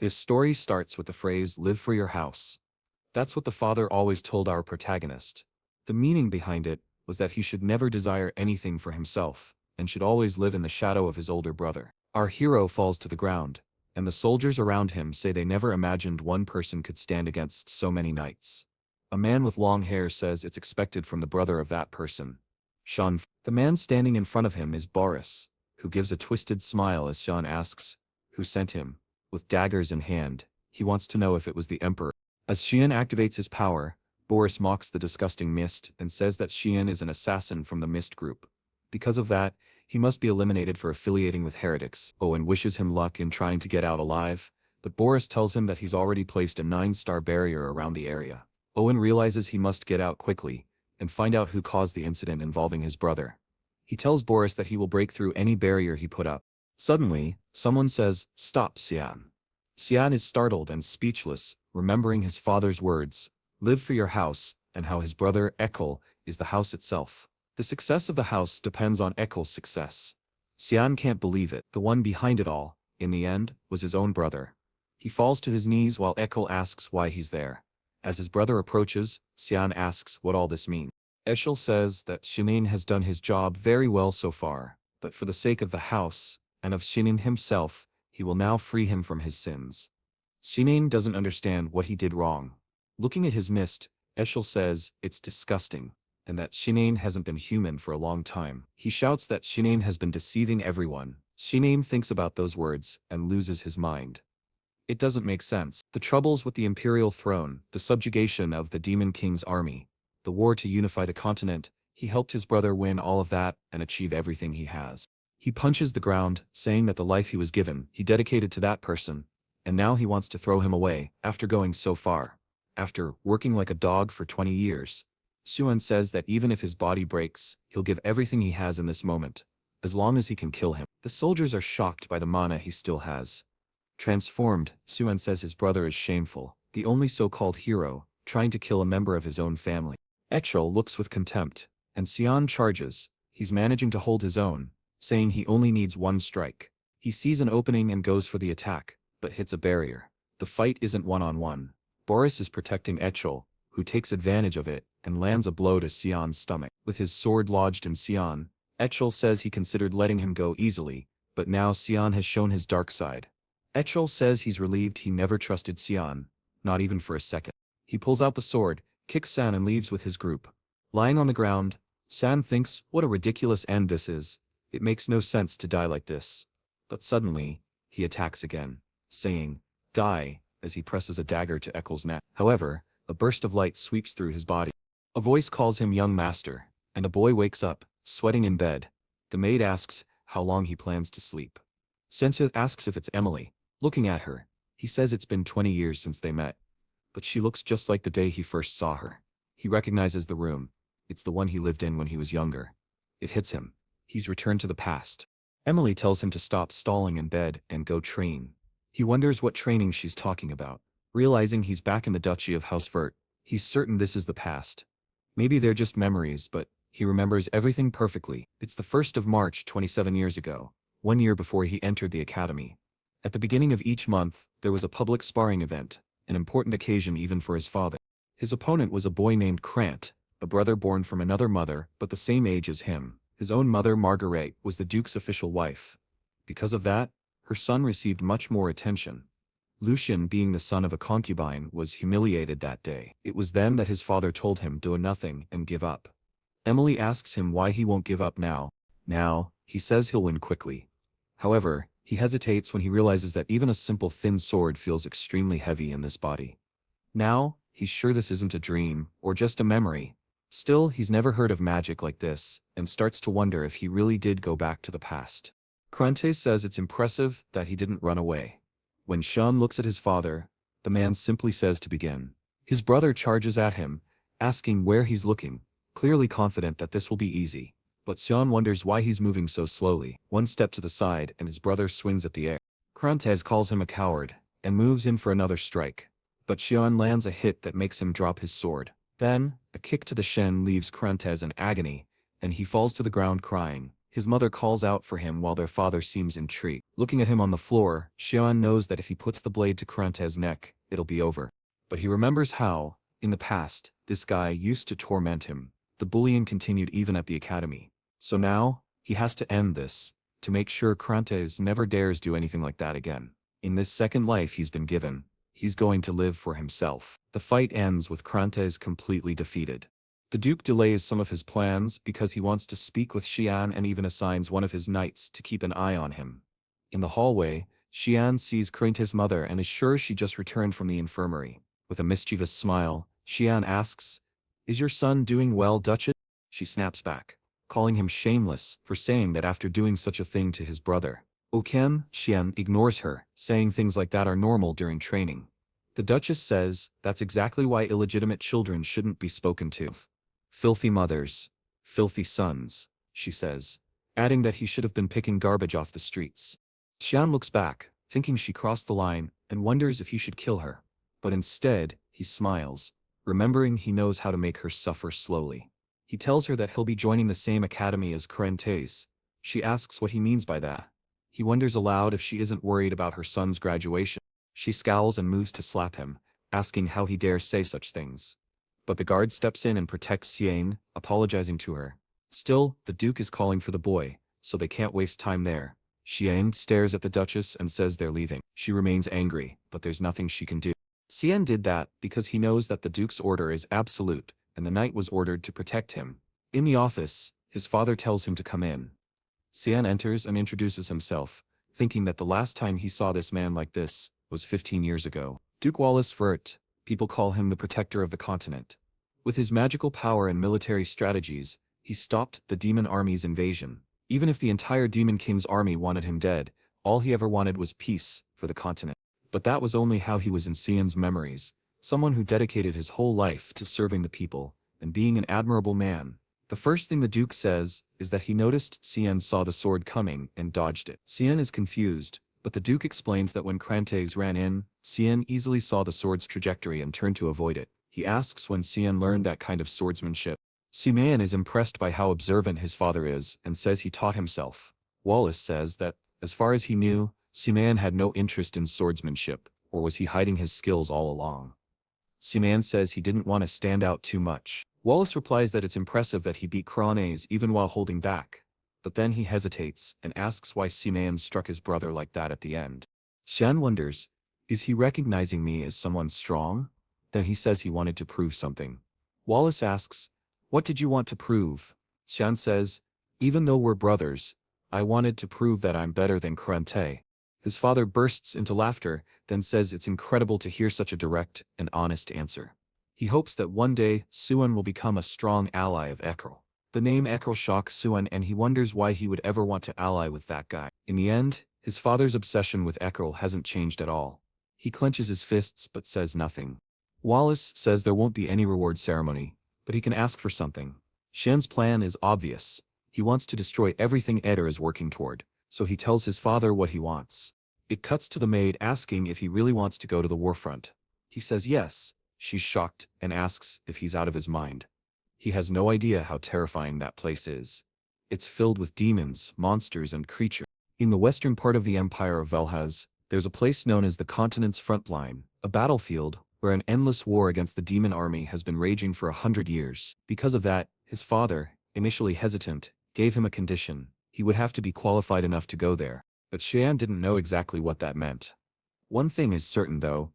This story starts with the phrase, live for your house. That's what the father always told our protagonist. The meaning behind it was that he should never desire anything for himself, and should always live in the shadow of his older brother. Our hero falls to the ground, and the soldiers around him say they never imagined one person could stand against so many knights. A man with long hair says it's expected from the brother of that person. The man standing in front of him is Boris, who gives a twisted smile as Sean asks, who sent him? With daggers in hand, he wants to know if it was the Emperor. As Xian activates his power, Boris mocks the disgusting Mist and says that Xian is an assassin from the Mist group. Because of that, he must be eliminated for affiliating with heretics. Owen wishes him luck in trying to get out alive, but Boris tells him that he's already placed a 9-star barrier around the area. Owen realizes he must get out quickly and find out who caused the incident involving his brother. He tells Boris that he will break through any barrier he put up. Suddenly, someone says, "Stop, Xian." Xian is startled and speechless, remembering his father's words, "Live for your house," and how his brother, Ekal, is the house itself. The success of the house depends on Ekal's success. Xian can't believe it. The one behind it all, in the end, was his own brother. He falls to his knees while Ekal asks why he's there. As his brother approaches, Xian asks what all this means. Eshel says that Shinin has done his job very well so far, but for the sake of the house, and of Shinin himself, he will now free him from his sins. Shinin doesn't understand what he did wrong. Looking at his mist, Eshel says it's disgusting, and that Shinin hasn't been human for a long time. He shouts that Shinin has been deceiving everyone. Shinin thinks about those words and loses his mind. It doesn't make sense. The troubles with the imperial throne, the subjugation of the Demon King's army, the war to unify the continent, he helped his brother win all of that and achieve everything he has. He punches the ground, saying that the life he was given, he dedicated to that person, and now he wants to throw him away, after going so far. After working like a dog for 20 years. Suan says that even if his body breaks, he'll give everything he has in this moment, as long as he can kill him. The soldiers are shocked by the mana he still has. Transformed, Suan says his brother is shameful, the only so-called hero, trying to kill a member of his own family. Echel looks with contempt, and Xian charges. He's managing to hold his own, saying he only needs one strike. He sees an opening and goes for the attack, but hits a barrier. The fight isn't one-on-one. Boris is protecting Echel, who takes advantage of it, and lands a blow to Xian's stomach. With his sword lodged in Xian, Echel says he considered letting him go easily, but now Xian has shown his dark side. Echel says he's relieved he never trusted Xian, not even for a second. He pulls out the sword, kicks San and leaves with his group. Lying on the ground, San thinks what a ridiculous end this is. It makes no sense to die like this. But suddenly, he attacks again, saying, "Die," as he presses a dagger to Ekel's neck. However, a burst of light sweeps through his body. A voice calls him young master, and a boy wakes up, sweating in bed. The maid asks how long he plans to sleep. Sensei asks if it's Emily. Looking at her, he says it's been 20 years since they met. But she looks just like the day he first saw her. He recognizes the room. It's the one he lived in when he was younger. It hits him. He's returned to the past. Emily tells him to stop stalling in bed and go train. He wonders what training she's talking about. Realizing he's back in the Duchy of House Vert, he's certain this is the past. Maybe they're just memories, but he remembers everything perfectly. It's the 1st of March 27 years ago, 1 year before he entered the academy. At the beginning of each month, there was a public sparring event, an important occasion even for his father. His opponent was a boy named Krant, a brother born from another mother but the same age as him. His own mother, Marguerite, was the Duke's official wife. Because of that, her son received much more attention. Lucien, being the son of a concubine, was humiliated that day. It was then that his father told him to do nothing and give up. Emily asks him why he won't give up now. Now, he says he'll win quickly. However, he hesitates when he realizes that even a simple thin sword feels extremely heavy in this body. Now, he's sure this isn't a dream, or just a memory. Still, he's never heard of magic like this, and starts to wonder if he really did go back to the past. Krante says it's impressive that he didn't run away. When Sean looks at his father, the man simply says to begin. His brother charges at him, asking where he's looking, clearly confident that this will be easy. But Sean wonders why he's moving so slowly. One step to the side and his brother swings at the air. Krantez calls him a coward, and moves in for another strike. But Sean lands a hit that makes him drop his sword. Then, a kick to the shin leaves Krantez in agony, and he falls to the ground crying. His mother calls out for him while their father seems intrigued. Looking at him on the floor, Cyan knows that if he puts the blade to Krante's neck, it'll be over. But he remembers how, in the past, this guy used to torment him. The bullying continued even at the academy. So now, he has to end this, to make sure Krantes never dares do anything like that again. In this second life he's been given, he's going to live for himself. The fight ends with Krantes completely defeated. The Duke delays some of his plans because he wants to speak with Xian and even assigns one of his knights to keep an eye on him. In the hallway, Xian sees Krante's mother and is sure she just returned from the infirmary. With a mischievous smile, Xian asks, "Is your son doing well, Duchess?" She snaps back, calling him shameless for saying that after doing such a thing to his brother. Ken, Xian ignores her, saying things like that are normal during training. The Duchess says that's exactly why illegitimate children shouldn't be spoken to. Filthy mothers, filthy sons, she says, adding that he should have been picking garbage off the streets. Xian looks back, thinking she crossed the line, and wonders if he should kill her. But instead, he smiles, remembering he knows how to make her suffer slowly. He tells her that he'll be joining the same academy as Krantes. She asks what he means by that. He wonders aloud if she isn't worried about her son's graduation. She scowls and moves to slap him, asking how he dares say such things. But the guard steps in and protects Xian, apologizing to her. Still, the Duke is calling for the boy, so they can't waste time there. Xian stares at the Duchess and says they're leaving. She remains angry, but there's nothing she can do. Xian did that because he knows that the Duke's order is absolute, and the knight was ordered to protect him. In the office, his father tells him to come in. Xian enters and introduces himself, thinking that the last time he saw this man like this was 15 years ago. Duke Cyan Vert, people call him the protector of the continent. With his magical power and military strategies, he stopped the demon army's invasion. Even if the entire Demon King's army wanted him dead, all he ever wanted was peace for the continent. But that was only how he was in Xian's memories, someone who dedicated his whole life to serving the people and being an admirable man. The first thing the Duke says is that he noticed Xian saw the sword coming and dodged it. Xian is confused, but the Duke explains that when Krantes ran in, Xian easily saw the sword's trajectory and turned to avoid it. He asks when Xian learned that kind of swordsmanship. Xian is impressed by how observant his father is and says he taught himself. Wallace says that, as far as he knew, Xian had no interest in swordsmanship, or was he hiding his skills all along? Xian says he didn't want to stand out too much. Wallace replies that it's impressive that he beat Krantes even while holding back, but then he hesitates and asks why Xian struck his brother like that at the end. Xian wonders, is he recognizing me as someone strong? Then he says he wanted to prove something. Wallace asks, what did you want to prove? Xian says, even though we're brothers, I wanted to prove that I'm better than Krantes. His father bursts into laughter, then says it's incredible to hear such a direct and honest answer. He hopes that one day, Suan will become a strong ally of Ekrel. The name Ekrel shocks Suan and he wonders why he would ever want to ally with that guy. In the end, his father's obsession with Ekrel hasn't changed at all. He clenches his fists but says nothing. Wallace says there won't be any reward ceremony, but he can ask for something. Shen's plan is obvious. He wants to destroy everything Eder is working toward, so he tells his father what he wants. It cuts to the maid asking if he really wants to go to the warfront. He says yes. She's shocked and asks if he's out of his mind. He has no idea how terrifying that place is. It's filled with demons, monsters, and creatures. In the western part of the Empire of Velhaz, there's a place known as the continent's front line, a battlefield where an endless war against the demon army has been raging for 100 years. Because of that, his father, initially hesitant, gave him a condition. He would have to be qualified enough to go there. But Xian didn't know exactly what that meant. One thing is certain though,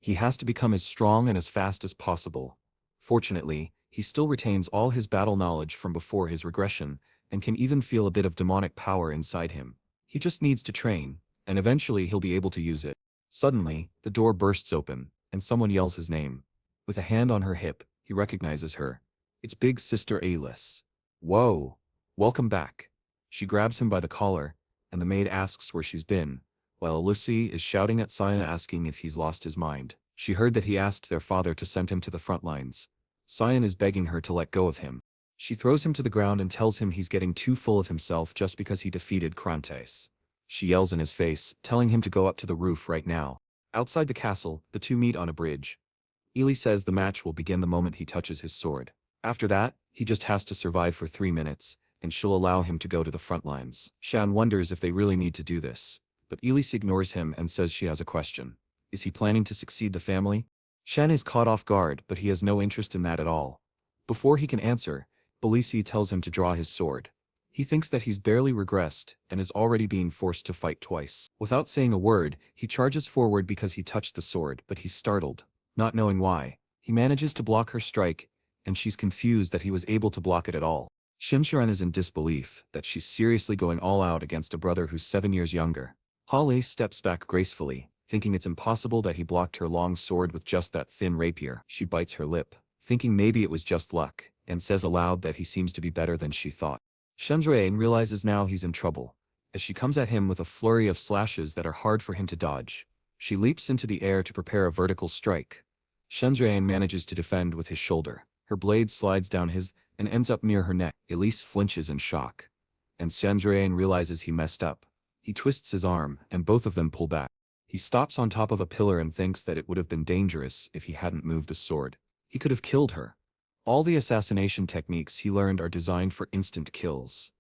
he has to become as strong and as fast as possible. Fortunately, he still retains all his battle knowledge from before his regression, and can even feel a bit of demonic power inside him. He just needs to train, and eventually he'll be able to use it. Suddenly, the door bursts open, and someone yells his name. With a hand on her hip, he recognizes her. It's big sister Alice. Whoa! Welcome back. She grabs him by the collar, and the maid asks where she's been, while Lucy is shouting at Cyan asking if he's lost his mind. She heard that he asked their father to send him to the front lines. Cyan is begging her to let go of him. She throws him to the ground and tells him he's getting too full of himself just because he defeated Krantes. She yells in his face, telling him to go up to the roof right now. Outside the castle, the two meet on a bridge. Ely says the match will begin the moment he touches his sword. After that, he just has to survive for 3 minutes, and she'll allow him to go to the front lines. Shan wonders if they really need to do this, but Elise ignores him and says she has a question. Is he planning to succeed the family? Shan is caught off guard, but he has no interest in that at all. Before he can answer, Belisi tells him to draw his sword. He thinks that he's barely regressed and is already being forced to fight twice. Without saying a word, he charges forward because he touched the sword, but he's startled, not knowing why. He manages to block her strike, and she's confused that he was able to block it at all. Shinshiren is in disbelief that she's seriously going all out against a brother who's 7 years younger. Hale steps back gracefully, thinking it's impossible that he blocked her long sword with just that thin rapier. She bites her lip, thinking maybe it was just luck, and says aloud that he seems to be better than she thought. Shendrain realizes now he's in trouble, as she comes at him with a flurry of slashes that are hard for him to dodge. She leaps into the air to prepare a vertical strike. Shendrain manages to defend with his shoulder. Her blade slides down his and ends up near her neck. Elise flinches in shock, and Shendrain realizes he messed up. He twists his arm, and both of them pull back. He stops on top of a pillar and thinks that it would have been dangerous if he hadn't moved the sword. He could have killed her. All the assassination techniques he learned are designed for instant kills.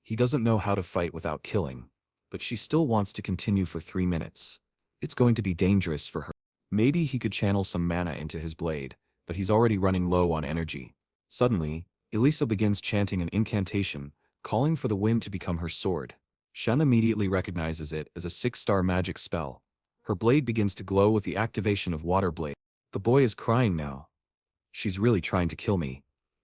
He doesn't know how to fight without killing, but she still wants to continue for 3 minutes. It's going to be dangerous for her. Maybe he could channel some mana into his blade, but he's already running low on energy. Suddenly, Elisa begins chanting an incantation, calling for the wind to become her sword. Shen immediately recognizes it as a 6-star magic spell. Her blade begins to glow with the activation of water blade. The boy is crying now. She's really trying to kill me.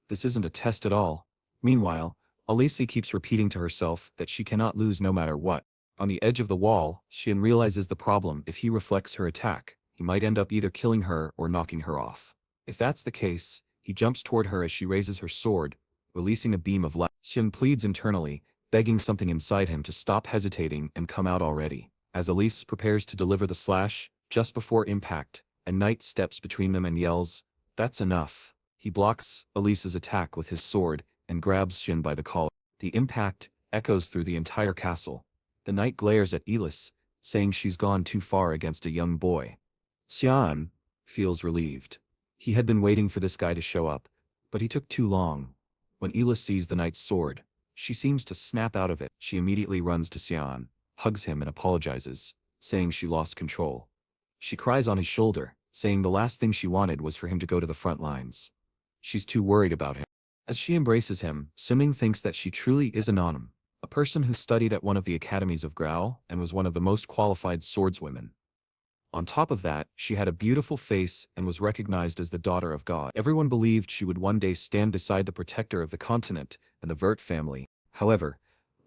This isn't a test at all. Meanwhile, Elise keeps repeating to herself that she cannot lose no matter what. On the edge of the wall, Shin realizes the problem. If he reflects her attack, he might end up either killing her or knocking her off. If that's the case, he jumps toward her as she raises her sword, releasing a beam of light. Shin pleads internally, begging something inside him to stop hesitating and come out already. As Elise prepares to deliver the slash, just before impact, a knight steps between them and yells, "That's enough." He blocks Elise's attack with his sword and grabs Shin by the collar. The impact echoes through the entire castle. The knight glares at Elise, saying she's gone too far against a young boy. Cyan feels relieved. He had been waiting for this guy to show up, but he took too long. When Elise sees the knight's sword, she seems to snap out of it. She immediately runs to Cyan, hugs him and apologizes, saying she lost control. She cries on his shoulder, saying the last thing she wanted was for him to go to the front lines. She's too worried about him. As she embraces him, Simming thinks that she truly is an Onim, a person who studied at one of the academies of Grau and was one of the most qualified swordswomen. On top of that, she had a beautiful face and was recognized as the daughter of God. Everyone believed she would one day stand beside the protector of the continent and the Vert family. However,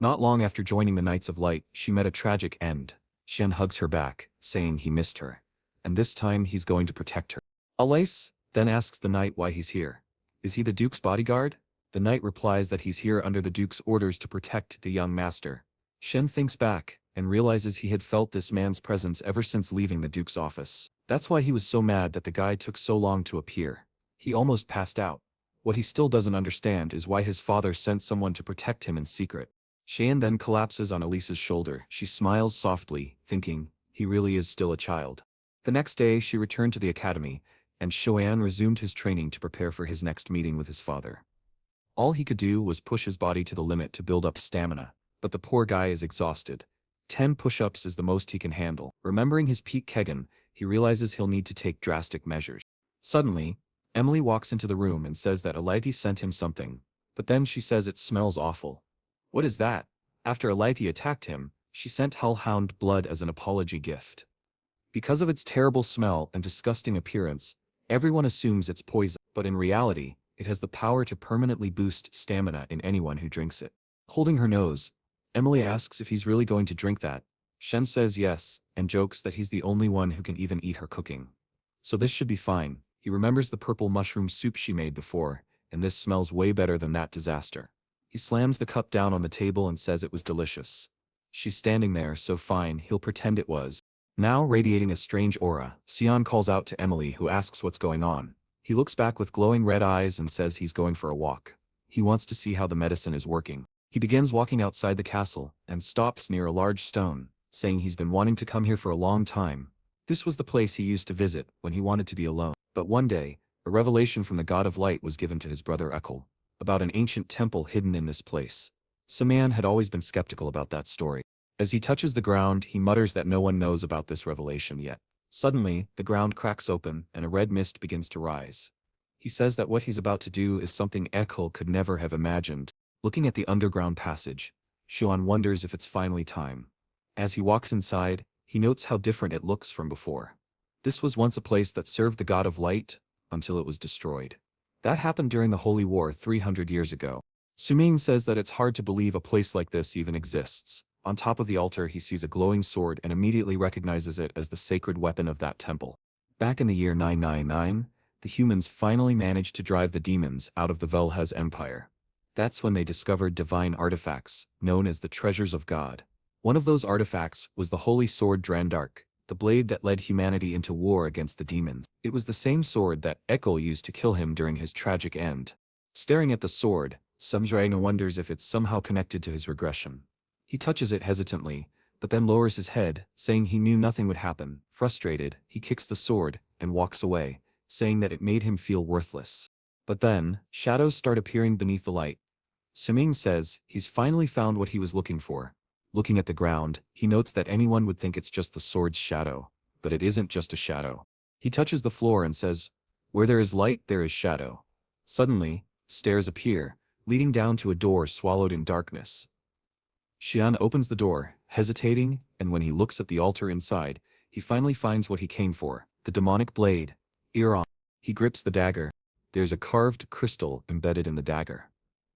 not long after joining the Knights of Light, she met a tragic end. Shen hugs her back, saying he missed her, and this time he's going to protect her. Alais then asks the knight why he's here. Is he the Duke's bodyguard? The knight replies that he's here under the Duke's orders to protect the young master. Shen thinks back and realizes he had felt this man's presence ever since leaving the Duke's office. That's why he was so mad that the guy took so long to appear. He almost passed out. What he still doesn't understand is why his father sent someone to protect him in secret. Shan then collapses on Elisa's shoulder. She smiles softly, thinking, he really is still a child. The next day she returned to the academy, and Shoan resumed his training to prepare for his next meeting with his father. All he could do was push his body to the limit to build up stamina, but the poor guy is exhausted. 10 push-ups is the most he can handle. Remembering his peak Kegan, he realizes he'll need to take drastic measures. Suddenly, Emily walks into the room and says that Alaiti sent him something, but then she says it smells awful. What is that? After Alaiti attacked him, she sent Hullhound blood as an apology gift. Because of its terrible smell and disgusting appearance, everyone assumes it's poison, but in reality, it has the power to permanently boost stamina in anyone who drinks it. Holding her nose, Emily asks if he's really going to drink that. Shen says yes, and jokes that he's the only one who can even eat her cooking. So this should be fine. He remembers the purple mushroom soup she made before, and this smells way better than that disaster. He slams the cup down on the table and says it was delicious. She's standing there, so fine, he'll pretend it was. Now radiating a strange aura, Cyan calls out to Emily, who asks what's going on. He looks back with glowing red eyes and says he's going for a walk. He wants to see how the medicine is working. He begins walking outside the castle, and stops near a large stone, saying he's been wanting to come here for a long time. This was the place he used to visit when he wanted to be alone. But one day, a revelation from the God of Light was given to his brother Ekal, about an ancient temple hidden in this place. Saman had always been skeptical about that story. As he touches the ground, he mutters that no one knows about this revelation yet. Suddenly, the ground cracks open and a red mist begins to rise. He says that what he's about to do is something Ekul could never have imagined. Looking at the underground passage, Xuan wonders if it's finally time. As he walks inside, he notes how different it looks from before. This was once a place that served the god of light, until it was destroyed. That happened during the Holy War 300 years ago. Suming says that it's hard to believe a place like this even exists. On top of the altar he sees a glowing sword and immediately recognizes it as the sacred weapon of that temple. Back in the year 999, the humans finally managed to drive the demons out of the Velha's empire. That's when they discovered divine artifacts, known as the Treasures of God. One of those artifacts was the holy sword Drandark, the blade that led humanity into war against the demons. It was the same sword that Ekul used to kill him during his tragic end. Staring at the sword, Sumjranga wonders if it's somehow connected to his regression. He touches it hesitantly, but then lowers his head, saying he knew nothing would happen. Frustrated, he kicks the sword and walks away, saying that it made him feel worthless. But then, shadows start appearing beneath the light. Suming says he's finally found what he was looking for. Looking at the ground, he notes that anyone would think it's just the sword's shadow, but it isn't just a shadow. He touches the floor and says, "Where there is light, there is shadow." Suddenly, stairs appear, leading down to a door swallowed in darkness. Xian opens the door, hesitating, and when he looks at the altar inside, he finally finds what he came for, the demonic blade. Ear on. He grips the dagger. There's a carved crystal embedded in the dagger.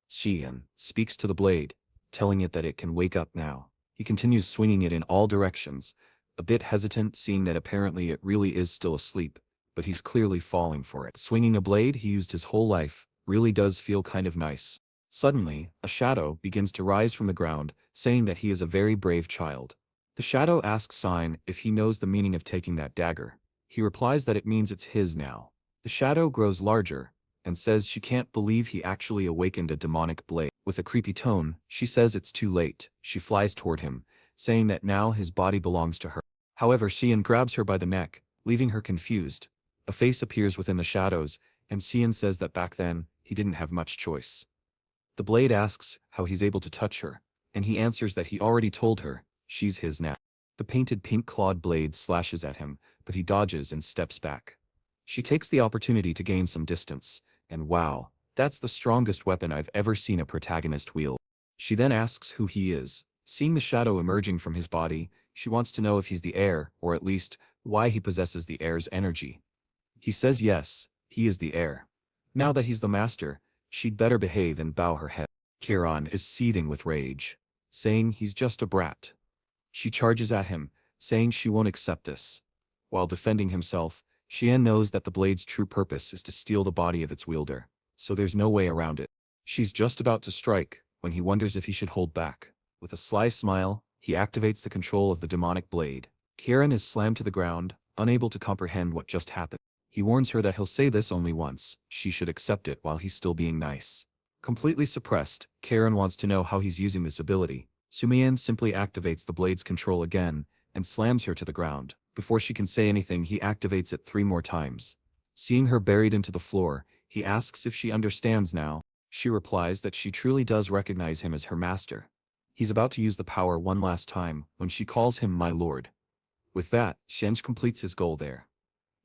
Xian speaks to the blade, telling it that it can wake up now. He continues swinging it in all directions, a bit hesitant seeing that apparently it really is still asleep, but he's clearly falling for it. Swinging a blade he used his whole life really does feel kind of nice. Suddenly, a shadow begins to rise from the ground, saying that he is a very brave child. The shadow asks Cyan if he knows the meaning of taking that dagger. He replies that it means it's his now. The shadow grows larger, and says she can't believe he actually awakened a demonic blade. With a creepy tone, she says it's too late. She flies toward him, saying that now his body belongs to her. However, Xian grabs her by the neck, leaving her confused. A face appears within the shadows, and Xian says that back then, he didn't have much choice. The blade asks how he's able to touch her, and he answers that he already told her, she's his now. The painted pink-clawed blade slashes at him, but he dodges and steps back. She takes the opportunity to gain some distance, and wow, that's the strongest weapon I've ever seen a protagonist wield. She then asks who he is. Seeing the shadow emerging from his body, she wants to know if he's the heir, or at least, why he possesses the heir's energy. He says yes, he is the heir. Now that he's the master, she'd better behave and bow her head. Kiran is seething with rage, saying he's just a brat. She charges at him, saying she won't accept this. While defending himself, Xian knows that the blade's true purpose is to steal the body of its wielder, so there's no way around it. She's just about to strike, when he wonders if he should hold back. With a sly smile, he activates the control of the demonic blade. Kiran is slammed to the ground, unable to comprehend what just happened. He warns her that he'll say this only once, she should accept it while he's still being nice. Completely suppressed, Kiran wants to know how he's using this ability. Sumian simply activates the blade's control again, and slams her to the ground. Before she can say anything he activates it 3 more times. Seeing her buried into the floor, he asks if she understands now. She replies that she truly does recognize him as her master. He's about to use the power one last time, when she calls him my lord. With that, Shenj completes his goal there.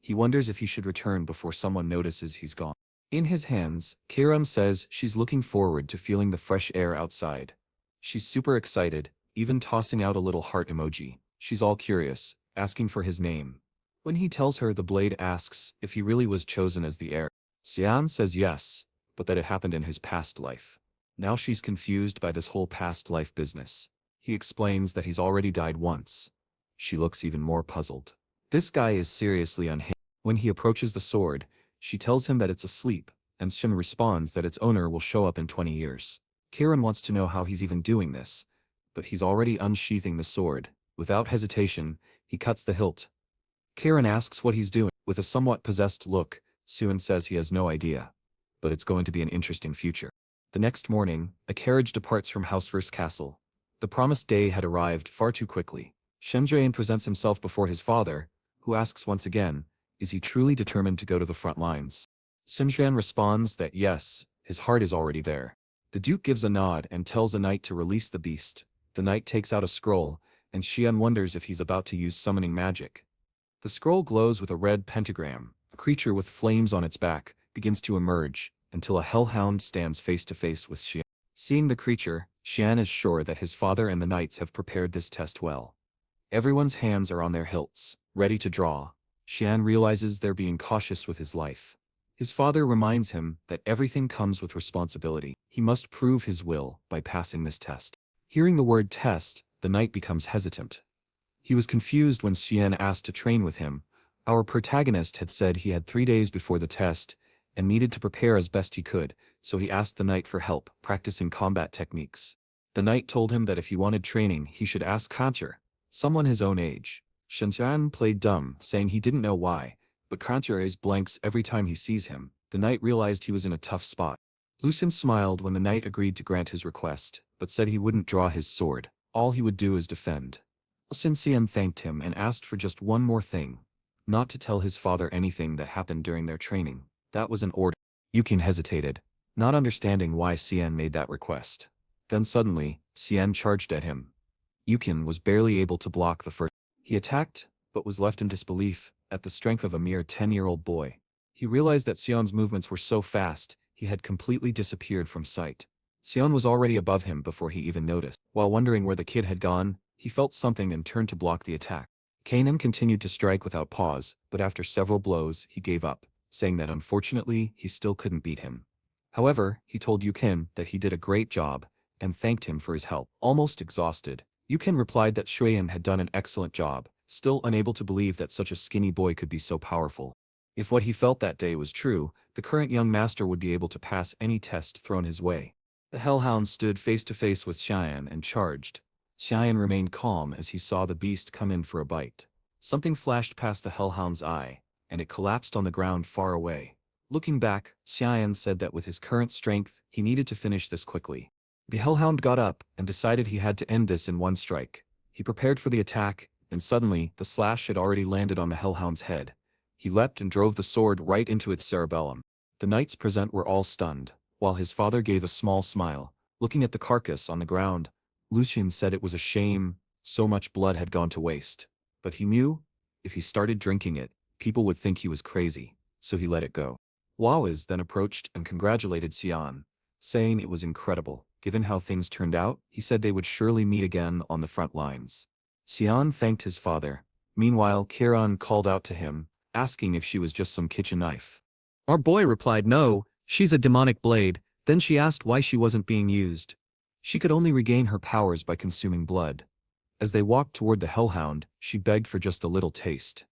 He wonders if he should return before someone notices he's gone. In his hands, Kiran says she's looking forward to feeling the fresh air outside. She's super excited, even tossing out a little heart emoji. She's all curious, asking for his name. When he tells her, the blade asks if he really was chosen as the heir. Xian says yes, but that it happened in his past life. Now she's confused by this whole past life business. He explains that he's already died once. She looks even more puzzled. This guy is seriously unhinged. When he approaches the sword, she tells him that it's asleep, and Shin responds that its owner will show up in 20 years. Kiran wants to know how he's even doing this, but he's already unsheathing the sword. Without hesitation, he cuts the hilt. Kiran asks what he's doing. With a somewhat possessed look, Suan says he has no idea. But it's going to be an interesting future. The next morning, a carriage departs from Houseverse Castle. The promised day had arrived far too quickly. Shemdrayan presents himself before his father, who asks once again, is he truly determined to go to the front lines? Simshan responds that yes, his heart is already there. The Duke gives a nod and tells the knight to release the beast. The knight takes out a scroll, and Cyan wonders if he's about to use summoning magic. The scroll glows with a red pentagram. A creature with flames on its back begins to emerge, until a hellhound stands face to face with Cyan. Seeing the creature, Cyan is sure that his father and the knights have prepared this test well. Everyone's hands are on their hilts, ready to draw. Cyan realizes they're being cautious with his life. His father reminds him that everything comes with responsibility. He must prove his will by passing this test. Hearing the word test, the knight becomes hesitant. He was confused when Cyan asked to train with him. Our protagonist had said he had 3 days before the test and needed to prepare as best he could, so he asked the knight for help practicing combat techniques. The knight told him that if he wanted training, he should ask Kancher, someone his own age. Cyan played dumb, saying he didn't know why, but Kancher blanks every time he sees him. The knight realized he was in a tough spot. Lucien smiled when the knight agreed to grant his request, but said he wouldn't draw his sword. All he would do is defend. Cyan thanked him and asked for just one more thing. Not to tell his father anything that happened during their training. That was an order. Yukin hesitated, not understanding why Cyan made that request. Then suddenly, Cyan charged at him. Yukin was barely able to block the first. He attacked, but was left in disbelief at the strength of a mere 10-year-old boy. He realized that Cyan's movements were so fast, he had completely disappeared from sight. Cyan was already above him before he even noticed. While wondering where the kid had gone, he felt something and turned to block the attack. Kanan continued to strike without pause, but after several blows, he gave up, saying that unfortunately, he still couldn't beat him. However, he told Yukin that he did a great job, and thanked him for his help. Almost exhausted, Yukin replied that Shuyan had done an excellent job, still unable to believe that such a skinny boy could be so powerful. If what he felt that day was true, the current young master would be able to pass any test thrown his way. The hellhound stood face to face with Cyan and charged. Cyan remained calm as he saw the beast come in for a bite. Something flashed past the hellhound's eye, and it collapsed on the ground far away. Looking back, Cyan said that with his current strength, he needed to finish this quickly. The hellhound got up and decided he had to end this in one strike. He prepared for the attack, and suddenly, the slash had already landed on the hellhound's head. He leapt and drove the sword right into its cerebellum. The knights present were all stunned, while his father gave a small smile. Looking at the carcass on the ground, Lucien said it was a shame, so much blood had gone to waste. But he knew, if he started drinking it, people would think he was crazy, so he let it go. Wawiz then approached and congratulated Cyan, saying it was incredible. Given how things turned out, he said they would surely meet again on the front lines. Cyan thanked his father. Meanwhile, Kiran called out to him, asking if she was just some kitchen knife. Our boy replied no, she's a demonic blade. Then she asked why she wasn't being used. She could only regain her powers by consuming blood. As they walked toward the hellhound, she begged for just a little taste.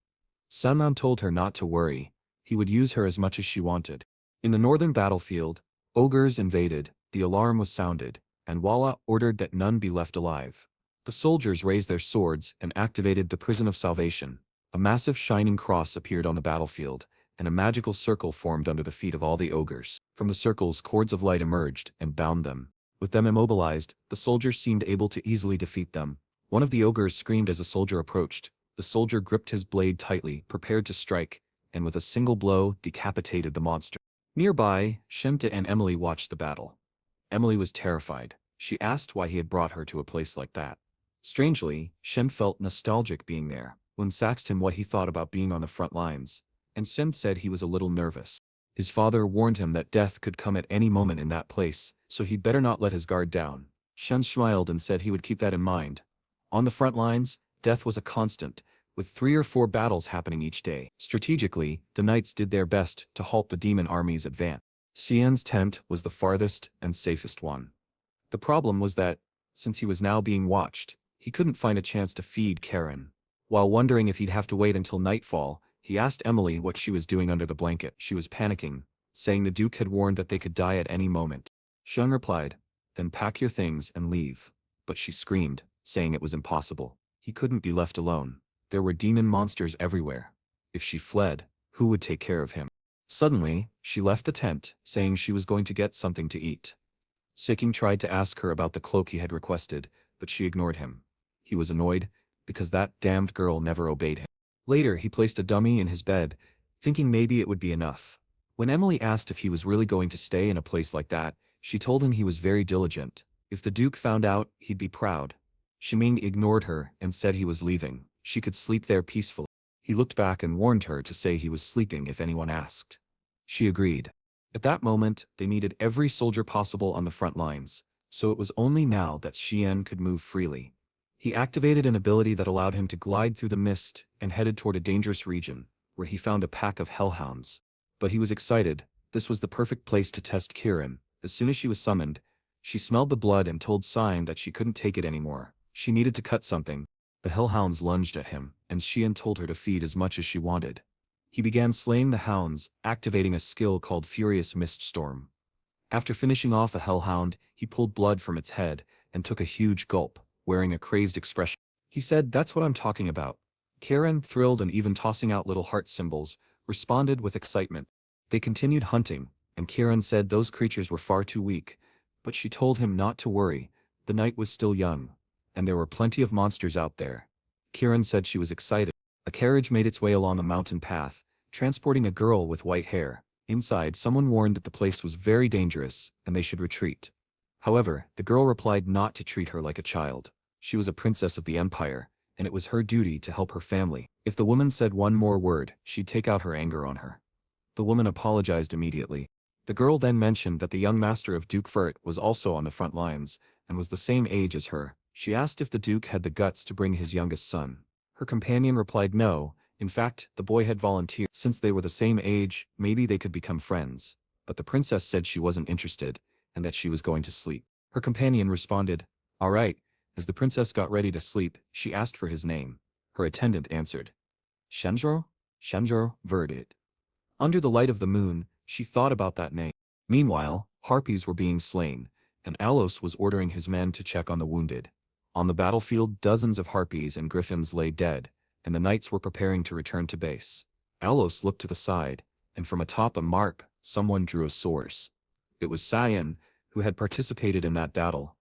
Sanman told her not to worry, he would use her as much as she wanted. In the northern battlefield, ogres invaded, the alarm was sounded, and Walla ordered that none be left alive. The soldiers raised their swords and activated the Prison of Salvation. A massive shining cross appeared on the battlefield, and a magical circle formed under the feet of all the ogres. From the circles, cords of light emerged and bound them. With them immobilized, the soldiers seemed able to easily defeat them. One of the ogres screamed as a soldier approached. The soldier gripped his blade tightly, prepared to strike, and with a single blow, decapitated the monster. Nearby, Shemta and Emily watched the battle. Emily was terrified. She asked why he had brought her to a place like that. Strangely, Shem felt nostalgic being there. When asked him what he thought about being on the front lines, and Shem said he was a little nervous. His father warned him that death could come at any moment in that place, so he'd better not let his guard down. Shem smiled and said he would keep that in mind. On the front lines, death was a constant, with 3 or 4 battles happening each day. Strategically, the knights did their best to halt the demon army's advance. Cyan's tent was the farthest and safest one. The problem was that, since he was now being watched, he couldn't find a chance to feed Karen. While wondering if he'd have to wait until nightfall, he asked Emily what she was doing under the blanket. She was panicking, saying the Duke had warned that they could die at any moment. Shun replied, "Then pack your things and leave." But she screamed, saying it was impossible. He couldn't be left alone. There were demon monsters everywhere. If she fled, who would take care of him? Suddenly, she left the tent, saying she was going to get something to eat. Seking tried to ask her about the cloak he had requested, but she ignored him. He was annoyed, because that damned girl never obeyed him. Later, he placed a dummy in his bed, thinking maybe it would be enough. When Emily asked if he was really going to stay in a place like that, She told him he was very diligent. If the Duke found out, he'd be proud. Shiming ignored her and said he was leaving. She could sleep there peacefully. He looked back and warned her to say he was sleeping if anyone asked. She agreed. At that moment, they needed every soldier possible on the front lines, so it was only now that Xian could move freely. He activated an ability that allowed him to glide through the mist and headed toward a dangerous region, where he found a pack of hellhounds. But he was excited. This was the perfect place to test Kirin. As soon as she was summoned, she smelled the blood and told Cyan that she couldn't take it anymore. She needed to cut something. The hellhounds lunged at him, and Xian told her to feed as much as she wanted. He began slaying the hounds, activating a skill called Furious Mist Storm. After finishing off a hellhound, he pulled blood from its head and took a huge gulp, wearing a crazed expression. He said, "That's what I'm talking about." Karen, thrilled and even tossing out little heart symbols, responded with excitement. They continued hunting, and Karen said those creatures were far too weak, but she told him not to worry. The night was still young, and there were plenty of monsters out there. Karen said she was excited. A carriage made its way along a mountain path, transporting a girl with white hair. Inside, someone warned that the place was very dangerous, and they should retreat. However, the girl replied not to treat her like a child. She was a princess of the empire, and it was her duty to help her family. If the woman said one more word, she'd take out her anger on her. The woman apologized immediately. The girl then mentioned that the young master of Duke Vert was also on the front lines, and was the same age as her. She asked if the Duke had the guts to bring his youngest son. Her companion replied no. In fact, the boy had volunteered. Since they were the same age, maybe they could become friends. But the princess said she wasn't interested, and that she was going to sleep. Her companion responded, "All right." As the princess got ready to sleep, she asked for his name. Her attendant answered, "Shenjiro? Shenjiro Vert." Under the light of the moon, she thought about that name. Meanwhile, harpies were being slain, and Alos was ordering his men to check on the wounded. On the battlefield, dozens of harpies and griffins lay dead, and the knights were preparing to return to base. Alos looked to the side, and from atop a mark, someone drew a source. It was Cyan, who had participated in that battle.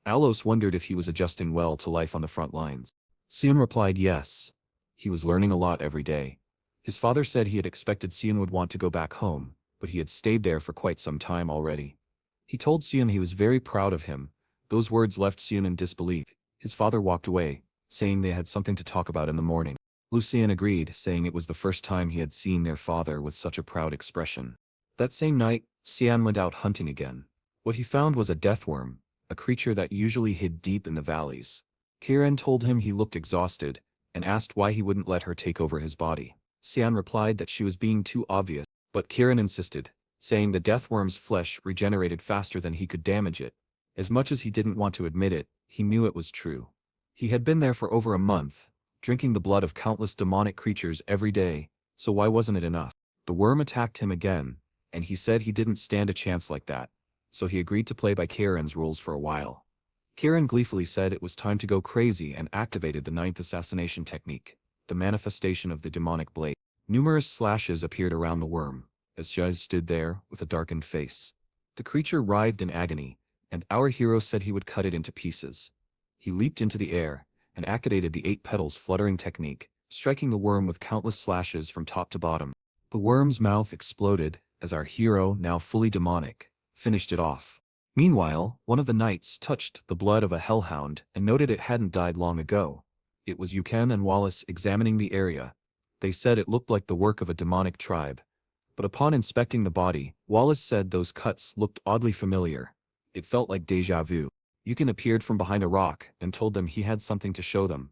Alos wondered if he was adjusting well to life on the front lines. Cyan replied yes. He was learning a lot every day. His father said he had expected Cyan would want to go back home, but he had stayed there for quite some time already. He told Cyan he was very proud of him. Those words left Cyan in disbelief. His father walked away, saying they had something to talk about in the morning. Lucien agreed, saying it was the first time he had seen their father with such a proud expression. That same night, Cyan went out hunting again. What he found was a deathworm, a creature that usually hid deep in the valleys. Kiran told him he looked exhausted, and asked why he wouldn't let her take over his body. Cyan replied that she was being too obvious, but Kiran insisted, saying the deathworm's flesh regenerated faster than he could damage it. As much as he didn't want to admit it, he knew it was true. He had been there for over a month, drinking the blood of countless demonic creatures every day, so why wasn't it enough? The worm attacked him again, and he said he didn't stand a chance like that, so he agreed to play by Kiran's rules for a while. Kiran gleefully said it was time to go crazy and activated the 9th assassination technique, the manifestation of the demonic blade. Numerous slashes appeared around the worm, as Shaz stood there with a darkened face. The creature writhed in agony, and our hero said he would cut it into pieces. He leaped into the air, and activated the 8 petals fluttering technique, striking the worm with countless slashes from top to bottom. The worm's mouth exploded, as our hero, now fully demonic, finished it off. Meanwhile, one of the knights touched the blood of a hellhound and noted it hadn't died long ago. It was Yuken and Wallace examining the area. They said it looked like the work of a demonic tribe. But upon inspecting the body, Wallace said those cuts looked oddly familiar. It felt like déjà vu. Yuken appeared from behind a rock and told them he had something to show them.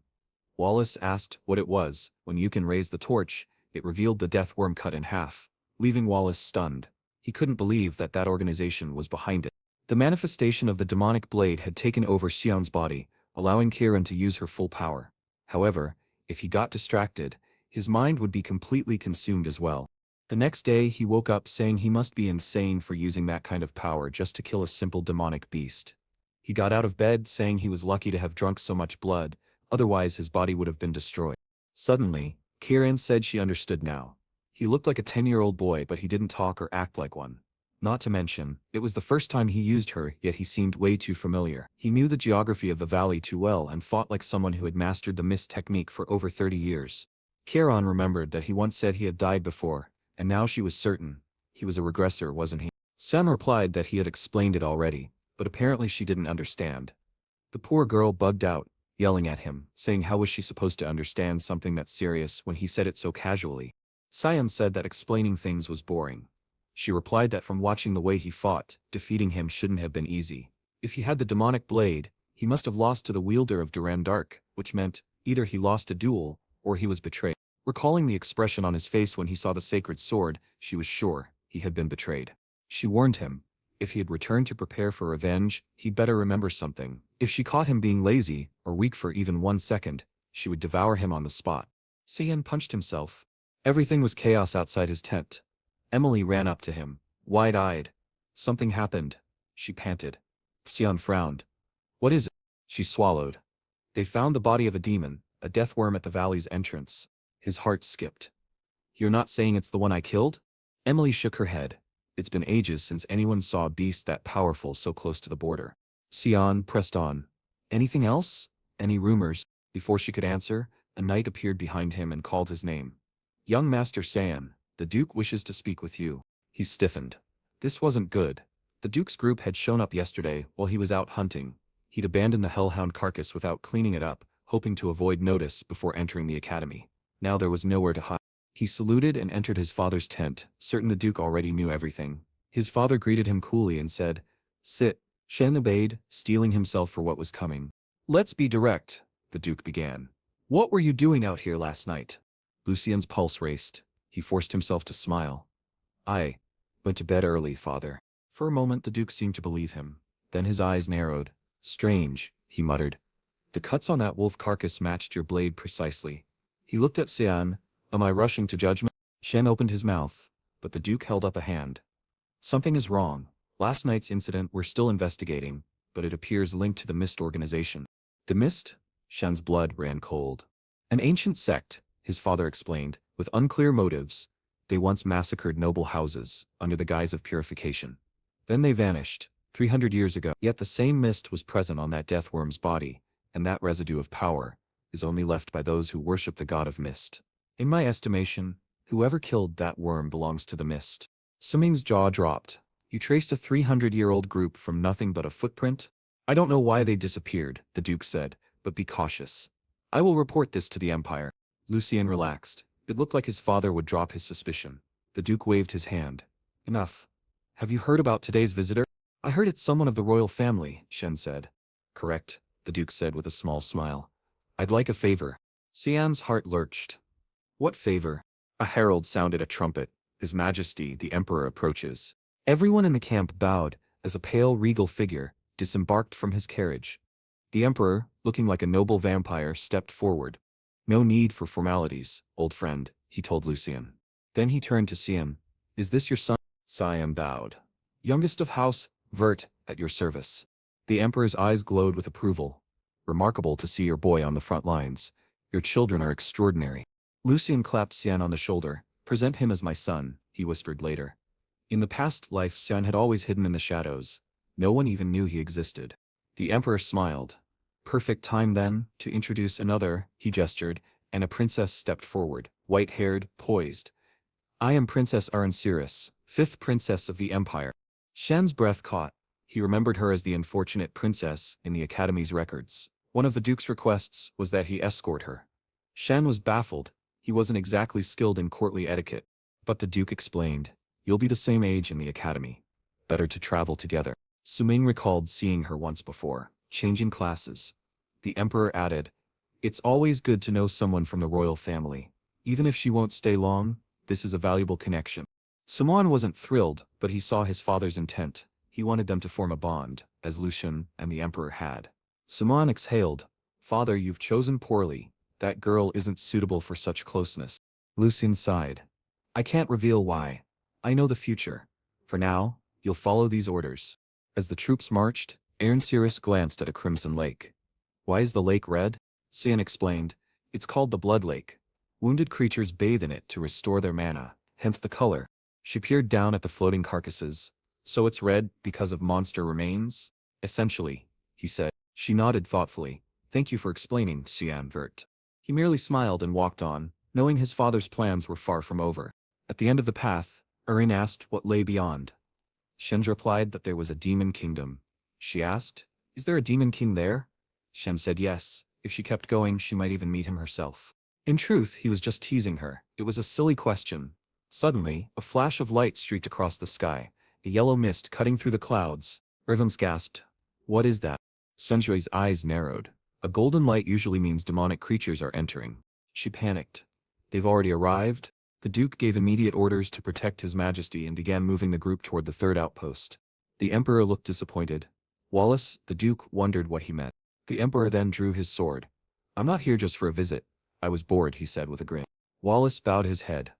Wallace asked what it was. When Yuken raised the torch, it revealed the death worm cut in half, leaving Wallace stunned. He couldn't believe that that organization was behind it. The manifestation of the demonic blade had taken over Xian's body, allowing Kiran to use her full power. However, if he got distracted, his mind would be completely consumed as well. The next day he woke up saying he must be insane for using that kind of power just to kill a simple demonic beast. He got out of bed saying he was lucky to have drunk so much blood, otherwise his body would have been destroyed. Suddenly, Kiran said she understood now. He looked like a 10-year-old boy, but he didn't talk or act like one. Not to mention, it was the first time he used her, yet he seemed way too familiar. He knew the geography of the valley too well and fought like someone who had mastered the mist technique for over 30 years. Kiran remembered that he once said he had died before, and now she was certain. He was a regressor, wasn't he? Cyan replied that he had explained it already, but apparently she didn't understand. The poor girl bugged out, yelling at him, saying how was she supposed to understand something that's serious when he said it so casually. Cyan said that explaining things was boring. She replied that from watching the way he fought, defeating him shouldn't have been easy. If he had the demonic blade, he must have lost to the wielder of Duran Dark, which meant either he lost a duel, or he was betrayed. Recalling the expression on his face when he saw the sacred sword, she was sure he had been betrayed. She warned him, if he had returned to prepare for revenge, he'd better remember something. If she caught him being lazy, or weak for even 1 second, she would devour him on the spot. Cyan punched himself. Everything was chaos outside his tent. Emily ran up to him, wide-eyed. Something happened, she panted. Cyan frowned. What is it? She swallowed. They found the body of a demon, a death worm at the valley's entrance. His heart skipped. You're not saying it's the one I killed? Emily shook her head. It's been ages since anyone saw a beast that powerful so close to the border. Cyan pressed on. Anything else? Any rumors? Before she could answer, a knight appeared behind him and called his name. Young Master Cyan, the Duke wishes to speak with you. He stiffened. This wasn't good. The Duke's group had shown up yesterday while he was out hunting. He'd abandoned the hellhound carcass without cleaning it up, hoping to avoid notice before entering the academy. Now there was nowhere to hide. He saluted and entered his father's tent, certain the Duke already knew everything. His father greeted him coolly and said, "Sit." Shen obeyed, steeling himself for what was coming. "Let's be direct," the Duke began. "What were you doing out here last night?" Lucien's pulse raced. He forced himself to smile. "I went to bed early, father." For a moment the Duke seemed to believe him. Then his eyes narrowed. "Strange," he muttered. "The cuts on that wolf carcass matched your blade precisely." He looked at Cyan. "Am I rushing to judgment?" Shen opened his mouth, but the Duke held up a hand. "Something is wrong. Last night's incident we're still investigating, but it appears linked to the Mist organization." "The Mist?" Shen's blood ran cold. "An ancient sect," his father explained, "with unclear motives. They once massacred noble houses, under the guise of purification. Then they vanished, 300 years ago. Yet the same mist was present on that death worm's body, and that residue of power is only left by those who worship the god of mist. In my estimation, whoever killed that worm belongs to the mist." Suming's jaw dropped. "You traced a 300-year-old group from nothing but a footprint?" "I don't know why they disappeared," the Duke said, "but be cautious. I will report this to the Empire." Lucien relaxed. It looked like his father would drop his suspicion. The Duke waved his hand. "Enough. Have you heard about today's visitor?" "I heard it's someone of the royal family," Shen said. "Correct," the Duke said with a small smile. "I'd like a favor." Cyan's heart lurched. "What favor?" A herald sounded a trumpet. "His Majesty, the Emperor approaches." Everyone in the camp bowed, as a pale regal figure disembarked from his carriage. The Emperor, looking like a noble vampire, stepped forward. "No need for formalities, old friend," he told Lucien. Then he turned to Cyan. "Is this your son?" Cyan bowed. "Youngest of House Vert, at your service." The Emperor's eyes glowed with approval. "Remarkable to see your boy on the front lines. Your children are extraordinary." Lucien clapped Cyan on the shoulder. "Present him as my son," he whispered later. In the past life Cyan had always hidden in the shadows. No one even knew he existed. The Emperor smiled. "Perfect time then, to introduce another," he gestured, and a princess stepped forward, white-haired, poised. "I am Princess Aranciris, 5th Princess of the Empire." Shen's breath caught. He remembered her as the unfortunate princess in the Academy's records. One of the Duke's requests was that he escort her. Shen was baffled. He wasn't exactly skilled in courtly etiquette. But the Duke explained, "You'll be the same age in the Academy. Better to travel together." Suming recalled seeing her once before, changing classes. The Emperor added, "It's always good to know someone from the royal family. Even if she won't stay long, this is a valuable connection." Simon wasn't thrilled, but he saw his father's intent. He wanted them to form a bond, as Lucien and the Emperor had. Simon exhaled. "Father, you've chosen poorly. That girl isn't suitable for such closeness." Lucien sighed. "I can't reveal why. I know the future. For now, you'll follow these orders." As the troops marched, Aranciris glanced at a crimson lake. "Why is the lake red?" Cyan explained. "It's called the Blood Lake. Wounded creatures bathe in it to restore their mana, hence the color." She peered down at the floating carcasses. "So it's red because of monster remains?" "Essentially," he said. She nodded thoughtfully. "Thank you for explaining, Cyan Vert." He merely smiled and walked on, knowing his father's plans were far from over. At the end of the path, Erin asked what lay beyond. Shen replied that there was a demon kingdom. She asked, "Is there a demon king there?" Shen said yes. If she kept going, she might even meet him herself. In truth, he was just teasing her. It was a silly question. Suddenly, a flash of light streaked across the sky, a yellow mist cutting through the clouds. Ervins gasped. "What is that?" Sunjui's eyes narrowed. A golden light usually means demonic creatures are entering. She panicked. "They've already arrived?" The Duke gave immediate orders to protect His Majesty and began moving the group toward the third outpost. The Emperor looked disappointed. Wallace, the Duke, wondered what he meant. The Emperor then drew his sword. "I'm not here just for a visit. I was bored," he said with a grin. Wallace bowed his head.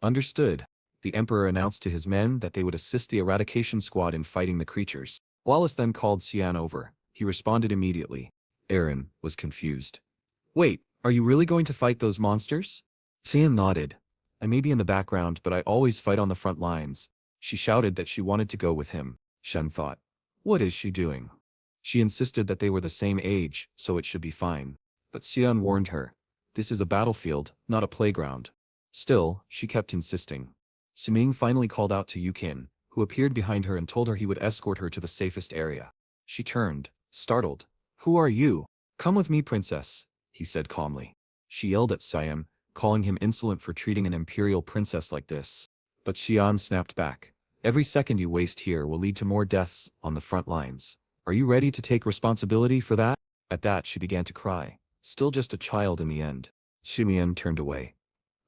"Understood." The Emperor announced to his men that they would assist the eradication squad in fighting the creatures. Wallace then called Cyan over. He responded immediately. Aaron was confused. "Wait, are you really going to fight those monsters?" Cyan nodded. "I may be in the background, but I always fight on the front lines." She shouted that she wanted to go with him. Shen thought, "What is she doing?" She insisted that they were the same age, so it should be fine. But Cyan warned her. "This is a battlefield, not a playground." Still, she kept insisting. Suming finally called out to Yukin, who appeared behind her and told her he would escort her to the safest area. She turned, startled. "Who are you?" "Come with me, princess," he said calmly. She yelled at Cyan, calling him insolent for treating an imperial princess like this. But Xian snapped back. "Every second you waste here will lead to more deaths on the front lines. Are you ready to take responsibility for that?" At that she began to cry. Still just a child in the end. Xumian turned away.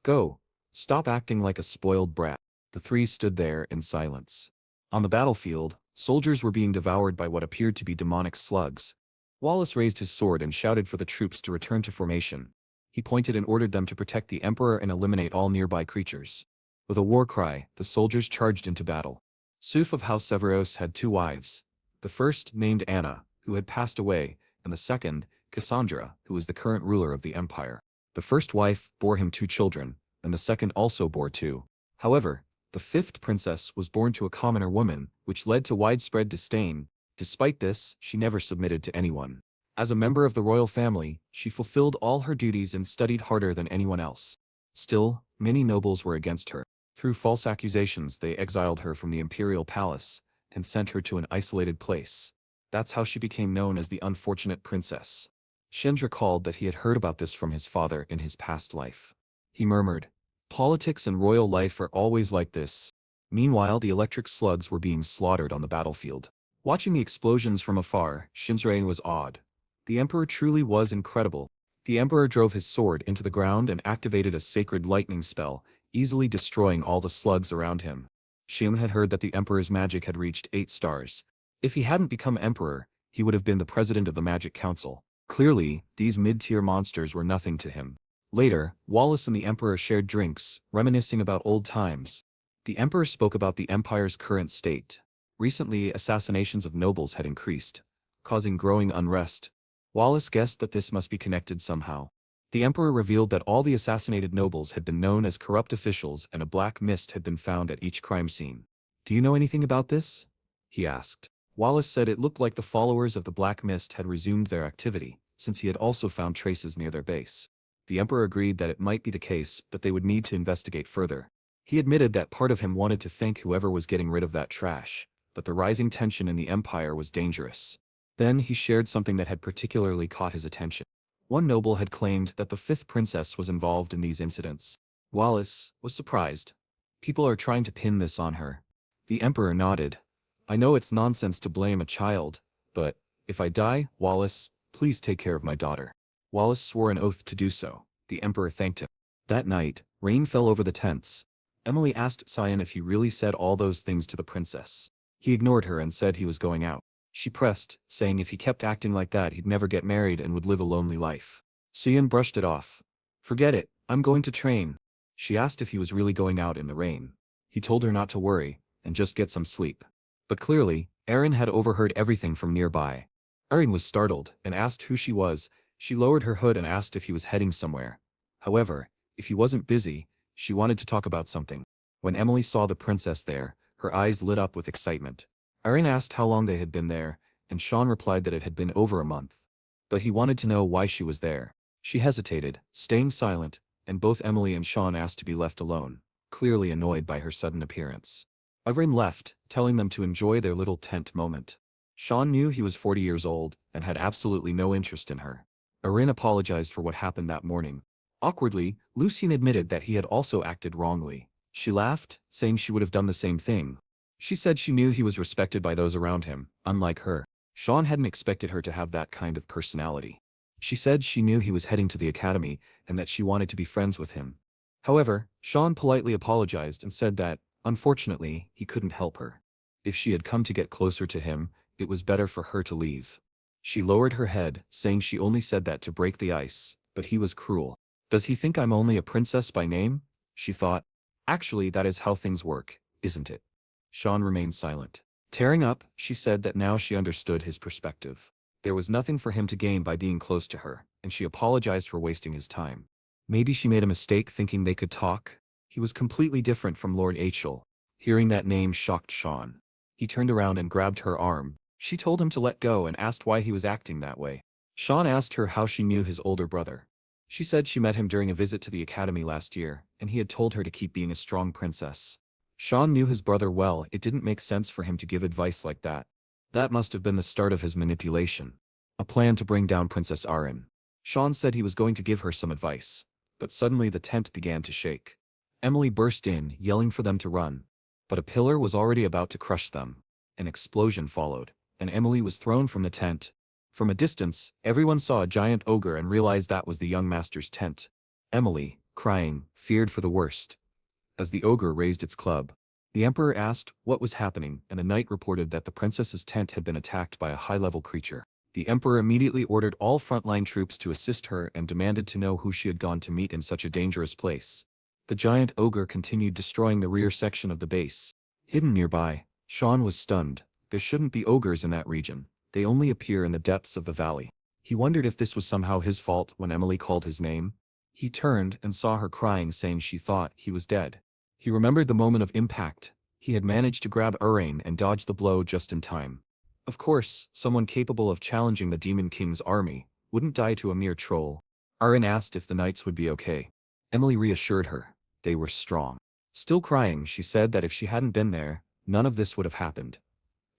"Go. Stop acting like a spoiled brat." The three stood there in silence. On the battlefield, soldiers were being devoured by what appeared to be demonic slugs. Wallace raised his sword and shouted for the troops to return to formation. He pointed and ordered them to protect the Emperor and eliminate all nearby creatures. With a war cry, the soldiers charged into battle. Suf of House Severos had two wives. The first, named Anna, who had passed away, and the second, Cassandra, who was the current ruler of the empire. The first wife bore him two children, and the second also bore two. However, the fifth princess was born to a commoner woman, which led to widespread disdain. Despite this, she never submitted to anyone. As a member of the royal family, she fulfilled all her duties and studied harder than anyone else. Still, many nobles were against her. Through false accusations, they exiled her from the imperial palace and sent her to an isolated place. That's how she became known as the unfortunate princess. Shinj recalled that he had heard about this from his father in his past life. He murmured, "Politics and royal life are always like this." Meanwhile, the electric slugs were being slaughtered on the battlefield. Watching the explosions from afar, Shinrain was awed. The Emperor truly was incredible. The Emperor drove his sword into the ground and activated a sacred lightning spell, easily destroying all the slugs around him. Shim had heard that the Emperor's magic had reached 8 stars. If he hadn't become Emperor, he would have been the president of the Magic Council. Clearly, these mid-tier monsters were nothing to him. Later, Wallace and the Emperor shared drinks, reminiscing about old times. The Emperor spoke about the Empire's current state. Recently, assassinations of nobles had increased, causing growing unrest. Wallace guessed that this must be connected somehow. The Emperor revealed that all the assassinated nobles had been known as corrupt officials and a black mist had been found at each crime scene. "Do you know anything about this?" he asked. Wallace said it looked like the followers of the Black Mist had resumed their activity, since he had also found traces near their base. The Emperor agreed that it might be the case, but they would need to investigate further. He admitted that part of him wanted to thank whoever was getting rid of that trash, but the rising tension in the Empire was dangerous. Then he shared something that had particularly caught his attention. One noble had claimed that the fifth princess was involved in these incidents. Wallace was surprised. "People are trying to pin this on her." The Emperor nodded. "I know it's nonsense to blame a child, but if I die, Wallace, please take care of my daughter." Wallace swore an oath to do so. The Emperor thanked him. That night, rain fell over the tents. Emily asked Cyan if he really said all those things to the princess. He ignored her and said he was going out. She pressed, saying if he kept acting like that he'd never get married and would live a lonely life. Cyan brushed it off. "Forget it, I'm going to train." She asked if he was really going out in the rain. He told her not to worry, and just get some sleep. But clearly, Erin had overheard everything from nearby. Erin was startled and asked who she was. She lowered her hood and asked if he was heading somewhere. However, if he wasn't busy, she wanted to talk about something. When Emily saw the princess there, her eyes lit up with excitement. Erin asked how long they had been there, and Sean replied that it had been over a month. But he wanted to know why she was there. She hesitated, staying silent, and both Emily and Sean asked to be left alone, clearly annoyed by her sudden appearance. Everyone left, telling them to enjoy their little tent moment. Sean knew he was 40 years old and had absolutely no interest in her. Erin apologized for what happened that morning. Awkwardly, Lucien admitted that he had also acted wrongly. She laughed, saying she would have done the same thing. She said she knew he was respected by those around him, unlike her. Sean hadn't expected her to have that kind of personality. She said she knew he was heading to the academy and that she wanted to be friends with him. However, Sean politely apologized and said that, unfortunately, he couldn't help her. If she had come to get closer to him, it was better for her to leave. She lowered her head, saying she only said that to break the ice, but he was cruel. Does he think I'm only a princess by name? She thought. Actually, that is how things work, isn't it? Sean remained silent. Tearing up, she said that now she understood his perspective. There was nothing for him to gain by being close to her, and she apologized for wasting his time. Maybe she made a mistake thinking they could talk. He was completely different from Lord Achel. Hearing that name shocked Sean. He turned around and grabbed her arm. She told him to let go and asked why he was acting that way. Sean asked her how she knew his older brother. She said she met him during a visit to the academy last year, and he had told her to keep being a strong princess. Sean knew his brother well. It didn't make sense for him to give advice like that. That must have been the start of his manipulation. A plan to bring down Princess Arin. Sean said he was going to give her some advice. But suddenly the tent began to shake. Emily burst in, yelling for them to run. But a pillar was already about to crush them. An explosion followed, and Emily was thrown from the tent. From a distance, everyone saw a giant ogre and realized that was the young master's tent. Emily, crying, feared for the worst. As the ogre raised its club, the emperor asked what was happening, and the knight reported that the princess's tent had been attacked by a high-level creature. The emperor immediately ordered all frontline troops to assist her and demanded to know who she had gone to meet in such a dangerous place. The giant ogre continued destroying the rear section of the base. Hidden nearby, Sean was stunned. There shouldn't be ogres in that region. They only appear in the depths of the valley. He wondered if this was somehow his fault when Emily called his name. He turned and saw her crying, saying she thought he was dead. He remembered the moment of impact. He had managed to grab Urain and dodge the blow just in time. Of course, someone capable of challenging the Demon King's army wouldn't die to a mere troll. Urain asked if the knights would be okay. Emily reassured her. They were strong. Still crying, she said that if she hadn't been there, none of this would have happened.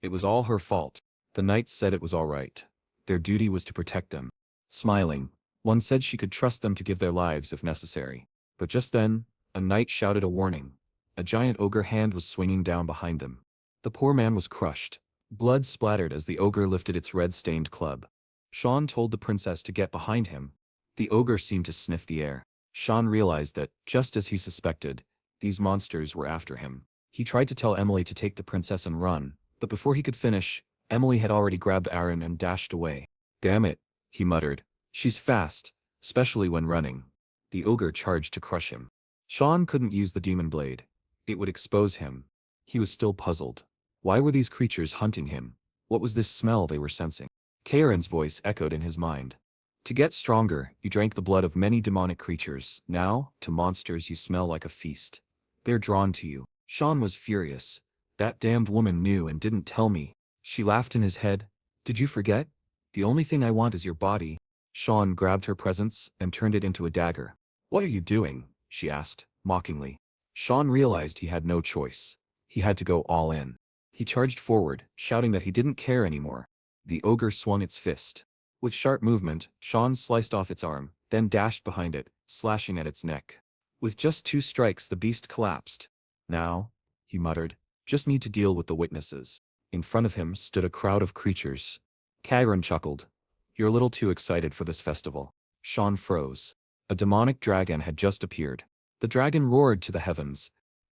It was all her fault. The knights said it was all right. Their duty was to protect them. Smiling, one said she could trust them to give their lives if necessary. But just then, a knight shouted a warning. A giant ogre hand was swinging down behind them. The poor man was crushed. Blood splattered as the ogre lifted its red-stained club. Sean told the princess to get behind him. The ogre seemed to sniff the air. Sean realized that, just as he suspected, these monsters were after him. He tried to tell Emily to take the princess and run, but before he could finish, Emily had already grabbed Aaron and dashed away. "Damn it," he muttered. "She's fast, especially when running." The ogre charged to crush him. Sean couldn't use the demon blade. It would expose him. He was still puzzled. Why were these creatures hunting him? What was this smell they were sensing? Karen's voice echoed in his mind. To get stronger, you drank the blood of many demonic creatures. Now, to monsters you smell like a feast. They're drawn to you. Sean was furious. That damned woman knew and didn't tell me. She laughed in his head. Did you forget? The only thing I want is your body. Sean grabbed her presence and turned it into a dagger. What are you doing? She asked, mockingly. Sean realized he had no choice. He had to go all in. He charged forward, shouting that he didn't care anymore. The ogre swung its fist. With sharp movement, Sean sliced off its arm, then dashed behind it, slashing at its neck. With just 2 strikes the beast collapsed. Now, he muttered, just need to deal with the witnesses. In front of him stood a crowd of creatures. Kagran chuckled. You're a little too excited for this festival. Sean froze. A demonic dragon had just appeared. The dragon roared to the heavens.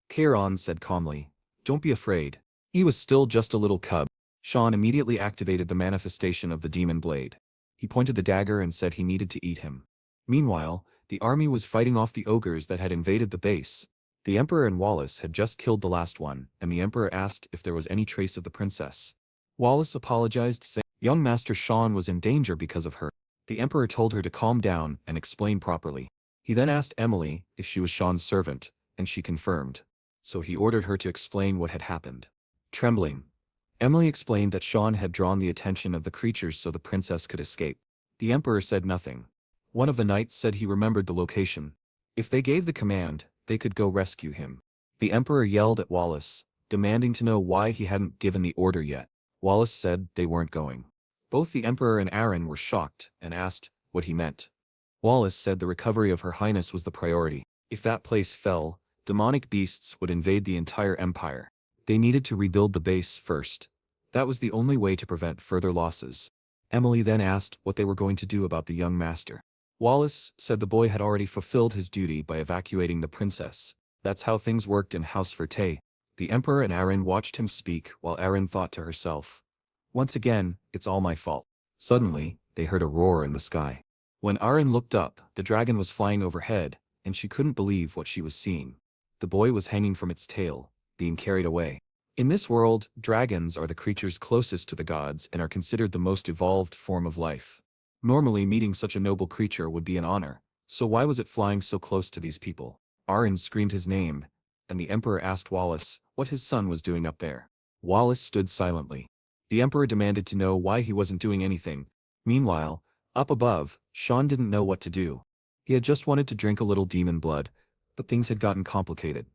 Kairon said calmly, don't be afraid. He was still just a little cub. Sean immediately activated the manifestation of the demon blade. He pointed the dagger and said he needed to eat him. Meanwhile, the army was fighting off the ogres that had invaded the base. The Emperor and Wallace had just killed the last one, and the Emperor asked if there was any trace of the princess. Wallace apologized, saying young Master Sean was in danger because of her. The Emperor told her to calm down and explain properly. He then asked Emily if she was Sean's servant, and she confirmed. So he ordered her to explain what had happened. Trembling, Emily explained that Sean had drawn the attention of the creatures so the princess could escape. The Emperor said nothing. One of the knights said he remembered the location. If they gave the command, they could go rescue him. The Emperor yelled at Wallace, demanding to know why he hadn't given the order yet. Wallace said they weren't going. Both the Emperor and Aaron were shocked and asked what he meant. Wallace said the recovery of Her Highness was the priority. If that place fell, demonic beasts would invade the entire empire. They needed to rebuild the base first. That was the only way to prevent further losses. Emily then asked what they were going to do about the young master. Wallace said the boy had already fulfilled his duty by evacuating the princess. That's how things worked in House Verte. The Emperor and Aaron watched him speak while Aaron thought to herself, "Once again, it's all my fault." Suddenly, they heard a roar in the sky. When Aaron looked up, the dragon was flying overhead, and she couldn't believe what she was seeing. The boy was hanging from its tail, being carried away. In this world, dragons are the creatures closest to the gods and are considered the most evolved form of life. Normally, meeting such a noble creature would be an honor, so why was it flying so close to these people? Aaron screamed his name, and the Emperor asked Wallace what his son was doing up there. Wallace stood silently. The Emperor demanded to know why he wasn't doing anything. Meanwhile, up above, Sean didn't know what to do. He had just wanted to drink a little demon blood, but things had gotten complicated.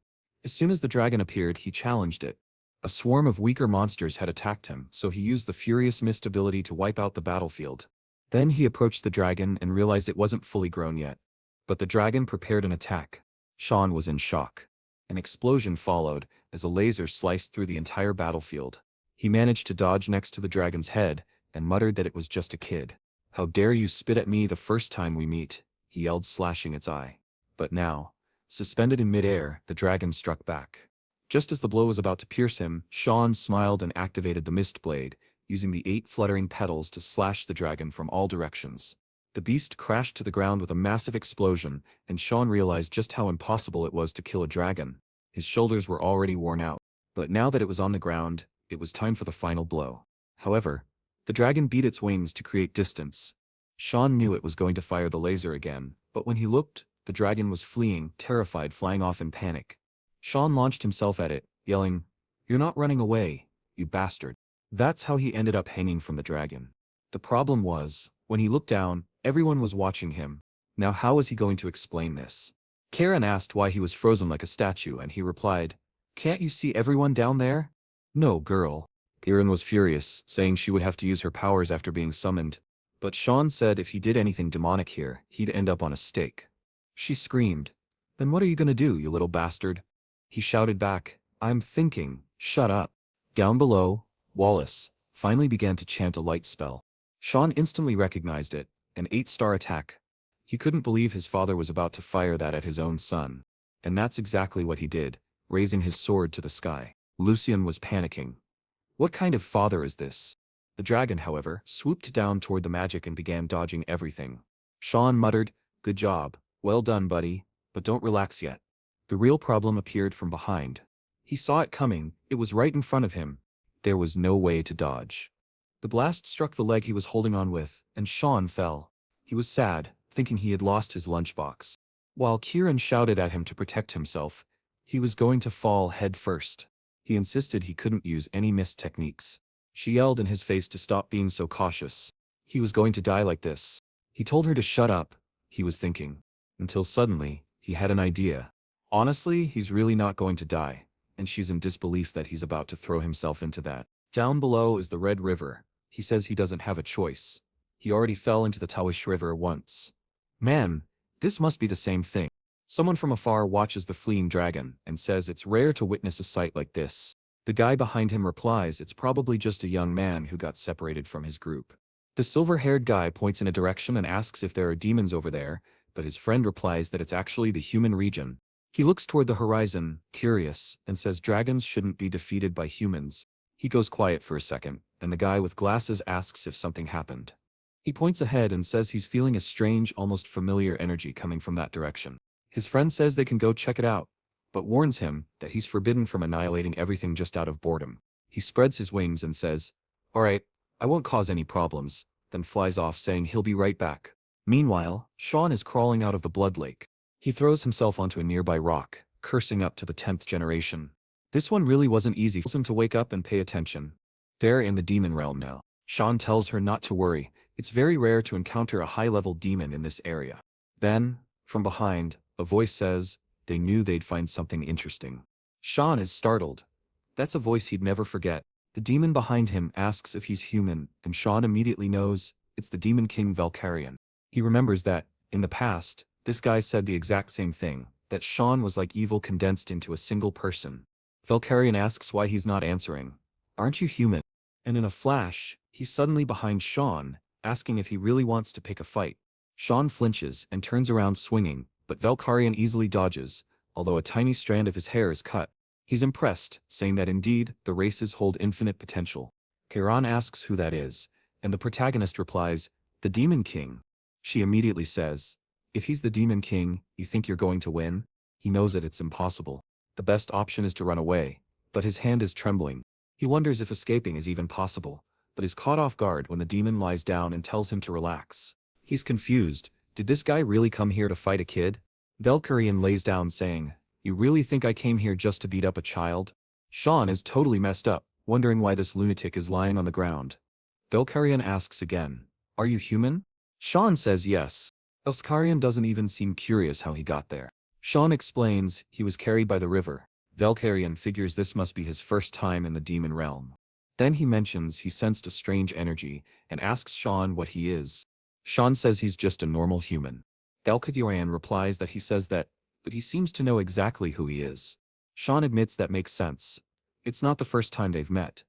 As soon as the dragon appeared, he challenged it. A swarm of weaker monsters had attacked him, so he used the Furious Mist ability to wipe out the battlefield. Then he approached the dragon and realized it wasn't fully grown yet. But the dragon prepared an attack. Sean was in shock. An explosion followed, as a laser sliced through the entire battlefield. He managed to dodge next to the dragon's head, and muttered that it was just a kid. "How dare you spit at me the first time we meet," he yelled, slashing its eye. But now, suspended in midair, the dragon struck back. Just as the blow was about to pierce him, Sean smiled and activated the mist blade, using the 8 fluttering petals to slash the dragon from all directions. The beast crashed to the ground with a massive explosion, and Sean realized just how impossible it was to kill a dragon. His shoulders were already worn out. But now that it was on the ground, it was time for the final blow. However, the dragon beat its wings to create distance. Sean knew it was going to fire the laser again, but when he looked, the dragon was fleeing, terrified, flying off in panic. Sean launched himself at it, yelling, "You're not running away, you bastard." That's how he ended up hanging from the dragon. The problem was, when he looked down, everyone was watching him. Now how was he going to explain this? Karen asked why he was frozen like a statue, and he replied, "Can't you see everyone down there?" "No, girl." Karen was furious, saying she would have to use her powers after being summoned. But Sean said if he did anything demonic here, he'd end up on a stake. She screamed, "Then what are you gonna do, you little bastard?" He shouted back, "I'm thinking, shut up." Down below, Wallace finally began to chant a light spell. Sean instantly recognized it, an 8-star attack. He couldn't believe his father was about to fire that at his own son. And that's exactly what he did, raising his sword to the sky. Lucian was panicking. What kind of father is this? The dragon, however, swooped down toward the magic and began dodging everything. Sean muttered, "Good job, well done, buddy, but don't relax yet." The real problem appeared from behind. He saw it coming, it was right in front of him. There was no way to dodge. The blast struck the leg he was holding on with, and Sean fell. He was sad, thinking he had lost his lunchbox. While Kieran shouted at him to protect himself, he was going to fall head first. He insisted he couldn't use any mist techniques. She yelled in his face to stop being so cautious. He was going to die like this. He told her to shut up, he was thinking. Until suddenly, he had an idea. Honestly, he's really not going to die, and she's in disbelief that he's about to throw himself into that. Down below is the Red River. He says he doesn't have a choice. He already fell into the Tawish River once. Man, this must be the same thing. Someone from afar watches the fleeing dragon and says it's rare to witness a sight like this. The guy behind him replies it's probably just a young man who got separated from his group. The silver-haired guy points in a direction and asks if there are demons over there, but his friend replies that it's actually the human region. He looks toward the horizon, curious, and says dragons shouldn't be defeated by humans. He goes quiet for a second, and the guy with glasses asks if something happened. He points ahead and says he's feeling a strange, almost familiar energy coming from that direction. His friend says they can go check it out, but warns him that he's forbidden from annihilating everything just out of boredom. He spreads his wings and says, "All right, I won't cause any problems," then flies off saying he'll be right back. Meanwhile, Sean is crawling out of the blood lake. He throws himself onto a nearby rock, cursing up to the 10th generation. This one really wasn't easy for him to wake up and pay attention. They're in the demon realm now. Sean tells her not to worry, it's very rare to encounter a high-level demon in this area. Then, from behind, a voice says, they knew they'd find something interesting. Sean is startled. That's a voice he'd never forget. The demon behind him asks if he's human, and Sean immediately knows it's the Demon King Valkyrian. He remembers that, in the past, this guy said the exact same thing, that Sean was like evil condensed into a single person. Valkyrian asks why he's not answering. Aren't you human? And in a flash, he's suddenly behind Sean, asking if he really wants to pick a fight. Sean flinches and turns around swinging, but Valkyrian easily dodges, although a tiny strand of his hair is cut. He's impressed, saying that indeed, the races hold infinite potential. Kairan asks who that is, and the protagonist replies, the Demon King. She immediately says, if he's the Demon King, you think you're going to win? He knows that it's impossible. The best option is to run away, but his hand is trembling. He wonders if escaping is even possible, but is caught off guard when the demon lies down and tells him to relax. He's confused. Did this guy really come here to fight a kid? Valkyrian lays down saying, you really think I came here just to beat up a child? Sean is totally messed up, wondering why this lunatic is lying on the ground. Valkyrian asks again, are you human? Sean says yes. Valkyrian doesn't even seem curious how he got there. Sean explains he was carried by the river. Valkyrian figures this must be his first time in the demon realm. Then he mentions he sensed a strange energy and asks Sean what he is. Sean says he's just a normal human. Valkyrian replies that he says that, but he seems to know exactly who he is. Sean admits that makes sense. It's not the first time they've met.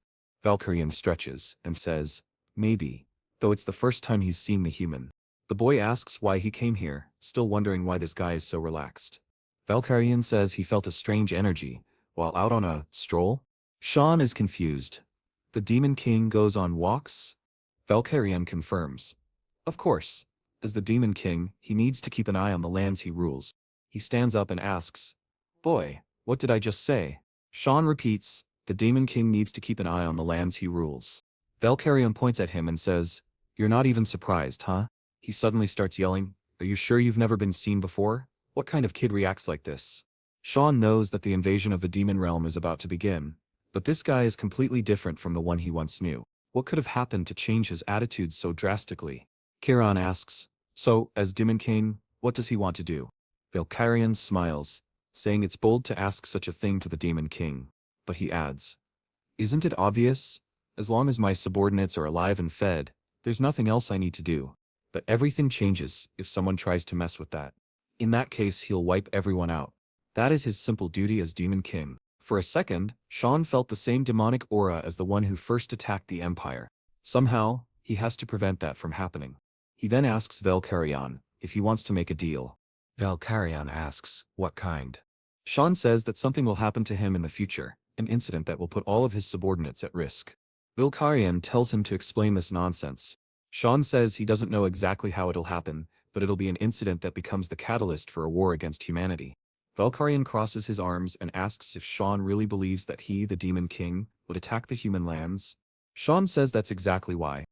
Valkyrian stretches and says, maybe, though it's the first time he's seen the human. The boy asks why he came here, still wondering why this guy is so relaxed. Valkyrian says he felt a strange energy, while out on a stroll. Sean is confused. The Demon King goes on walks? Valkyrian confirms. Of course. As the Demon King, he needs to keep an eye on the lands he rules. He stands up and asks, boy, what did I just say? Sean repeats, the Demon King needs to keep an eye on the lands he rules. Valkyrian points at him and says, you're not even surprised, huh? He suddenly starts yelling, are you sure you've never been seen before? What kind of kid reacts like this? Sean knows that the invasion of the demon realm is about to begin, but this guy is completely different from the one he once knew. What could have happened to change his attitude so drastically? Kiran asks, so, as Demon King, what does he want to do? Valkyrian smiles, saying it's bold to ask such a thing to the Demon King. But he adds, isn't it obvious? As long as my subordinates are alive and fed, there's nothing else I need to do. But everything changes if someone tries to mess with that. In that case, he'll wipe everyone out. That is his simple duty as Demon King. For a second, Sean felt the same demonic aura as the one who first attacked the Empire. Somehow, he has to prevent that from happening. He then asks Valkyrian if he wants to make a deal. Valkyrian asks, what kind? Sean says that something will happen to him in the future, an incident that will put all of his subordinates at risk. Valkyrian tells him to explain this nonsense. Sean says he doesn't know exactly how it'll happen, but it'll be an incident that becomes the catalyst for a war against humanity. Valkyrian crosses his arms and asks if Sean really believes that he, the Demon King, would attack the human lands. Sean says that's exactly why.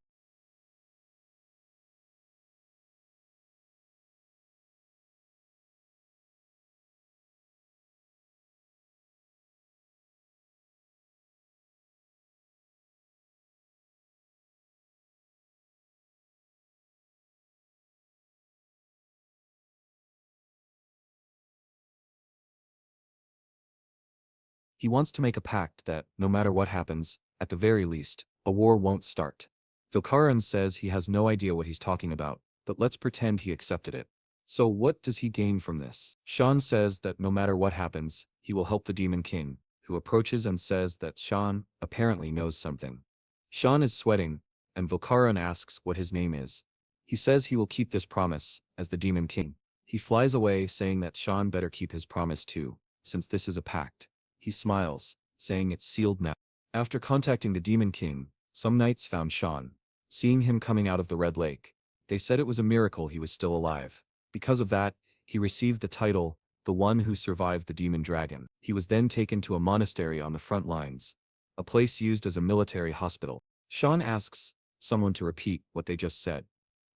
He wants to make a pact that, no matter what happens, at the very least, a war won't start. Valkyrian says he has no idea what he's talking about, but let's pretend he accepted it. So what does he gain from this? Sean says that no matter what happens, he will help the Demon King, who approaches and says that Sean apparently knows something. Sean is sweating, and Valkyrian asks what his name is. He says he will keep this promise, as the Demon King. He flies away saying that Sean better keep his promise too, since this is a pact. He smiles, saying it's sealed now. After contacting the Demon King, some knights found Sean. Seeing him coming out of the Red Lake, they said it was a miracle he was still alive. Because of that, he received the title, the one who survived the demon dragon. He was then taken to a monastery on the front lines, a place used as a military hospital. Sean asks someone to repeat what they just said.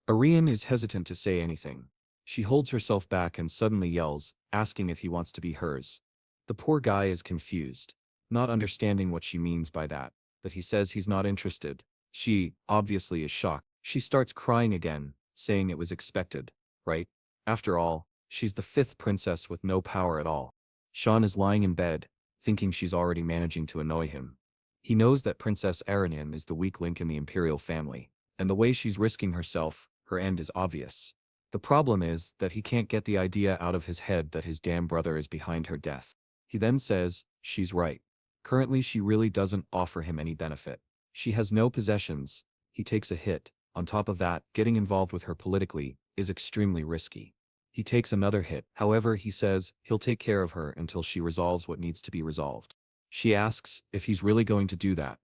Ariane is hesitant to say anything. She holds herself back and suddenly yells, asking if he wants to be hers. The poor guy is confused, not understanding what she means by that, but he says he's not interested. She, obviously, is shocked. She starts crying again, saying it was expected, right? After all, she's the fifth princess with no power at all. Sean is lying in bed, thinking she's already managing to annoy him. He knows that Princess Aranim is the weak link in the imperial family, and the way she's risking herself, her end is obvious. The problem is that he can't get the idea out of his head that his damn brother is behind her death. He then says, she's right. Currently she really doesn't offer him any benefit. She has no possessions. He takes a hit. On top of that, getting involved with her politically is extremely risky. He takes another hit. However, he says he'll take care of her until she resolves what needs to be resolved. She asks if he's really going to do that.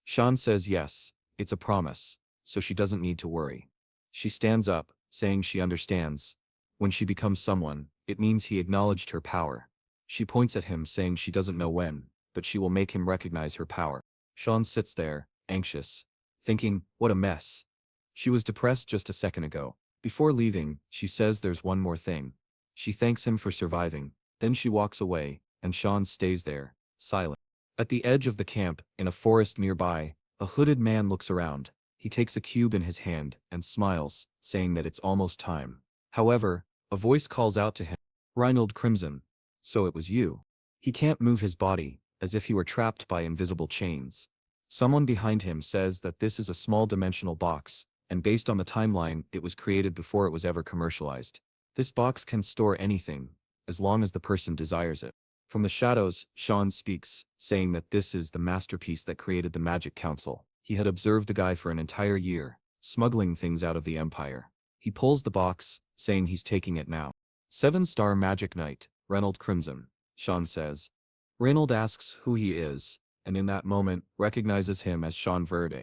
Sean says yes, it's a promise, so she doesn't need to worry. She stands up, saying she understands. When she becomes someone, it means he acknowledged her power. She points at him saying she doesn't know when, but she will make him recognize her power. Sean sits there, anxious, thinking, what a mess. She was depressed just a second ago. Before leaving, she says there's one more thing. She thanks him for surviving, then she walks away, and Sean stays there, silent. At the edge of the camp, in a forest nearby, a hooded man looks around. He takes a cube in his hand and smiles, saying that it's almost time. However, a voice calls out to him, Reinald Crimson. So it was you. He can't move his body, as if he were trapped by invisible chains. Someone behind him says that this is a small dimensional box, and based on the timeline, it was created before it was ever commercialized. This box can store anything, as long as the person desires it. From the shadows, Sean speaks, saying that this is the masterpiece that created the Magic Council. He had observed the guy for an entire year, smuggling things out of the Empire. He pulls the box, saying he's taking it now. 7-star Magic Knight, Reynold Crimson, Sean says. Reynold asks who he is, and in that moment, recognizes him as Cyan Vert.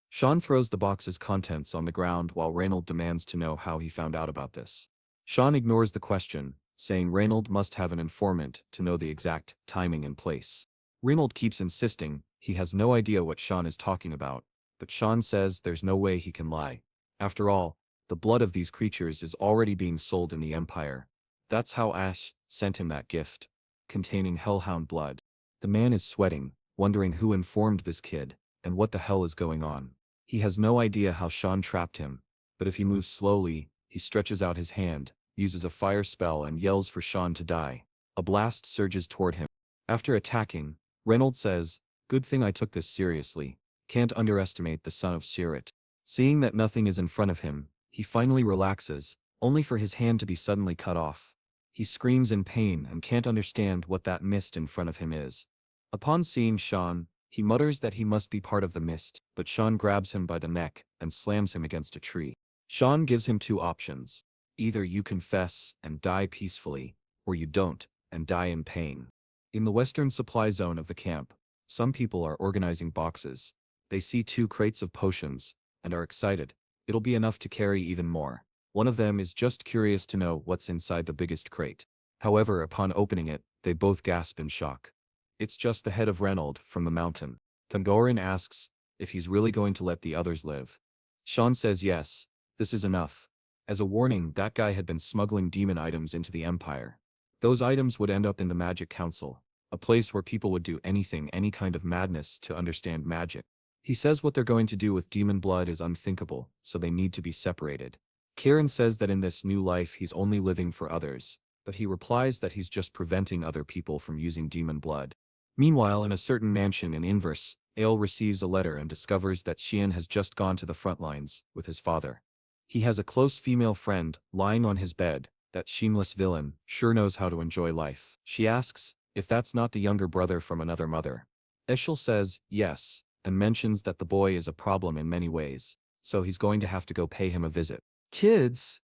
Sean throws the box's contents on the ground while Reynold demands to know how he found out about this. Sean ignores the question, saying Reynold must have an informant to know the exact timing and place. Reynold keeps insisting he has no idea what Sean is talking about, but Sean says there's no way he can lie. After all, the blood of these creatures is already being sold in the Empire. That's how Ash sent him that gift, containing hellhound blood. The man is sweating, wondering who informed this kid, and what the hell is going on. He has no idea how Sean trapped him, but if he moves slowly, he stretches out his hand, uses a fire spell and yells for Sean to die. A blast surges toward him. After attacking, Reynold says, good thing I took this seriously. Can't underestimate the son of Sirit. Seeing that nothing is in front of him, he finally relaxes, only for his hand to be suddenly cut off. He screams in pain and can't understand what that mist in front of him is. Upon seeing Sean, he mutters that he must be part of the mist, but Sean grabs him by the neck and slams him against a tree. Sean gives him two options. Either you confess and die peacefully, or you don't, and die in pain. In the western supply zone of the camp, some people are organizing boxes. They see 2 crates of potions, and are excited. It'll be enough to carry even more. One of them is just curious to know what's inside the biggest crate. However, upon opening it, they both gasp in shock. It's just the head of Reynold from the mountain. Tangoran asks if he's really going to let the others live. Sean says yes, this is enough. As a warning, that guy had been smuggling demon items into the Empire. Those items would end up in the Magic Council, a place where people would do anything, any kind of madness to understand magic. He says what they're going to do with demon blood is unthinkable, so they need to be separated. Kieran says that in this new life he's only living for others, but he replies that he's just preventing other people from using demon blood. Meanwhile, in a certain mansion in Inverse, Ale receives a letter and discovers that Cyan has just gone to the front lines with his father. He has a close female friend lying on his bed. That shameless villain sure knows how to enjoy life. She asks if that's not the younger brother from another mother. Eshel says yes, and mentions that the boy is a problem in many ways, so he's going to have to go pay him a visit. Kids,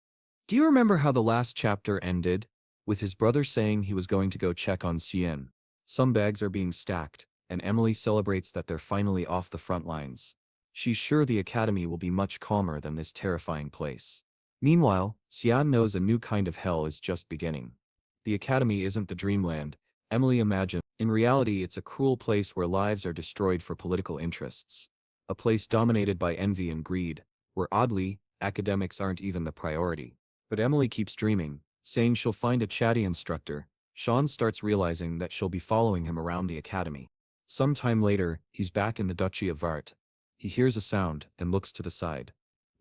do you remember how the last chapter ended? With his brother saying he was going to go check on Cyan. Some bags are being stacked, and Emily celebrates that they're finally off the front lines. She's sure the academy will be much calmer than this terrifying place. Meanwhile, Cyan knows a new kind of hell is just beginning. The academy isn't the dreamland Emily imagined. In reality, it's a cruel place where lives are destroyed for political interests. A place dominated by envy and greed, where oddly, academics aren't even the priority. But Emily keeps dreaming, saying she'll find a chatty instructor. Sean starts realizing that she'll be following him around the academy. Some time later, he's back in the Duchy of Vart. He hears a sound and looks to the side.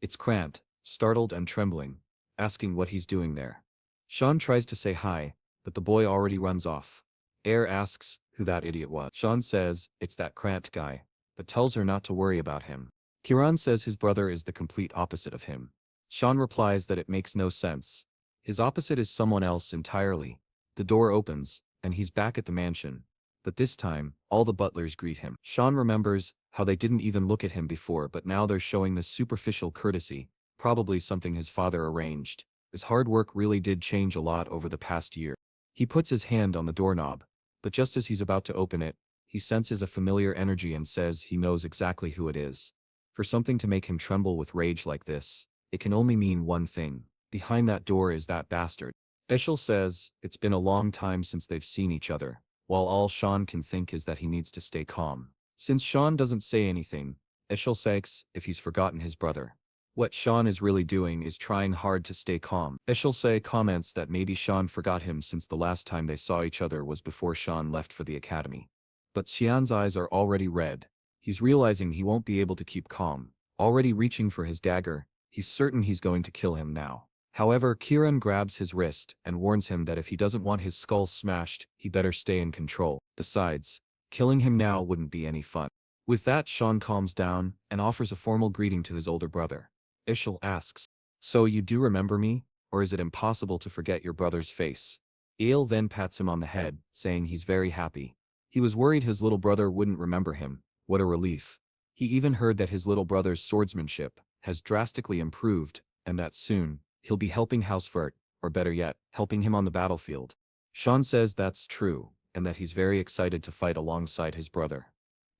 It's Krant, startled and trembling, asking what he's doing there. Sean tries to say hi, but the boy already runs off. Air asks who that idiot was. Sean says it's that cramped guy, but tells her not to worry about him. Kiran says his brother is the complete opposite of him. Sean replies that it makes no sense. His opposite is someone else entirely. The door opens, and he's back at the mansion. But this time, all the butlers greet him. Sean remembers how they didn't even look at him before, but now they're showing this superficial courtesy, probably something his father arranged. His hard work really did change a lot over the past year. He puts his hand on the doorknob, but just as he's about to open it, he senses a familiar energy and says he knows exactly who it is. For something to make him tremble with rage like this, it can only mean one thing. Behind that door is that bastard. Eshel says it's been a long time since they've seen each other, while all Sean can think is that he needs to stay calm. Since Sean doesn't say anything, Eshel asks if he's forgotten his brother. What Sean is really doing is trying hard to stay calm. Eshel comments that maybe Sean forgot him since the last time they saw each other was before Sean left for the academy. But Xian's eyes are already red. He's realizing he won't be able to keep calm. Already reaching for his dagger, he's certain he's going to kill him now. However, Kiran grabs his wrist and warns him that if he doesn't want his skull smashed, he better stay in control. Besides, killing him now wouldn't be any fun. With that, Sean calms down and offers a formal greeting to his older brother. Ishal asks, "So you do remember me, or is it impossible to forget your brother's face?" Ail then pats him on the head, saying he's very happy. He was worried his little brother wouldn't remember him. What a relief. He even heard that his little brother's swordsmanship has drastically improved, and that soon, he'll be helping House Vert, or better yet, helping him on the battlefield. Sean says that's true, and that he's very excited to fight alongside his brother.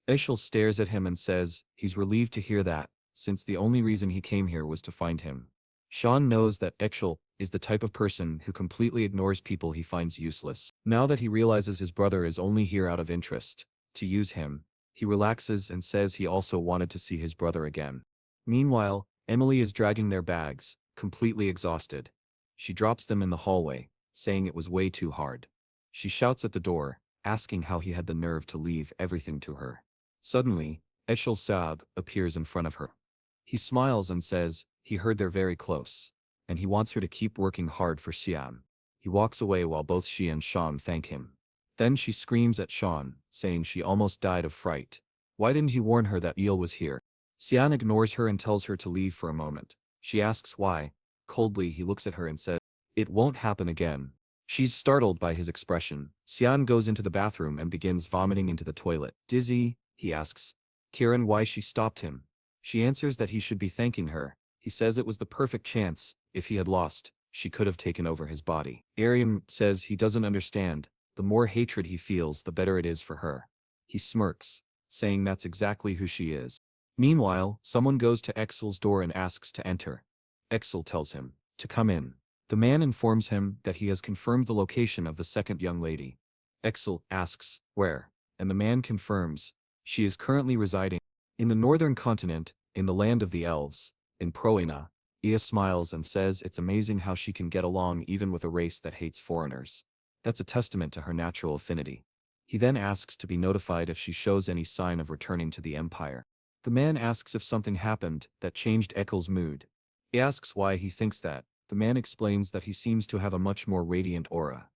Ishal stares at him and says he's relieved to hear that, since the only reason he came here was to find him. Sean knows that Ishal is the type of person who completely ignores people he finds useless. Now that he realizes his brother is only here out of interest, to use him, he relaxes and says he also wanted to see his brother again. Meanwhile, Emily is dragging their bags, completely exhausted. She drops them in the hallway, saying it was way too hard. She shouts at the door, asking how he had the nerve to leave everything to her. Suddenly, Eshel Saab appears in front of her. He smiles and says he heard they're very close, and he wants her to keep working hard for Siam. He walks away while both she and Sean thank him. Then she screams at Sean, saying she almost died of fright. Why didn't he warn her that Eel was here? Sian ignores her and tells her to leave for a moment. She asks why. Coldly he looks at her and says, "It won't happen again." She's startled by his expression. Sian goes into the bathroom and begins vomiting into the toilet. Dizzy, he asks Kiran why she stopped him. She answers that he should be thanking her. He says it was the perfect chance. If he had lost, she could have taken over his body. Ariam says he doesn't understand. The more hatred he feels, the better it is for her. He smirks, saying that's exactly who she is. Meanwhile, someone goes to Exel's door and asks to enter. Exel tells him to come in. The man informs him that he has confirmed the location of the second young lady. Exel asks where, and the man confirms she is currently residing in the northern continent, in the land of the elves, in Proena. Ia smiles and says it's amazing how she can get along even with a race that hates foreigners. That's a testament to her natural affinity. He then asks to be notified if she shows any sign of returning to the Empire. The man asks if something happened that changed Ekel's mood. He asks why he thinks that. The man explains that he seems to have a much more radiant aura.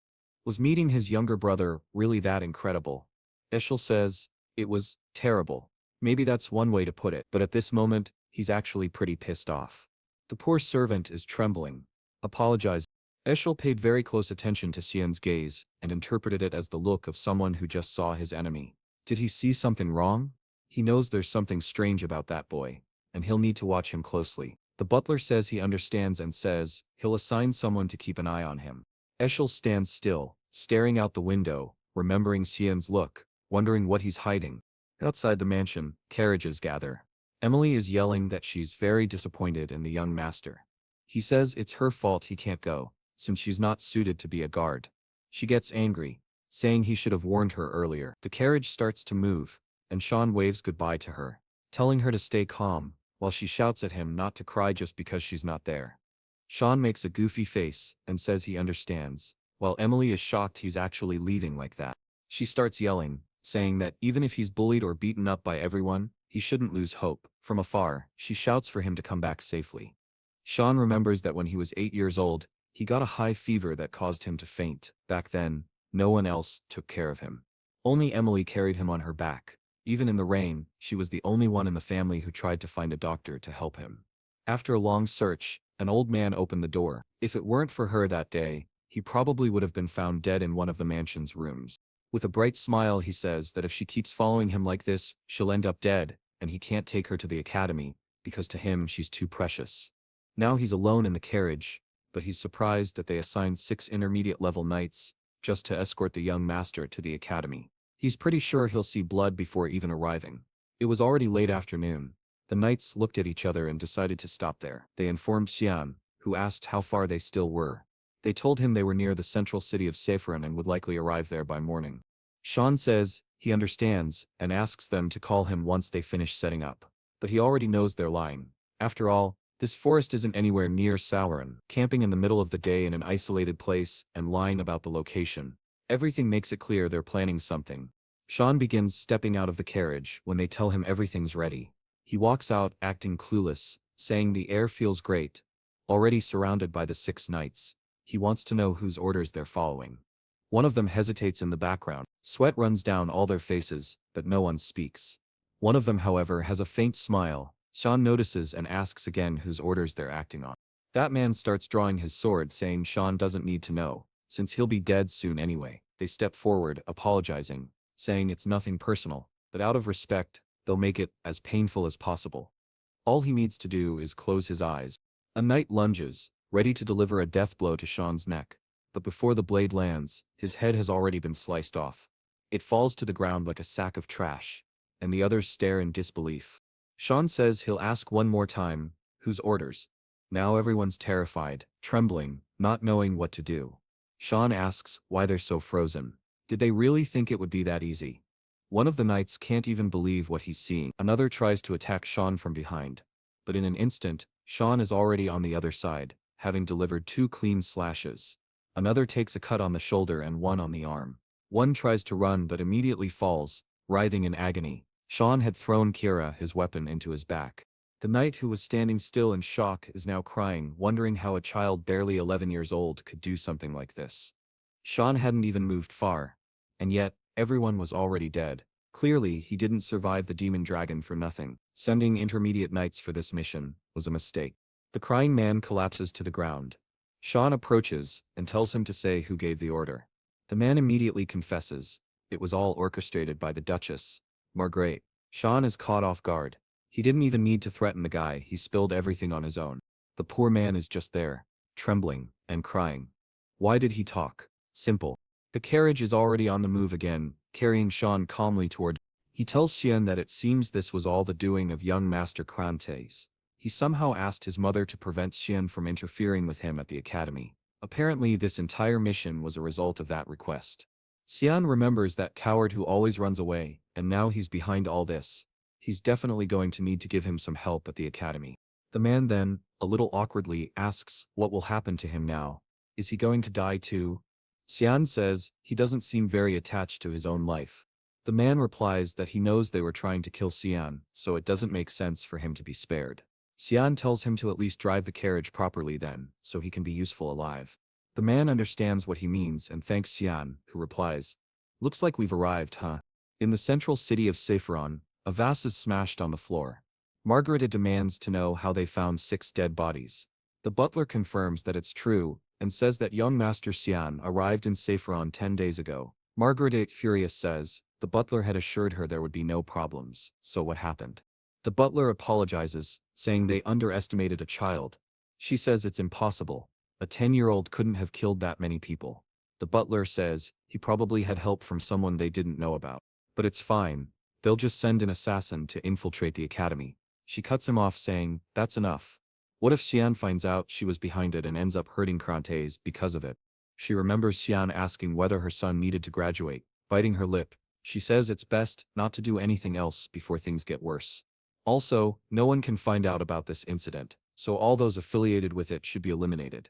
Was meeting his younger brother really that incredible? Eshel says, it was terrible. Maybe that's one way to put it, but at this moment, he's actually pretty pissed off. The poor servant is trembling. Apologizing. Eshel paid very close attention to Xian's gaze and interpreted it as the look of someone who just saw his enemy. Did he see something wrong? He knows there's something strange about that boy, and he'll need to watch him closely. The butler says he understands and says he'll assign someone to keep an eye on him. Eshel stands still, staring out the window, remembering Xian's look, wondering what he's hiding. Outside the mansion, carriages gather. Emily is yelling that she's very disappointed in the young master. He says it's her fault he can't go, since she's not suited to be a guard. She gets angry, saying he should have warned her earlier. The carriage starts to move, and Sean waves goodbye to her, telling her to stay calm, while she shouts at him not to cry just because she's not there. Sean makes a goofy face and says he understands, while Emily is shocked he's actually leaving like that. She starts yelling, saying that even if he's bullied or beaten up by everyone, he shouldn't lose hope. From afar, she shouts for him to come back safely. Sean remembers that when he was 8 years old, he got a high fever that caused him to faint. Back then, no one else took care of him. Only Emily carried him on her back. Even in the rain, she was the only one in the family who tried to find a doctor to help him. After a long search, an old man opened the door. If it weren't for her that day, he probably would have been found dead in one of the mansion's rooms. With a bright smile, he says that if she keeps following him like this, she'll end up dead, and he can't take her to the academy, because to him she's too precious. Now he's alone in the carriage, but he's surprised that they assigned 6 intermediate-level knights just to escort the young master to the academy. He's pretty sure he'll see blood before even arriving. It was already late afternoon. The knights looked at each other and decided to stop there. They informed Cyan, who asked how far they still were. They told him they were near the central city of Saffron and would likely arrive there by morning. Sean says he understands and asks them to call him once they finish setting up. But he already knows they're lying. After all, this forest isn't anywhere near Sauron. Camping in the middle of the day in an isolated place and lying about the location. Everything makes it clear they're planning something. Sean begins stepping out of the carriage when they tell him everything's ready. He walks out acting clueless, saying the air feels great. Already surrounded by the 6 knights, he wants to know whose orders they're following. One of them hesitates in the background. Sweat runs down all their faces, but no one speaks. One of them, however, has a faint smile. Sean notices and asks again whose orders they're acting on. That man starts drawing his sword, saying Sean doesn't need to know, since he'll be dead soon anyway. They step forward, apologizing, saying it's nothing personal, but out of respect, they'll make it as painful as possible. All he needs to do is close his eyes. A knight lunges, ready to deliver a death blow to Sean's neck, but before the blade lands, his head has already been sliced off. It falls to the ground like a sack of trash, and the others stare in disbelief. Sean says he'll ask one more time, whose orders? Now everyone's terrified, trembling, not knowing what to do. Sean asks why they're so frozen. Did they really think it would be that easy? One of the knights can't even believe what he's seeing. Another tries to attack Sean from behind. But in an instant, Sean is already on the other side, having delivered 2 clean slashes. Another takes a cut on the shoulder and one on the arm. One tries to run but immediately falls, writhing in agony. Sean had thrown Kira, his weapon, into his back. The knight, who was standing still in shock, is now crying, wondering how a child barely 11 years old could do something like this. Sean hadn't even moved far. And yet, everyone was already dead. Clearly, he didn't survive the demon dragon for nothing. Sending intermediate knights for this mission was a mistake. The crying man collapses to the ground. Sean approaches and tells him to say who gave the order. The man immediately confesses. It was all orchestrated by the Duchess, Margaret. Sean is caught off guard. He didn't even need to threaten the guy, he spilled everything on his own. The poor man is just there, trembling and crying. Why did he talk? Simple. The carriage is already on the move again, carrying Sean calmly toward. He tells Cyan that it seems this was all the doing of young Master Krantes. He somehow asked his mother to prevent Cyan from interfering with him at the academy. Apparently this entire mission was a result of that request. Cyan remembers that coward who always runs away, and now he's behind all this. He's definitely going to need to give him some help at the academy. The man then, a little awkwardly, asks what will happen to him now. Is he going to die too? Cyan says he doesn't seem very attached to his own life. The man replies that he knows they were trying to kill Cyan, so it doesn't make sense for him to be spared. Cyan tells him to at least drive the carriage properly then, so he can be useful alive. The man understands what he means and thanks Cyan, who replies, "Looks like we've arrived, huh?" In the central city of Saffron, a vase is smashed on the floor. Margarita demands to know how they found 6 dead bodies. The butler confirms that it's true, and says that young Master Cyan arrived in Saffron 10 days ago. Margarita, furious, says the butler had assured her there would be no problems, so what happened? The butler apologizes, saying they underestimated a child. She says it's impossible. A 10-year-old couldn't have killed that many people. The butler says he probably had help from someone they didn't know about. But it's fine. They'll just send an assassin to infiltrate the academy. She cuts him off, saying, that's enough. What if Cyan finds out she was behind it and ends up hurting Krantes because of it? She remembers Cyan asking whether her son needed to graduate. Biting her lip, she says it's best not to do anything else before things get worse. Also, no one can find out about this incident, so all those affiliated with it should be eliminated.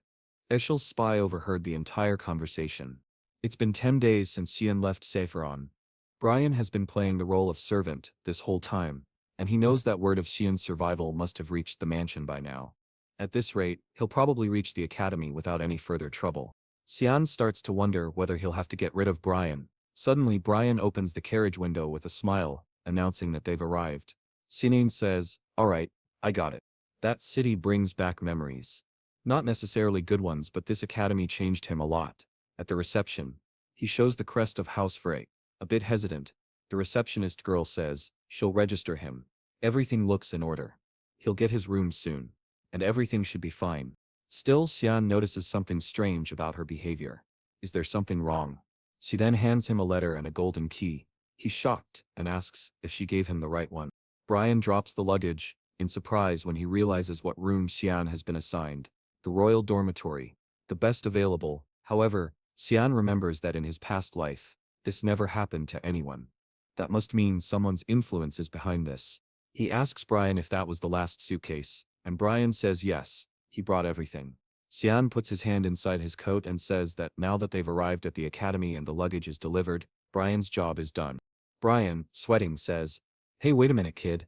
Eshel's spy overheard the entire conversation. It's been 10 days since Cyan left Saffron. Brian has been playing the role of servant this whole time, and he knows that word of Cyan's survival must have reached the mansion by now. At this rate, he'll probably reach the academy without any further trouble. Cyan starts to wonder whether he'll have to get rid of Brian, Suddenly Brian opens the carriage window with a smile, announcing that they've arrived. Cyan says, "Alright, I got it." That city brings back memories. Not necessarily good ones, but this academy changed him a lot. At the reception, he shows the crest of House Frey. A bit hesitant, the receptionist girl says, she'll register him. Everything looks in order. He'll get his room soon. And everything should be fine. Still, Cyan notices something strange about her behavior. Is there something wrong? She then hands him a letter and a golden key. He's shocked and asks if she gave him the right one. Brian drops the luggage, in surprise when he realizes what room Cyan has been assigned. The royal dormitory. The best available. However, Cyan remembers that in his past life, this never happened to anyone. That must mean someone's influence is behind this. He asks Brian if that was the last suitcase, and Brian says yes, he brought everything. Cyan puts his hand inside his coat and says that now that they've arrived at the academy and the luggage is delivered, Brian's job is done. Brian, sweating, says, "Hey, wait a minute, kid."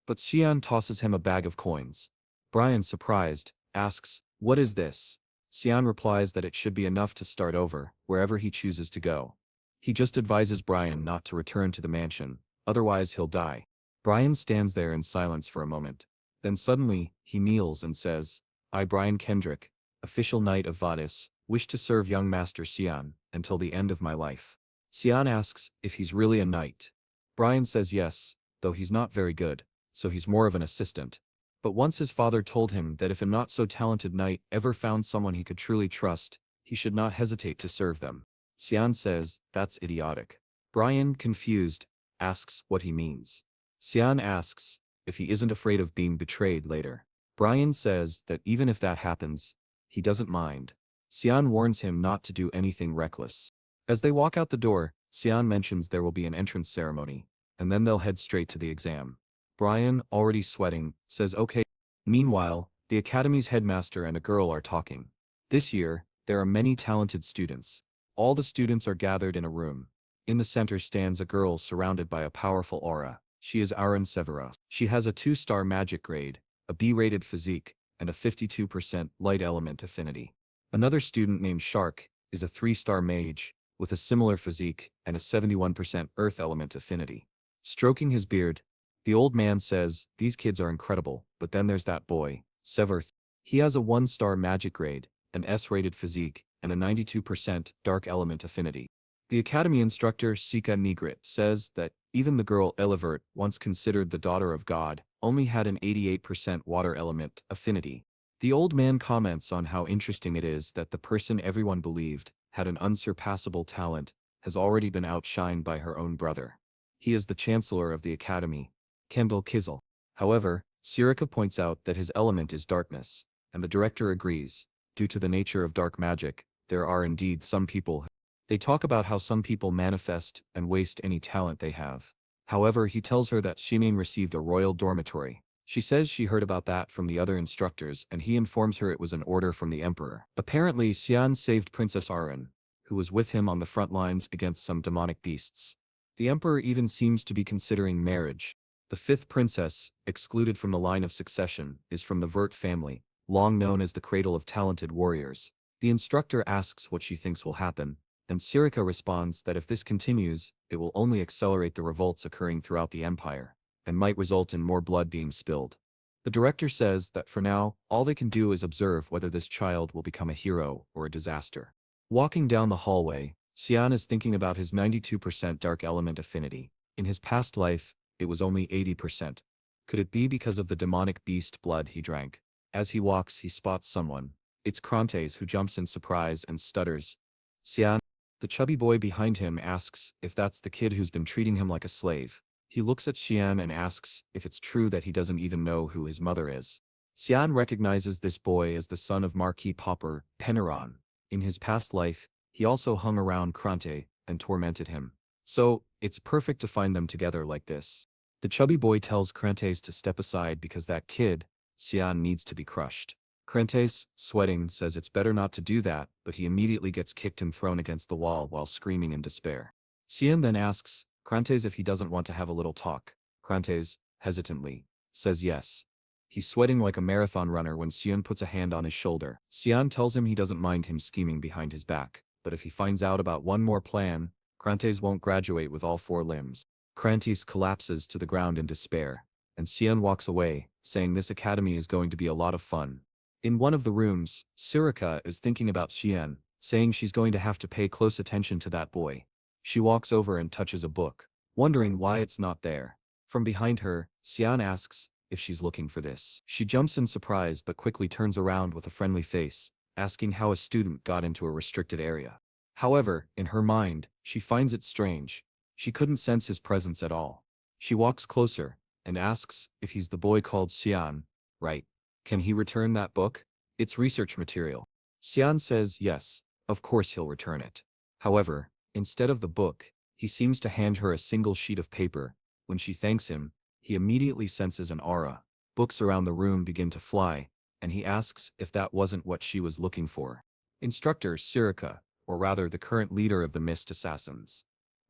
But Cyan tosses him a bag of coins. Brian, surprised, asks, "What is this?" Cyan replies that it should be enough to start over, wherever he chooses to go. He just advises Brian not to return to the mansion, otherwise he'll die. Brian stands there in silence for a moment. Then suddenly, he kneels and says, "I, Brian Kendrick, official knight of Vadis, wish to serve young Master Cyan until the end of my life." Cyan asks if he's really a knight. Brian says yes, though he's not very good, so he's more of an assistant. But once his father told him that if a not-so-talented knight ever found someone he could truly trust, he should not hesitate to serve them. Cyan says, "That's idiotic." Brian, confused, asks what he means. Cyan asks if he isn't afraid of being betrayed later. Brian says that even if that happens, he doesn't mind. Cyan warns him not to do anything reckless. As they walk out the door, Cyan mentions there will be an entrance ceremony, and then they'll head straight to the exam. Brian, already sweating, says okay. Meanwhile, the academy's headmaster and a girl are talking. This year, there are many talented students. All the students are gathered in a room. In the center stands a girl surrounded by a powerful aura. She is Aaron Severa. She has a 2-star magic grade, a B-rated physique, and a 52% light element affinity. Another student named Shark is a 3-star mage, with a similar physique and a 71% earth element affinity. Stroking his beard, the old man says, "These kids are incredible, but then there's that boy, Severth. He has a 1-star magic grade, an S-rated physique, and a 92% dark element affinity." The academy instructor Sika Nigrit says that even the girl Elevert, once considered the daughter of God, only had an 88% water element affinity. The old man comments on how interesting it is that the person everyone believed had an unsurpassable talent has already been outshined by her own brother. He is the chancellor of the academy, Kendall Kizel. However, Sirika points out that his element is darkness, and the director agrees. Due to the nature of dark magic, there are indeed some people. They talk about how some people manifest and waste any talent they have. However, he tells her that Shimin received a royal dormitory. She says she heard about that from the other instructors, and he informs her it was an order from the emperor. Apparently, Cyan saved Princess Arin, who was with him on the front lines against some demonic beasts. The emperor even seems to be considering marriage. The 5th princess, excluded from the line of succession, is from the Vert family, long known as the cradle of talented warriors. The instructor asks what she thinks will happen, and Sirika responds that if this continues, it will only accelerate the revolts occurring throughout the empire, and might result in more blood being spilled. The director says that for now, all they can do is observe whether this child will become a hero or a disaster. Walking down the hallway, Cyan is thinking about his 92% dark element affinity. In his past life, it was only 80%. Could it be because of the demonic beast blood he drank? As he walks, he spots someone. It's Crantes, who jumps in surprise and stutters. "Cyan?" The chubby boy behind him asks if that's the kid who's been treating him like a slave. He looks at Cyan and asks if it's true that he doesn't even know who his mother is. Cyan recognizes this boy as the son of Marquis Popper, Peneron. In his past life, he also hung around Crante and tormented him. So, it's perfect to find them together like this. The chubby boy tells Crantes to step aside because that kid, Cyan, needs to be crushed. Crantes, sweating, says it's better not to do that, but he immediately gets kicked and thrown against the wall while screaming in despair. Cyan then asks Crantes if he doesn't want to have a little talk. Crantes, hesitantly, says yes. He's sweating like a marathon runner when Cyan puts a hand on his shoulder. Cyan tells him he doesn't mind him scheming behind his back, but if he finds out about one more plan, Crantes won't graduate with all four limbs. Crantes collapses to the ground in despair, and Cyan walks away, saying this academy is going to be a lot of fun. In one of the rooms, Surika is thinking about Cyan, saying she's going to have to pay close attention to that boy. She walks over and touches a book, wondering why it's not there. From behind her, Cyan asks if she's looking for this. She jumps in surprise but quickly turns around with a friendly face, asking how a student got into a restricted area. However, in her mind, she finds it strange. She couldn't sense his presence at all. She walks closer and asks if he's the boy called Cyan, right? Can he return that book? It's research material. Cyan says yes, of course he'll return it. However, instead of the book, he seems to hand her a single sheet of paper. When she thanks him, he immediately senses an aura. Books around the room begin to fly, and he asks if that wasn't what she was looking for. Instructor Surika, or rather the current leader of the Mist Assassins.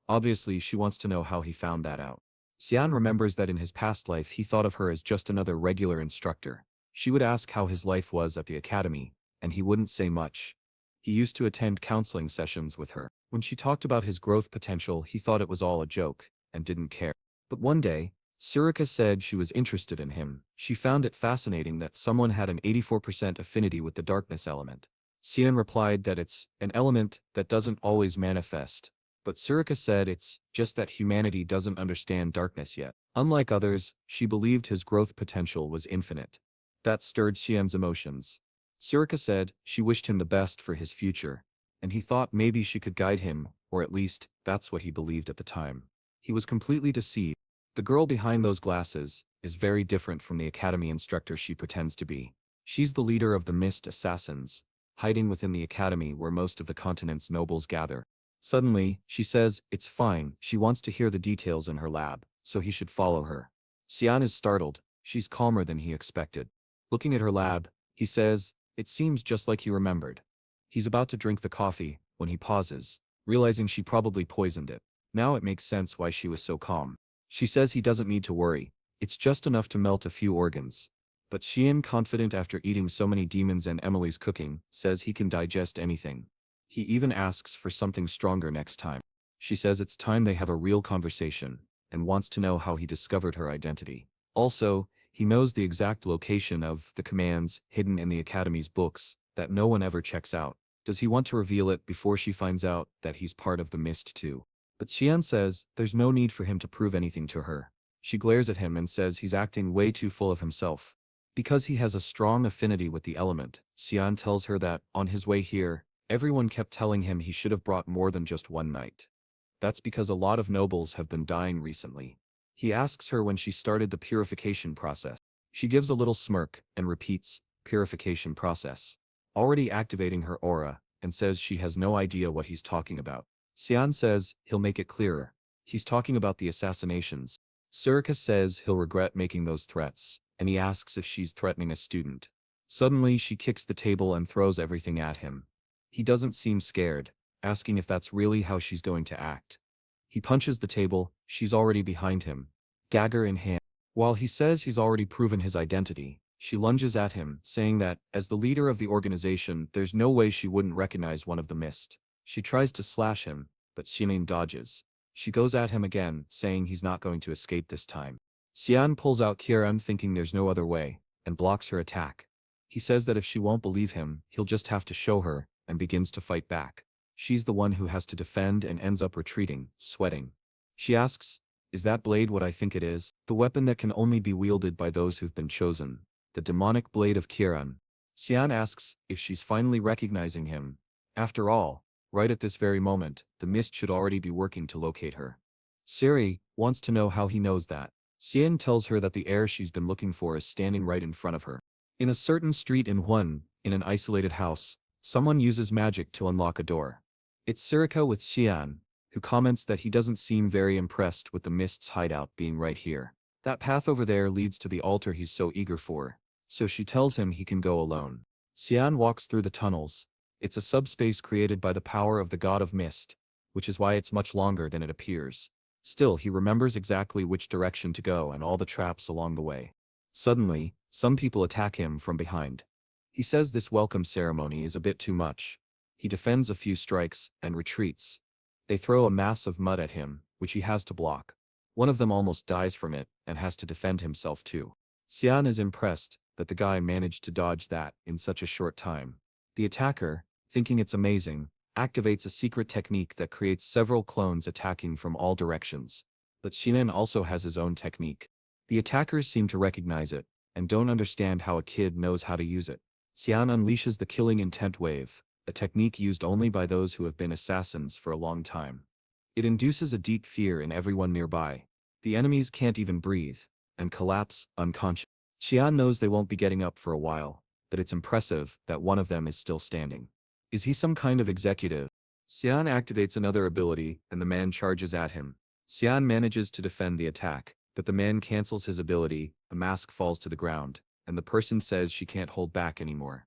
Obviously, she wants to know how he found that out. Cyan remembers that in his past life he thought of her as just another regular instructor. She would ask how his life was at the academy, and he wouldn't say much. He used to attend counseling sessions with her. When she talked about his growth potential, he thought it was all a joke, and didn't care. But one day, Surika said she was interested in him. She found it fascinating that someone had an 84% affinity with the darkness element. Cyan replied that it's an element that doesn't always manifest. But Surika said it's just that humanity doesn't understand darkness yet. Unlike others, she believed his growth potential was infinite. That stirred Cyan's emotions. Surika said she wished him the best for his future, and he thought maybe she could guide him, or at least, that's what he believed at the time. He was completely deceived. The girl behind those glasses is very different from the academy instructor she pretends to be. She's the leader of the Mist Assassins, hiding within the academy where most of the continent's nobles gather. Suddenly, she says it's fine, she wants to hear the details in her lab, so he should follow her. Cyan is startled. She's calmer than he expected. Looking at her lab, he says, it seems just like he remembered. He's about to drink the coffee, when he pauses, realizing she probably poisoned it. Now it makes sense why she was so calm. She says he doesn't need to worry, it's just enough to melt a few organs. But Cyan, confident after eating so many demons and Emily's cooking, says he can digest anything. He even asks for something stronger next time. She says it's time they have a real conversation, and wants to know how he discovered her identity. Also, he knows the exact location of the commands hidden in the Academy's books that no one ever checks out. Does he want to reveal it before she finds out that he's part of the Mist too? But Cyan says there's no need for him to prove anything to her. She glares at him and says he's acting way too full of himself. Because he has a strong affinity with the element, Cyan tells her that, on his way here, everyone kept telling him he should have brought more than just one knight. That's because a lot of nobles have been dying recently. He asks her when she started the purification process. She gives a little smirk and repeats, purification process, already activating her aura, and says she has no idea what he's talking about. Cyan says he'll make it clearer. He's talking about the assassinations. Surika says he'll regret making those threats, and he asks if she's threatening a student. Suddenly she kicks the table and throws everything at him. He doesn't seem scared, asking if that's really how she's going to act. He punches the table, she's already behind him, dagger in hand. While he says he's already proven his identity, she lunges at him, saying that, as the leader of the organization, there's no way she wouldn't recognize one of the Mist. She tries to slash him, but Cyan dodges. She goes at him again, saying he's not going to escape this time. Cyan pulls out Kieran, thinking there's no other way, and blocks her attack. He says that if she won't believe him, he'll just have to show her, and begins to fight back. She's the one who has to defend and ends up retreating, sweating. She asks, is that blade what I think it is? The weapon that can only be wielded by those who've been chosen. The demonic blade of Kieran. Cyan asks if she's finally recognizing him. After all, right at this very moment, the Mist should already be working to locate her. Siri wants to know how he knows that. Cyan tells her that the heir she's been looking for is standing right in front of her. In a certain street in an isolated house, someone uses magic to unlock a door. It's Surika with Cyan, who comments that he doesn't seem very impressed with the Mist's hideout being right here. That path over there leads to the altar he's so eager for, so she tells him he can go alone. Cyan walks through the tunnels. It's a subspace created by the power of the god of Mist, which is why it's much longer than it appears. Still, he remembers exactly which direction to go and all the traps along the way. Suddenly, some people attack him from behind. He says this welcome ceremony is a bit too much. He defends a few strikes and retreats. They throw a mass of mud at him, which he has to block. One of them almost dies from it and has to defend himself too. Cyan is impressed that the guy managed to dodge that in such a short time. The attacker, thinking it's amazing, activates a secret technique that creates several clones attacking from all directions. But Shinan also has his own technique. The attackers seem to recognize it, and don't understand how a kid knows how to use it. Cyan unleashes the killing intent wave, a technique used only by those who have been assassins for a long time. It induces a deep fear in everyone nearby. The enemies can't even breathe, and collapse, unconscious. Cyan knows they won't be getting up for a while, but it's impressive that one of them is still standing. Is he some kind of executive? Cyan activates another ability, and the man charges at him. Cyan manages to defend the attack, but the man cancels his ability, a mask falls to the ground, and the person says she can't hold back anymore.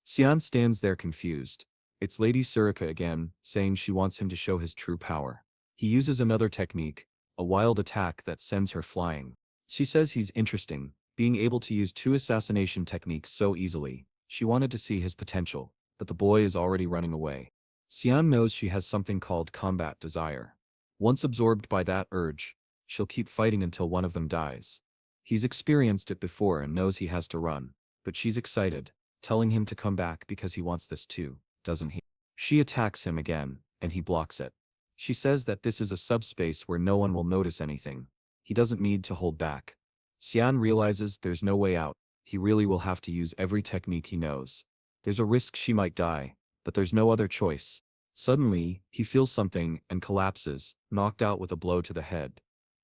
Cyan stands there confused. It's Lady Surika again, saying she wants him to show his true power. He uses another technique, a wild attack that sends her flying. She says he's interesting, being able to use two assassination techniques so easily. She wanted to see his potential, but the boy is already running away. Cyan knows she has something called combat desire. Once absorbed by that urge, she'll keep fighting until one of them dies. He's experienced it before and knows he has to run, but she's excited, telling him to come back because he wants this too, doesn't he? She attacks him again, and he blocks it. She says that this is a subspace where no one will notice anything. He doesn't need to hold back. Cyan realizes there's no way out. He really will have to use every technique he knows. There's a risk she might die, but there's no other choice. Suddenly, he feels something and collapses, knocked out with a blow to the head.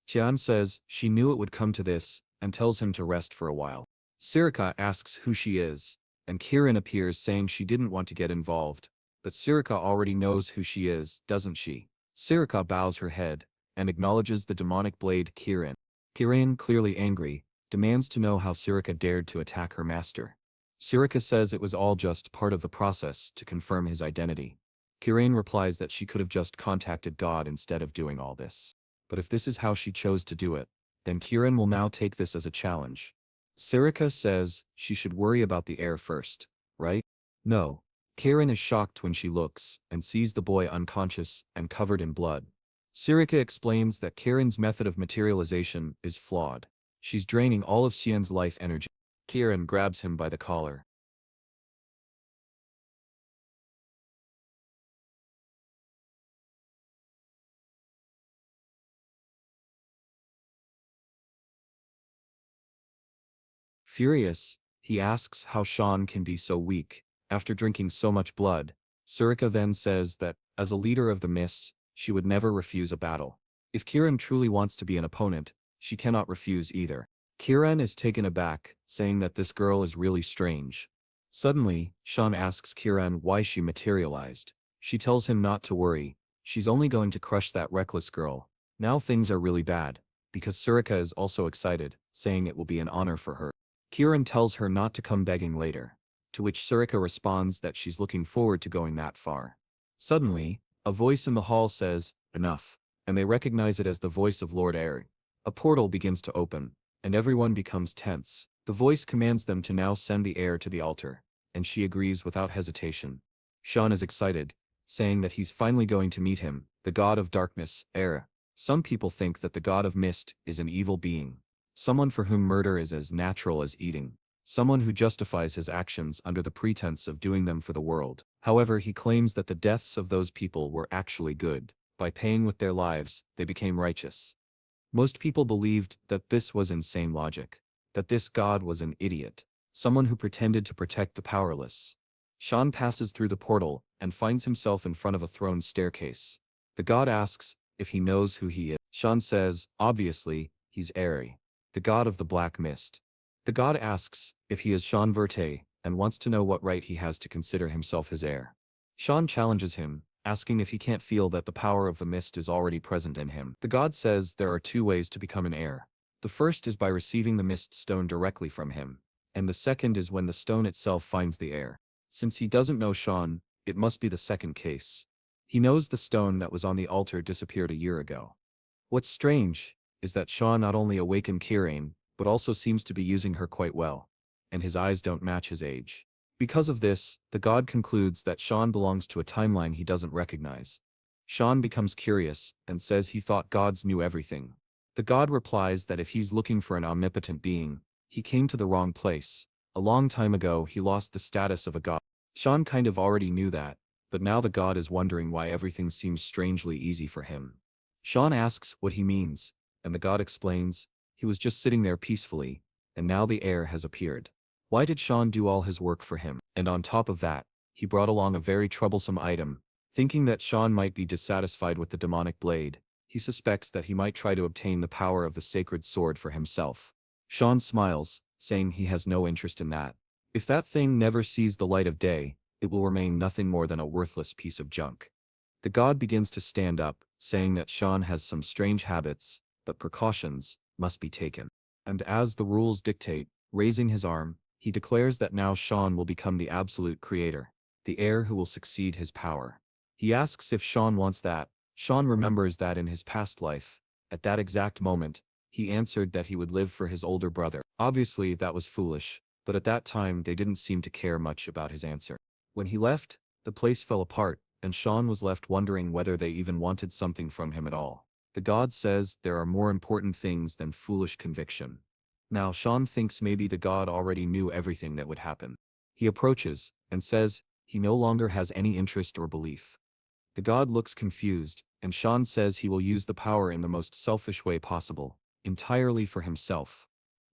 Cyan says she knew it would come to this, and tells him to rest for a while. Surika asks who she is, and Kirin appears saying she didn't want to get involved, but Surika already knows who she is, doesn't she? Surika bows her head, and acknowledges the demonic blade Kirin. Kirin, clearly angry, demands to know how Surika dared to attack her master. Surika says it was all just part of the process to confirm his identity. Kirin replies that she could have just contacted God instead of doing all this. But if this is how she chose to do it, then Kirin will now take this as a challenge. Surika says she should worry about the heir first, right? No. Kirin is shocked when she looks and sees the boy unconscious and covered in blood. Surika explains that Kirin's method of materialization is flawed. She's draining all of Xian's life energy. Kirin grabs him by the collar. Furious, he asks how Sean can be so weak, after drinking so much blood. Surika then says that, as a leader of the Mists, she would never refuse a battle. If Kirin truly wants to be an opponent, she cannot refuse either. Kirin is taken aback, saying that this girl is really strange. Suddenly, Sean asks Kirin why she materialized. She tells him not to worry, she's only going to crush that reckless girl. Now things are really bad, because Surika is also excited, saying it will be an honor for her. Kirin tells her not to come begging later, to which Surika responds that she's looking forward to going that far. Suddenly, a voice in the hall says, "Enough," and they recognize it as the voice of Lord Air. A portal begins to open, and everyone becomes tense. The voice commands them to now send the heir to the altar, and she agrees without hesitation. Sean is excited, saying that he's finally going to meet him, the god of darkness, Air. Some people think that the god of mist is an evil being. Someone for whom murder is as natural as eating. Someone who justifies his actions under the pretense of doing them for the world. However, he claims that the deaths of those people were actually good. By paying with their lives, they became righteous. Most people believed that this was insane logic. That this god was an idiot. Someone who pretended to protect the powerless. Sean passes through the portal and finds himself in front of a throne staircase. The god asks if he knows who he is. Sean says, obviously, he's Eri, the god of the black mist. The god asks if he is Cyan Vert and wants to know what right he has to consider himself his heir. Sean challenges him, asking if he can't feel that the power of the mist is already present in him. The god says there are two ways to become an heir. The first is by receiving the mist stone directly from him, and the second is when the stone itself finds the heir. Since he doesn't know Sean, it must be the second case. He knows the stone that was on the altar disappeared a year ago. What's strange is that Sean not only awakened Kirin, but also seems to be using her quite well, and his eyes don't match his age. Because of this, the god concludes that Sean belongs to a timeline he doesn't recognize. Sean becomes curious and says he thought gods knew everything. The god replies that if he's looking for an omnipotent being, he came to the wrong place. A long time ago he lost the status of a god. Sean kind of already knew that, but now the god is wondering why everything seems strangely easy for him. Sean asks what he means, and the god explains, he was just sitting there peacefully, and now the heir has appeared. Why did Sean do all his work for him? And on top of that, he brought along a very troublesome item. Thinking that Sean might be dissatisfied with the demonic blade, he suspects that he might try to obtain the power of the sacred sword for himself. Sean smiles, saying he has no interest in that. If that thing never sees the light of day, it will remain nothing more than a worthless piece of junk. The god begins to stand up, saying that Sean has some strange habits, but precautions must be taken. And as the rules dictate, raising his arm, he declares that now Sean will become the absolute creator, the heir who will succeed his power. He asks if Sean wants that. Sean remembers that in his past life, at that exact moment, he answered that he would live for his older brother. Obviously that was foolish, but at that time they didn't seem to care much about his answer. When he left, the place fell apart, and Sean was left wondering whether they even wanted something from him at all. The god says there are more important things than foolish conviction. Now Sean thinks maybe the god already knew everything that would happen. He approaches, and says he no longer has any interest or belief. The god looks confused, and Sean says he will use the power in the most selfish way possible, entirely for himself.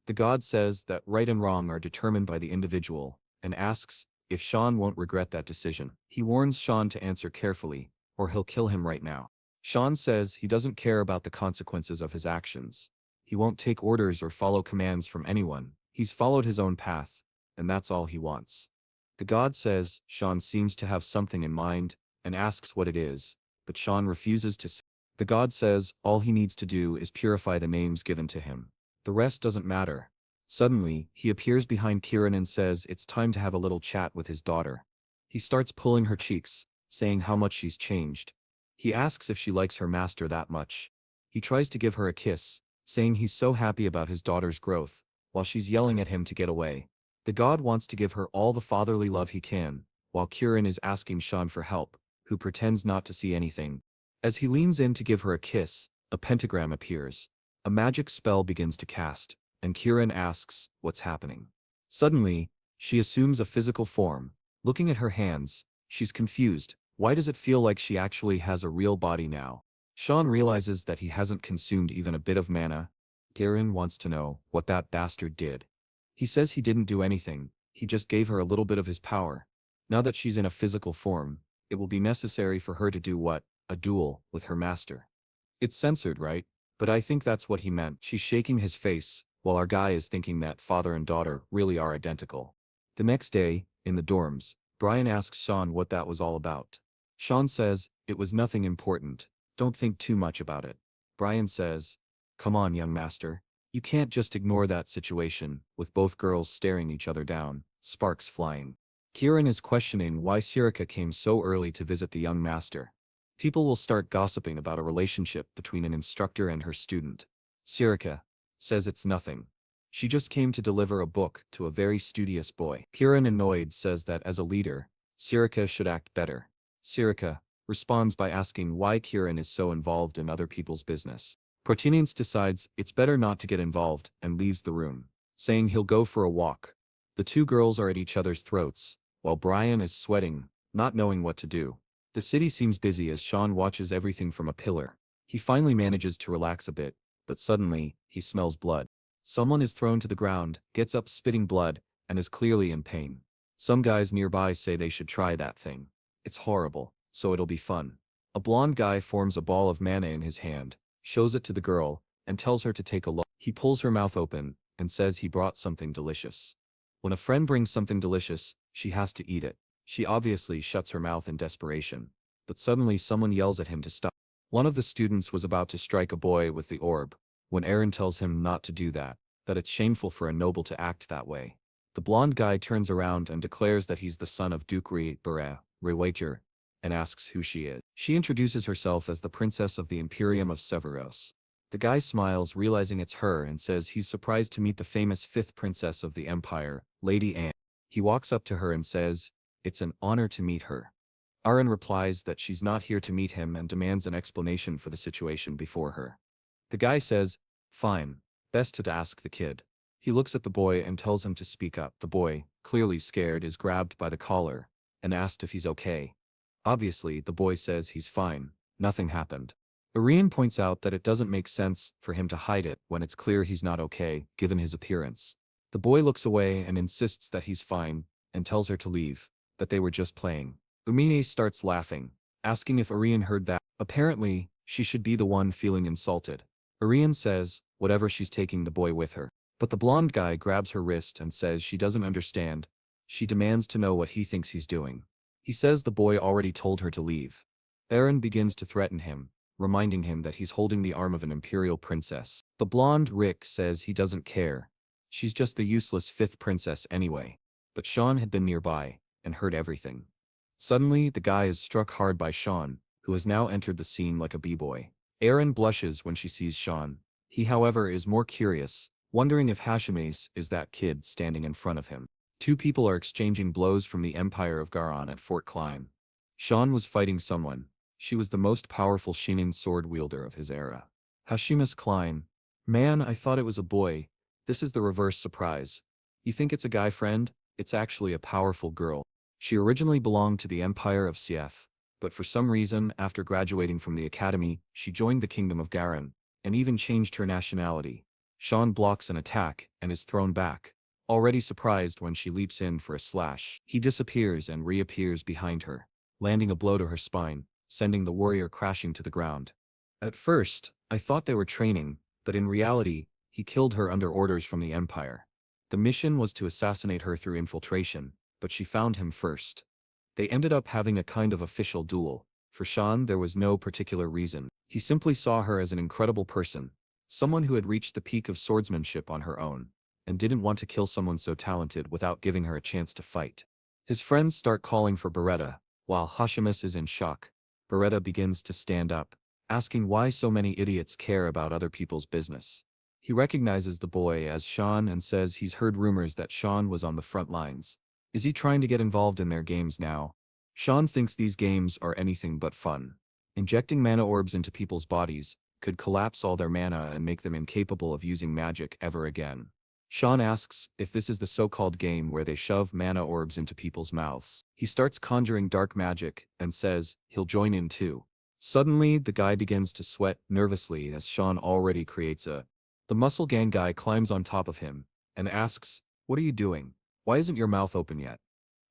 The god says that right and wrong are determined by the individual, and asks if Sean won't regret that decision. He warns Sean to answer carefully, or he'll kill him right now. Sean says he doesn't care about the consequences of his actions. He won't take orders or follow commands from anyone. He's followed his own path, and that's all he wants. The god says Sean seems to have something in mind, and asks what it is, but Sean refuses to say. The god says all he needs to do is purify the names given to him. The rest doesn't matter. Suddenly, he appears behind Kieran and says it's time to have a little chat with his daughter. He starts pulling her cheeks, saying how much she's changed. He asks if she likes her master that much. He tries to give her a kiss, saying he's so happy about his daughter's growth, while she's yelling at him to get away. The god wants to give her all the fatherly love he can, while Kieran is asking Sean for help, who pretends not to see anything. As he leans in to give her a kiss, a pentagram appears. A magic spell begins to cast, and Kieran asks what's happening. Suddenly, she assumes a physical form. Looking at her hands, she's confused. Why does it feel like she actually has a real body now? Sean realizes that he hasn't consumed even a bit of mana. Kieran wants to know what that bastard did. He says he didn't do anything, he just gave her a little bit of his power. Now that she's in a physical form, it will be necessary for her to do what? A duel with her master. It's censored, right? But I think that's what he meant. She's shaking his face, while our guy is thinking that father and daughter really are identical. The next day, in the dorms, Brian asks Sean what that was all about. Sean says, it was nothing important, don't think too much about it. Brian says, come on young master, you can't just ignore that situation, with both girls staring each other down, sparks flying. Kieran is questioning why Sirika came so early to visit the young master. People will start gossiping about a relationship between an instructor and her student. Sirika says it's nothing. She just came to deliver a book to a very studious boy. Kieran, annoyed, says that as a leader, Sirika should act better. Sirika responds by asking why Kieran is so involved in other people's business. Protinins decides it's better not to get involved and leaves the room, saying he'll go for a walk. The two girls are at each other's throats, while Brian is sweating, not knowing what to do. The city seems busy as Sean watches everything from a pillar. He finally manages to relax a bit, but suddenly, he smells blood. Someone is thrown to the ground, gets up spitting blood, and is clearly in pain. Some guys nearby say they should try that thing. It's horrible, so it'll be fun. A blonde guy forms a ball of mana in his hand, shows it to the girl, and tells her to take a look. He pulls her mouth open, and says he brought something delicious. When a friend brings something delicious, she has to eat it. She obviously shuts her mouth in desperation, but suddenly someone yells at him to stop. One of the students was about to strike a boy with the orb, when Aaron tells him not to do that it's shameful for a noble to act that way. The blonde guy turns around and declares that he's the son of Duke Rewager, and asks who she is. She introduces herself as the princess of the Imperium of Severos. The guy smiles, realizing it's her, and says he's surprised to meet the famous fifth princess of the Empire, Lady Anne. He walks up to her and says, it's an honor to meet her. Aaron replies that she's not here to meet him and demands an explanation for the situation before her. The guy says, fine, best to ask the kid. He looks at the boy and tells him to speak up. The boy, clearly scared, is grabbed by the collar and asked if he's okay. Obviously, the boy says he's fine, nothing happened. Arian points out that it doesn't make sense for him to hide it when it's clear he's not okay, given his appearance. The boy looks away and insists that he's fine, and tells her to leave, that they were just playing. Umine starts laughing, asking if Arian heard that. Apparently, she should be the one feeling insulted. Arian says, whatever, she's taking the boy with her. But the blonde guy grabs her wrist and says she doesn't understand. She demands to know what he thinks he's doing. He says the boy already told her to leave. Aaron begins to threaten him, reminding him that he's holding the arm of an imperial princess. The blonde Rick says he doesn't care. She's just the useless fifth princess anyway. But Sean had been nearby and heard everything. Suddenly, the guy is struck hard by Sean, who has now entered the scene like a b-boy. Aaron blushes when she sees Sean. He, however, is more curious, wondering if Hashime is that kid standing in front of him. Two people are exchanging blows from the Empire of Garan at Fort Klein. Sean was fighting someone. She was the most powerful Shinin sword wielder of his era. Hashimas Klein. Man, I thought it was a boy. This is the reverse surprise. You think it's a guy friend? It's actually a powerful girl. She originally belonged to the Empire of CF, but for some reason, after graduating from the academy, she joined the Kingdom of Garan, and even changed her nationality. Sean blocks an attack and is thrown back, already surprised when she leaps in for a slash. He disappears and reappears behind her, landing a blow to her spine, sending the warrior crashing to the ground. At first, I thought they were training, but in reality, he killed her under orders from the Empire. The mission was to assassinate her through infiltration, but she found him first. They ended up having a kind of official duel. For Sean, there was no particular reason. He simply saw her as an incredible person, someone who had reached the peak of swordsmanship on her own, and didn't want to kill someone so talented without giving her a chance to fight. His friends start calling for Beretta, while Hashimas is in shock. Beretta begins to stand up, asking why so many idiots care about other people's business. He recognizes the boy as Sean and says he's heard rumors that Sean was on the front lines. Is he trying to get involved in their games now? Sean thinks these games are anything but fun. Injecting mana orbs into people's bodies could collapse all their mana and make them incapable of using magic ever again. Sean asks if this is the so-called game where they shove mana orbs into people's mouths. He starts conjuring dark magic and says he'll join in too. Suddenly, the guy begins to sweat nervously as Sean already creates a. The muscle gang guy climbs on top of him and asks, "What are you doing? Why isn't your mouth open yet?"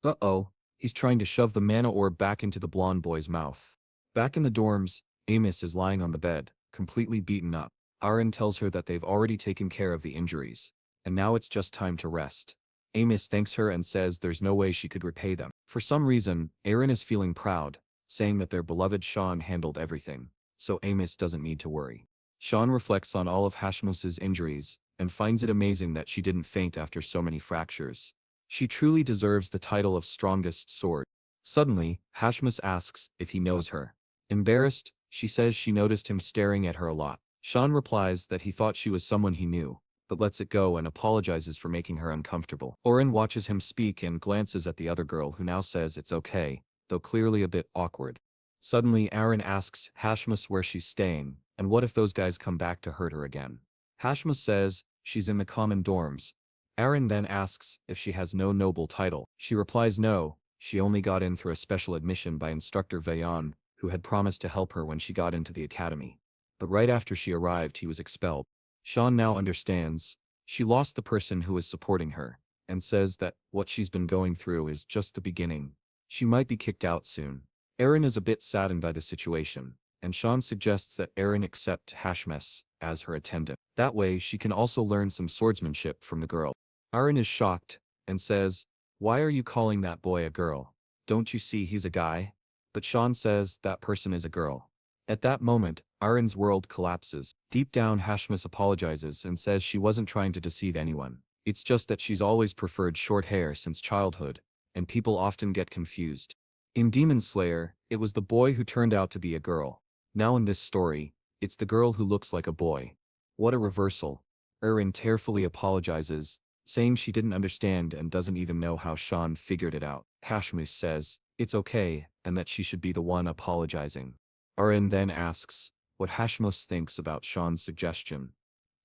Uh-oh, he's trying to shove the mana orb back into the blonde boy's mouth. Back in the dorms, Amos is lying on the bed, completely beaten up. Aaron tells her that they've already taken care of the injuries, and now it's just time to rest. Amos thanks her and says there's no way she could repay them. For some reason, Aaron is feeling proud, saying that their beloved Sean handled everything, so Amos doesn't need to worry. Sean reflects on all of Hashmus's injuries, and finds it amazing that she didn't faint after so many fractures. She truly deserves the title of strongest sword. Suddenly, Hashmus asks if he knows her. Embarrassed, she says she noticed him staring at her a lot. Sean replies that he thought she was someone he knew, but lets it go and apologizes for making her uncomfortable. Oren watches him speak and glances at the other girl who now says it's okay, though clearly a bit awkward. Suddenly, Aaron asks Hashmus where she's staying, and what if those guys come back to hurt her again. Hashmus says she's in the common dorms. Aaron then asks if she has no noble title. She replies no, she only got in through a special admission by Instructor Vayan, who had promised to help her when she got into the academy. But right after she arrived, he was expelled. Sean now understands. She lost the person who was supporting her, and says that what she's been going through is just the beginning. She might be kicked out soon. Aaron is a bit saddened by the situation, and Sean suggests that Aaron accept Hashmes as her attendant. That way she can also learn some swordsmanship from the girl. Aaron is shocked, and says, "Why are you calling that boy a girl? Don't you see he's a guy?" But Sean says that person is a girl. At that moment, Aaron's world collapses. Deep down, Hashmus apologizes and says she wasn't trying to deceive anyone. It's just that she's always preferred short hair since childhood, and people often get confused. In Demon Slayer, it was the boy who turned out to be a girl. Now in this story, it's the girl who looks like a boy. What a reversal. Aaron tearfully apologizes, saying she didn't understand and doesn't even know how Sean figured it out. Hashmus says, "It's okay, and that she should be the one apologizing. Arin then asks what Hashmos thinks about Sean's suggestion.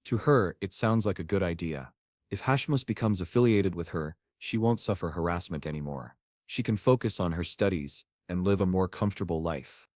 To her, it sounds like a good idea. If Hashmos becomes affiliated with her, she won't suffer harassment anymore. She can focus on her studies and live a more comfortable life.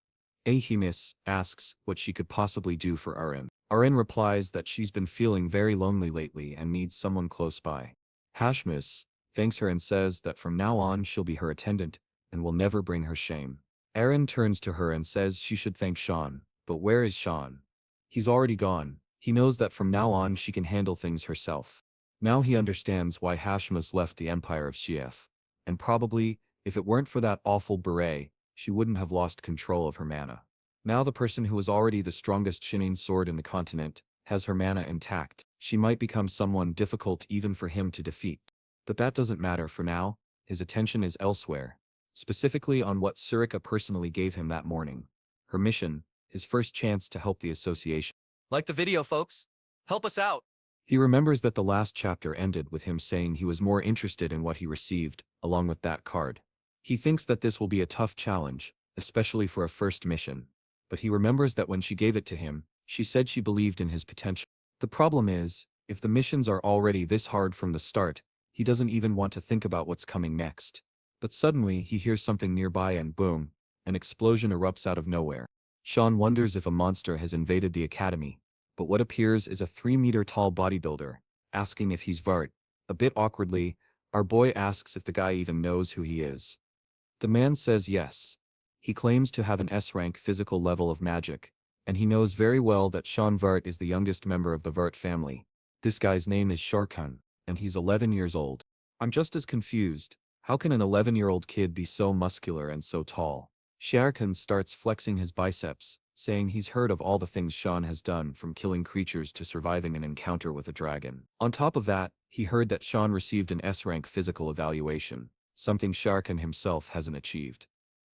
Ahimis asks what she could possibly do for Arin. Arin replies that she's been feeling very lonely lately and needs someone close by. Hashmis thanks her and says that from now on she'll be her attendant and will never bring her shame. Arin turns to her and says she should thank Sean, but where is Sean? He's already gone. He knows that from now on she can handle things herself. Now he understands why Hashmis left the Empire of Shief. And probably, if it weren't for that awful beret, she wouldn't have lost control of her mana. Now the person who was already the strongest Shining sword in the continent has her mana intact. She might become someone difficult even for him to defeat. But that doesn't matter for now. His attention is elsewhere. Specifically on what Surika personally gave him that morning. Her mission, his first chance to help the association. Like the video, folks? Help us out! He remembers that the last chapter ended with him saying he was more interested in what he received, along with that card. He thinks that this will be a tough challenge, especially for a first mission. But he remembers that when she gave it to him, she said she believed in his potential. The problem is, if the missions are already this hard from the start, he doesn't even want to think about what's coming next. But suddenly he hears something nearby and boom, an explosion erupts out of nowhere. Sean wonders if a monster has invaded the academy, but what appears is a 3-meter-tall bodybuilder, asking if he's Vert. A bit awkwardly, our boy asks if the guy even knows who he is. The man says yes. He claims to have an S-rank physical level of magic, and he knows very well that Cyan Vert is the youngest member of the Vert family. This guy's name is Sharkan, and he's 11 years old. I'm just as confused. How can an 11-year-old kid be so muscular and so tall? Sharkan starts flexing his biceps, saying he's heard of all the things Sean has done, from killing creatures to surviving an encounter with a dragon. On top of that, he heard that Sean received an S-rank physical evaluation, something Sharkan himself hasn't achieved.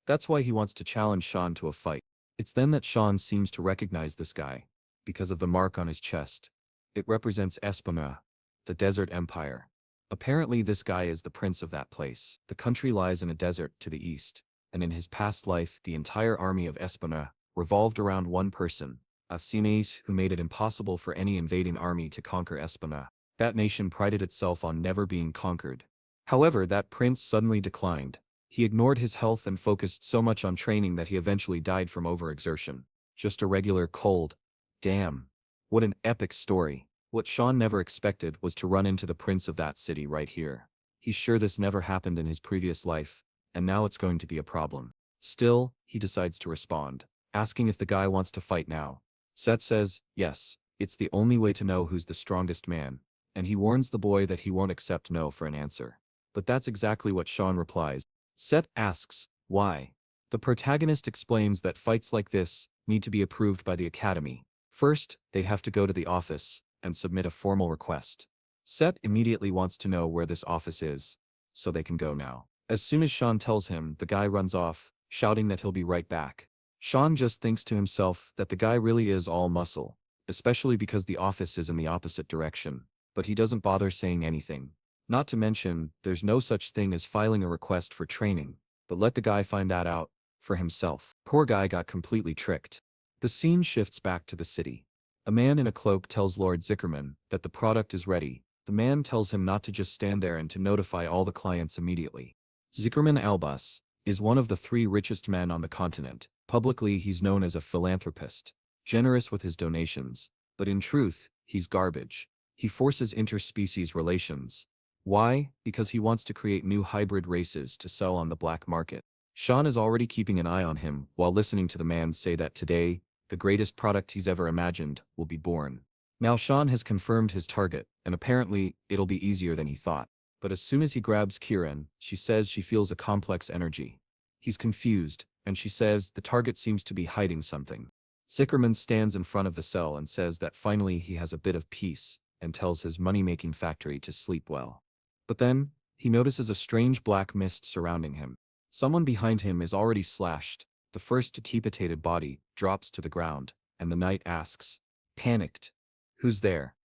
That's why he wants to challenge Sean to a fight. It's then that Sean seems to recognize this guy, because of the mark on his chest. It represents Espana, the desert empire. Apparently this guy is the prince of that place. The country lies in a desert to the east, and in his past life the entire army of Espana revolved around one person, Asines, who made it impossible for any invading army to conquer Espana. That nation prided itself on never being conquered. However, that prince suddenly declined. He ignored his health and focused so much on training that he eventually died from overexertion. Just a regular cold. Damn. What an epic story. What Sean never expected was to run into the prince of that city right here. He's sure this never happened in his previous life, and now it's going to be a problem. Still, he decides to respond, asking if the guy wants to fight now. Set says, yes, it's the only way to know who's the strongest man, and he warns the boy that he won't accept no for an answer. But that's exactly what Sean replies. Set asks, why? The protagonist explains that fights like this need to be approved by the academy. First, they have to go to the office and submit a formal request. Set immediately wants to know where this office is, so they can go now. As soon as Sean tells him, the guy runs off, shouting that he'll be right back. Sean just thinks to himself that the guy really is all muscle, especially because the office is in the opposite direction, but he doesn't bother saying anything. Not to mention, there's no such thing as filing a request for training, but let the guy find that out for himself. Poor guy got completely tricked. The scene shifts back to the city. A man in a cloak tells Lord Zickerman that the product is ready. The man tells him not to just stand there and to notify all the clients immediately. Zickerman Albus is one of the 3 richest men on the continent. Publicly, he's known as a philanthropist, generous with his donations, but in truth, he's garbage. He forces interspecies relations. Why? Because he wants to create new hybrid races to sell on the black market. Sean is already keeping an eye on him while listening to the man say that today, the greatest product he's ever imagined will be born. Now Sean has confirmed his target, and apparently, it'll be easier than he thought. But as soon as he grabs Kieran, she says she feels a complex energy. He's confused, and she says the target seems to be hiding something. Zickerman stands in front of the cell and says that finally he has a bit of peace, and tells his money-making factory to sleep well. But then, he notices a strange black mist surrounding him. Someone behind him is already slashed. The first decapitated body drops to the ground, and the knight asks, panicked, who's there?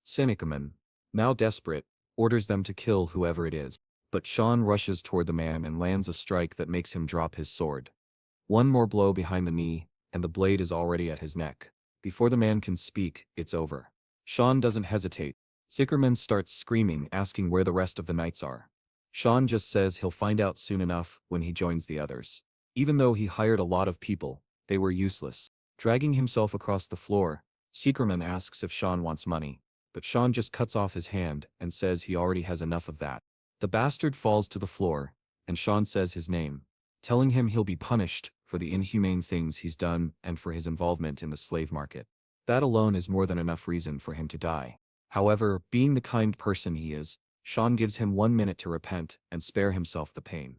Cynicaman, now desperate, orders them to kill whoever it is. But Sean rushes toward the man and lands a strike that makes him drop his sword. One more blow behind the knee, and the blade is already at his neck. Before the man can speak, it's over. Sean doesn't hesitate. Zickerman starts screaming, asking where the rest of the knights are. Sean just says he'll find out soon enough when he joins the others. Even though he hired a lot of people, they were useless. Dragging himself across the floor, Zickerman asks if Sean wants money, but Sean just cuts off his hand and says he already has enough of that. The bastard falls to the floor, and Sean says his name, telling him he'll be punished for the inhumane things he's done and for his involvement in the slave market. That alone is more than enough reason for him to die. However, being the kind person he is, Sean gives him 1 minute to repent and spare himself the pain.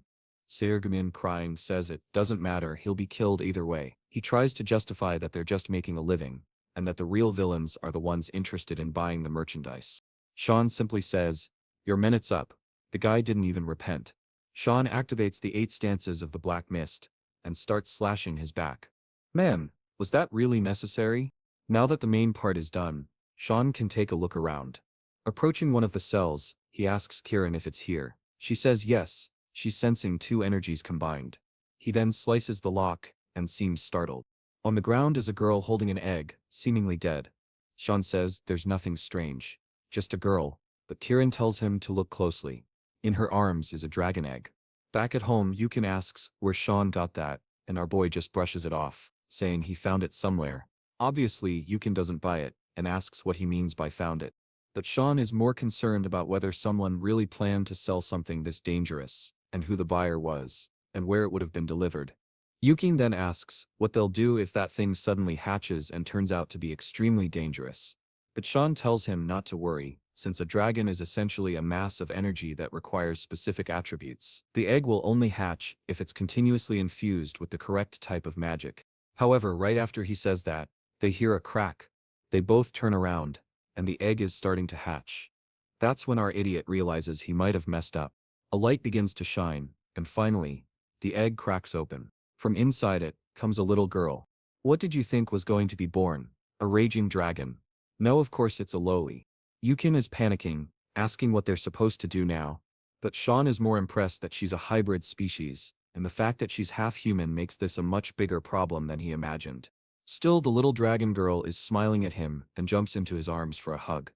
Zickerman, crying, says it doesn't matter, he'll be killed either way. He tries to justify that they're just making a living, and that the real villains are the ones interested in buying the merchandise. Sean simply says, "Your minute's up." The guy didn't even repent. Sean activates the 8 stances of the Black Mist, and starts slashing his back. Man, was that really necessary? Now that the main part is done, Sean can take a look around. Approaching one of the cells, he asks Kieran if it's here. She says yes, she's sensing 2 energies combined. He then slices the lock, and seems startled. On the ground is a girl holding an egg, seemingly dead. Sean says there's nothing strange, just a girl, but Kieran tells him to look closely. In her arms is a dragon egg. Back at home, Yukon asks where Sean got that, and our boy just brushes it off, saying he found it somewhere. Obviously, Yukon doesn't buy it, and asks what he means by found it. But Sean is more concerned about whether someone really planned to sell something this dangerous, and who the buyer was, and where it would have been delivered. Yukon then asks what they'll do if that thing suddenly hatches and turns out to be extremely dangerous. But Sean tells him not to worry, since a dragon is essentially a mass of energy that requires specific attributes. The egg will only hatch if it's continuously infused with the correct type of magic. However, right after he says that, they hear a crack. They both turn around, and the egg is starting to hatch. That's when our idiot realizes he might have messed up. A light begins to shine, and finally, the egg cracks open. From inside it comes a little girl. What did you think was going to be born? A raging dragon? No, of course it's a lowly. Yukon is panicking, asking what they're supposed to do now, but Sean is more impressed that she's a hybrid species, and the fact that she's half human makes this a much bigger problem than he imagined. Still, the little dragon girl is smiling at him and jumps into his arms for a hug.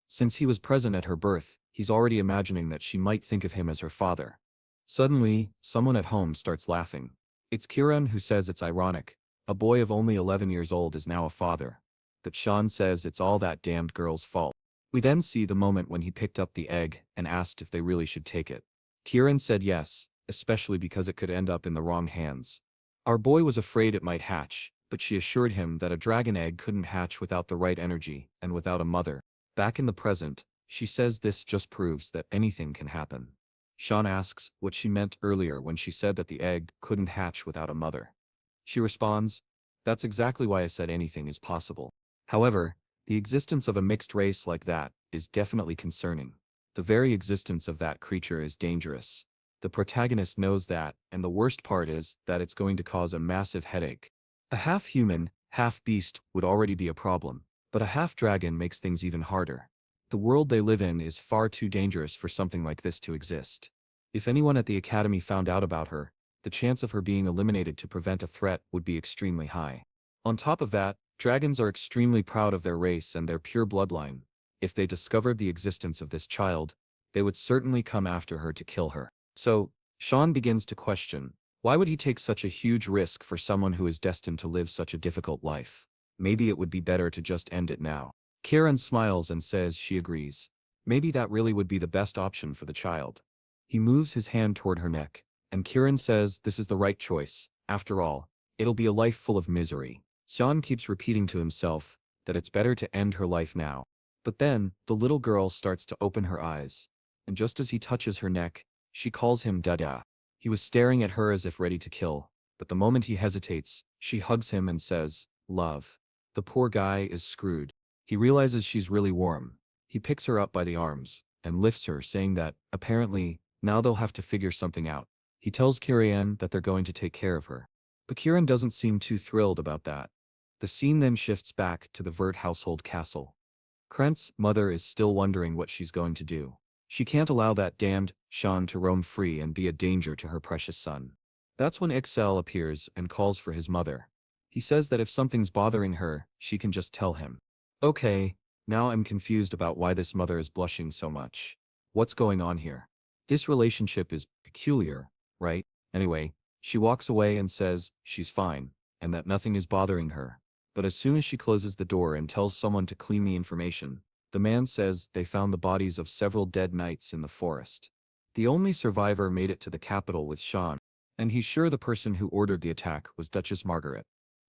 Since he was present at her birth, he's already imagining that she might think of him as her father. Suddenly, someone at home starts laughing. It's Kieran, who says it's ironic. A boy of only 11 years old is now a father. But Sean says it's all that damned girl's fault. We then see the moment when he picked up the egg and asked if they really should take it. Kieran said yes, especially because it could end up in the wrong hands. Our boy was afraid it might hatch, but she assured him that a dragon egg couldn't hatch without the right energy and without a mother. Back in the present, she says this just proves that anything can happen. Sean asks what she meant earlier when she said that the egg couldn't hatch without a mother. She responds, "That's exactly why I said anything is possible." However, the existence of a mixed race like that is definitely concerning. The very existence of that creature is dangerous. The protagonist knows that, and the worst part is that it's going to cause a massive headache. A half-human, half-beast would already be a problem, but a half-dragon makes things even harder. The world they live in is far too dangerous for something like this to exist. If anyone at the academy found out about her, the chance of her being eliminated to prevent a threat would be extremely high. On top of that, dragons are extremely proud of their race and their pure bloodline. If they discovered the existence of this child, they would certainly come after her to kill her. So, Sean begins to question, why would he take such a huge risk for someone who is destined to live such a difficult life? Maybe it would be better to just end it now. Kieran smiles and says she agrees. Maybe that really would be the best option for the child. He moves his hand toward her neck, and Kieran says this is the right choice. After all, it'll be a life full of misery. Sean keeps repeating to himself that it's better to end her life now. But then, the little girl starts to open her eyes, and just as he touches her neck, she calls him Dada. He was staring at her as if ready to kill, but the moment he hesitates, she hugs him and says, "Love." The poor guy is screwed. He realizes she's really warm. He picks her up by the arms and lifts her, saying that, apparently, now they'll have to figure something out. He tells Kieran that they're going to take care of her. But Kieran doesn't seem too thrilled about that. The scene then shifts back to the Vert household castle. Krent's mother is still wondering what she's going to do. She can't allow that damned Sean to roam free and be a danger to her precious son. That's when Excel appears and calls for his mother. He says that if something's bothering her, she can just tell him. Okay, now I'm confused about why this mother is blushing so much. What's going on here? This relationship is peculiar, right? Anyway, she walks away and says she's fine, and that nothing is bothering her. But as soon as she closes the door and tells someone to clean the information, the man says they found the bodies of several dead knights in the forest. The only survivor made it to the capital with Sean, and he's sure the person who ordered the attack was Duchess Margaret.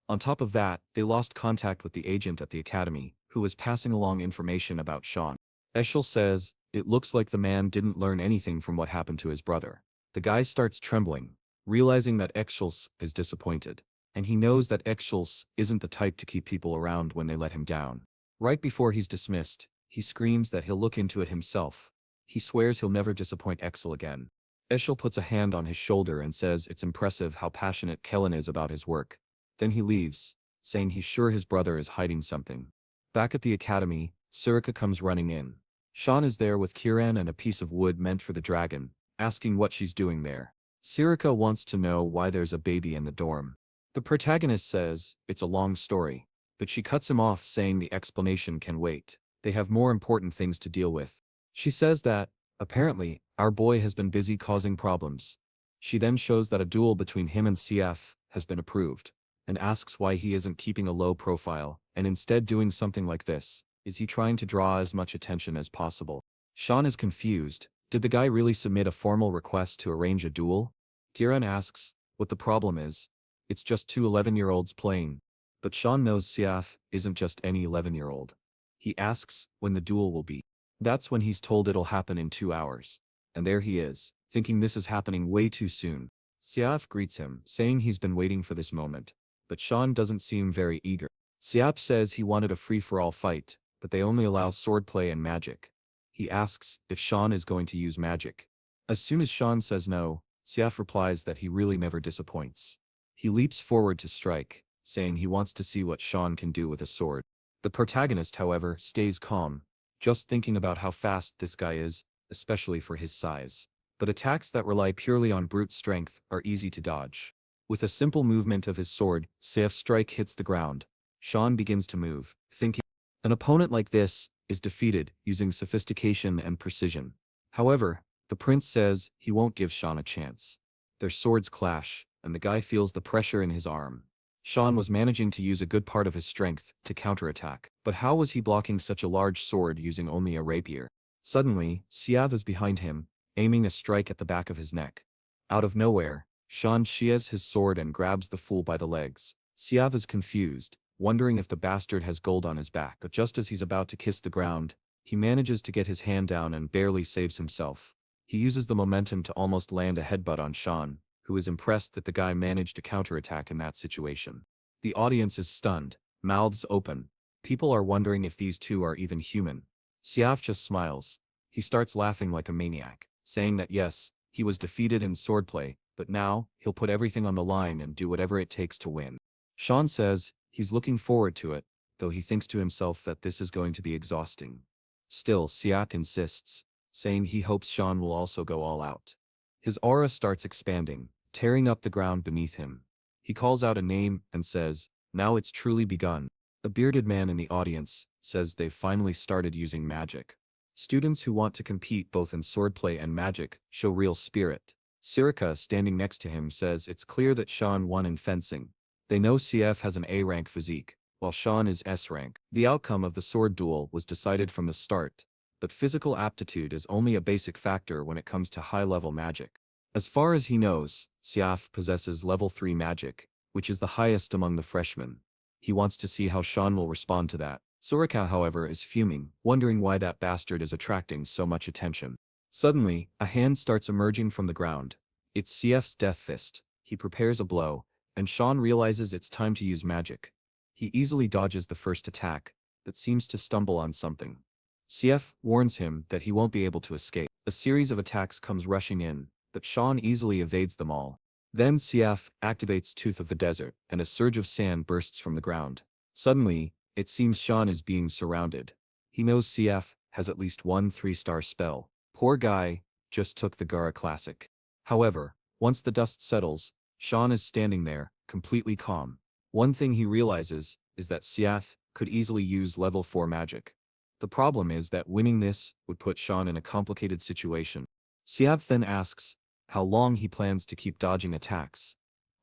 On top of that, they lost contact with the agent at the academy, who was passing along information about Sean. Eshel says, it looks like the man didn't learn anything from what happened to his brother. The guy starts trembling, realizing that Eshel is disappointed, and he knows that Eshel isn't the type to keep people around when they let him down. Right before he's dismissed, he screams that he'll look into it himself. He swears he'll never disappoint Eshel again. Eshel puts a hand on his shoulder and says it's impressive how passionate Kellen is about his work. Then he leaves, saying he's sure his brother is hiding something. Back at the academy, Surika comes running in. Sean is there with Kiran and a piece of wood meant for the dragon, asking what she's doing there. Surika wants to know why there's a baby in the dorm. The protagonist says it's a long story, but she cuts him off saying the explanation can wait. They have more important things to deal with. She says that, apparently, our boy has been busy causing problems. She then shows that a duel between him and CF has been approved, and asks why he isn't keeping a low profile, and instead doing something like this. Is he trying to draw as much attention as possible? Sean is confused. Did the guy really submit a formal request to arrange a duel? Kiran asks what the problem is. It's just two 11-year-olds playing. But Sean knows CF isn't just any 11-year-old. He asks when the duel will be. That's when he's told it'll happen in 2 hours. And there he is, thinking this is happening way too soon. Siaf greets him, saying he's been waiting for this moment. But Sean doesn't seem very eager. Siap says he wanted a free-for-all fight, but they only allow swordplay and magic. He asks if Sean is going to use magic. As soon as Sean says no, Siaf replies that he really never disappoints. He leaps forward to strike, saying he wants to see what Sean can do with a sword. The protagonist, however, stays calm, just thinking about how fast this guy is, especially for his size. But attacks that rely purely on brute strength are easy to dodge. With a simple movement of his sword, Siaf's strike hits the ground. Sean begins to move, thinking an opponent like this is defeated using sophistication and precision. However, the prince says he won't give Sean a chance. Their swords clash, and the guy feels the pressure in his arm. Sean was managing to use a good part of his strength to counterattack, but how was he blocking such a large sword using only a rapier? Suddenly, Siav is behind him, aiming a strike at the back of his neck. Out of nowhere, Sean shears his sword and grabs the fool by the legs. Siav is confused, wondering if the bastard has gold on his back, but just as he's about to kiss the ground, he manages to get his hand down and barely saves himself. He uses the momentum to almost land a headbutt on Sean, who is impressed that the guy managed to counterattack in that situation. The audience is stunned, mouths open. People are wondering if these two are even human. Siaf just smiles. He starts laughing like a maniac, saying that yes, he was defeated in swordplay, but now, he'll put everything on the line and do whatever it takes to win. Sean says he's looking forward to it, though he thinks to himself that this is going to be exhausting. Still, Siak insists, saying he hopes Sean will also go all out. His aura starts expanding, tearing up the ground beneath him. He calls out a name and says, "Now it's truly begun." A bearded man in the audience says they've finally started using magic. Students who want to compete both in swordplay and magic show real spirit. Sirika, standing next to him, says it's clear that Sean won in fencing. They know CF has an A-rank physique, while Sean is S-rank. The outcome of the sword duel was decided from the start, but physical aptitude is only a basic factor when it comes to high-level magic. As far as he knows, Siaf possesses level 3 magic, which is the highest among the freshmen. He wants to see how Sean will respond to that. Soraka, however, is fuming, wondering why that bastard is attracting so much attention. Suddenly, a hand starts emerging from the ground. It's CF's death fist. He prepares a blow, and Sean realizes it's time to use magic. He easily dodges the first attack, but seems to stumble on something. CF warns him that he won't be able to escape. A series of attacks comes rushing in, but Sean easily evades them all. Then CF activates Tooth of the Desert, and a surge of sand bursts from the ground. Suddenly, it seems Sean is being surrounded. He knows CF has at least one 3-star spell. Poor guy, just took the Gara Classic. However, once the dust settles, Sean is standing there, completely calm. One thing he realizes is that Siath could easily use level 4 magic. The problem is that winning this would put Sean in a complicated situation. Siath then asks how long he plans to keep dodging attacks.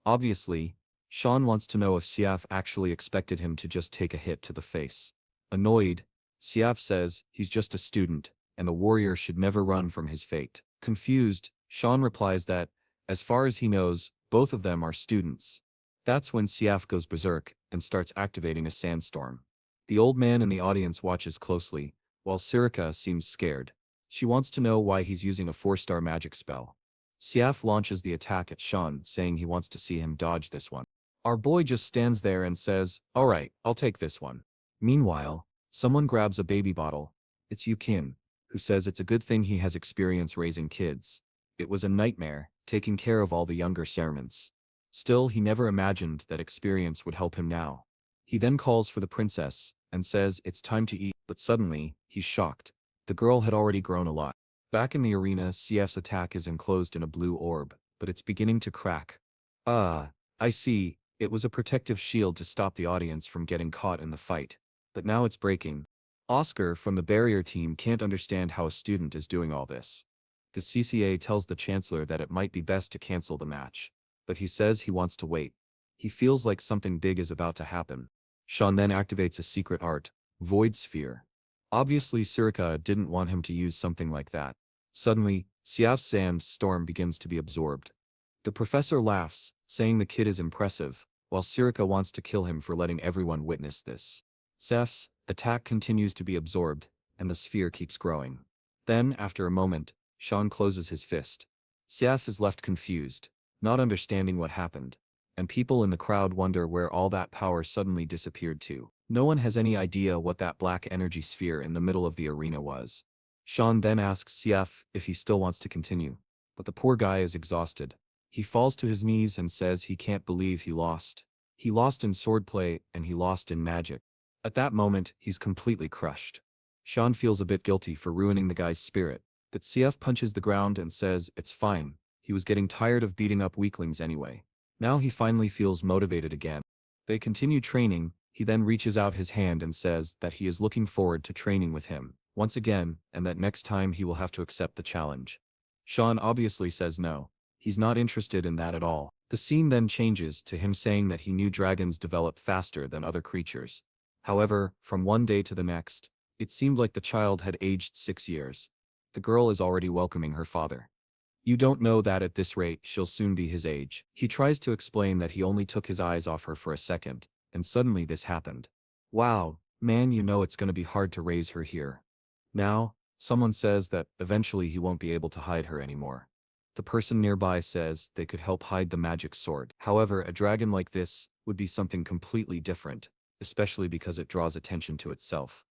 Obviously, Sean wants to know if Siath actually expected him to just take a hit to the face. Annoyed, Siath says he's just a student, and a warrior should never run from his fate. Confused, Sean replies that, as far as he knows, both of them are students. That's when Siath goes berserk and starts activating a sandstorm. The old man in the audience watches closely, while Sirika seems scared. She wants to know why he's using a 4-star magic spell. Siath launches the attack at Sean, saying he wants to see him dodge this one. Our boy just stands there and says, "Alright, I'll take this one." Meanwhile, someone grabs a baby bottle. It's Yukin, who says it's a good thing he has experience raising kids. It was a nightmare, taking care of all the younger servants. Still, he never imagined that experience would help him now. He then calls for the princess, and says it's time to eat, but suddenly, he's shocked. The girl had already grown a lot. Back in the arena, CF's attack is enclosed in a blue orb, but it's beginning to crack. Ah, I see, it was a protective shield to stop the audience from getting caught in the fight. But now it's breaking. Oscar from the barrier team can't understand how a student is doing all this. The CCA tells the Chancellor that it might be best to cancel the match, but he says he wants to wait. He feels like something big is about to happen. Sean then activates a secret art, Void Sphere. Obviously Sirika didn't want him to use something like that. Suddenly, Xiao's sandstorm begins to be absorbed. The professor laughs, saying the kid is impressive, while Sirika wants to kill him for letting everyone witness this. Seth's attack continues to be absorbed, and the sphere keeps growing. Then, after a moment, Sean closes his fist. Siath is left confused, not understanding what happened, and people in the crowd wonder where all that power suddenly disappeared to. No one has any idea what that black energy sphere in the middle of the arena was. Sean then asks Siath if he still wants to continue, but the poor guy is exhausted. He falls to his knees and says he can't believe he lost. He lost in swordplay and he lost in magic. At that moment, he's completely crushed. Sean feels a bit guilty for ruining the guy's spirit, but CF punches the ground and says it's fine. He was getting tired of beating up weaklings anyway. Now he finally feels motivated again. They continue training. He then reaches out his hand and says that he is looking forward to training with him once again, and that next time he will have to accept the challenge. Sean obviously says no. He's not interested in that at all. The scene then changes to him saying that he knew dragons develop faster than other creatures. However, from one day to the next, it seemed like the child had aged 6 years. The girl is already welcoming her father. You don't know that at this rate she'll soon be his age. He tries to explain that he only took his eyes off her for a second, and suddenly this happened. Wow, man, you know it's gonna be hard to raise her here. Now, someone says that eventually he won't be able to hide her anymore. The person nearby says they could help hide the magic sword. However, a dragon like this would be something completely different, especially because it draws attention to itself.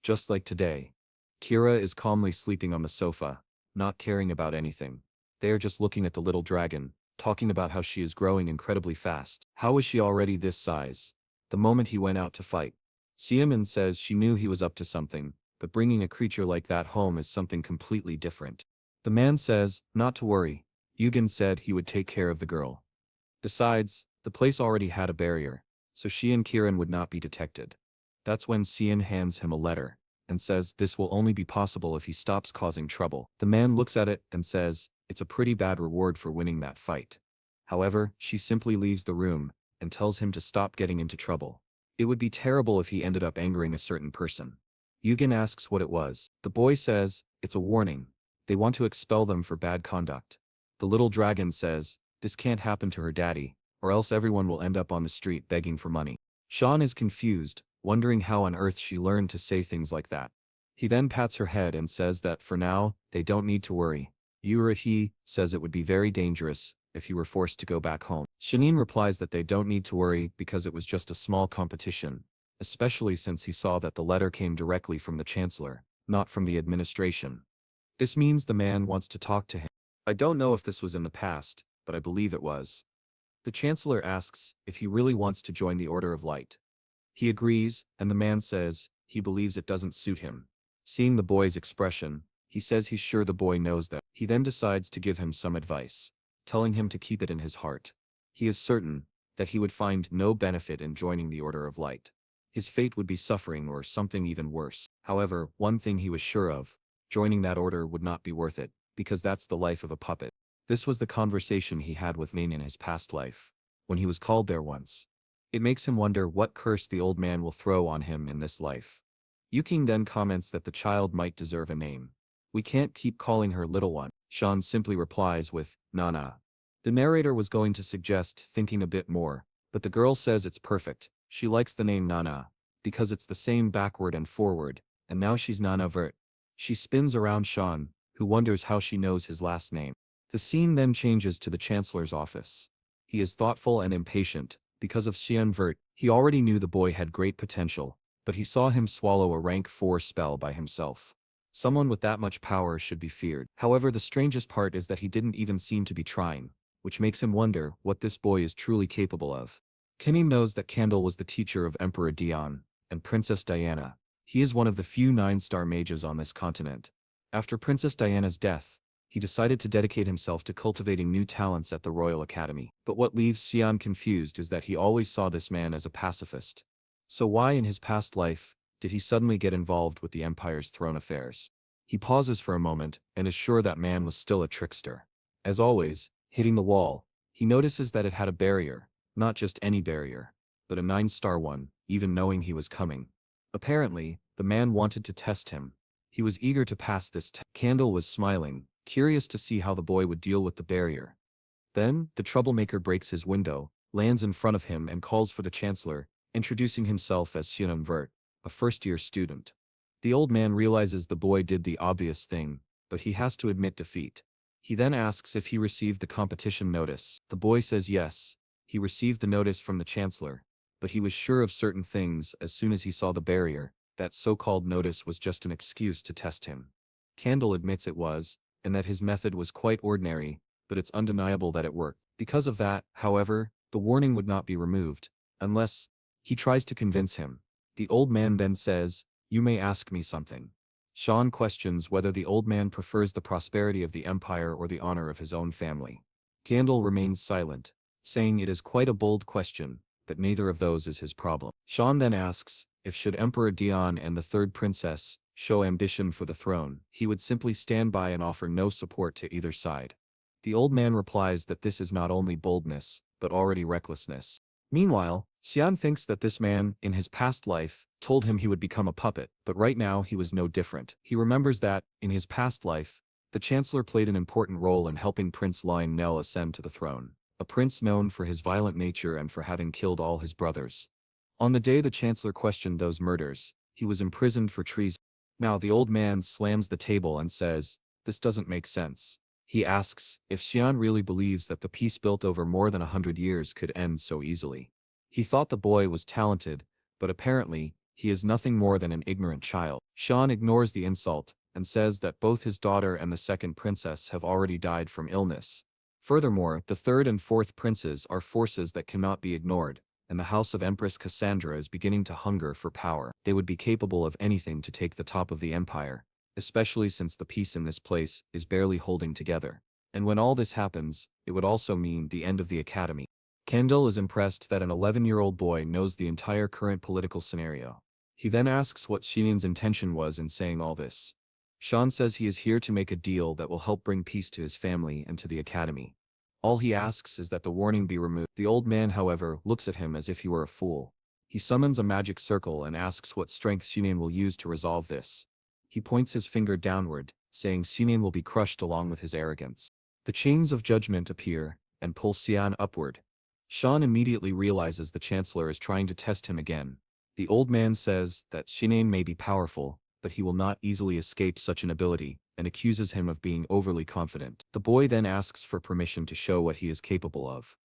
Just like today, Kira is calmly sleeping on the sofa, not caring about anything. They are just looking at the little dragon, talking about how she is growing incredibly fast. How is she already this size? The moment he went out to fight. Xiaomin says she knew he was up to something, but bringing a creature like that home is something completely different. The man says, not to worry. Yugen said he would take care of the girl. Besides, the place already had a barrier, so she and Kiran would not be detected. That's when Xian hands him a letter, and says this will only be possible if he stops causing trouble. The man looks at it and says, it's a pretty bad reward for winning that fight. However, she simply leaves the room, and tells him to stop getting into trouble. It would be terrible if he ended up angering a certain person. Yugen asks what it was. The boy says, it's a warning. They want to expel them for bad conduct. The little dragon says, this can't happen to her daddy, or else everyone will end up on the street begging for money. Sean is confused, wondering how on earth she learned to say things like that. He then pats her head and says that for now, they don't need to worry. He says it would be very dangerous if he were forced to go back home. Shanine replies that they don't need to worry because it was just a small competition, especially since he saw that the letter came directly from the Chancellor, not from the administration. This means the man wants to talk to him. I don't know if this was in the past, but I believe it was. The Chancellor asks if he really wants to join the Order of Light. He agrees, and the man says he believes it doesn't suit him. Seeing the boy's expression, he says he's sure the boy knows that. He then decides to give him some advice, telling him to keep it in his heart. He is certain that he would find no benefit in joining the Order of Light. His fate would be suffering or something even worse. However, one thing he was sure of, joining that order would not be worth it, because that's the life of a puppet. This was the conversation he had with Main in his past life, when he was called there once. It makes him wonder what curse the old man will throw on him in this life. Yuking then comments that the child might deserve a name. We can't keep calling her little one. Sean simply replies with, Nana. The narrator was going to suggest thinking a bit more, but the girl says it's perfect. She likes the name Nana, because it's the same backward and forward, and now she's Cyan Vert. She spins around Sean, who wonders how she knows his last name. The scene then changes to the Chancellor's office. He is thoughtful and impatient. Because of Cyan Vert, he already knew the boy had great potential, but he saw him swallow a rank 4 spell by himself. Someone with that much power should be feared. However, the strangest part is that he didn't even seem to be trying, which makes him wonder what this boy is truly capable of. Kenny knows that Candle was the teacher of Emperor Dion and Princess Diana. He is one of the few 9-star mages on this continent. After Princess Diana's death, he decided to dedicate himself to cultivating new talents at the Royal Academy. But what leaves Cyan confused is that he always saw this man as a pacifist. So why in his past life did he suddenly get involved with the Empire's throne affairs? He pauses for a moment and is sure that man was still a trickster. As always, hitting the wall, he notices that it had a barrier, not just any barrier, but a 9-star one, even knowing he was coming. Apparently, the man wanted to test him. He was eager to pass this test. Candle was smiling, curious to see how the boy would deal with the barrier. Then, the troublemaker breaks his window, lands in front of him and calls for the Chancellor, introducing himself as Cyan Vert, a first-year student. The old man realizes the boy did the obvious thing, but he has to admit defeat. He then asks if he received the competition notice. The boy says yes, he received the notice from the Chancellor, but he was sure of certain things as soon as he saw the barrier. That so-called notice was just an excuse to test him. Candle admits it was, and that his method was quite ordinary, but it's undeniable that it worked. Because of that, however, the warning would not be removed, unless he tries to convince him. The old man then says, "You may ask me something." Sean questions whether the old man prefers the prosperity of the Empire or the honor of his own family. Candle remains silent, saying it is quite a bold question, but neither of those is his problem. Sean then asks, if should Emperor Dion and the third princess show ambition for the throne, he would simply stand by and offer no support to either side. The old man replies that this is not only boldness, but already recklessness. Meanwhile, Cyan thinks that this man, in his past life, told him he would become a puppet, but right now he was no different. He remembers that, in his past life, the Chancellor played an important role in helping Prince Lionel ascend to the throne, a prince known for his violent nature and for having killed all his brothers. On the day the Chancellor questioned those murders, he was imprisoned for treason. Now the old man slams the table and says, "This doesn't make sense." He asks if Cyan really believes that the peace built over more than 100 years could end so easily. He thought the boy was talented, but apparently, he is nothing more than an ignorant child. Sean ignores the insult and says that both his daughter and the second princess have already died from illness. Furthermore, the third and fourth princes are forces that cannot be ignored, and the house of Empress Cassandra is beginning to hunger for power. They would be capable of anything to take the top of the empire, especially since the peace in this place is barely holding together. And when all this happens, it would also mean the end of the academy. Kendall is impressed that an 11-year-old boy knows the entire current political scenario. He then asks what Sheenan's intention was in saying all this. Sean says he is here to make a deal that will help bring peace to his family and to the academy. All he asks is that the warning be removed. The old man, however, looks at him as if he were a fool. He summons a magic circle and asks what strength Sheenan will use to resolve this. He points his finger downward, saying Cyan will be crushed along with his arrogance. The chains of judgment appear, and pull Cyan upward. Sean immediately realizes the Chancellor is trying to test him again. The old man says that Cyan may be powerful, but he will not easily escape such an ability, and accuses him of being overly confident. The boy then asks for permission to show what he is capable of.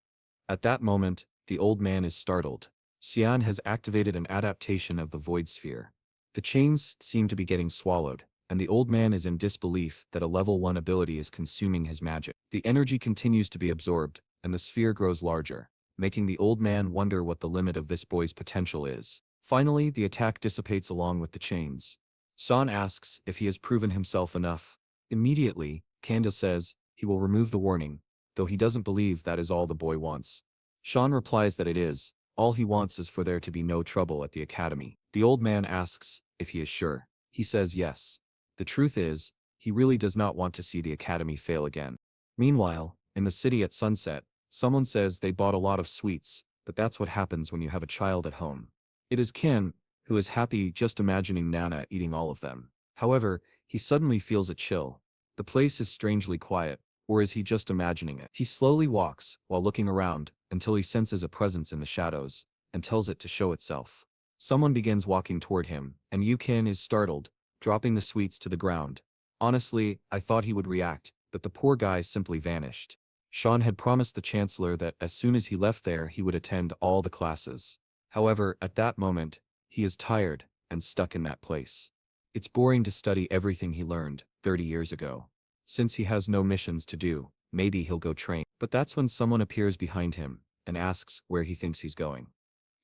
At that moment, the old man is startled. Cyan has activated an adaptation of the Void Sphere. The chains seem to be getting swallowed, and the old man is in disbelief that a level 1 ability is consuming his magic. The energy continues to be absorbed, and the sphere grows larger, making the old man wonder what the limit of this boy's potential is. Finally, the attack dissipates along with the chains. Sean asks if he has proven himself enough. Immediately, Candace says he will remove the warning, though he doesn't believe that is all the boy wants. Sean replies that it is. All he wants is for there to be no trouble at the academy. The old man asks if he is sure. He says yes. The truth is, he really does not want to see the academy fail again. Meanwhile, in the city at sunset, someone says they bought a lot of sweets, but that's what happens when you have a child at home. It is Ken, who is happy just imagining Nana eating all of them. However, he suddenly feels a chill. The place is strangely quiet, or is he just imagining it? He slowly walks, while looking around, until he senses a presence in the shadows, and tells it to show itself. Someone begins walking toward him, and Yukin is startled, dropping the sweets to the ground. Honestly, I thought he would react, but the poor guy simply vanished. Sean had promised the chancellor that as soon as he left there he would attend all the classes. However, at that moment, he is tired, and stuck in that place. It's boring to study everything he learned 30 years ago. Since he has no missions to do, maybe he'll go train. But that's when someone appears behind him, and asks where he thinks he's going.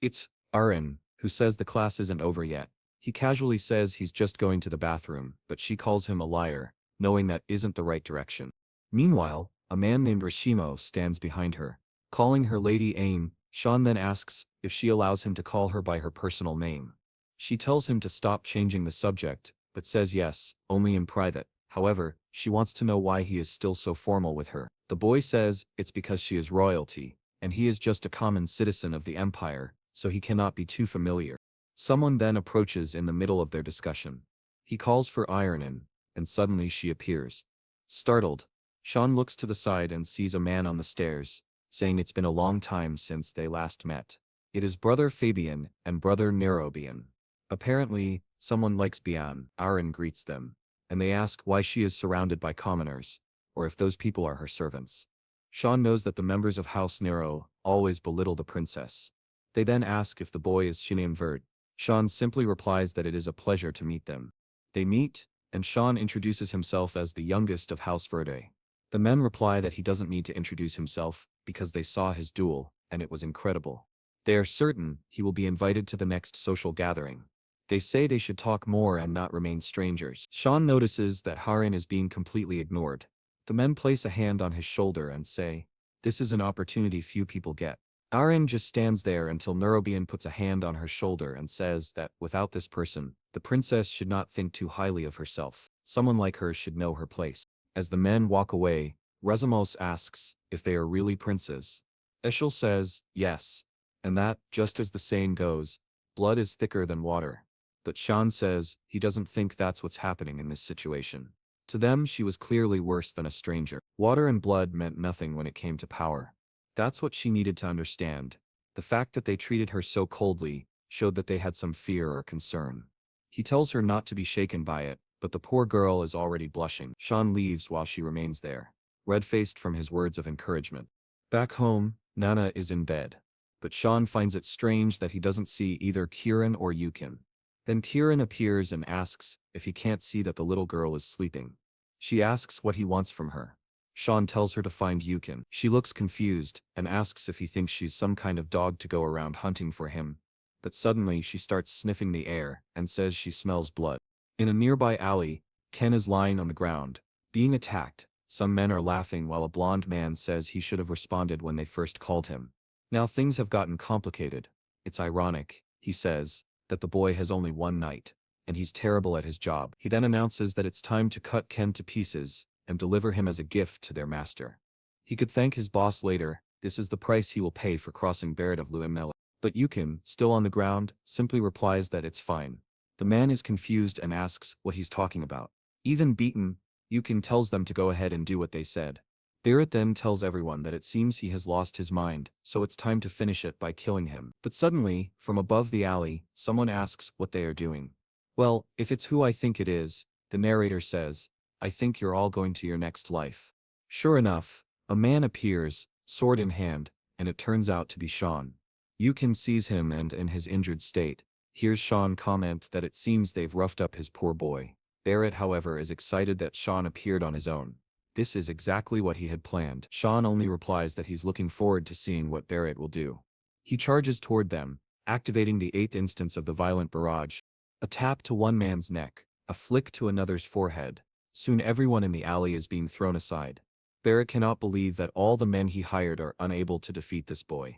It's Arin, who says the class isn't over yet. He casually says he's just going to the bathroom, but she calls him a liar, knowing that isn't the right direction. Meanwhile, a man named Rishimo stands behind her, calling her Lady Aim. Sean then asks if she allows him to call her by her personal name. She tells him to stop changing the subject, but says yes, only in private. However, she wants to know why he is still so formal with her. The boy says it's because she is royalty, and he is just a common citizen of the empire, so he cannot be too familiar. Someone then approaches in the middle of their discussion. He calls for Ironin, and suddenly she appears. Startled, Sean looks to the side and sees a man on the stairs, saying it's been a long time since they last met. It is brother Fabian and brother Nerobian. Apparently, someone likes Bian. Aaron greets them, and they ask why she is surrounded by commoners, or if those people are her servants. Sean knows that the members of House Nero always belittle the princess. They then ask if the boy is Cyan Vert. Sean simply replies that it is a pleasure to meet them. They meet, and Sean introduces himself as the youngest of House Verde. The men reply that he doesn't need to introduce himself, because they saw his duel, and it was incredible. They are certain he will be invited to the next social gathering. They say they should talk more and not remain strangers. Sean notices that Harin is being completely ignored. The men place a hand on his shoulder and say, "This is an opportunity few people get." Arin just stands there until Nerobian puts a hand on her shoulder and says that without this person, the princess should not think too highly of herself. Someone like her should know her place. As the men walk away, Resamos asks if they are really princes. Eshel says, yes, and that, just as the saying goes, blood is thicker than water. But Sean says he doesn't think that's what's happening in this situation. To them she was clearly worse than a stranger. Water and blood meant nothing when it came to power. That's what she needed to understand. The fact that they treated her so coldly showed that they had some fear or concern. He tells her not to be shaken by it, but the poor girl is already blushing. Sean leaves while she remains there, red-faced from his words of encouragement. Back home, Nana is in bed. But Sean finds it strange that he doesn't see either Kieran or Yukin. Then Kieran appears and asks if he can't see that the little girl is sleeping. She asks what he wants from her. Sean tells her to find Yukin. She looks confused and asks if he thinks she's some kind of dog to go around hunting for him. But suddenly she starts sniffing the air and says she smells blood. In a nearby alley, Ken is lying on the ground, being attacked. Some men are laughing while a blonde man says he should have responded when they first called him. Now things have gotten complicated. It's ironic, he says, that the boy has only one night, and he's terrible at his job. He then announces that it's time to cut Ken to pieces and deliver him as a gift to their master. He could thank his boss later. This is the price he will pay for crossing Barrett of Luimnella. But Yukin, still on the ground, simply replies that it's fine. The man is confused and asks what he's talking about. Even beaten, Yukin tells them to go ahead and do what they said. Barrett then tells everyone that it seems he has lost his mind, so it's time to finish it by killing him. But suddenly, from above the alley, someone asks what they are doing. Well, if it's who I think it is, the narrator says, I think you're all going to your next life. Sure enough, a man appears, sword in hand, and it turns out to be Sean. Yukin sees him and, in his injured state, hears Sean comment that it seems they've roughed up his poor boy. Barrett, however, is excited that Sean appeared on his own. This is exactly what he had planned. Sean only replies that he's looking forward to seeing what Barrett will do. He charges toward them, activating the 8th instance of the violent barrage. A tap to one man's neck, a flick to another's forehead. Soon everyone in the alley is being thrown aside. Barrett cannot believe that all the men he hired are unable to defeat this boy.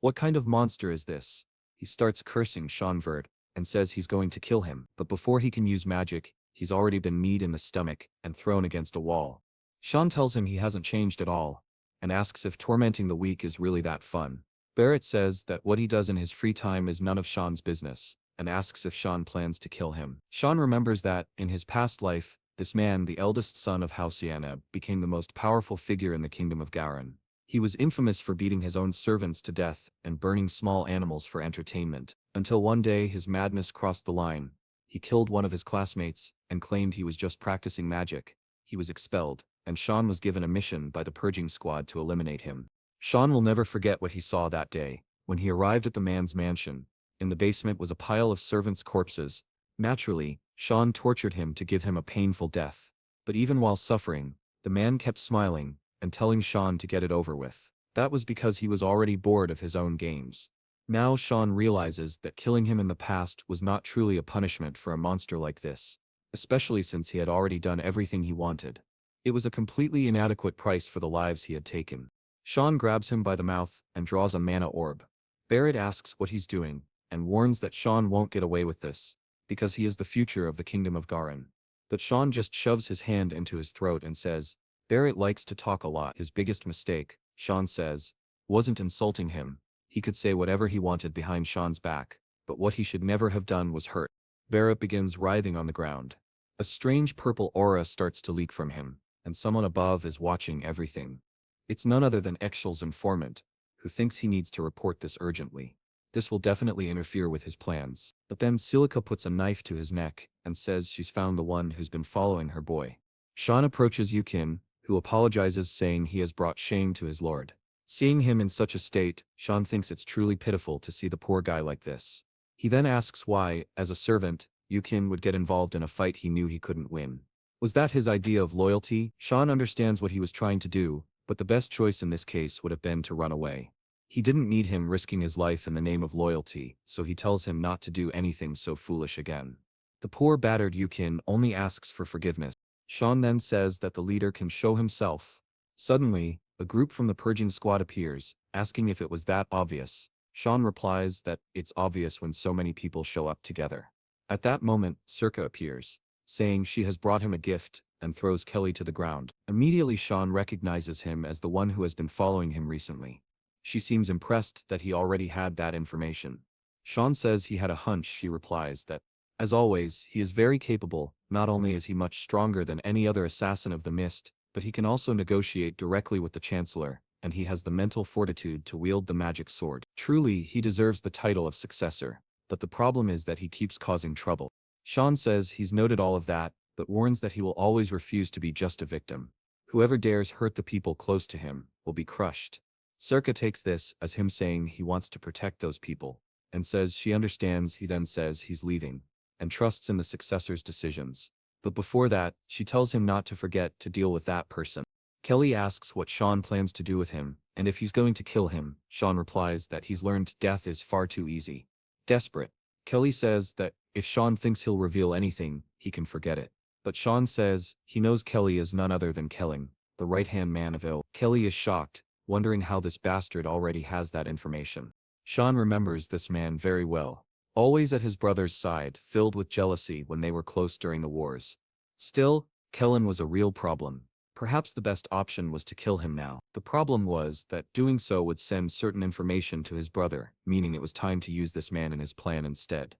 What kind of monster is this? He starts cursing Cyan Vert and says he's going to kill him, but before he can use magic, he's already been kneed in the stomach and thrown against a wall. Sean tells him he hasn't changed at all, and asks if tormenting the weak is really that fun. Barrett says that what he does in his free time is none of Sean's business, and asks if Sean plans to kill him. Sean remembers that, in his past life, this man, the eldest son of House Cyan, became the most powerful figure in the kingdom of Garin. He was infamous for beating his own servants to death and burning small animals for entertainment, until one day his madness crossed the line. He killed one of his classmates and claimed he was just practicing magic. He was expelled, and Sean was given a mission by the purging squad to eliminate him. Sean will never forget what he saw that day. When he arrived at the man's mansion, in the basement was a pile of servants' corpses. Naturally, Sean tortured him to give him a painful death. But even while suffering, the man kept smiling and telling Sean to get it over with. That was because he was already bored of his own games. Now Sean realizes that killing him in the past was not truly a punishment for a monster like this, especially since he had already done everything he wanted. It was a completely inadequate price for the lives he had taken. Sean grabs him by the mouth and draws a mana orb. Barrett asks what he's doing, and warns that Sean won't get away with this, because he is the future of the kingdom of Garin. But Sean just shoves his hand into his throat and says, Barrett likes to talk a lot. His biggest mistake, Sean says, wasn't insulting him. He could say whatever he wanted behind Sean's back, but what he should never have done was hurt. Barrett begins writhing on the ground. A strange purple aura starts to leak from him, and someone above is watching everything. It's none other than Exhal's informant, who thinks he needs to report this urgently. This will definitely interfere with his plans. But then Silica puts a knife to his neck and says she's found the one who's been following her boy. Sean approaches Yukin, who apologizes, saying he has brought shame to his lord. Seeing him in such a state, Sean thinks it's truly pitiful to see the poor guy like this. He then asks why, as a servant, Yukin would get involved in a fight he knew he couldn't win. Was that his idea of loyalty? Sean understands what he was trying to do, but the best choice in this case would have been to run away. He didn't need him risking his life in the name of loyalty, so he tells him not to do anything so foolish again. The poor battered Yukin only asks for forgiveness. Sean then says that the leader can show himself. Suddenly, a group from the purging squad appears, asking if it was that obvious. Sean replies that it's obvious when so many people show up together. At that moment, Circa appears, saying she has brought him a gift, and throws Kelly to the ground. Immediately Sean recognizes him as the one who has been following him recently. She seems impressed that he already had that information. Sean says he had a hunch. She replies that, as always, he is very capable. Not only is he much stronger than any other assassin of the mist, but he can also negotiate directly with the Chancellor, and he has the mental fortitude to wield the magic sword. Truly, he deserves the title of successor, but the problem is that he keeps causing trouble. Sean says he's noted all of that, but warns that he will always refuse to be just a victim. Whoever dares hurt the people close to him will be crushed. Circa takes this as him saying he wants to protect those people, and says she understands. He then says he's leaving, and trusts in the successor's decisions. But before that, she tells him not to forget to deal with that person. Kelly asks what Sean plans to do with him, and if he's going to kill him. Sean replies that he's learned death is far too easy. Desperate, Kelly says that if Sean thinks he'll reveal anything, he can forget it. But Sean says he knows Kelly is none other than Kelling, the right-hand man of ill. Kelly is shocked, wondering how this bastard already has that information. Sean remembers this man very well, always at his brother's side, filled with jealousy when they were close during the wars. Still, Kellen was a real problem. Perhaps the best option was to kill him now. The problem was that doing so would send certain information to his brother, meaning it was time to use this man in his plan instead.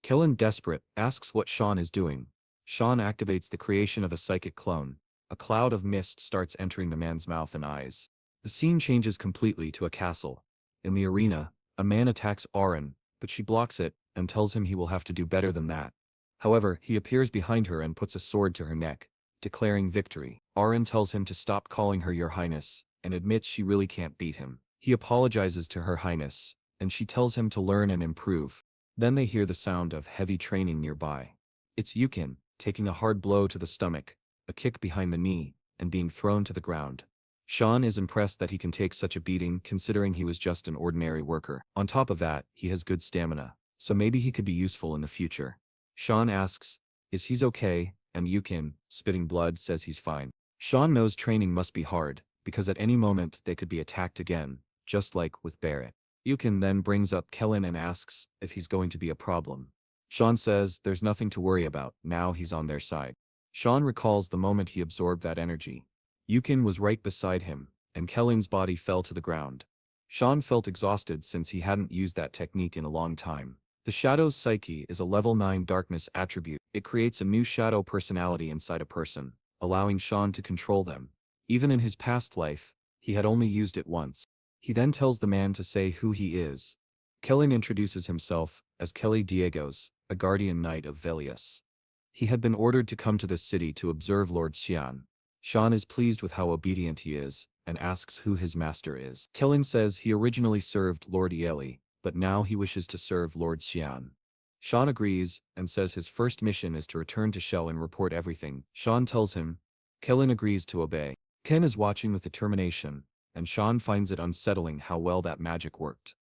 Kellen, desperate, asks what Sean is doing. Sean activates the creation of a psychic clone. A cloud of mist starts entering the man's mouth and eyes. The scene changes completely to a castle. In the arena, a man attacks Auron, but she blocks it and tells him he will have to do better than that. However, he appears behind her and puts a sword to her neck, declaring victory. Auron tells him to stop calling her Your Highness, and admits she really can't beat him. He apologizes to Her Highness, and she tells him to learn and improve. Then they hear the sound of heavy training nearby. It's Yukin, taking a hard blow to the stomach, a kick behind the knee, and being thrown to the ground. Sean is impressed that he can take such a beating, considering he was just an ordinary worker. On top of that, he has good stamina, so maybe he could be useful in the future. Sean asks, is he's okay, and Yukin, spitting blood, says he's fine. Sean knows training must be hard, because at any moment they could be attacked again, just like with Barrett. Yukin then brings up Kellen and asks if he's going to be a problem. Sean says there's nothing to worry about, now he's on their side. Sean recalls the moment he absorbed that energy. Yukin was right beside him, and Kellen's body fell to the ground. Sean felt exhausted since he hadn't used that technique in a long time. The Shadow's Psyche is a level 9 darkness attribute. It creates a new shadow personality inside a person, allowing Sean to control them. Even in his past life, he had only used it once. He then tells the man to say who he is. Kellen introduces himself as Kelly Diegos, a guardian knight of Velius. He had been ordered to come to this city to observe Lord Xian. Sean is pleased with how obedient he is, and asks who his master is. Kellen says he originally served Lord Ieli, but now he wishes to serve Lord Xian. Sean agrees, and says his first mission is to return to Shell and report everything. Sean tells him. Kellen agrees to obey. Ken is watching with determination, and Sean finds it unsettling how well that magic worked.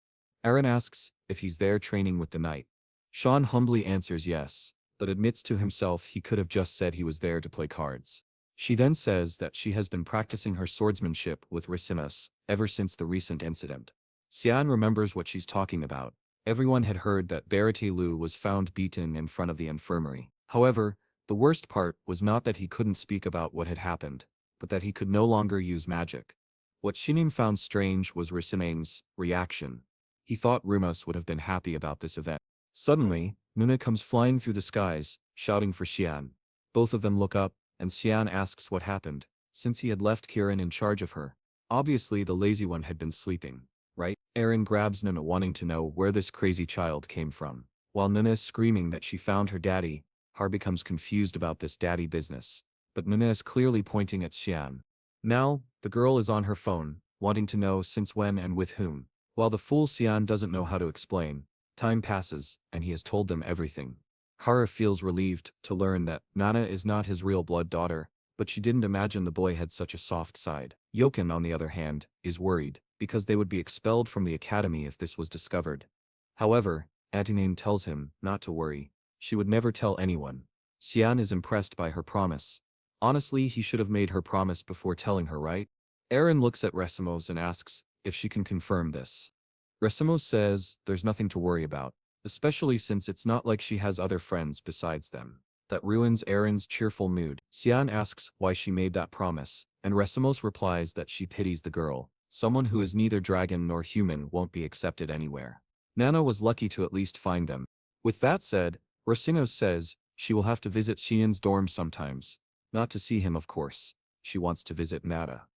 Aaron asks if he's there training with the knight. Sean humbly answers yes, but admits to himself he could have just said he was there to play cards. She then says that she has been practicing her swordsmanship with Ricimus ever since the recent incident. Cyan remembers what she's talking about. Everyone had heard that Verite Lu was found beaten in front of the infirmary. However, the worst part was not that he couldn't speak about what had happened, but that he could no longer use magic. What Shinin found strange was Ricime's reaction. He thought Rumos would have been happy about this event. Suddenly, Nuna comes flying through the skies, shouting for Xian. Both of them look up, and Xian asks what happened, since he had left Kirin in charge of her. Obviously the lazy one had been sleeping, right? Aaron grabs Nuna wanting to know where this crazy child came from. While Nuna is screaming that she found her daddy, Har becomes confused about this daddy business. But Nuna is clearly pointing at Xian. Now, the girl is on her phone, wanting to know since when and with whom. While the fool Xian doesn't know how to explain, time passes, and he has told them everything. Hara feels relieved to learn that Nana is not his real blood daughter, but she didn't imagine the boy had such a soft side. Yoken, on the other hand, is worried, because they would be expelled from the academy if this was discovered. However, Atenane tells him not to worry. She would never tell anyone. Xian is impressed by her promise. Honestly, he should have made her promise before telling her, right? Aaron looks at Resimos and asks if she can confirm this. Resimos says there's nothing to worry about, especially since it's not like she has other friends besides them. That ruins Aaron's cheerful mood. Xian asks why she made that promise, and Resimos replies that she pities the girl. Someone who is neither dragon nor human won't be accepted anywhere. Nana was lucky to at least find them. With that said, Resimos says she will have to visit Xian's dorm sometimes. Not to see him, of course. She wants to visit Nada.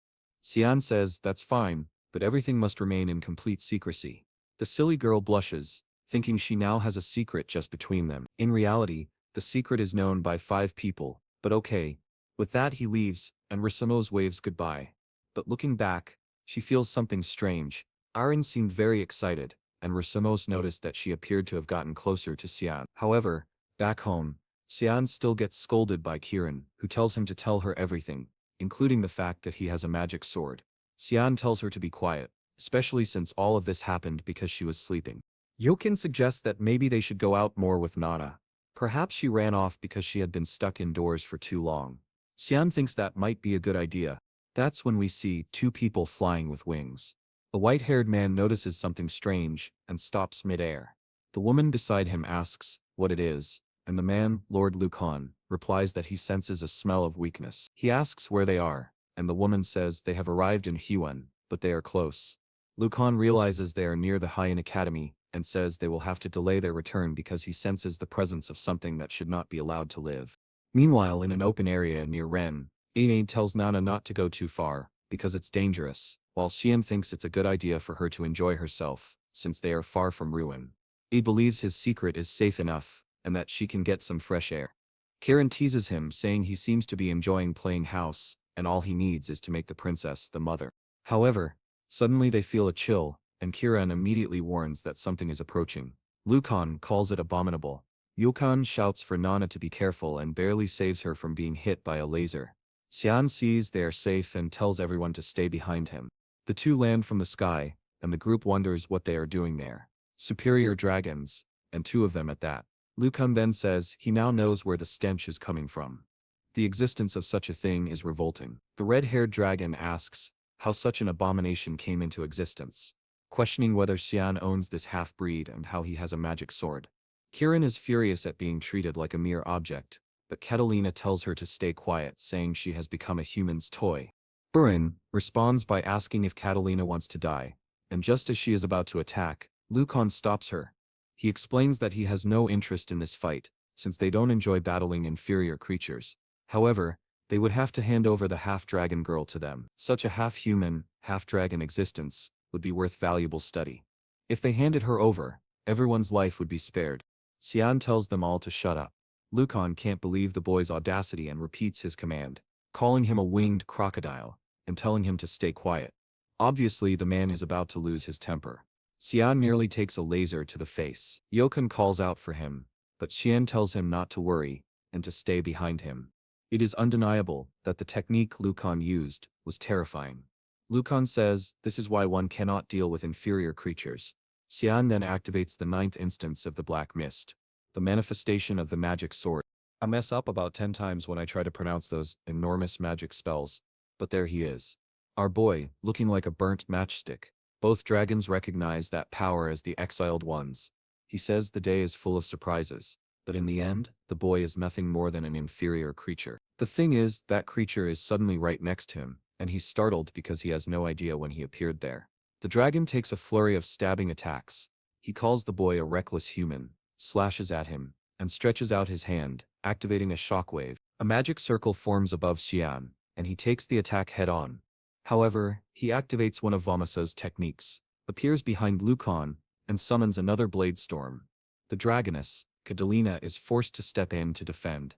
Xian says that's fine, but everything must remain in complete secrecy. The silly girl blushes, thinking she now has a secret just between them. In reality, the secret is known by 5 people, but okay. With that he leaves, and Risamos waves goodbye. But looking back, she feels something strange. Aaron seemed very excited, and Risamos noticed that she appeared to have gotten closer to Xian. However, back home, Xian still gets scolded by Kirin, who tells him to tell her everything, including the fact that he has a magic sword. Xian tells her to be quiet, especially since all of this happened because she was sleeping. Yokin suggests that maybe they should go out more with Nana. Perhaps she ran off because she had been stuck indoors for too long. Xian thinks that might be a good idea. That's when we see 2 people flying with wings. A white-haired man notices something strange and stops mid-air. The woman beside him asks what it is, and the man, Lord Lucan, replies that he senses a smell of weakness. He asks where they are, and the woman says they have arrived in Huan, but they are close. Lucan realizes they are near the Hyan Academy, and says they will have to delay their return because he senses the presence of something that should not be allowed to live. Meanwhile, in an open area near Ren, Aine tells Nana not to go too far, because it's dangerous, while Xian thinks it's a good idea for her to enjoy herself, since they are far from ruin. He believes his secret is safe enough, and that she can get some fresh air. Kirin teases him, saying he seems to be enjoying playing house, and all he needs is to make the princess the mother. However, suddenly they feel a chill, and Kirin immediately warns that something is approaching. Lucan calls it abominable. Yukan shouts for Nana to be careful and barely saves her from being hit by a laser. Xian sees they are safe and tells everyone to stay behind him. The 2 land from the sky, and the group wonders what they are doing there. Superior dragons, and 2 of them at that. Lucan then says he now knows where the stench is coming from. The existence of such a thing is revolting. The red-haired dragon asks how such an abomination came into existence. questioning whether Xian owns this half-breed and how he has a magic sword. Kirin is furious at being treated like a mere object, but Catalina tells her to stay quiet, saying she has become a human's toy. Burin responds by asking if Catalina wants to die, and just as she is about to attack, Lucan stops her. He explains that he has no interest in this fight, since they don't enjoy battling inferior creatures. However, they would have to hand over the half-dragon girl to them. Such a half-human, half-dragon existence would be worth valuable study. If they handed her over, everyone's life would be spared. Xian tells them all to shut up. Lucan can't believe the boy's audacity and repeats his command, calling him a winged crocodile, and telling him to stay quiet. Obviously, the man is about to lose his temper. Xian nearly takes a laser to the face. Yokan calls out for him, but Xian tells him not to worry, and to stay behind him. It is undeniable that the technique Lucan used was terrifying. Lucan says this is why one cannot deal with inferior creatures. Xian then activates the 9th instance of the Black Mist, the manifestation of the magic sword. I mess up about 10 times when I try to pronounce those enormous magic spells, but there he is. Our boy, looking like a burnt matchstick. Both dragons recognize that power as the exiled ones. He says the day is full of surprises, but in the end, the boy is nothing more than an inferior creature. The thing is, that creature is suddenly right next to him, and he's startled because he has no idea when he appeared there. The dragon takes a flurry of stabbing attacks. He calls the boy a reckless human, slashes at him, and stretches out his hand, activating a shockwave. A magic circle forms above Xian, and he takes the attack head-on. However, he activates one of Vamasa's techniques, appears behind Lucan, and summons another blade storm. The dragoness, Catalina, is forced to step in to defend.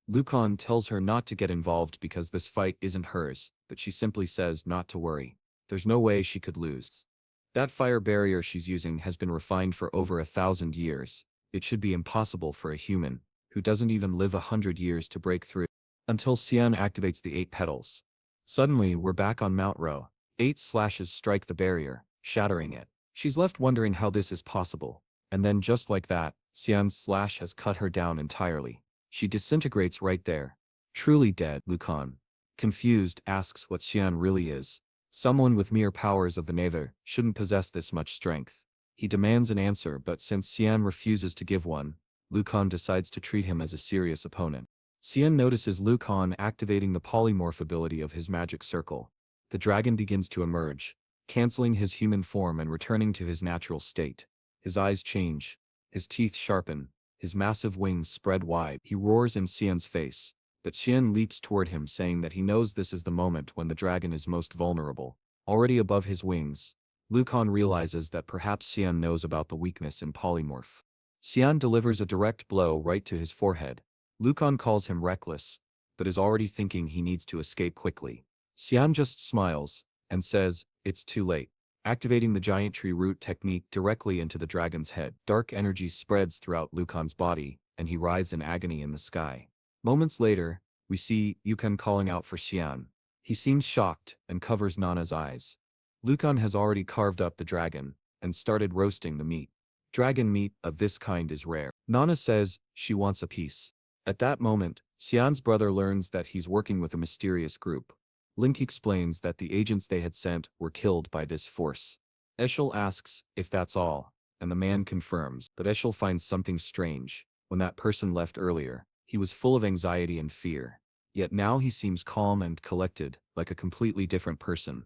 Lucan tells her not to get involved because this fight isn't hers, but she simply says not to worry. There's no way she could lose. That fire barrier she's using has been refined for over 1,000 years. It should be impossible for a human, who doesn't even live 100 years, to break through. Until Xian activates the 8 petals. Suddenly, we're back on Mount Ro. 8 slashes strike the barrier, shattering it. She's left wondering how this is possible. And then just like that, Xian's slash has cut her down entirely. She disintegrates right there. Truly dead. Lucan, confused, asks what Xian really is. Someone with mere powers of the nether shouldn't possess this much strength. He demands an answer, but since Xian refuses to give one, Lucan decides to treat him as a serious opponent. Xian notices Lucan activating the polymorph ability of his magic circle. The dragon begins to emerge, canceling his human form and returning to his natural state. His eyes change, his teeth sharpen, his massive wings spread wide. He roars in Xian's face, but Xian leaps toward him, saying that he knows this is the moment when the dragon is most vulnerable. Already above his wings, Lucan realizes that perhaps Xian knows about the weakness in polymorph. Xian delivers a direct blow right to his forehead. Lucan calls him reckless, but is already thinking he needs to escape quickly. Xian just smiles, and says, it's too late. Activating the giant tree root technique directly into the dragon's head. Dark energy spreads throughout Lucan's body, and he writhes in agony in the sky. Moments later, we see Lucan calling out for Xian. He seems shocked, and covers Nana's eyes. Lucan has already carved up the dragon, and started roasting the meat. Dragon meat of this kind is rare. Nana says she wants a piece. At that moment, Xian's brother learns that he's working with a mysterious group. Link explains that the agents they had sent were killed by this force. Eshel asks if that's all, and the man confirms, but Eshel finds something strange. When that person left earlier, he was full of anxiety and fear. Yet now he seems calm and collected, like a completely different person.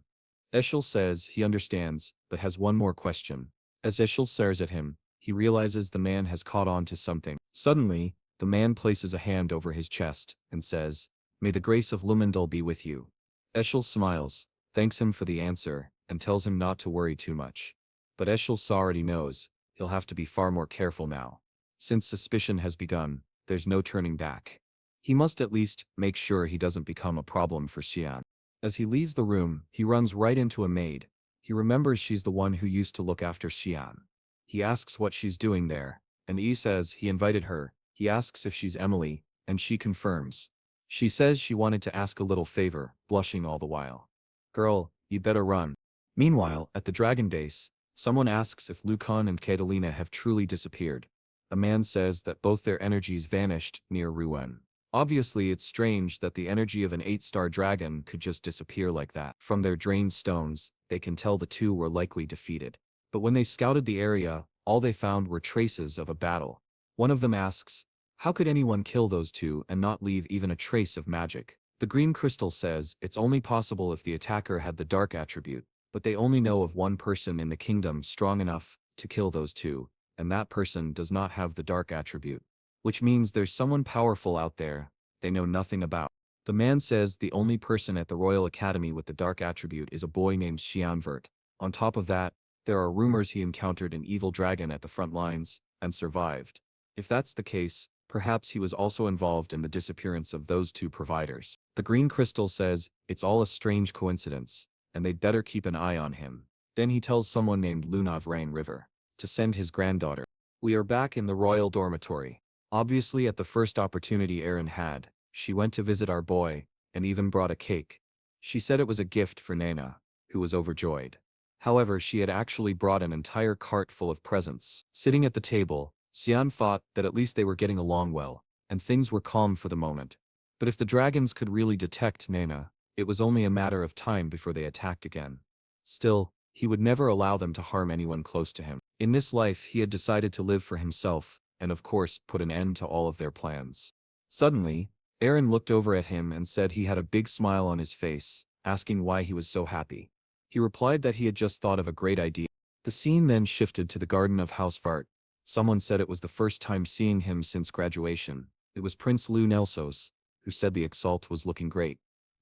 Eshel says he understands, but has one more question. As Eshel stares at him, he realizes the man has caught on to something. Suddenly, the man places a hand over his chest, and says, "May the grace of Lumendal be with you." Eshel smiles, thanks him for the answer, and tells him not to worry too much. But Eshel already knows, he'll have to be far more careful now. Since suspicion has begun, there's no turning back. He must at least make sure he doesn't become a problem for Xian. As he leaves the room, he runs right into a maid. He remembers she's the one who used to look after Xian. He asks what she's doing there, and Yi says he invited her. He asks if she's Emily, and she confirms. She says she wanted to ask a little favor, blushing all the while. "Girl, you'd better run." Meanwhile, at the dragon base, someone asks if Lucan and Catalina have truly disappeared. A man says that both their energies vanished near Rouen. Obviously, it's strange that the energy of an 8-star dragon could just disappear like that. From their drained stones, they can tell the two were likely defeated. But when they scouted the area, all they found were traces of a battle. One of them asks, how could anyone kill those two and not leave even a trace of magic? The green crystal says it's only possible if the attacker had the dark attribute, but they only know of one person in the kingdom strong enough to kill those two, and that person does not have the dark attribute. Which means there's someone powerful out there they know nothing about. The man says the only person at the Royal Academy with the dark attribute is a boy named Cyan Vert. On top of that, there are rumors he encountered an evil dragon at the front lines and survived. If that's the case, perhaps he was also involved in the disappearance of those two providers. The green crystal says it's all a strange coincidence, and they'd better keep an eye on him. Then he tells someone named Lunav Rain River to send his granddaughter. We are back in the royal dormitory. Obviously at the first opportunity Erin had, she went to visit our boy, and even brought a cake. She said it was a gift for Nana, who was overjoyed. However, she had actually brought an entire cart full of presents. Sitting at the table, Cyan thought that at least they were getting along well, and things were calm for the moment. But if the dragons could really detect Nana, it was only a matter of time before they attacked again. Still, he would never allow them to harm anyone close to him. In this life he had decided to live for himself, and of course put an end to all of their plans. Suddenly, Aaron looked over at him and said he had a big smile on his face, asking why he was so happy. He replied that he had just thought of a great idea. The scene then shifted to the garden of House Vart. Someone said it was the first time seeing him since graduation. It was Prince Lou Nelsos, who said the exalt was looking great.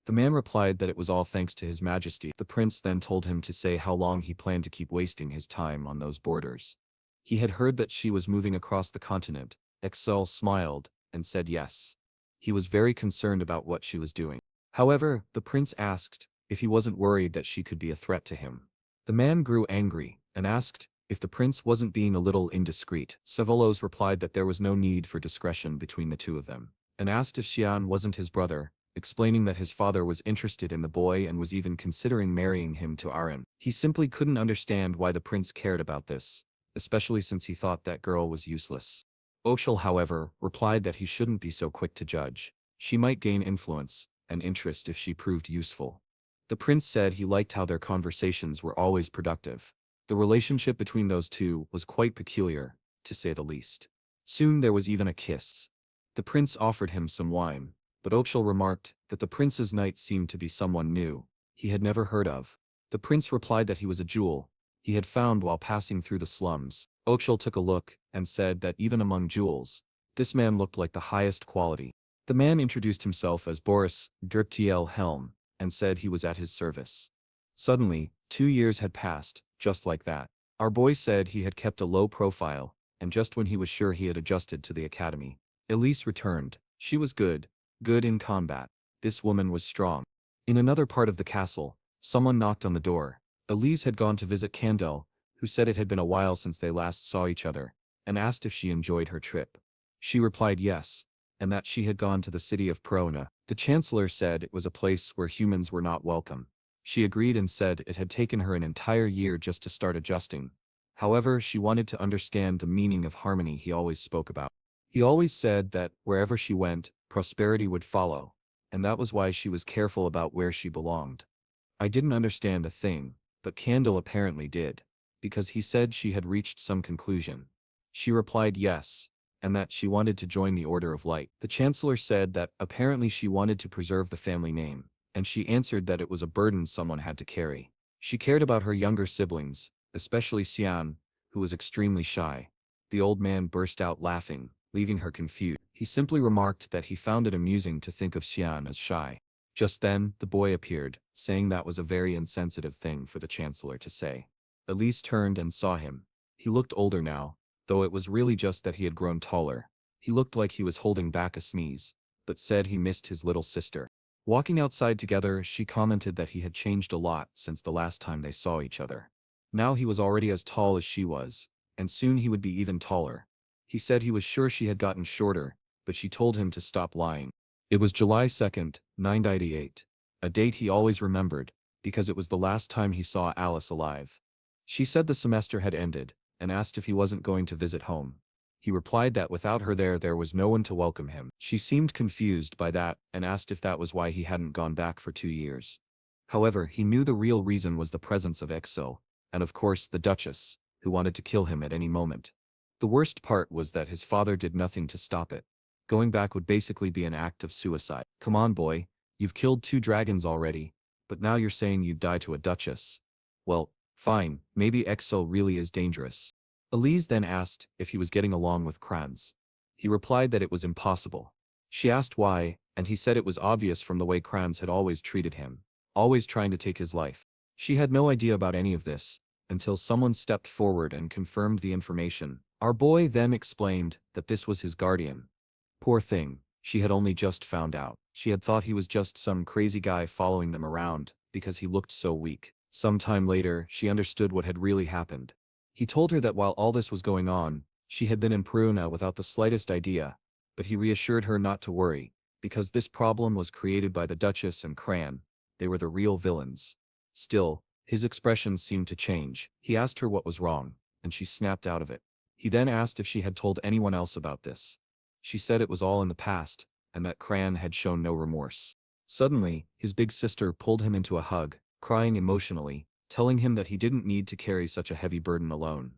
The man replied that it was all thanks to His Majesty. The prince then told him to say how long he planned to keep wasting his time on those borders. He had heard that she was moving across the continent. Excel smiled and said yes. He was very concerned about what she was doing. However, the prince asked if he wasn't worried that she could be a threat to him. The man grew angry and asked if the prince wasn't being a little indiscreet. Savolos replied that there was no need for discretion between the two of them, and asked if Xian wasn't his brother, explaining that his father was interested in the boy and was even considering marrying him to Aaron. He simply couldn't understand why the prince cared about this, especially since he thought that girl was useless. Oshel, however, replied that he shouldn't be so quick to judge. She might gain influence and interest if she proved useful. The prince said he liked how their conversations were always productive. The relationship between those two was quite peculiar, to say the least. Soon there was even a kiss. The prince offered him some wine, but Oshel remarked that the prince's knight seemed to be someone new, he had never heard of. The prince replied that he was a jewel he had found while passing through the slums. Oshel took a look and said that even among jewels, this man looked like the highest quality. The man introduced himself as Boris Driptiel Helm and said he was at his service. Suddenly, 2 years had passed, just like that. Our boy said he had kept a low profile, and just when he was sure he had adjusted to the academy, Elise returned. She was good in combat. This woman was strong. In another part of the castle, someone knocked on the door. Elise had gone to visit Candel, who said it had been a while since they last saw each other, and asked if she enjoyed her trip. She replied yes, and that she had gone to the city of Perona. The chancellor said it was a place where humans were not welcome. She agreed and said it had taken her an entire year just to start adjusting. However, she wanted to understand the meaning of harmony he always spoke about. He always said that wherever she went, prosperity would follow, and that was why she was careful about where she belonged. I didn't understand a thing, but Candle apparently did, because he said she had reached some conclusion. She replied yes, and that she wanted to join the Order of Light. The chancellor said that apparently she wanted to preserve the family name, and she answered that it was a burden someone had to carry. She cared about her younger siblings, especially Xian, who was extremely shy. The old man burst out laughing, leaving her confused. He simply remarked that he found it amusing to think of Xian as shy. Just then, the boy appeared, saying that was a very insensitive thing for the chancellor to say. Elise turned and saw him. He looked older now, though it was really just that he had grown taller. He looked like he was holding back a sneeze, but said he missed his little sister. Walking outside together, she commented that he had changed a lot since the last time they saw each other. Now he was already as tall as she was, and soon he would be even taller. He said he was sure she had gotten shorter, but she told him to stop lying. It was July 2nd, 1998, a date he always remembered, because it was the last time he saw Alice alive. She said the semester had ended, and asked if he wasn't going to visit home. He replied that without her there was no one to welcome him. She seemed confused by that and asked if that was why he hadn't gone back for 2 years. However, he knew the real reason was the presence of Exo, and of course the Duchess, who wanted to kill him at any moment. The worst part was that his father did nothing to stop it. Going back would basically be an act of suicide. Come on, boy, you've killed 2 dragons already, but now you're saying you'd die to a Duchess. Well, fine, maybe Exo really is dangerous. Elise then asked if he was getting along with Kranz. He replied that it was impossible. She asked why, and he said it was obvious from the way Kranz had always treated him, always trying to take his life. She had no idea about any of this, until someone stepped forward and confirmed the information. Our boy then explained that this was his guardian. Poor thing, she had only just found out. She had thought he was just some crazy guy following them around, because he looked so weak. Some time later, she understood what had really happened. He told her that while all this was going on, she had been in Peruna without the slightest idea, but he reassured her not to worry, because this problem was created by the Duchess and Cran. They were the real villains. Still, his expression seemed to change. He asked her what was wrong, and she snapped out of it. He then asked if she had told anyone else about this. She said it was all in the past, and that Cran had shown no remorse. Suddenly, his big sister pulled him into a hug, crying emotionally, telling him that he didn't need to carry such a heavy burden alone.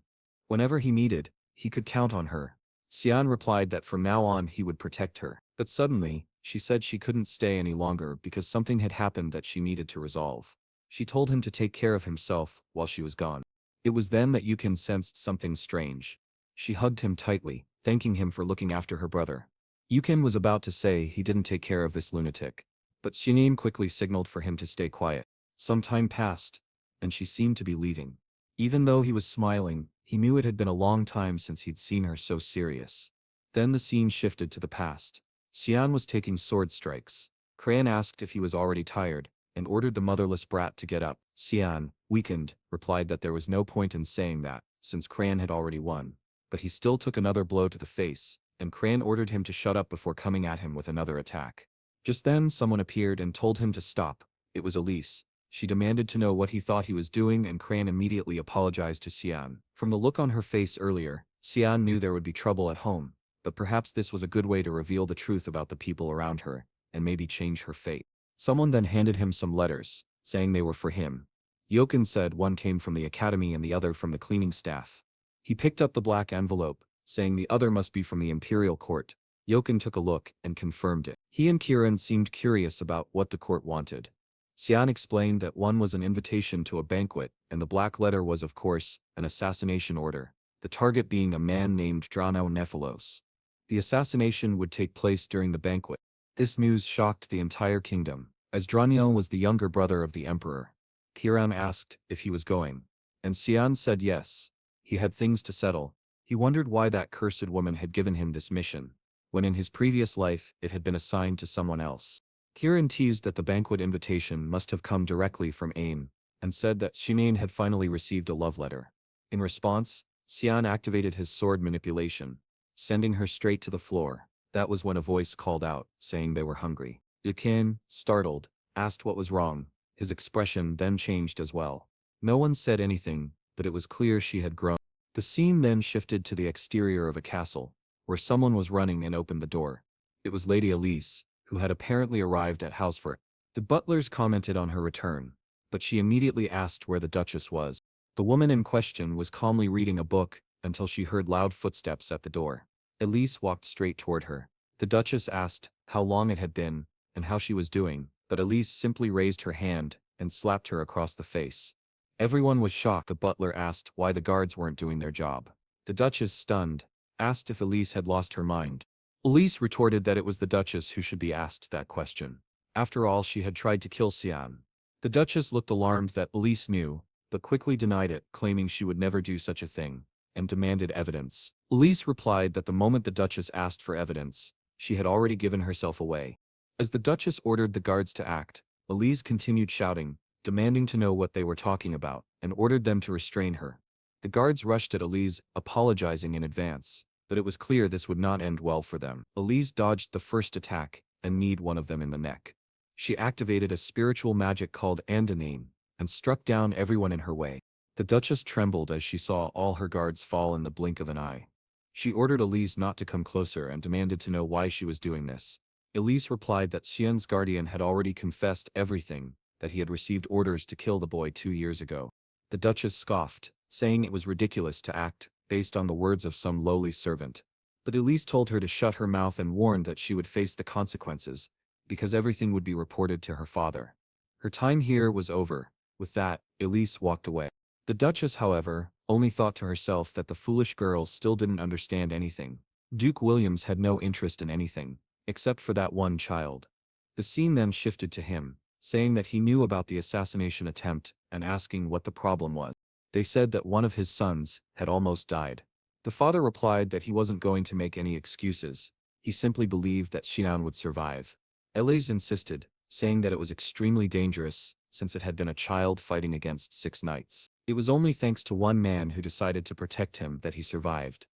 Whenever he needed, he could count on her. Cyan replied that from now on he would protect her. But suddenly, she said she couldn't stay any longer because something had happened that she needed to resolve. She told him to take care of himself while she was gone. It was then that Yukon sensed something strange. She hugged him tightly, thanking him for looking after her brother. Yukon was about to say he didn't take care of this lunatic, but Shinin quickly signaled for him to stay quiet. Some time passed, and she seemed to be leaving. Even though he was smiling, he knew it had been a long time since he'd seen her so serious. Then the scene shifted to the past. Xian was taking sword strikes. Cran asked if he was already tired, and ordered the motherless brat to get up. Xian, weakened, replied that there was no point in saying that, since Cran had already won. But he still took another blow to the face, and Cran ordered him to shut up before coming at him with another attack. Just then someone appeared and told him to stop. It was Elise. She demanded to know what he thought he was doing, and Cran immediately apologized to Xian. From the look on her face earlier, Xian knew there would be trouble at home, but perhaps this was a good way to reveal the truth about the people around her, and maybe change her fate. Someone then handed him some letters, saying they were for him. Yoken said one came from the academy and the other from the cleaning staff. He picked up the black envelope, saying the other must be from the imperial court. Yoken took a look and confirmed it. He and Kiran seemed curious about what the court wanted. Xian explained that one was an invitation to a banquet, and the black letter was of course, an assassination order, the target being a man named Drano Nephilos. The assassination would take place during the banquet. This news shocked the entire kingdom, as Drano was the younger brother of the emperor. Kiran asked if he was going, and Xian said yes. He had things to settle. He wondered why that cursed woman had given him this mission, when in his previous life it had been assigned to someone else. Kiran teased that the banquet invitation must have come directly from AIM, and said that Shinain had finally received a love letter. In response, Xian activated his sword manipulation, sending her straight to the floor. That was when a voice called out, saying they were hungry. Yukin, startled, asked what was wrong. His expression then changed as well. No one said anything, but it was clear she had grown. The scene then shifted to the exterior of a castle, where someone was running and opened the door. It was Lady Elise, who had apparently arrived at Housefort. The butlers commented on her return, but she immediately asked where the Duchess was. The woman in question was calmly reading a book until she heard loud footsteps at the door. Elise walked straight toward her. The Duchess asked how long it had been and how she was doing, but Elise simply raised her hand and slapped her across the face. Everyone was shocked. The butler asked why the guards weren't doing their job. The Duchess, stunned, asked if Elise had lost her mind. Elise retorted that it was the Duchess who should be asked that question. After all, she had tried to kill Xian. The Duchess looked alarmed that Elise knew, but quickly denied it, claiming she would never do such a thing, and demanded evidence. Elise replied that the moment the Duchess asked for evidence, she had already given herself away. As the Duchess ordered the guards to act, Elise continued shouting, demanding to know what they were talking about, and ordered them to restrain her. The guards rushed at Elise, apologizing in advance, but it was clear this would not end well for them. Elise dodged the first attack and kneed one of them in the neck. She activated a spiritual magic called Andanine, and struck down everyone in her way. The Duchess trembled as she saw all her guards fall in the blink of an eye. She ordered Elise not to come closer and demanded to know why she was doing this. Elise replied that Xian's guardian had already confessed everything, that he had received orders to kill the boy 2 years ago. The Duchess scoffed, saying it was ridiculous to act based on the words of some lowly servant. But Elise told her to shut her mouth and warned that she would face the consequences, because everything would be reported to her father. Her time here was over. With that, Elise walked away. The Duchess, however, only thought to herself that the foolish girl still didn't understand anything. Duke Williams had no interest in anything, except for that one child. The scene then shifted to him, saying that he knew about the assassination attempt and asking what the problem was. They said that one of his sons had almost died. The father replied that he wasn't going to make any excuses. He simply believed that Xian would survive. Elise insisted, saying that it was extremely dangerous, since it had been a child fighting against 6 knights. It was only thanks to one man who decided to protect him that he survived.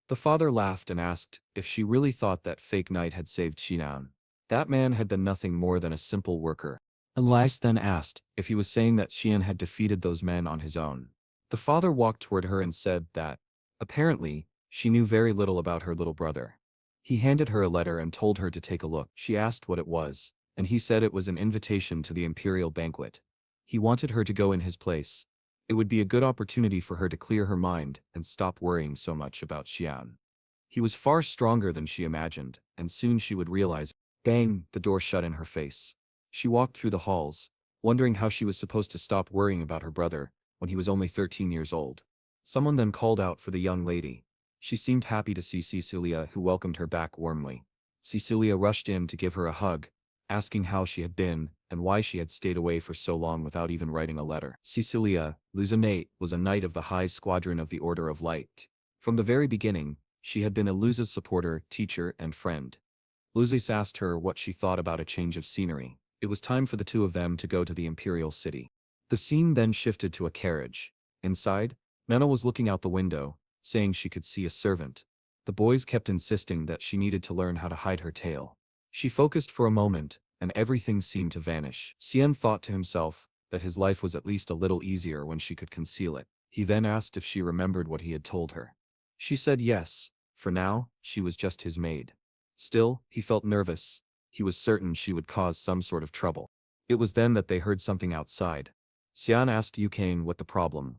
The father laughed and asked if she really thought that fake knight had saved Xian. That man had been nothing more than a simple worker. Elise then asked if he was saying that Xian had defeated those men on his own. The father walked toward her and said that, apparently, she knew very little about her little brother. He handed her a letter and told her to take a look. She asked what it was, and he said it was an invitation to the imperial banquet. He wanted her to go in his place. It would be a good opportunity for her to clear her mind and stop worrying so much about Xian. He was far stronger than she imagined, and soon she would realize. Bang, the door shut in her face. She walked through the halls, wondering how she was supposed to stop worrying about her brother when he was only 13 years old. Someone then called out for the young lady. She seemed happy to see Cecilia, who welcomed her back warmly. Cecilia rushed in to give her a hug, asking how she had been and why she had stayed away for so long without even writing a letter. Cecilia, illegitimate, was a knight of the High Squadron of the Order of Light. From the very beginning, she had been Eluza's supporter, teacher, and friend. Luzis asked her what she thought about a change of scenery. It was time for the two of them to go to the imperial city. The scene then shifted to a carriage. Inside, Nana was looking out the window, saying she could see a servant. The boys kept insisting that she needed to learn how to hide her tail. She focused for a moment, and everything seemed to vanish. Cyan thought to himself that his life was at least a little easier when she could conceal it. He then asked if she remembered what he had told her. She said yes. For now, she was just his maid. Still, he felt nervous. He was certain she would cause some sort of trouble. It was then that they heard something outside. Cyan asked Yukane what the problem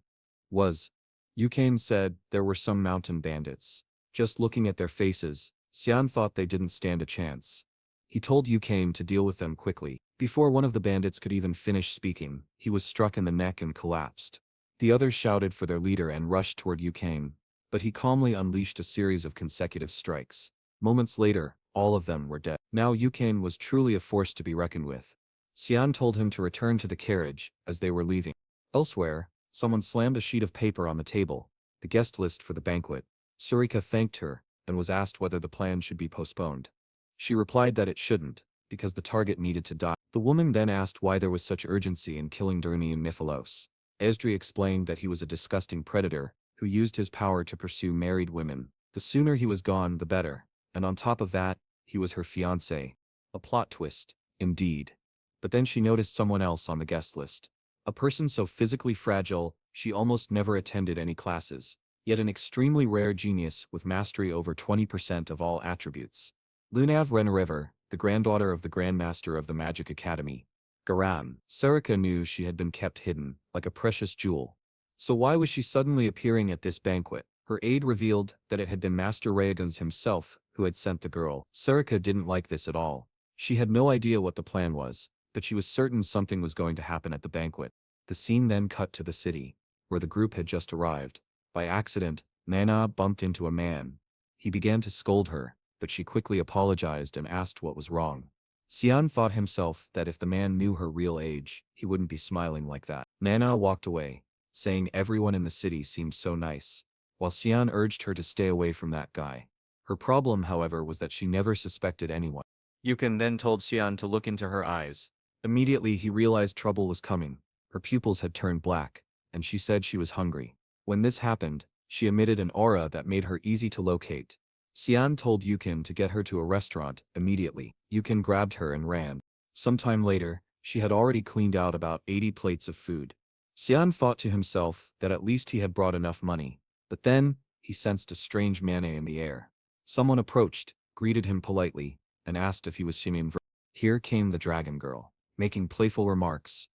was. Yukane said there were some mountain bandits. Just looking at their faces, Cyan thought they didn't stand a chance. He told Yukane to deal with them quickly. Before one of the bandits could even finish speaking, he was struck in the neck and collapsed. The others shouted for their leader and rushed toward Yukane, but he calmly unleashed a series of consecutive strikes. Moments later, all of them were dead. Now Yukane was truly a force to be reckoned with. Cyan told him to return to the carriage as they were leaving. Elsewhere, someone slammed a sheet of paper on the table, the guest list for the banquet. Surika thanked her and was asked whether the plan should be postponed. She replied that it shouldn't, because the target needed to die. The woman then asked why there was such urgency in killing Durni and Niphalos. Esdri explained that he was a disgusting predator who used his power to pursue married women. The sooner he was gone, the better. And on top of that, he was her fiancé. A plot twist, indeed. But then she noticed someone else on the guest list. A person so physically fragile, she almost never attended any classes, yet an extremely rare genius with mastery over 20% of all attributes. Lunav Renriver, the granddaughter of the Grandmaster of the Magic Academy. Garam. Sarika knew she had been kept hidden, like a precious jewel. So why was she suddenly appearing at this banquet? Her aide revealed that it had been Master Rayagans himself who had sent the girl. Sarika didn't like this at all. She had no idea what the plan was, but she was certain something was going to happen at the banquet. The scene then cut to the city, where the group had just arrived. By accident, Nana bumped into a man. He began to scold her, but she quickly apologized and asked what was wrong. Cyan thought himself that if the man knew her real age, he wouldn't be smiling like that. Nana walked away, saying everyone in the city seemed so nice, while Cyan urged her to stay away from that guy. Her problem, however, was that she never suspected anyone. Yukon then told Cyan to look into her eyes. Immediately he realized trouble was coming. Her pupils had turned black, and she said she was hungry. When this happened, she emitted an aura that made her easy to locate. Cyan told Yukon to get her to a restaurant immediately. Yukon grabbed her and ran. Sometime later, she had already cleaned out about 80 plates of food. Cyan thought to himself that at least he had brought enough money, but then, he sensed a strange mane in the air. Someone approached, greeted him politely, and asked if he was Cyan Vert. Here came the dragon girl, making playful remarks.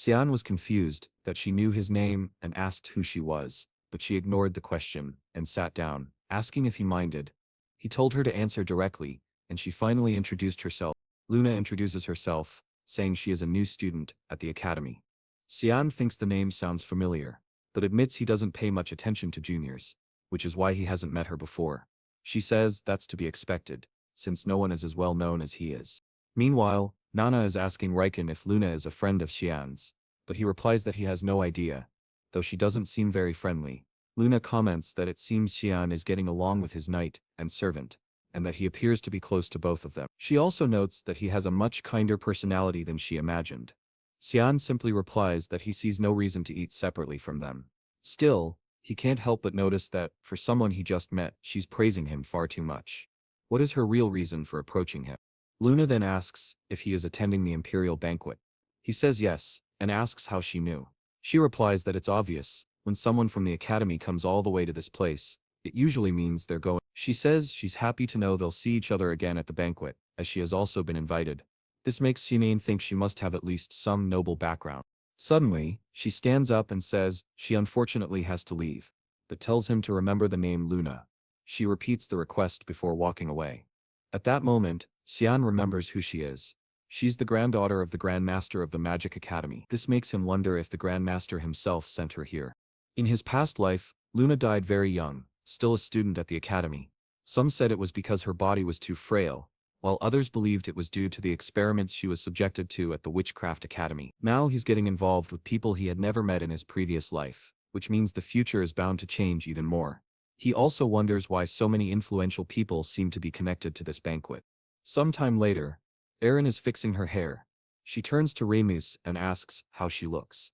Cyan was confused that she knew his name and asked who she was, but she ignored the question and sat down, asking if he minded. He told her to answer directly, and she finally introduced herself. Luna introduces herself, saying she is a new student at the academy. Cyan thinks the name sounds familiar, but admits he doesn't pay much attention to juniors, which is why he hasn't met her before. She says that's to be expected, since no one is as well known as he is. Meanwhile, Nana is asking Riken if Luna is a friend of Xian's, but he replies that he has no idea, though she doesn't seem very friendly. Luna comments that it seems Xian is getting along with his knight and servant, and that he appears to be close to both of them. She also notes that he has a much kinder personality than she imagined. Xian simply replies that he sees no reason to eat separately from them. Still, he can't help but notice that, for someone he just met, she's praising him far too much. What is her real reason for approaching him? Luna then asks if he is attending the imperial banquet. He says yes, and asks how she knew. She replies that it's obvious, when someone from the academy comes all the way to this place, it usually means they're going. She says she's happy to know they'll see each other again at the banquet, as she has also been invited. This makes Xinane think she must have at least some noble background. Suddenly, she stands up and says she unfortunately has to leave, but tells him to remember the name Luna. She repeats the request before walking away. At that moment, Xian remembers who she is. She's the granddaughter of the Grand Master of the Magic Academy. This makes him wonder if the Grand Master himself sent her here. In his past life, Luna died very young, still a student at the academy. Some said it was because her body was too frail, while others believed it was due to the experiments she was subjected to at the Witchcraft Academy. Now he's getting involved with people he had never met in his previous life, which means the future is bound to change even more. He also wonders why so many influential people seem to be connected to this banquet. Sometime later, Erin is fixing her hair. She turns to Remus and asks how she looks.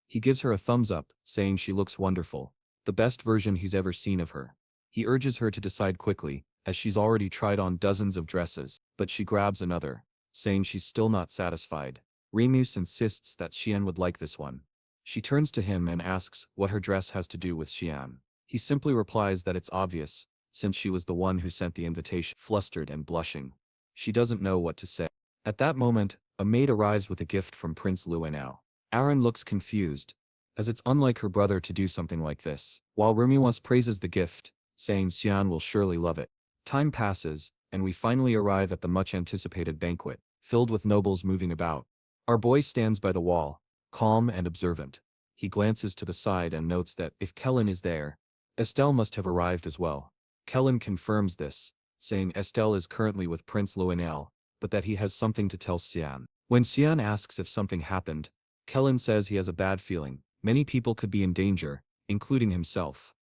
He gives her a thumbs up, saying she looks wonderful, the best version he's ever seen of her. He urges her to decide quickly, as she's already tried on dozens of dresses, but she grabs another, saying she's still not satisfied. Remus insists that Xian would like this one. She turns to him and asks what her dress has to do with Xian. He simply replies that it's obvious, since she was the one who sent the invitation. Flustered and blushing, she doesn't know what to say. At that moment, a maid arrives with a gift from Prince Luenao. Aaron looks confused, as it's unlike her brother to do something like this, while Remus praises the gift, saying Xian will surely love it. Time passes, and we finally arrive at the much-anticipated banquet, filled with nobles moving about. Our boy stands by the wall, calm and observant. He glances to the side and notes that if Kellen is there, Estelle must have arrived as well. Kellen confirms this, saying Estelle is currently with Prince Luenel, but that he has something to tell Xian. When Xian asks if something happened, Kellen says he has a bad feeling. Many people could be in danger, including himself.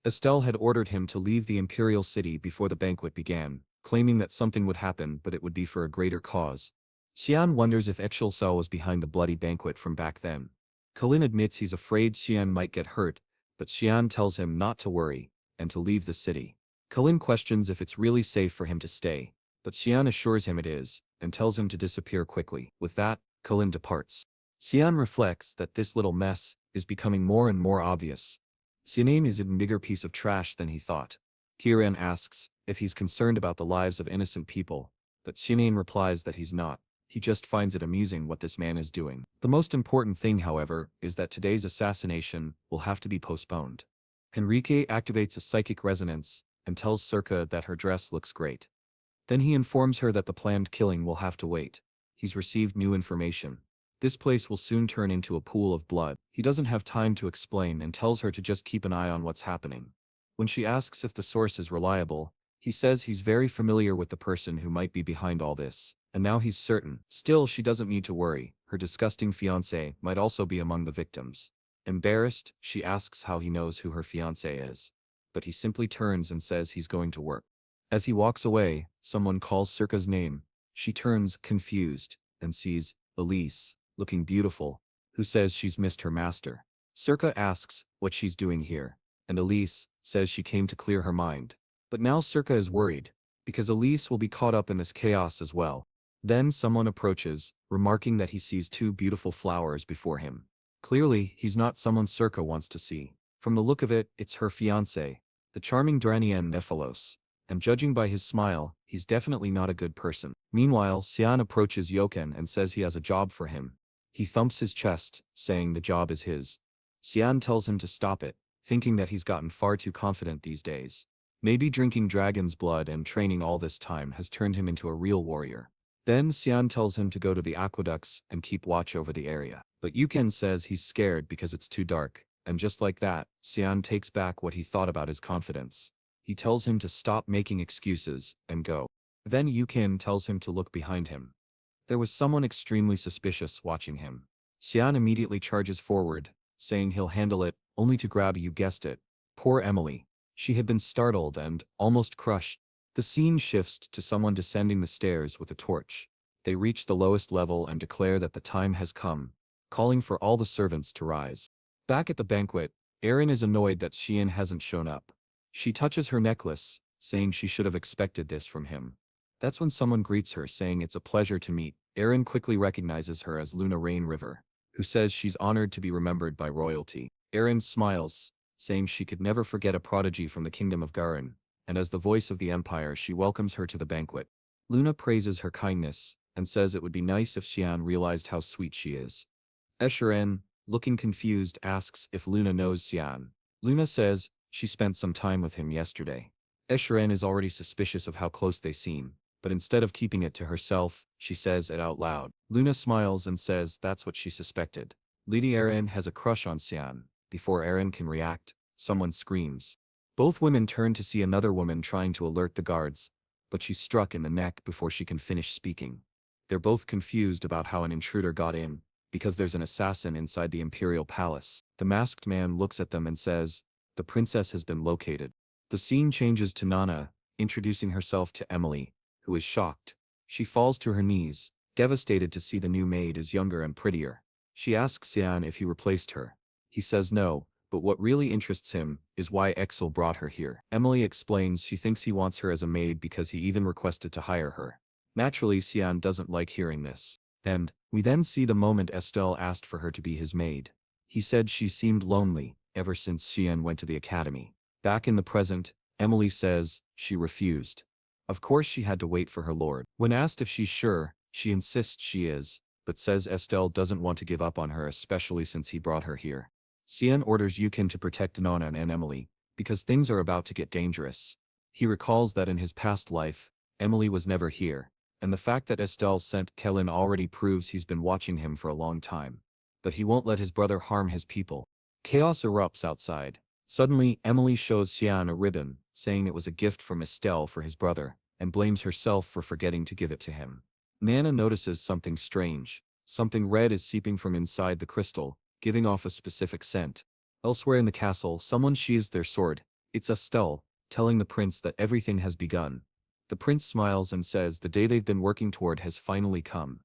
Estelle had ordered him to leave the imperial city before the banquet began, claiming that something would happen but it would be for a greater cause. Xian wonders if Exilsel was behind the bloody banquet from back then. Kellen admits he's afraid Xian might get hurt, but Xian tells him not to worry, and to leave the city. Kellen questions if it's really safe for him to stay, but Xian assures him it is, and tells him to disappear quickly. With that, Kellen departs. Xian reflects that this little mess is becoming more and more obvious. Xianem is a bigger piece of trash than he thought. Kiran asks if he's concerned about the lives of innocent people, but Xianem replies that he's not. He just finds it amusing what this man is doing. The most important thing, however, is that today's assassination will have to be postponed. Henrique activates a psychic resonance and tells Circa that her dress looks great. Then he informs her that the planned killing will have to wait. He's received new information. This place will soon turn into a pool of blood. He doesn't have time to explain and tells her to just keep an eye on what's happening. When she asks if the source is reliable, he says he's very familiar with the person who might be behind all this, and now he's certain. Still, she doesn't need to worry. Her disgusting fiancé might also be among the victims. Embarrassed, she asks how he knows who her fiancé is. But he simply turns and says he's going to work. As he walks away, someone calls Circa's name. She turns, confused, and sees Elise, looking beautiful, who says she's missed her master. Circa asks what she's doing here, and Elise says she came to clear her mind. But now Circa is worried, because Elise will be caught up in this chaos as well. Then someone approaches, remarking that he sees two beautiful flowers before him. Clearly, he's not someone Circa wants to see. From the look of it, it's her fiancé, the charming Dranian Nephilos, and judging by his smile, he's definitely not a good person. Meanwhile, Xian approaches Yoken and says he has a job for him. He thumps his chest, saying the job is his. Cyan tells him to stop it, thinking that he's gotten far too confident these days. Maybe drinking dragon's blood and training all this time has turned him into a real warrior. Then Cyan tells him to go to the aqueducts and keep watch over the area. But Yuken says he's scared because it's too dark, and just like that, Cyan takes back what he thought about his confidence. He tells him to stop making excuses and go. Then Yukin tells him to look behind him. There was someone extremely suspicious watching him. Cyan immediately charges forward, saying he'll handle it, only to grab, you guessed it, poor Emily. She had been startled and almost crushed. The scene shifts to someone descending the stairs with a torch. They reach the lowest level and declare that the time has come, calling for all the servants to rise. Back at the banquet, Erin is annoyed that Xian hasn't shown up. She touches her necklace, saying she should have expected this from him. That's when someone greets her, saying it's a pleasure to meet. Erin quickly recognizes her as Luna Rain River, who says she's honored to be remembered by royalty. Erin smiles, saying she could never forget a prodigy from the kingdom of Garen, and as the voice of the empire she welcomes her to the banquet. Luna praises her kindness, and says it would be nice if Xian realized how sweet she is. Esherin, looking confused, asks if Luna knows Xian. Luna says she spent some time with him yesterday. Esherin is already suspicious of how close they seem, but instead of keeping it to herself, she says it out loud. Luna smiles and says that's what she suspected. Lady Erin has a crush on Xian. Before Erin can react, someone screams. Both women turn to see another woman trying to alert the guards, but she's struck in the neck before she can finish speaking. They're both confused about how an intruder got in, because there's an assassin inside the imperial palace. The masked man looks at them and says, the princess has been located. The scene changes to Nana, introducing herself to Emily, who is shocked. She falls to her knees, devastated to see the new maid is younger and prettier. She asks Xian if he replaced her. He says no, but what really interests him is why Exel brought her here. Emily explains she thinks he wants her as a maid because he even requested to hire her. Naturally, Xian doesn't like hearing this. And we then see the moment Estelle asked for her to be his maid. He said she seemed lonely ever since Xian went to the academy. Back in the present, Emily says she refused. Of course she had to wait for her lord. When asked if she's sure, she insists she is, but says Estelle doesn't want to give up on her, especially since he brought her here. Xian orders Yukin to protect Nana and Emily, because things are about to get dangerous. He recalls that in his past life, Emily was never here, and the fact that Estelle sent Kellen already proves he's been watching him for a long time. But he won't let his brother harm his people. Chaos erupts outside. Suddenly, Emily shows Xian a ribbon, saying it was a gift from Estelle for his brother, and blames herself for forgetting to give it to him. Nana notices something strange. Something red is seeping from inside the crystal, giving off a specific scent. Elsewhere in the castle, someone sheathes their sword. It's Estelle, telling the prince that everything has begun. The prince smiles and says the day they've been working toward has finally come.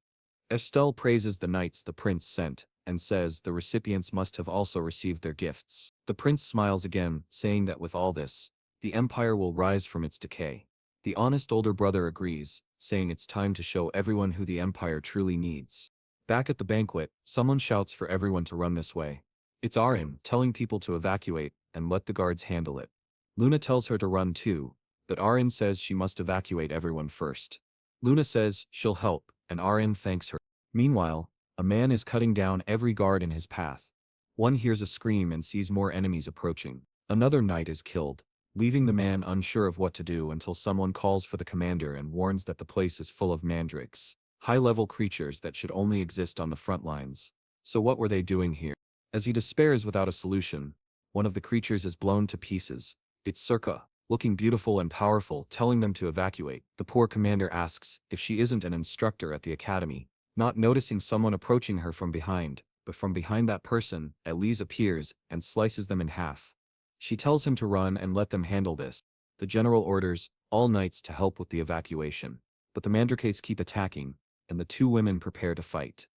Estelle praises the knights the prince sent, and says the recipients must have also received their gifts. The prince smiles again, saying that with all this, the empire will rise from its decay. The honest older brother agrees, saying it's time to show everyone who the empire truly needs. Back at the banquet, someone shouts for everyone to run this way. It's Arin, telling people to evacuate and let the guards handle it. Luna tells her to run too, but Arin says she must evacuate everyone first. Luna says she'll help, and Arin thanks her. Meanwhile, a man is cutting down every guard in his path. One hears a scream and sees more enemies approaching. Another knight is killed, leaving the man unsure of what to do until someone calls for the commander and warns that the place is full of mandrakes, high-level creatures that should only exist on the front lines. So what were they doing here? As he despairs without a solution, one of the creatures is blown to pieces. It's Circa, looking beautiful and powerful, telling them to evacuate. The poor commander asks if she isn't an instructor at the academy, not noticing someone approaching her from behind, but from behind that person, Elise appears and slices them in half. She tells him to run and let them handle this. The general orders all knights to help with the evacuation, but the mandrakes keep attacking, and the two women prepare to fight.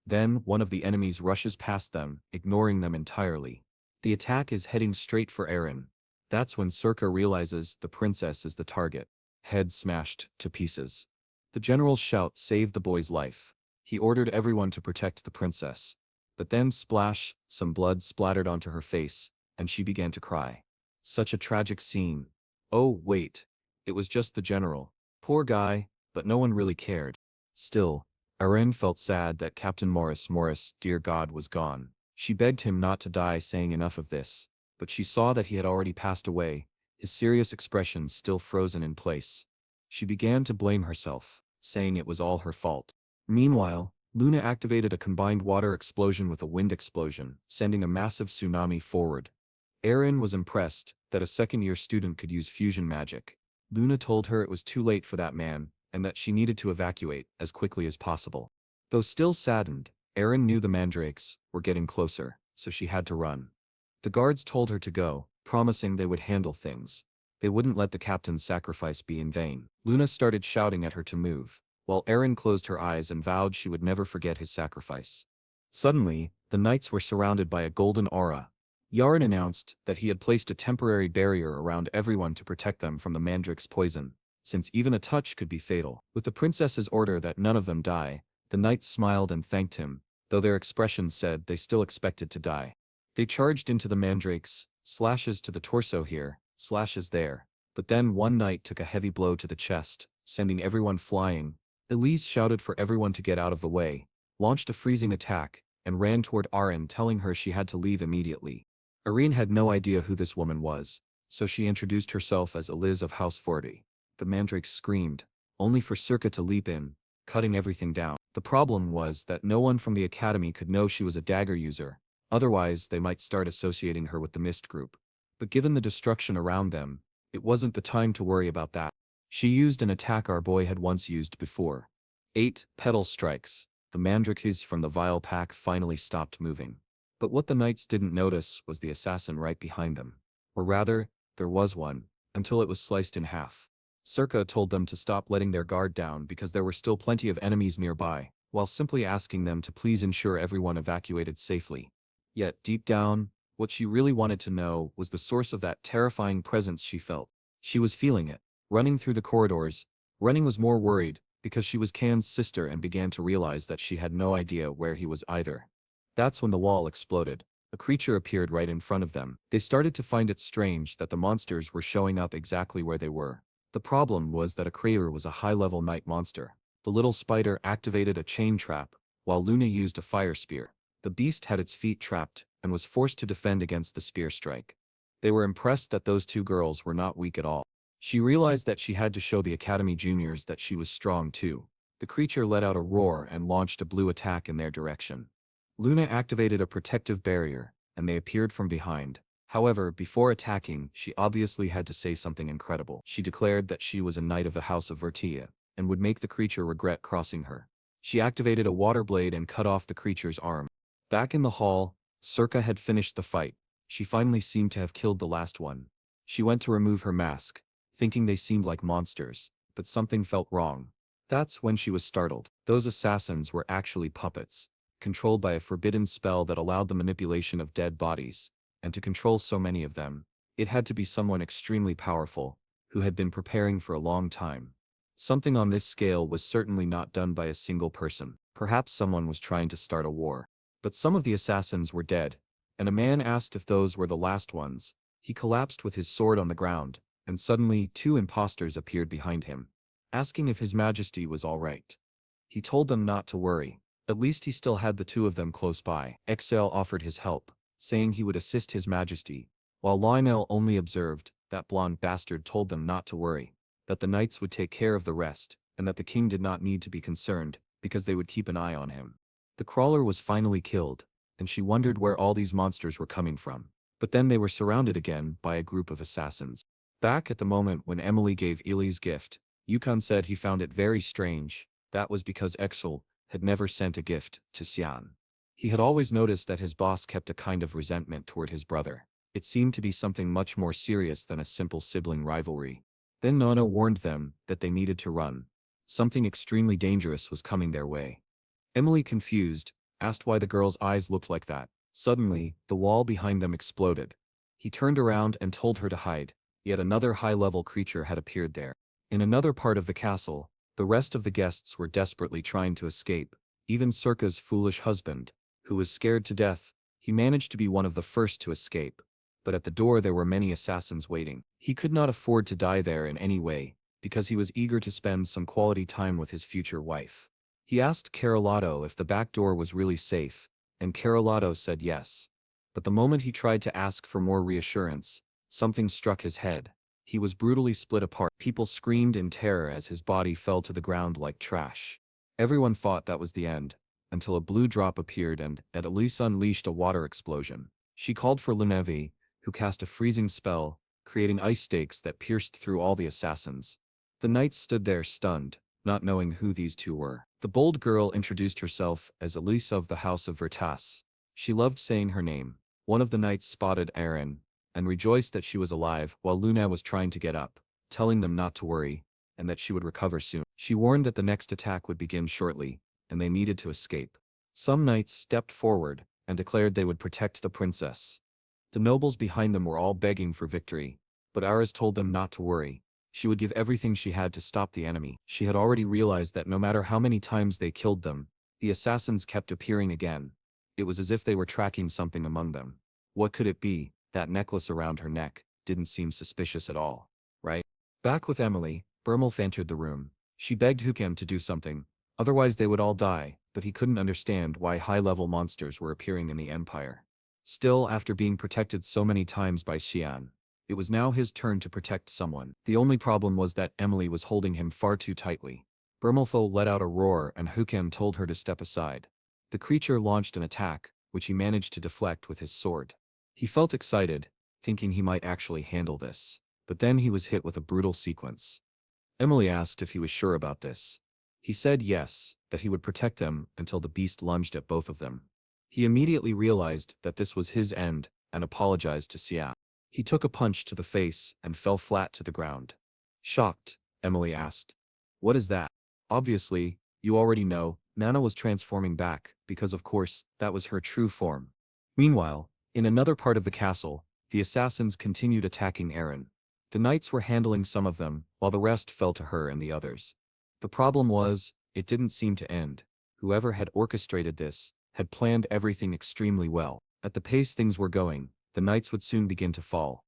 Then one of the enemies rushes past them, ignoring them entirely. The attack is heading straight for Erin. That's when Circa realizes the princess is the target. Head smashed to pieces. The general's shout saved the boy's life. He ordered everyone to protect the princess. But then splash, some blood splattered onto her face, and she began to cry. Such a tragic scene. Oh, wait. It was just the general. Poor guy, but no one really cared. Still, Erin felt sad that Captain Morris, dear God, was gone. She begged him not to die, saying enough of this, but she saw that he had already passed away, his serious expression still frozen in place. She began to blame herself, saying it was all her fault. Meanwhile, Luna activated a combined water explosion with a wind explosion, sending a massive tsunami forward. Erin was impressed that a second-year student could use fusion magic. Luna told her it was too late for that man, and that she needed to evacuate as quickly as possible. Though still saddened, Erin knew the mandrakes were getting closer, so she had to run. The guards told her to go, promising they would handle things. They wouldn't let the captain's sacrifice be in vain. Luna started shouting at her to move, while Erin closed her eyes and vowed she would never forget his sacrifice. Suddenly, the knights were surrounded by a golden aura. Yaren announced that he had placed a temporary barrier around everyone to protect them from the mandrake's poison, since even a touch could be fatal. With the princess's order that none of them die, the knights smiled and thanked him, though their expressions said they still expected to die. They charged into the mandrakes, slashes to the torso here, slashes there, but then one knight took a heavy blow to the chest, sending everyone flying. Elise shouted for everyone to get out of the way, launched a freezing attack, and ran toward Aren, telling her she had to leave immediately. Irene had no idea who this woman was, so she introduced herself as Eliz of House 40. The mandrakes screamed, only for Circa to leap in, cutting everything down. The problem was that no one from the academy could know she was a dagger user, otherwise they might start associating her with the Mist group. But given the destruction around them, it wasn't the time to worry about that. She used an attack our boy had once used before. 8 petal strikes. The mandrakes from the vile pack finally stopped moving. But what the knights didn't notice was the assassin right behind them. Or rather, there was one, until it was sliced in half. Circa told them to stop letting their guard down because there were still plenty of enemies nearby, while simply asking them to please ensure everyone evacuated safely. Yet, deep down, what she really wanted to know was the source of that terrifying presence she felt. She was feeling it, running through the corridors. Running was more worried, because she was Can's sister and began to realize that she had no idea where he was either. That's when the wall exploded. A creature appeared right in front of them. They started to find it strange that the monsters were showing up exactly where they were. The problem was that a Krayer was a high-level night monster. The little spider activated a chain trap, while Luna used a fire spear. The beast had its feet trapped, and was forced to defend against the spear strike. They were impressed that those two girls were not weak at all. She realized that she had to show the Academy juniors that she was strong too. The creature let out a roar and launched a blue attack in their direction. Luna activated a protective barrier, and they appeared from behind. However, before attacking, she obviously had to say something incredible. She declared that she was a knight of the House of Vertia, and would make the creature regret crossing her. She activated a water blade and cut off the creature's arm. Back in the hall, Circa had finished the fight. She finally seemed to have killed the last one. She went to remove her mask, thinking they seemed like monsters, but something felt wrong. That's when she was startled. Those assassins were actually puppets, controlled by a forbidden spell that allowed the manipulation of dead bodies, and to control so many of them, it had to be someone extremely powerful, who had been preparing for a long time. Something on this scale was certainly not done by a single person. Perhaps someone was trying to start a war. But some of the assassins were dead, and a man asked if those were the last ones. He collapsed with his sword on the ground, and suddenly 2 impostors appeared behind him, asking if His Majesty was all right. He told them not to worry. At least he still had the 2 of them close by. Exel offered his help, saying he would assist His Majesty, while Lionel only observed. That blonde bastard told them not to worry, that the knights would take care of the rest, and that the king did not need to be concerned, because they would keep an eye on him. The crawler was finally killed, and she wondered where all these monsters were coming from. But then they were surrounded again by a group of assassins. Back at the moment when Emily gave Ely's gift, Yukon said he found it very strange. That was because Exel had never sent a gift to Cyan. He had always noticed that his boss kept a kind of resentment toward his brother. It seemed to be something much more serious than a simple sibling rivalry. Then Nana warned them that they needed to run. Something extremely dangerous was coming their way. Emily, confused, asked why the girl's eyes looked like that. Suddenly, the wall behind them exploded. He turned around and told her to hide. Yet another high-level creature had appeared there. In another part of the castle, the rest of the guests were desperately trying to escape. Even Circa's foolish husband, who was scared to death, he managed to be one of the first to escape. But at the door there were many assassins waiting. He could not afford to die there in any way, because he was eager to spend some quality time with his future wife. He asked Carolato if the back door was really safe, and Carolato said yes. But the moment he tried to ask for more reassurance, something struck his head. He was brutally split apart. People screamed in terror as his body fell to the ground like trash. Everyone thought that was the end, until a blue drop appeared and Elise unleashed a water explosion. She called for Lunevi, who cast a freezing spell, creating ice stakes that pierced through all the assassins. The knights stood there stunned, not knowing who these two were. The bold girl introduced herself as Elise of the House of Vertas. She loved saying her name. One of the knights spotted Aaron, and rejoiced that she was alive while Luna was trying to get up, telling them not to worry, and that she would recover soon. She warned that the next attack would begin shortly, and they needed to escape. Some knights stepped forward and declared they would protect the princess. The nobles behind them were all begging for victory, but Aris told them not to worry. She would give everything she had to stop the enemy. She had already realized that no matter how many times they killed them, the assassins kept appearing again. It was as if they were tracking something among them. What could it be? That necklace around her neck didn't seem suspicious at all, right? Back with Emily, Bermulf entered the room. She begged Hukem to do something, otherwise they would all die, but he couldn't understand why high-level monsters were appearing in the Empire. Still, after being protected so many times by Xian, it was now his turn to protect someone. The only problem was that Emily was holding him far too tightly. Bermulfo let out a roar and Hukem told her to step aside. The creature launched an attack, which he managed to deflect with his sword. He felt excited, thinking he might actually handle this. But then he was hit with a brutal sequence. Emily asked if he was sure about this. He said yes, that he would protect them until the beast lunged at both of them. He immediately realized that this was his end and apologized to Xian. He took a punch to the face and fell flat to the ground. Shocked, Emily asked, "What is that?" Obviously, you already know, Nana was transforming back, because of course, that was her true form. Meanwhile, in another part of the castle, the assassins continued attacking Aaron. The knights were handling some of them, while the rest fell to her and the others. The problem was, it didn't seem to end. Whoever had orchestrated this had planned everything extremely well. At the pace things were going, the knights would soon begin to fall.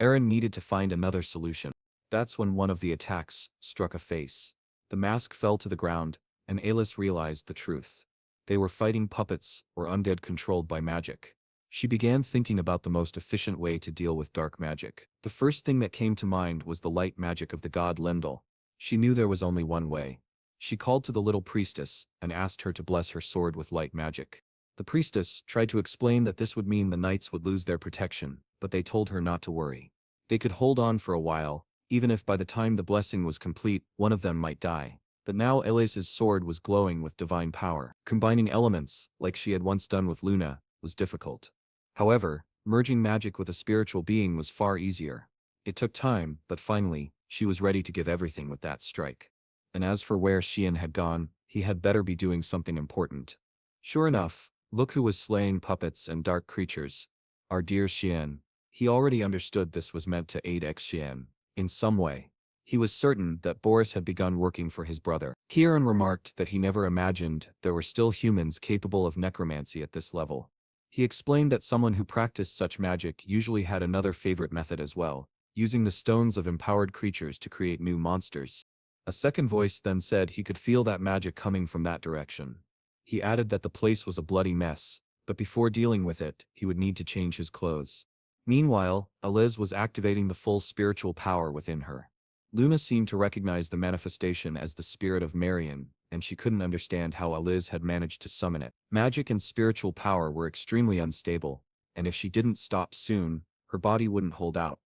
Aaron needed to find another solution. That's when one of the attacks struck a face. The mask fell to the ground, and Alice realized the truth. They were fighting puppets or undead controlled by magic. She began thinking about the most efficient way to deal with dark magic. The first thing that came to mind was the light magic of the god Lendl. She knew there was only one way. She called to the little priestess and asked her to bless her sword with light magic. The priestess tried to explain that this would mean the knights would lose their protection, but they told her not to worry. They could hold on for a while, even if by the time the blessing was complete, one of them might die. But now Elias's sword was glowing with divine power. Combining elements, like she had once done with Luna, was difficult. However, merging magic with a spiritual being was far easier. It took time, but finally, she was ready to give everything with that strike. And as for where Xian had gone, he had better be doing something important. Sure enough, look who was slaying puppets and dark creatures. Our dear Xian. He already understood this was meant to aid Xian in some way. He was certain that Boris had begun working for his brother. Kieran remarked that he never imagined there were still humans capable of necromancy at this level. He explained that someone who practiced such magic usually had another favorite method as well, using the stones of empowered creatures to create new monsters. A second voice then said he could feel that magic coming from that direction. He added that the place was a bloody mess, but before dealing with it, he would need to change his clothes. Meanwhile, Eliz was activating the full spiritual power within her. Luna seemed to recognize the manifestation as the spirit of Marion, and she couldn't understand how Eliz had managed to summon it. Magic and spiritual power were extremely unstable, and if she didn't stop soon, her body wouldn't hold out.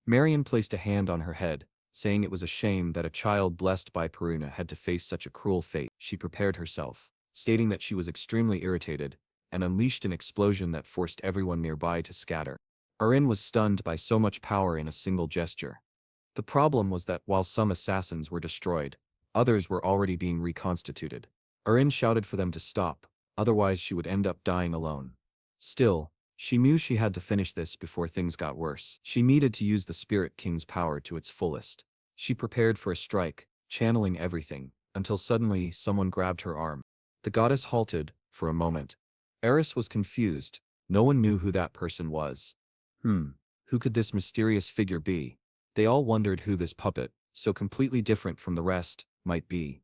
Marion placed a hand on her head, saying it was a shame that a child blessed by Peruna had to face such a cruel fate. She prepared herself, stating that she was extremely irritated, and unleashed an explosion that forced everyone nearby to scatter. Arin was stunned by so much power in a single gesture. The problem was that while some assassins were destroyed, others were already being reconstituted. Arin shouted for them to stop, otherwise she would end up dying alone. Still, she knew she had to finish this before things got worse. She needed to use the Spirit King's power to its fullest. She prepared for a strike, channeling everything, until suddenly someone grabbed her arm. The goddess halted, for a moment. Eris was confused. No one knew who that person was. Who could this mysterious figure be? They all wondered who this puppet, so completely different from the rest, might be.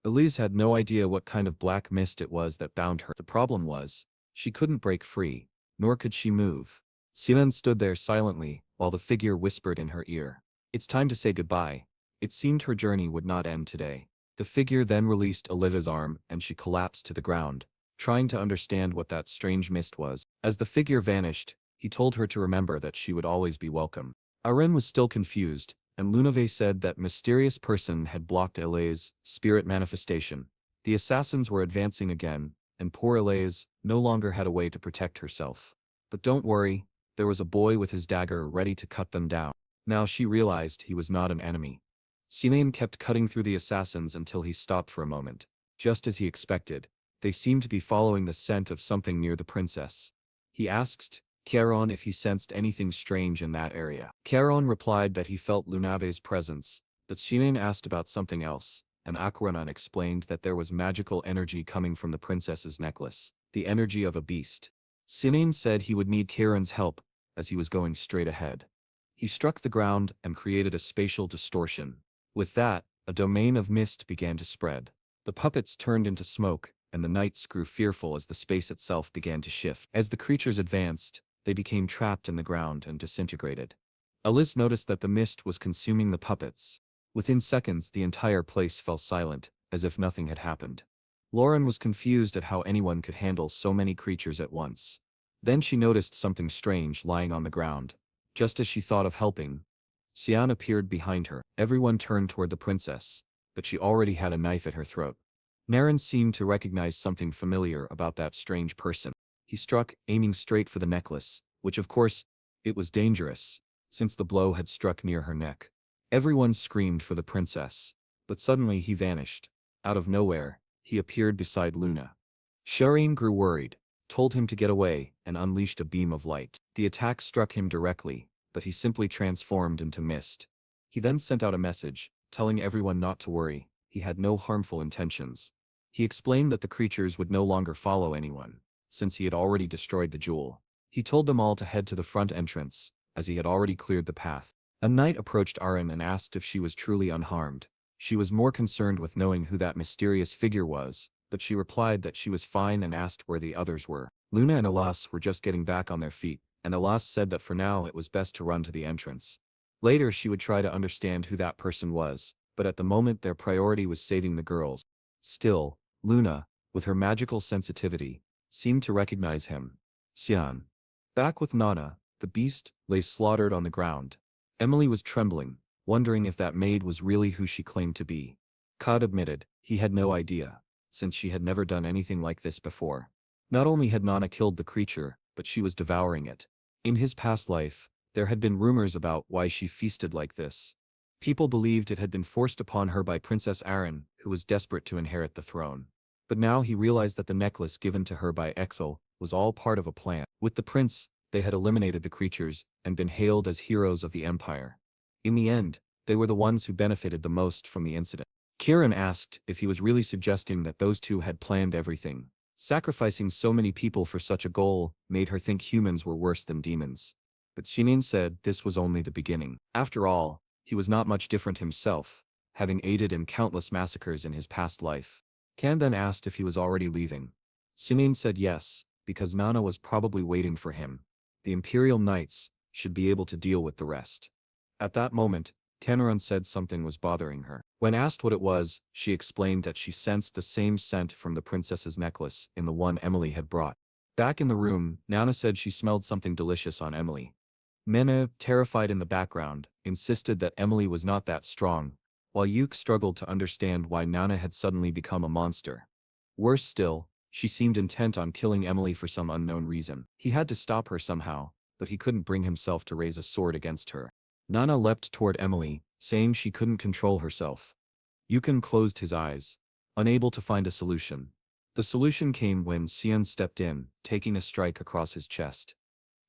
Elise had no idea what kind of black mist it was that bound her. The problem was, she couldn't break free, nor could she move. Cyan stood there silently, while the figure whispered in her ear. It's time to say goodbye. It seemed her journey would not end today. The figure then released Oliva's arm and she collapsed to the ground, trying to understand what that strange mist was. As the figure vanished, he told her to remember that she would always be welcome. Aren was still confused, and Lunave said that mysterious person had blocked Ele's spirit manifestation. The assassins were advancing again, and poor Elise no longer had a way to protect herself. But don't worry, there was a boy with his dagger ready to cut them down. Now she realized he was not an enemy. Cyan kept cutting through the assassins until he stopped for a moment. Just as he expected, they seemed to be following the scent of something near the princess. He asked Charon if he sensed anything strange in that area. Charon replied that he felt Lunave's presence, but Cyan asked about something else, and Aquaranon explained that there was magical energy coming from the princess's necklace, the energy of a beast. Cyan said he would need Charon's help, as he was going straight ahead. He struck the ground and created a spatial distortion. With that, a domain of mist began to spread. The puppets turned into smoke, and the knights grew fearful as the space itself began to shift. As the creatures advanced, they became trapped in the ground and disintegrated. Alice noticed that the mist was consuming the puppets. Within seconds, the entire place fell silent, as if nothing had happened. Lauren was confused at how anyone could handle so many creatures at once. Then she noticed something strange lying on the ground. Just as she thought of helping, Cyan appeared behind her. Everyone turned toward the princess, but she already had a knife at her throat. Naren seemed to recognize something familiar about that strange person. He struck, aiming straight for the necklace, which of course, it was dangerous, since the blow had struck near her neck. Everyone screamed for the princess, but suddenly he vanished. Out of nowhere, he appeared beside Luna. Shireen grew worried, told him to get away, and unleashed a beam of light. The attack struck him directly, but he simply transformed into mist. He then sent out a message, telling everyone not to worry, he had no harmful intentions. He explained that the creatures would no longer follow anyone, since he had already destroyed the jewel. He told them all to head to the front entrance, as he had already cleared the path. A knight approached Aren and asked if she was truly unharmed. She was more concerned with knowing who that mysterious figure was, but she replied that she was fine and asked where the others were. Luna and Alas were just getting back on their feet, and Alas said that for now it was best to run to the entrance. Later she would try to understand who that person was, but at the moment their priority was saving the girls. Still, Luna, with her magical sensitivity, seemed to recognize him. Cyan. Back with Nana, the beast lay slaughtered on the ground. Emily was trembling, wondering if that maid was really who she claimed to be. Cod admitted he had no idea, since she had never done anything like this before. Not only had Nana killed the creature, but she was devouring it. In his past life, there had been rumors about why she feasted like this. People believed it had been forced upon her by Princess Aren, who was desperate to inherit the throne. But now he realized that the necklace given to her by Exel was all part of a plan. With the prince, they had eliminated the creatures and been hailed as heroes of the empire. In the end, they were the ones who benefited the most from the incident. Kieran asked if he was really suggesting that those two had planned everything. Sacrificing so many people for such a goal made her think humans were worse than demons. But Shinin said this was only the beginning. After all, he was not much different himself, having aided in countless massacres in his past life. Kan then asked if he was already leaving. Shinin said yes, because Nana was probably waiting for him. The Imperial Knights should be able to deal with the rest. At that moment, Tanaran said something was bothering her. When asked what it was, she explained that she sensed the same scent from the princess's necklace in the one Emily had brought. Back in the room, Nana said she smelled something delicious on Emily. Mena, terrified in the background, insisted that Emily was not that strong, while Yuke struggled to understand why Nana had suddenly become a monster. Worse still, she seemed intent on killing Emily for some unknown reason. He had to stop her somehow, but he couldn't bring himself to raise a sword against her. Nana leapt toward Emily, saying she couldn't control herself. Yukon closed his eyes, unable to find a solution. The solution came when Cyan stepped in, taking a strike across his chest.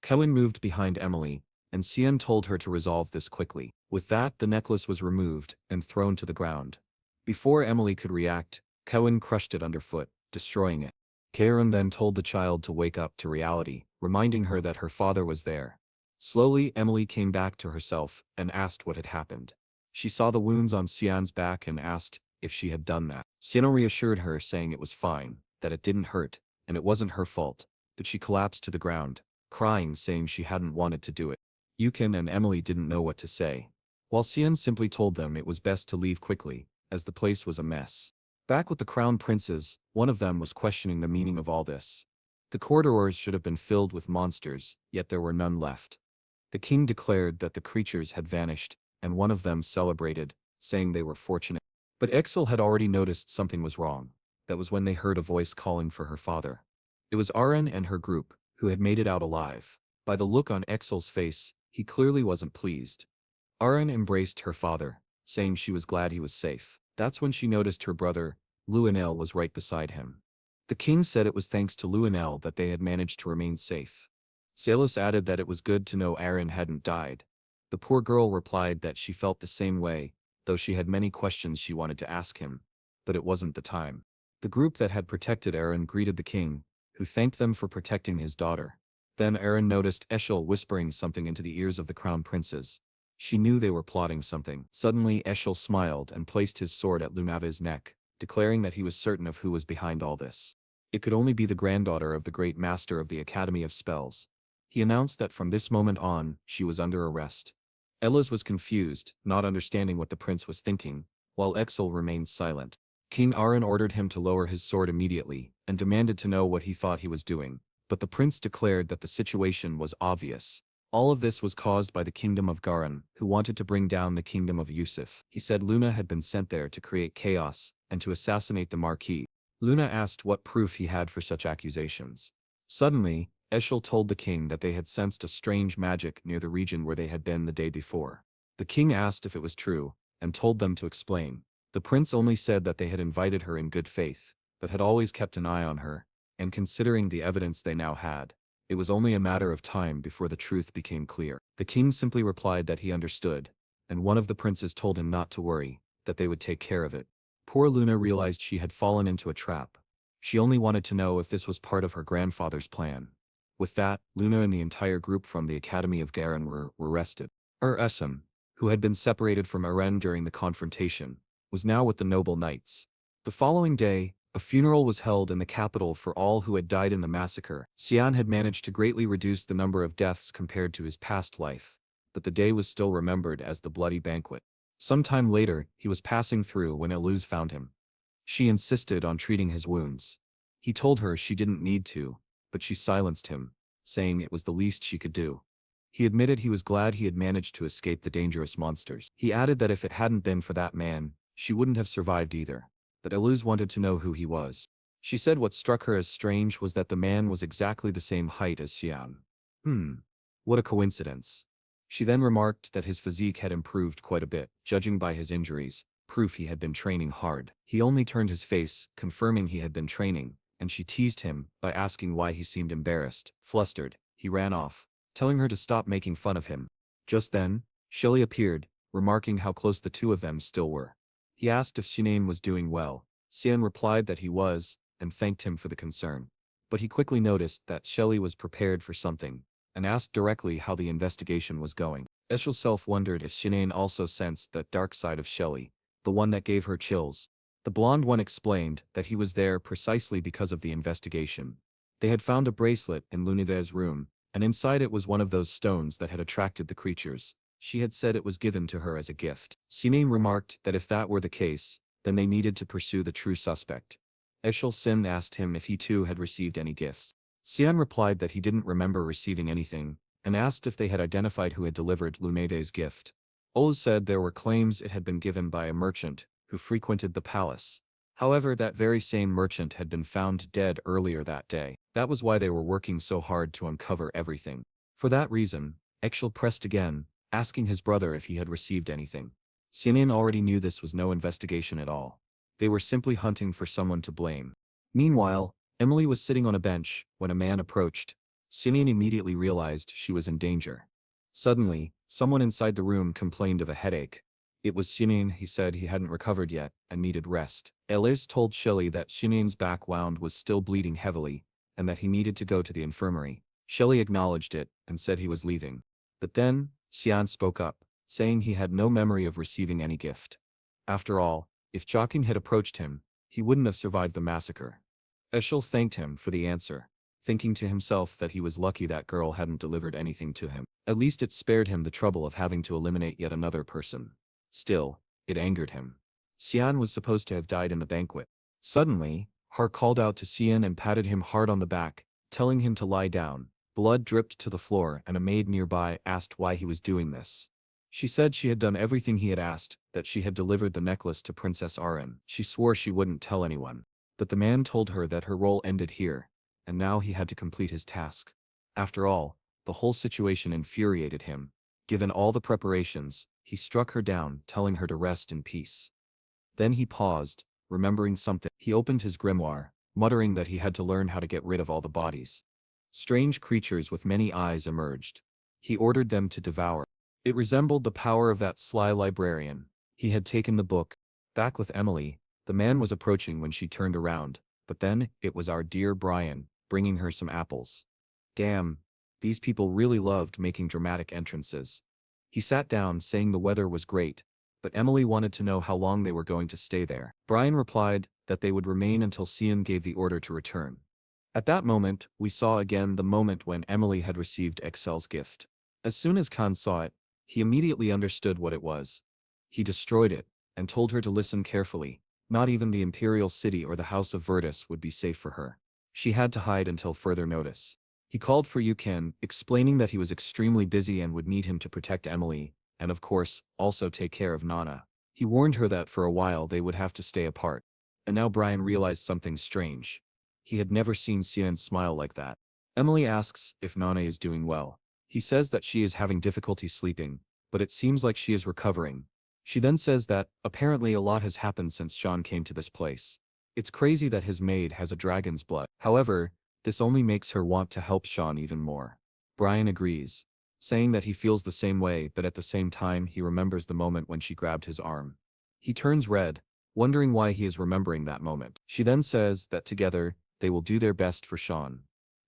Cohen moved behind Emily, and Cyan told her to resolve this quickly. With that, the necklace was removed and thrown to the ground. Before Emily could react, Cohen crushed it underfoot, destroying it. Karen then told the child to wake up to reality, reminding her that her father was there. Slowly, Emily came back to herself and asked what had happened. She saw the wounds on Cyan's back and asked if she had done that. Siano reassured her, saying it was fine, that it didn't hurt, and it wasn't her fault, but she collapsed to the ground, crying, saying she hadn't wanted to do it. Yukin and Emily didn't know what to say, while Cyan simply told them it was best to leave quickly, as the place was a mess. Back with the crown princes, one of them was questioning the meaning of all this. The corridors should have been filled with monsters, yet there were none left. The king declared that the creatures had vanished, and one of them celebrated, saying they were fortunate. But Exil had already noticed something was wrong. That was when they heard a voice calling for her father. It was Aren and her group, who had made it out alive. By the look on Exil's face, he clearly wasn't pleased. Aren embraced her father, saying she was glad he was safe. That's when she noticed her brother, Luanel, was right beside him. The king said it was thanks to Luanel that they had managed to remain safe. Salos added that it was good to know Aren hadn't died. The poor girl replied that she felt the same way, though she had many questions she wanted to ask him, but it wasn't the time. The group that had protected Aren greeted the king, who thanked them for protecting his daughter. Then Aren noticed Eshel whispering something into the ears of the crown princes. She knew they were plotting something. Suddenly Eshel smiled and placed his sword at Lunave's neck, declaring that he was certain of who was behind all this. It could only be the granddaughter of the great master of the Academy of Spells. He announced that from this moment on, she was under arrest. Elis was confused, not understanding what the prince was thinking, while Exil remained silent. King Aren ordered him to lower his sword immediately, and demanded to know what he thought he was doing, but the prince declared that the situation was obvious. All of this was caused by the kingdom of Garan, who wanted to bring down the kingdom of Yusuf. He said Luna had been sent there to create chaos, and to assassinate the Marquis. Luna asked what proof he had for such accusations. Suddenly, Eshel told the king that they had sensed a strange magic near the region where they had been the day before. The king asked if it was true, and told them to explain. The prince only said that they had invited her in good faith, but had always kept an eye on her, and considering the evidence they now had, it was only a matter of time before the truth became clear. The king simply replied that he understood, and one of the princes told him not to worry, that they would take care of it. Poor Luna realized she had fallen into a trap. She only wanted to know if this was part of her grandfather's plan. With that, Luna and the entire group from the Academy of Garan were arrested. Esem, who had been separated from Aren during the confrontation, was now with the noble knights. The following day, a funeral was held in the capital for all who had died in the massacre. Cyan had managed to greatly reduce the number of deaths compared to his past life, but the day was still remembered as the bloody banquet. Some time later, he was passing through when Eluz found him. She insisted on treating his wounds. He told her she didn't need to, but she silenced him, saying it was the least she could do. He admitted he was glad he had managed to escape the dangerous monsters. He added that if it hadn't been for that man, she wouldn't have survived either. But Eluz wanted to know who he was. She said what struck her as strange was that the man was exactly the same height as Xian. What a coincidence. She then remarked that his physique had improved quite a bit, judging by his injuries, proof he had been training hard. He only turned his face, confirming he had been training, and she teased him by asking why he seemed embarrassed. Flustered, he ran off, telling her to stop making fun of him. Just then, Shelly appeared, remarking how close the two of them still were. He asked if Shinane was doing well. Xian replied that he was, and thanked him for the concern. But he quickly noticed that Shelly was prepared for something, and asked directly how the investigation was going. Eshel self wondered if Shinane also sensed that dark side of Shelly, the one that gave her chills. The blonde one explained that he was there precisely because of the investigation. They had found a bracelet in Lunive's room, and inside it was one of those stones that had attracted the creatures. She had said it was given to her as a gift. Sinain remarked that if that were the case, then they needed to pursue the true suspect. Eshel Sim asked him if he too had received any gifts. Xian replied that he didn't remember receiving anything, and asked if they had identified who had delivered Lunede's gift. Oz said there were claims it had been given by a merchant who frequented the palace. However, that very same merchant had been found dead earlier that day. That was why they were working so hard to uncover everything. For that reason, Ekshel pressed again, asking his brother if he had received anything. Xianin already knew this was no investigation at all. They were simply hunting for someone to blame. Meanwhile, Emily was sitting on a bench when a man approached. Xianin immediately realized she was in danger. Suddenly, someone inside the room complained of a headache. It was Xianin. He said he hadn't recovered yet and needed rest. Elise told Shelly that Xianin's back wound was still bleeding heavily, and that he needed to go to the infirmary. Shelly acknowledged it and said he was leaving. But then, Xian spoke up, saying he had no memory of receiving any gift. After all, If Joking had approached him, he wouldn't have survived the massacre. Eshel thanked him for the answer, thinking to himself that he was lucky that girl hadn't delivered anything to him. At least it spared him the trouble of having to eliminate yet another person. Still, it angered him. Cyan was supposed to have died in the banquet. Suddenly, Har called out to Cyan and patted him hard on the back, telling him to lie down. Blood dripped to the floor and a maid nearby asked why he was doing this. She said she had done everything he had asked, that she had delivered the necklace to Princess Arin. She swore she wouldn't tell anyone. But the man told her that her role ended here, and now he had to complete his task. After all, the whole situation infuriated him. Given all the preparations, he struck her down, telling her to rest in peace. Then he paused, remembering something. He opened his grimoire, muttering that he had to learn how to get rid of all the bodies. Strange creatures with many eyes emerged. He ordered them to devour. It resembled the power of that sly librarian. He had taken the book. Back with Emily, the man was approaching when she turned around, but then it was our dear Brian, bringing her some apples. Damn, these people really loved making dramatic entrances. He sat down, saying the weather was great, but Emily wanted to know how long they were going to stay there. Brian replied that they would remain until Cyan gave the order to return. At that moment, we saw again the moment when Emily had received Excel's gift. As soon as Khan saw it, he immediately understood what it was. He destroyed it, and told her to listen carefully. Not even the imperial city or the house of Vertus would be safe for her. She had to hide until further notice. He called for Yuken, explaining that he was extremely busy and would need him to protect Emily, and of course, also take care of Nana. He warned her that for a while they would have to stay apart. And now Brian realized something strange. He had never seen Cyan smile like that. Emily asks if Nana is doing well. He says that she is having difficulty sleeping, but it seems like she is recovering. She then says that, apparently a lot has happened since Sean came to this place. It's crazy that his maid has a dragon's blood. However, this only makes her want to help Sean even more. Brian agrees, saying that he feels the same way, but at the same time he remembers the moment when she grabbed his arm. He turns red, wondering why he is remembering that moment. She then says that together, they will do their best for Sean.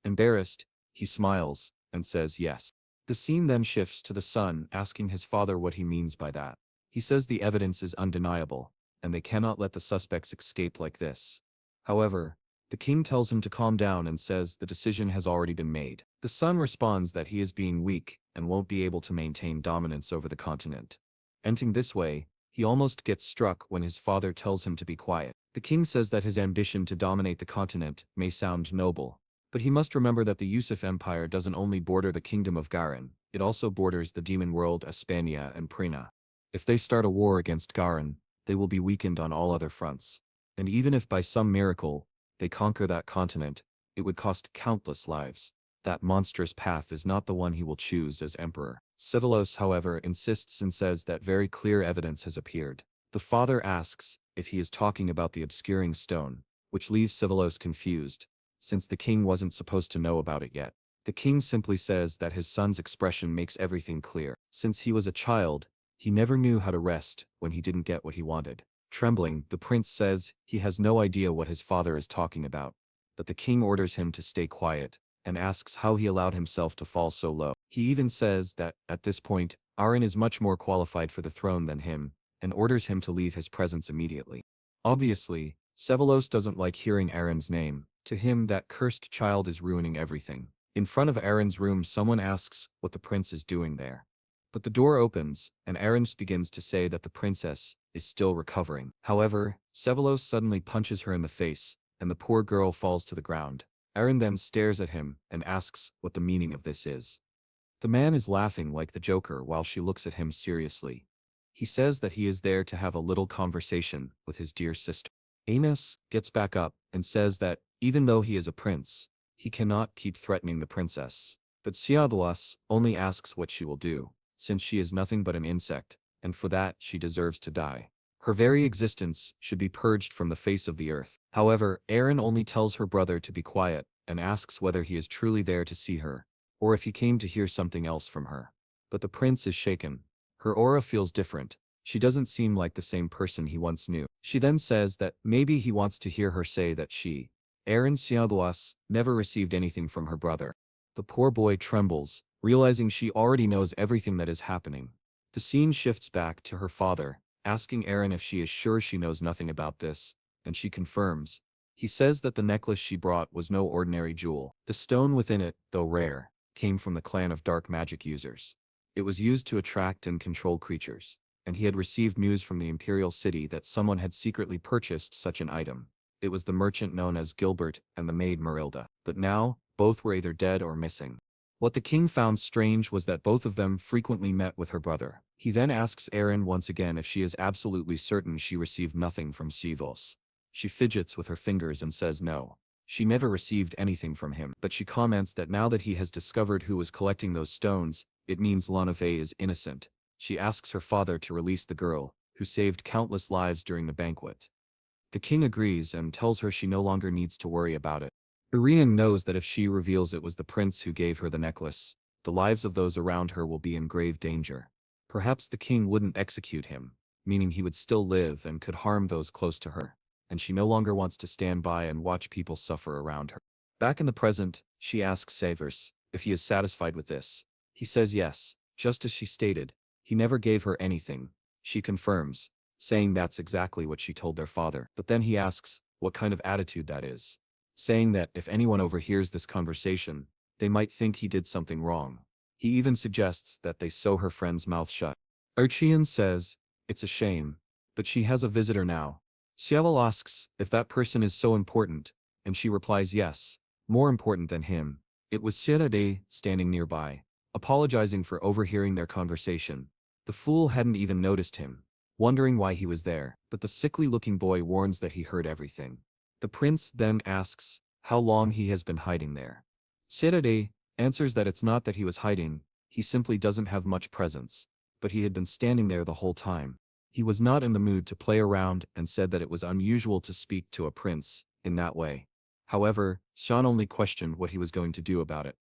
Embarrassed, he smiles, and says yes. The scene then shifts to the son asking his father what he means by that. He says the evidence is undeniable, and they cannot let the suspects escape like this. However, the king tells him to calm down and says the decision has already been made. The son responds that he is being weak and won't be able to maintain dominance over the continent. Ending this way, he almost gets struck when his father tells him to be quiet. The king says that his ambition to dominate the continent may sound noble, but he must remember that the Yusuf Empire doesn't only border the kingdom of Garin, it also borders the demon world Espania and Prina. If they start a war against Garin, they will be weakened on all other fronts. And even if by some miracle, they conquer that continent, it would cost countless lives. That monstrous path is not the one he will choose as emperor. Sivalos, however, insists and says that very clear evidence has appeared. The father asks if he is talking about the obscuring stone, which leaves Sivalos confused, since the king wasn't supposed to know about it yet. The king simply says that his son's expression makes everything clear. Since he was a child, he never knew how to rest when he didn't get what he wanted. Trembling, the prince says he has no idea what his father is talking about, but the king orders him to stay quiet, and asks how he allowed himself to fall so low. He even says that, at this point, Arin is much more qualified for the throne than him, and orders him to leave his presence immediately. Obviously, Sevalos doesn't like hearing Arin's name. To him, that cursed child is ruining everything. In front of Arin's room, someone asks what the prince is doing there. But the door opens, and Arin begins to say that the princess is still recovering. However, Sevalos suddenly punches her in the face, and the poor girl falls to the ground. Arin then stares at him and asks what the meaning of this is. The man is laughing like the Joker while she looks at him seriously. He says that he is there to have a little conversation with his dear sister. Amos gets back up and says that, even though he is a prince, he cannot keep threatening the princess. But Siadlas only asks what she will do, since she is nothing but an insect, and for that she deserves to die. Her very existence should be purged from the face of the earth. However, Arin only tells her brother to be quiet, and asks whether he is truly there to see her, or if he came to hear something else from her. But the prince is shaken. Her aura feels different. She doesn't seem like the same person he once knew. She then says that maybe he wants to hear her say that she, Arin Siadlas, never received anything from her brother. The poor boy trembles, realizing she already knows everything that is happening. The scene shifts back to her father, asking Aaron if she is sure she knows nothing about this, and she confirms. He says that the necklace she brought was no ordinary jewel. The stone within it, though rare, came from the clan of dark magic users. It was used to attract and control creatures, and he had received news from the imperial city that someone had secretly purchased such an item. It was the merchant known as Gilbert and the maid Marilda, but now, both were either dead or missing. What the king found strange was that both of them frequently met with her brother. He then asks Erin once again if she is absolutely certain she received nothing from Sivos. She fidgets with her fingers and says no. She never received anything from him, but she comments that now that he has discovered who was collecting those stones, it means Lanave is innocent. She asks her father to release the girl, who saved countless lives during the banquet. The king agrees and tells her she no longer needs to worry about it. Irian knows that if she reveals it was the prince who gave her the necklace, the lives of those around her will be in grave danger. Perhaps the king wouldn't execute him, meaning he would still live and could harm those close to her, and she no longer wants to stand by and watch people suffer around her. Back in the present, she asks Savers if he is satisfied with this. He says yes, just as she stated. He never gave her anything. She confirms, saying that's exactly what she told their father. But then he asks what kind of attitude that is, saying that if anyone overhears this conversation, they might think he did something wrong. He even suggests that they sew her friend's mouth shut. Archean says, it's a shame, but she has a visitor now. Xiaola asks if that person is so important, and she replies yes, more important than him. It was Xierade standing nearby, apologizing for overhearing their conversation. The fool hadn't even noticed him, wondering why he was there, but the sickly-looking boy warns that he heard everything. The prince then asks how long he has been hiding there. Xierade answers that it's not that he was hiding, he simply doesn't have much presence, but he had been standing there the whole time. He was not in the mood to play around and said that it was unusual to speak to a prince in that way. However, Sean only questioned what he was going to do about it.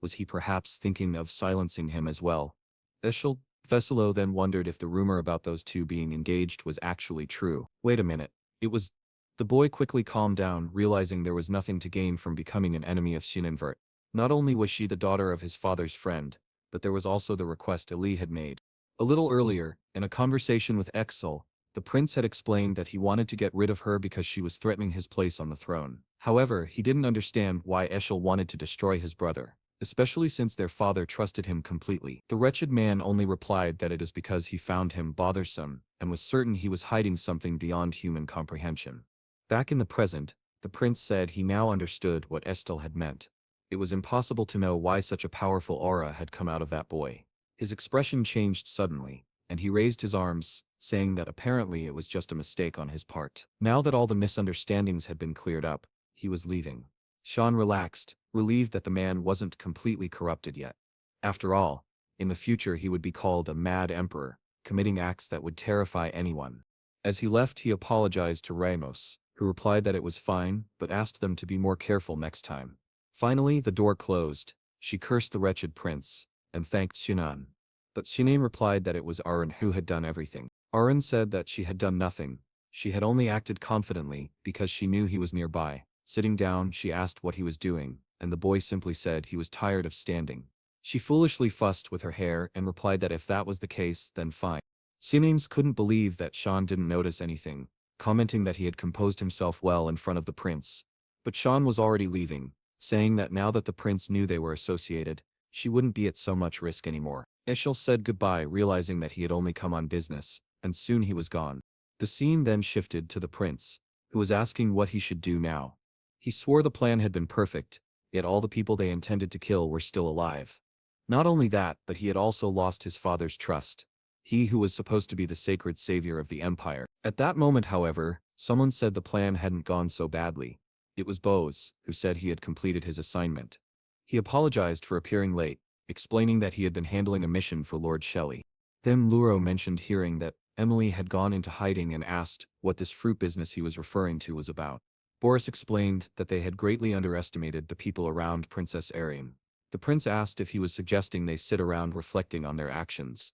Was he perhaps thinking of silencing him as well? Eshel Veselo then wondered if the rumor about those two being engaged was actually true. Wait a minute, it was. The boy quickly calmed down, realizing there was nothing to gain from becoming an enemy of Cyan Vert. Not only was she the daughter of his father's friend, but there was also the request Eli had made. A little earlier, in a conversation with Exel, the prince had explained that he wanted to get rid of her because she was threatening his place on the throne. However, he didn't understand why Eshel wanted to destroy his brother, especially since their father trusted him completely. The wretched man only replied that it is because he found him bothersome, and was certain he was hiding something beyond human comprehension. Back in the present, the prince said he now understood what Estel had meant. It was impossible to know why such a powerful aura had come out of that boy. His expression changed suddenly, and he raised his arms, saying that apparently it was just a mistake on his part. Now that all the misunderstandings had been cleared up, he was leaving. Sean relaxed, relieved that the man wasn't completely corrupted yet. After all, in the future he would be called a mad emperor, committing acts that would terrify anyone. As he left, he apologized to Ramos, who replied that it was fine, but asked them to be more careful next time. Finally, the door closed. She cursed the wretched prince, and thanked Shinan. But Shinan replied that it was Aaron who had done everything. Aaron said that she had done nothing. She had only acted confidently because she knew he was nearby. Sitting down, she asked what he was doing, and the boy simply said he was tired of standing. She foolishly fussed with her hair and replied that if that was the case, then fine. Sinanes couldn't believe that Sean didn't notice anything, commenting that he had composed himself well in front of the prince. But Sean was already leaving, saying that now that the prince knew they were associated, she wouldn't be at so much risk anymore. Eshel said goodbye, realizing that he had only come on business, and soon he was gone. The scene then shifted to the prince, who was asking what he should do now. He swore the plan had been perfect, yet all the people they intended to kill were still alive. Not only that, but he had also lost his father's trust, he who was supposed to be the sacred savior of the empire. At that moment, however, someone said the plan hadn't gone so badly. It was Bose, who said he had completed his assignment. He apologized for appearing late, explaining that he had been handling a mission for Lord Shelley. Then Luro mentioned hearing that Emily had gone into hiding and asked what this fruit business he was referring to was about. Boris explained that they had greatly underestimated the people around Princess Arian. The prince asked if he was suggesting they sit around reflecting on their actions.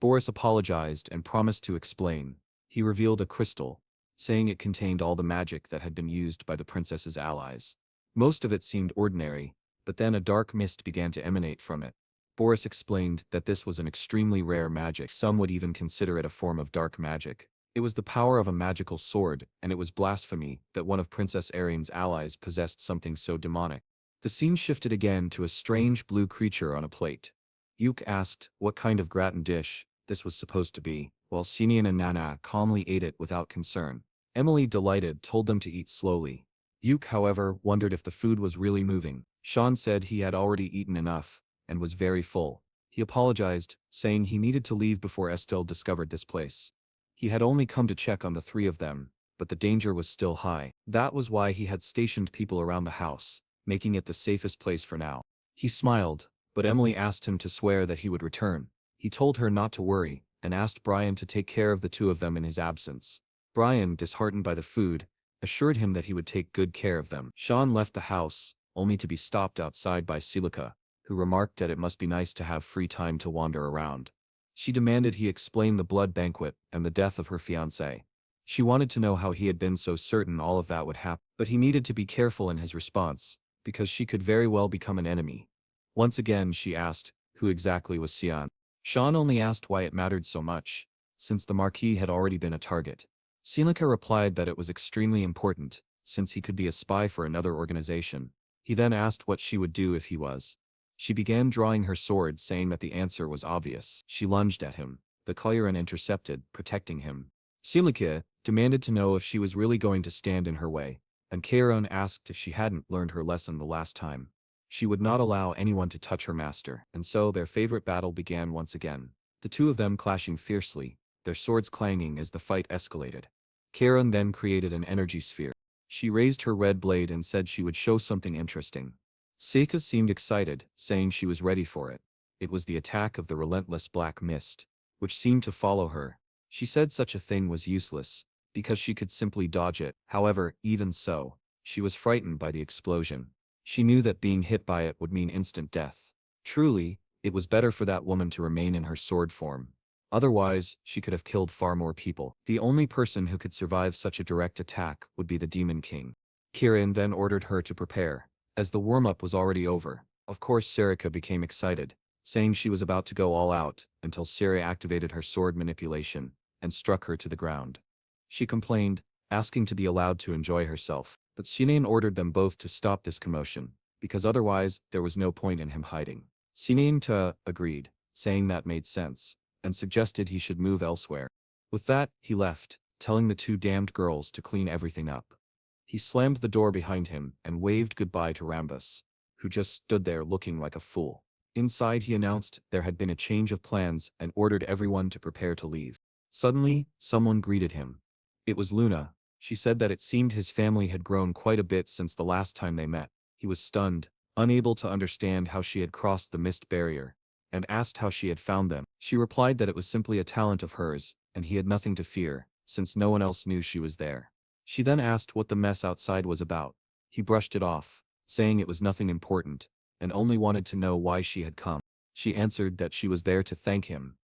Boris apologized and promised to explain. He revealed a crystal, saying it contained all the magic that had been used by the princess's allies. Most of it seemed ordinary, but then a dark mist began to emanate from it. Boris explained that this was an extremely rare magic. Some would even consider it a form of dark magic. It was the power of a magical sword, and it was blasphemy that one of Princess Arian's allies possessed something so demonic. The scene shifted again to a strange blue creature on a plate. Yuk asked what kind of gratin dish this was supposed to be, while Xinian and Nana calmly ate it without concern. Emily, delighted, told them to eat slowly. Yuk, however, wondered if the food was really moving. Sean said he had already eaten enough and was very full. He apologized, saying he needed to leave before Estelle discovered this place. He had only come to check on the three of them, but the danger was still high. That was why he had stationed people around the house, making it the safest place for now. He smiled, but Emily asked him to swear that he would return. He told her not to worry, and asked Brian to take care of the two of them in his absence. Brian, disheartened by the food, assured him that he would take good care of them. Sean left the house, only to be stopped outside by Silika, who remarked that it must be nice to have free time to wander around. She demanded he explain the blood banquet and the death of her fiancé. She wanted to know how he had been so certain all of that would happen, but he needed to be careful in his response, because she could very well become an enemy. Once again she asked, who exactly was Cyan? Sean only asked why it mattered so much, since the Marquis had already been a target. Silika replied that it was extremely important, since he could be a spy for another organization. He then asked what she would do if he was. She began drawing her sword, saying that the answer was obvious. She lunged at him, but Kalyaran intercepted, protecting him. Silika demanded to know if she was really going to stand in her way, and Kalyaran asked if she hadn't learned her lesson the last time. She would not allow anyone to touch her master, and so their favorite battle began once again. The two of them clashing fiercely, their swords clanging as the fight escalated. Kalyaran then created an energy sphere. She raised her red blade and said she would show something interesting. Seika seemed excited, saying she was ready for it. It was the attack of the relentless black mist, which seemed to follow her. She said such a thing was useless, because she could simply dodge it. However, even so, she was frightened by the explosion. She knew that being hit by it would mean instant death. Truly, it was better for that woman to remain in her sword form. Otherwise, she could have killed far more people. The only person who could survive such a direct attack would be the Demon King. Kirin then ordered her to prepare, as the warm-up was already over. Of course Sarika became excited, saying she was about to go all out, until Siri activated her sword manipulation, and struck her to the ground. She complained, asking to be allowed to enjoy herself, but Sinan ordered them both to stop this commotion, because otherwise there was no point in him hiding. Sinan agreed, saying that made sense, and suggested he should move elsewhere. With that, he left, telling the two damned girls to clean everything up. He slammed the door behind him and waved goodbye to Rambus, who just stood there looking like a fool. Inside he announced there had been a change of plans and ordered everyone to prepare to leave. Suddenly, someone greeted him. It was Luna. She said that it seemed his family had grown quite a bit since the last time they met. He was stunned, unable to understand how she had crossed the mist barrier, and asked how she had found them. She replied that it was simply a talent of hers, and he had nothing to fear, since no one else knew she was there. She then asked what the mess outside was about. He brushed it off, saying it was nothing important, and only wanted to know why she had come. She answered that she was there to thank him.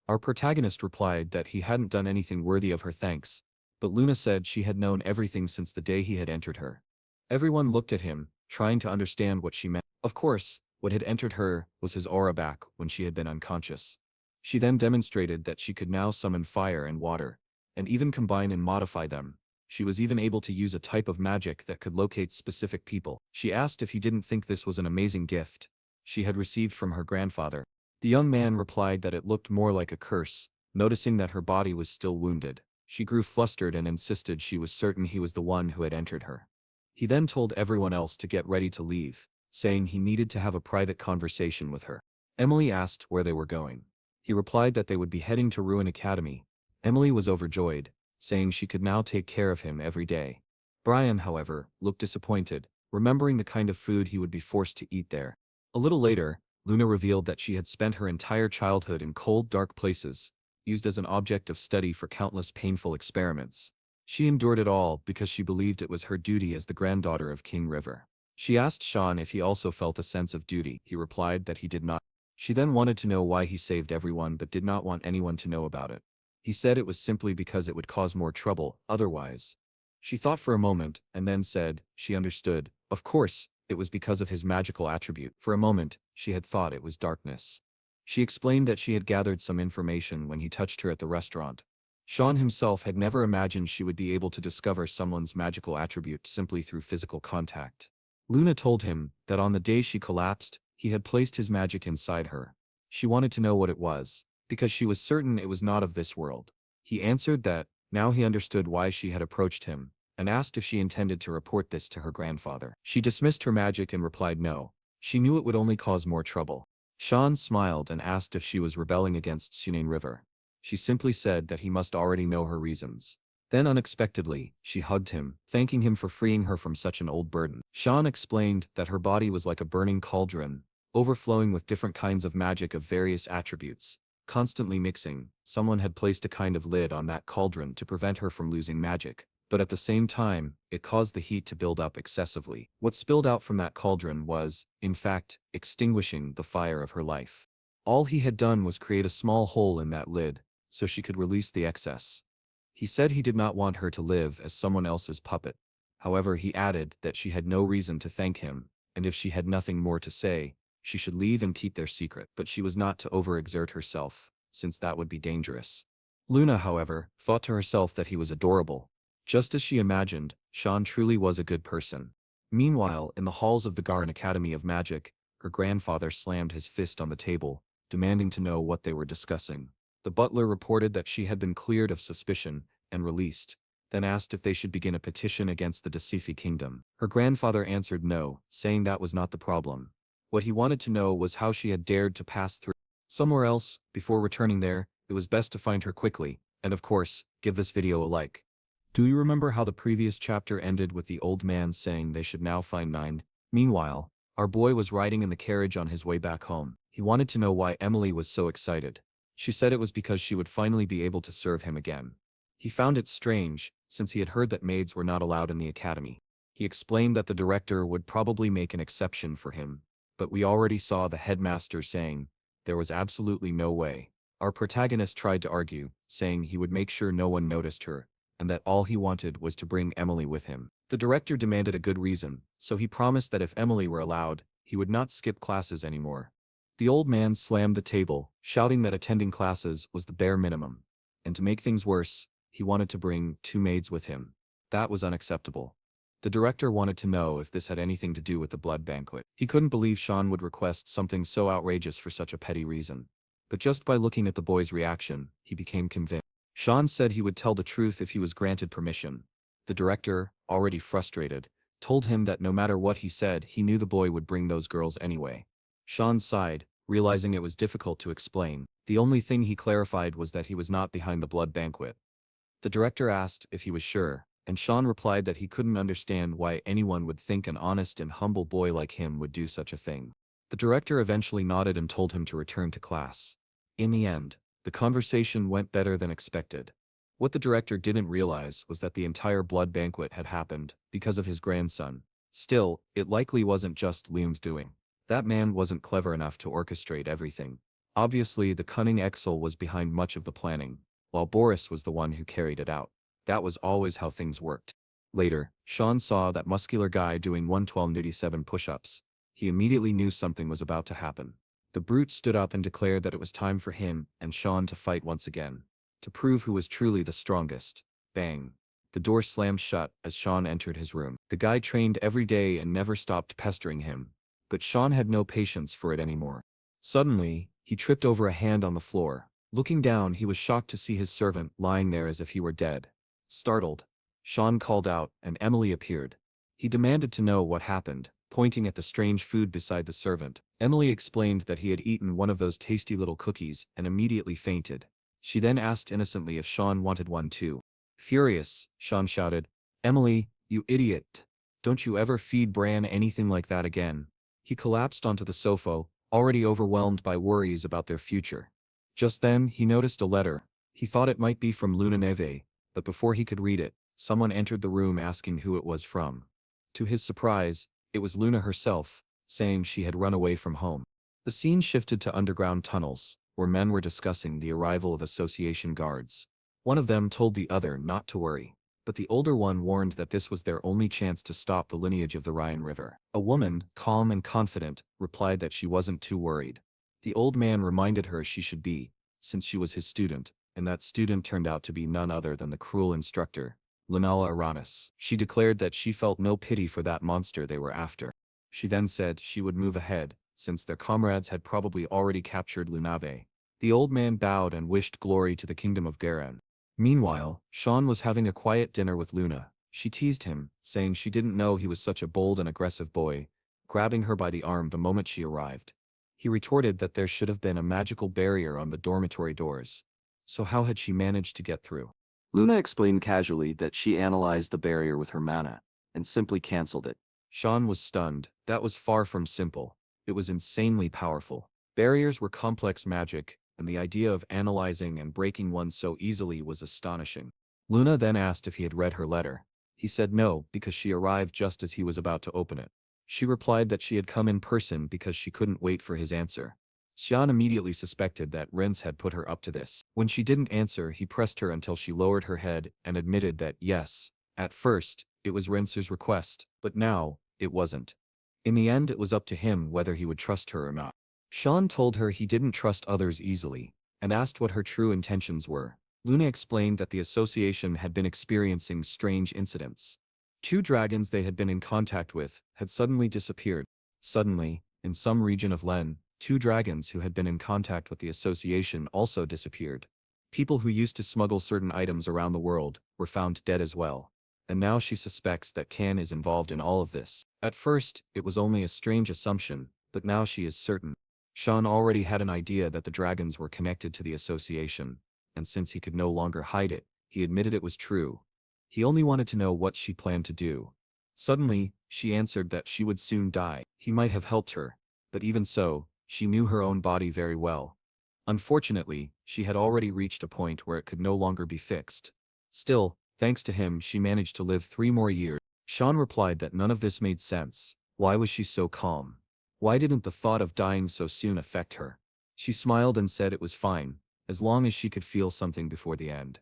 Our protagonist replied that he hadn't done anything worthy of her thanks, but Luna said she had known everything since the day he had entered her. Everyone looked at him, trying to understand what she meant. Of course, what had entered her was his aura back when she had been unconscious. She then demonstrated that she could now summon fire and water, and even combine and modify them. She was even able to use a type of magic that could locate specific people. She asked if he didn't think this was an amazing gift she had received from her grandfather. The young man replied that it looked more like a curse. Noticing that her body was still wounded, she grew flustered and insisted she was certain he was the one who had entered her. He then told everyone else to get ready to leave, saying he needed to have a private conversation with her. Emily asked where they were going. He replied that they would be heading to Ruin Academy. Emily was overjoyed, saying she could now take care of him every day. Brian, however, looked disappointed, remembering the kind of food he would be forced to eat there. A little later, Luna revealed that she had spent her entire childhood in cold, dark places, used as an object of study for countless painful experiments. She endured it all because she believed it was her duty as the granddaughter of King River. She asked Sean if he also felt a sense of duty. He replied that he did not. She then wanted to know why he saved everyone but did not want anyone to know about it. He said it was simply because it would cause more trouble otherwise. She thought for a moment, and then said she understood. Of course, it was because of his magical attribute. For a moment, she had thought it was darkness. She explained that she had gathered some information when he touched her at the restaurant. Sean himself had never imagined she would be able to discover someone's magical attribute simply through physical contact. Luna told him that on the day she collapsed, he had placed his magic inside her. She wanted to know what it was, because she was certain it was not of this world. He answered that, now he understood why she had approached him, and asked if she intended to report this to her grandfather. She dismissed her magic and replied no. She knew it would only cause more trouble. Sean smiled and asked if she was rebelling against Sunain River. She simply said that he must already know her reasons. Then unexpectedly, she hugged him, thanking him for freeing her from such an old burden. Sean explained that her body was like a burning cauldron, overflowing with different kinds of magic of various attributes, constantly mixing. Someone had placed a kind of lid on that cauldron to prevent her from losing magic, but at the same time, it caused the heat to build up excessively. What spilled out from that cauldron was, in fact, extinguishing the fire of her life. All he had done was create a small hole in that lid, so she could release the excess. He said he did not want her to live as someone else's puppet. However, he added that she had no reason to thank him, and if she had nothing more to say, she should leave and keep their secret. But she was not to overexert herself, since that would be dangerous. Luna, however, thought to herself that he was adorable. Just as she imagined, Sean truly was a good person. Meanwhile, in the halls of the Garan Academy of Magic, her grandfather slammed his fist on the table, demanding to know what they were discussing. The butler reported that she had been cleared of suspicion and released, then asked if they should begin a petition against the Decifi kingdom. Her grandfather answered no, saying that was not the problem. What he wanted to know was how she had dared to pass through somewhere else. Before returning there, it was best to find her quickly, and of course, give this video a like. Do you remember how the previous chapter ended with the old man saying they should now find 9? Meanwhile, our boy was riding in the carriage on his way back home. He wanted to know why Emily was so excited. She said it was because she would finally be able to serve him again. He found it strange, since he had heard that maids were not allowed in the academy. He explained that the director would probably make an exception for him, but we already saw the headmaster saying there was absolutely no way. Our protagonist tried to argue, saying he would make sure no one noticed her, and that all he wanted was to bring Emily with him. The director demanded a good reason, so he promised that if Emily were allowed, he would not skip classes anymore. The old man slammed the table, shouting that attending classes was the bare minimum. And to make things worse, he wanted to bring 2 maids with him. That was unacceptable. The director wanted to know if this had anything to do with the blood banquet. He couldn't believe Sean would request something so outrageous for such a petty reason. But just by looking at the boy's reaction, he became convinced. Sean said he would tell the truth if he was granted permission. The director, already frustrated, told him that no matter what he said, he knew the boy would bring those girls anyway. Sean sighed, realizing it was difficult to explain. The only thing he clarified was that he was not behind the blood banquet. The director asked if he was sure, and Sean replied that he couldn't understand why anyone would think an honest and humble boy like him would do such a thing. The director eventually nodded and told him to return to class. In the end, the conversation went better than expected. What the director didn't realize was that the entire blood banquet had happened because of his grandson. Still, it likely wasn't just Liam's doing. That man wasn't clever enough to orchestrate everything. Obviously, the cunning Exel was behind much of the planning, while Boris was the one who carried it out. That was always how things worked. Later, Sean saw that muscular guy doing 112-87 push-ups. He immediately knew something was about to happen. The brute stood up and declared that it was time for him and Sean to fight once again, to prove who was truly the strongest. Bang. The door slammed shut as Sean entered his room. The guy trained every day and never stopped pestering him, but Sean had no patience for it anymore. Suddenly, he tripped over a hand on the floor. Looking down, he was shocked to see his servant lying there as if he were dead. Startled, Sean called out, and Emily appeared. He demanded to know what happened, pointing at the strange food beside the servant. Emily explained that he had eaten one of those tasty little cookies and immediately fainted. She then asked innocently if Sean wanted one too. Furious, Sean shouted, "Emily, you idiot! Don't you ever feed Bran anything like that again." He collapsed onto the sofa, already overwhelmed by worries about their future. Just then, he noticed a letter. He thought it might be from Luna Neve, but before he could read it, someone entered the room asking who it was from. To his surprise, it was Luna herself, saying she had run away from home. The scene shifted to underground tunnels, where men were discussing the arrival of association guards. One of them told the other not to worry. but the older one warned that this was their only chance to stop the lineage of the Rhine River. A woman, calm and confident, replied that she wasn't too worried. The old man reminded her she should be, since she was his student, and that student turned out to be none other than the cruel instructor, Lunala Aranis. She declared that she felt no pity for that monster they were after. She then said she would move ahead, since their comrades had probably already captured Lunave. The old man bowed and wished glory to the kingdom of Garen. Meanwhile, Sean was having a quiet dinner with Luna. She teased him, saying she didn't know he was such a bold and aggressive boy, grabbing her by the arm the moment she arrived. He retorted that there should have been a magical barrier on the dormitory doors. So how had she managed to get through? Luna explained casually that she analyzed the barrier with her mana, and simply cancelled it. Sean was stunned. That was far from simple. It was insanely powerful. Barriers were complex magic, and the idea of analyzing and breaking one so easily was astonishing. Luna then asked if he had read her letter. He said no, because she arrived just as he was about to open it. She replied that she had come in person because she couldn't wait for his answer. Xian immediately suspected that Rince had put her up to this. When she didn't answer, he pressed her until she lowered her head and admitted that yes, at first, it was Rince's request, but now, it wasn't. In the end, it was up to him whether he would trust her or not. Sean told her he didn't trust others easily, and asked what her true intentions were. Luna explained that the association had been experiencing strange incidents. 2 dragons they had been in contact with had suddenly disappeared. Suddenly, in some region of Len, 2 dragons who had been in contact with the association also disappeared. People who used to smuggle certain items around the world were found dead as well. And now she suspects that Can is involved in all of this. At first, it was only a strange assumption, but now she is certain. Sean already had an idea that the dragons were connected to the association, and since he could no longer hide it, he admitted it was true. He only wanted to know what she planned to do. Suddenly, she answered that she would soon die. He might have helped her, but even so, she knew her own body very well. Unfortunately, she had already reached a point where it could no longer be fixed. Still, thanks to him, she managed to live 3 more years. Sean replied that none of this made sense. Why was she so calm? Why didn't the thought of dying so soon affect her? She smiled and said it was fine, as long as she could feel something before the end.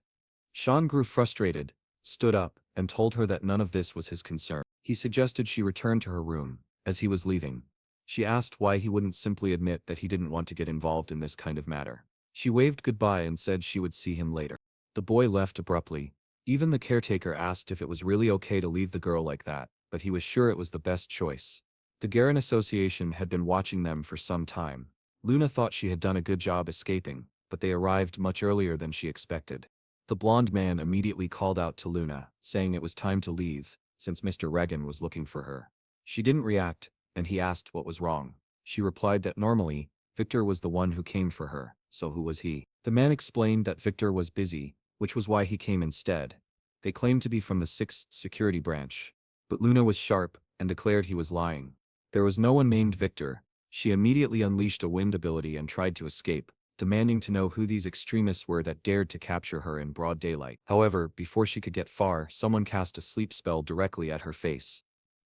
Sean grew frustrated, stood up, and told her that none of this was his concern. He suggested she return to her room, as he was leaving. She asked why he wouldn't simply admit that he didn't want to get involved in this kind of matter. She waved goodbye and said she would see him later. The boy left abruptly. Even the caretaker asked if it was really okay to leave the girl like that, but he was sure it was the best choice. The Garen Association had been watching them for some time. Luna thought she had done a good job escaping, but they arrived much earlier than she expected. The blonde man immediately called out to Luna, saying it was time to leave, since Mr. Regan was looking for her. She didn't react, and he asked what was wrong. She replied that normally, Victor was the one who came for her, so who was he? The man explained that Victor was busy, which was why he came instead. They claimed to be from the 6th security branch, but Luna was sharp and declared he was lying. There was no one named Victor. She immediately unleashed a wind ability and tried to escape, demanding to know who these extremists were that dared to capture her in broad daylight. However, before she could get far, someone cast a sleep spell directly at her face.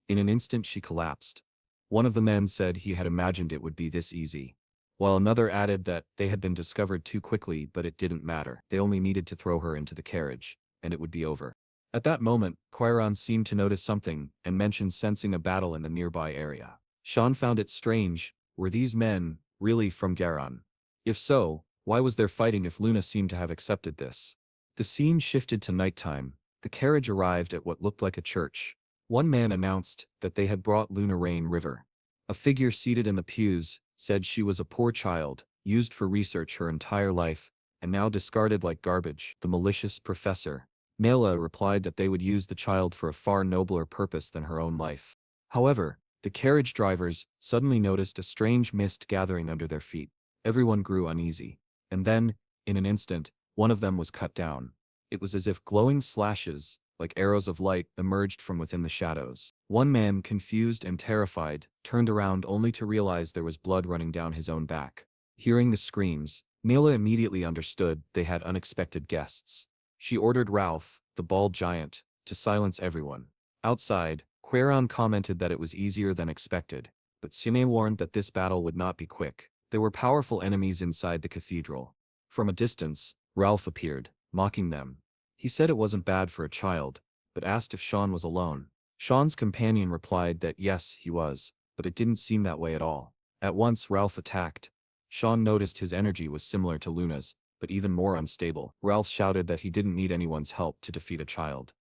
In an instant she collapsed. One of the men said he had imagined it would be this easy, while another added that they had been discovered too quickly, but it didn't matter. They only needed to throw her into the carriage, and it would be over. At that moment, Quiron seemed to notice something and mentioned sensing a battle in the nearby area. Sean found it strange. Were these men really from Garon? If so, why was there fighting if Luna seemed to have accepted this? The scene shifted to nighttime. The carriage arrived at what looked like a church. One man announced that they had brought Luna Rain River. A figure seated in the pews said she was a poor child, used for research her entire life, and now discarded like garbage. The malicious professor, Mela, replied that they would use the child for a far nobler purpose than her own life. However, the carriage drivers suddenly noticed a strange mist gathering under their feet. Everyone grew uneasy. And then, in an instant, one of them was cut down. It was as if glowing slashes, like arrows of light, emerged from within the shadows. One man, confused and terrified, turned around only to realize there was blood running down his own back. Hearing the screams, Mela immediately understood they had unexpected guests. She ordered Ralph, the bald giant, to silence everyone. Outside, Quiron commented that it was easier than expected, but Sime warned that this battle would not be quick. There were powerful enemies inside the cathedral. From a distance, Ralph appeared, mocking them. He said it wasn't bad for a child, but asked if Sean was alone. Sean's companion replied that yes, he was, but it didn't seem that way at all. At once Ralph attacked. Sean noticed his energy was similar to Luna's, but even more unstable. Ralph shouted that he didn't need anyone's help to defeat a child.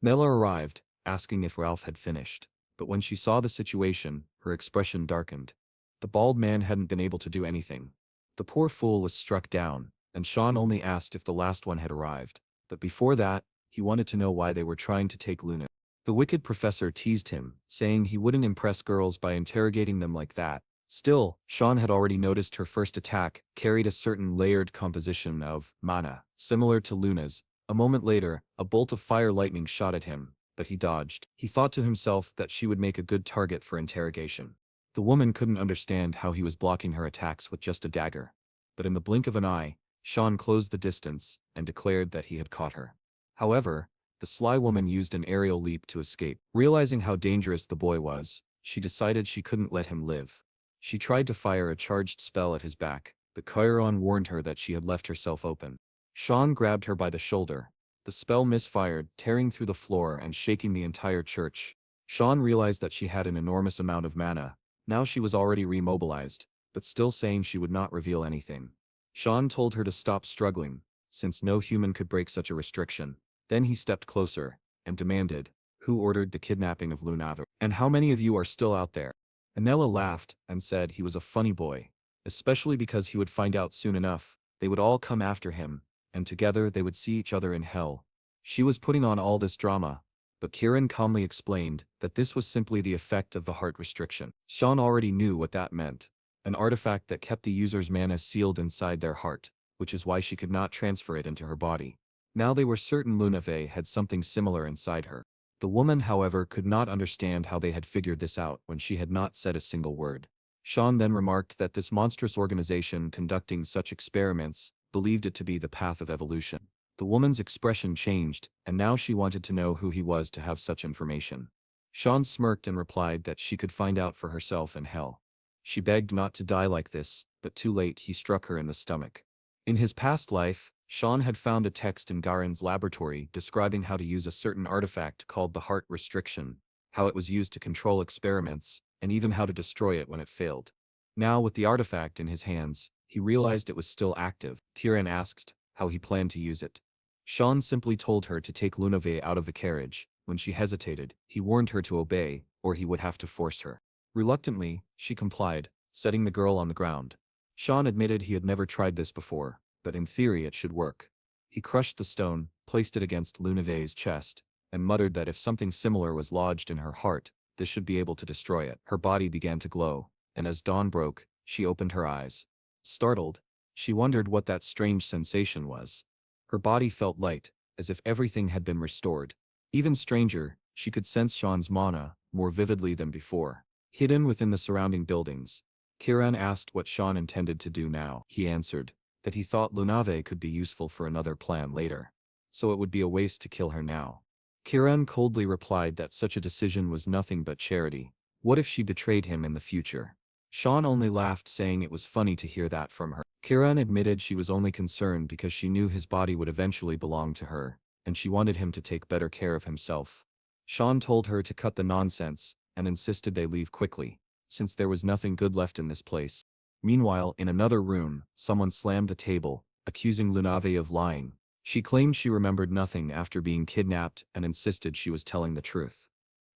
Nella arrived, asking if Ralph had finished, but when she saw the situation, her expression darkened. The bald man hadn't been able to do anything. The poor fool was struck down, and Sean only asked if the last one had arrived, but before that, he wanted to know why they were trying to take Luna. The wicked professor teased him, saying he wouldn't impress girls by interrogating them like that. Still, Sean had already noticed her first attack carried a certain layered composition of mana, similar to Luna's. A moment later, a bolt of fire lightning shot at him, but he dodged. He thought to himself that she would make a good target for interrogation. The woman couldn't understand how he was blocking her attacks with just a dagger. But in the blink of an eye, Sean closed the distance and declared that he had caught her. However, the sly woman used an aerial leap to escape. Realizing how dangerous the boy was, she decided she couldn't let him live. She tried to fire a charged spell at his back, but Chiron warned her that she had left herself open. Sean grabbed her by the shoulder. The spell misfired, tearing through the floor and shaking the entire church. Sean realized that she had an enormous amount of mana. Now she was already remobilized, but still saying she would not reveal anything. Sean told her to stop struggling, since no human could break such a restriction. Then he stepped closer and demanded, "Who ordered the kidnapping of Lunava? And how many of you are still out there?" Anella laughed and said he was a funny boy, especially because he would find out soon enough. They would all come after him, and together they would see each other in hell. She was putting on all this drama, but Kieran calmly explained that this was simply the effect of the heart restriction. Sean already knew what that meant. An artifact that kept the user's mana sealed inside their heart, which is why she could not transfer it into her body. Now they were certain Lunave had something similar inside her. The woman, however, could not understand how they had figured this out when she had not said a single word. Sean then remarked that this monstrous organization conducting such experiments believed it to be the path of evolution. The woman's expression changed, and now she wanted to know who he was to have such information. Sean smirked and replied that she could find out for herself in hell. She begged not to die like this, but too late he struck her in the stomach. In his past life, Sean had found a text in Garen's laboratory describing how to use a certain artifact called the heart restriction, how it was used to control experiments, and even how to destroy it when it failed. Now with the artifact in his hands, he realized it was still active. Kieran asked how he planned to use it. Sean simply told her to take Lunave out of the carriage. When she hesitated, he warned her to obey, or he would have to force her. Reluctantly, she complied, setting the girl on the ground. Sean admitted he had never tried this before, but in theory it should work. He crushed the stone, placed it against Lunave's chest, and muttered that if something similar was lodged in her heart, this should be able to destroy it. Her body began to glow, and as dawn broke, she opened her eyes. Startled, she wondered what that strange sensation was. Her body felt light, as if everything had been restored. Even stranger, she could sense Sean's mana more vividly than before. Hidden within the surrounding buildings, Kieran asked what Sean intended to do now. He answered that he thought Lunave could be useful for another plan later, so it would be a waste to kill her now. Kieran coldly replied that such a decision was nothing but charity. What if she betrayed him in the future? Sean only laughed, saying it was funny to hear that from her. Kieran admitted she was only concerned because she knew his body would eventually belong to her, and she wanted him to take better care of himself. Sean told her to cut the nonsense, and insisted they leave quickly, since there was nothing good left in this place. Meanwhile, in another room, someone slammed the table, accusing Lunave of lying. She claimed she remembered nothing after being kidnapped and insisted she was telling the truth.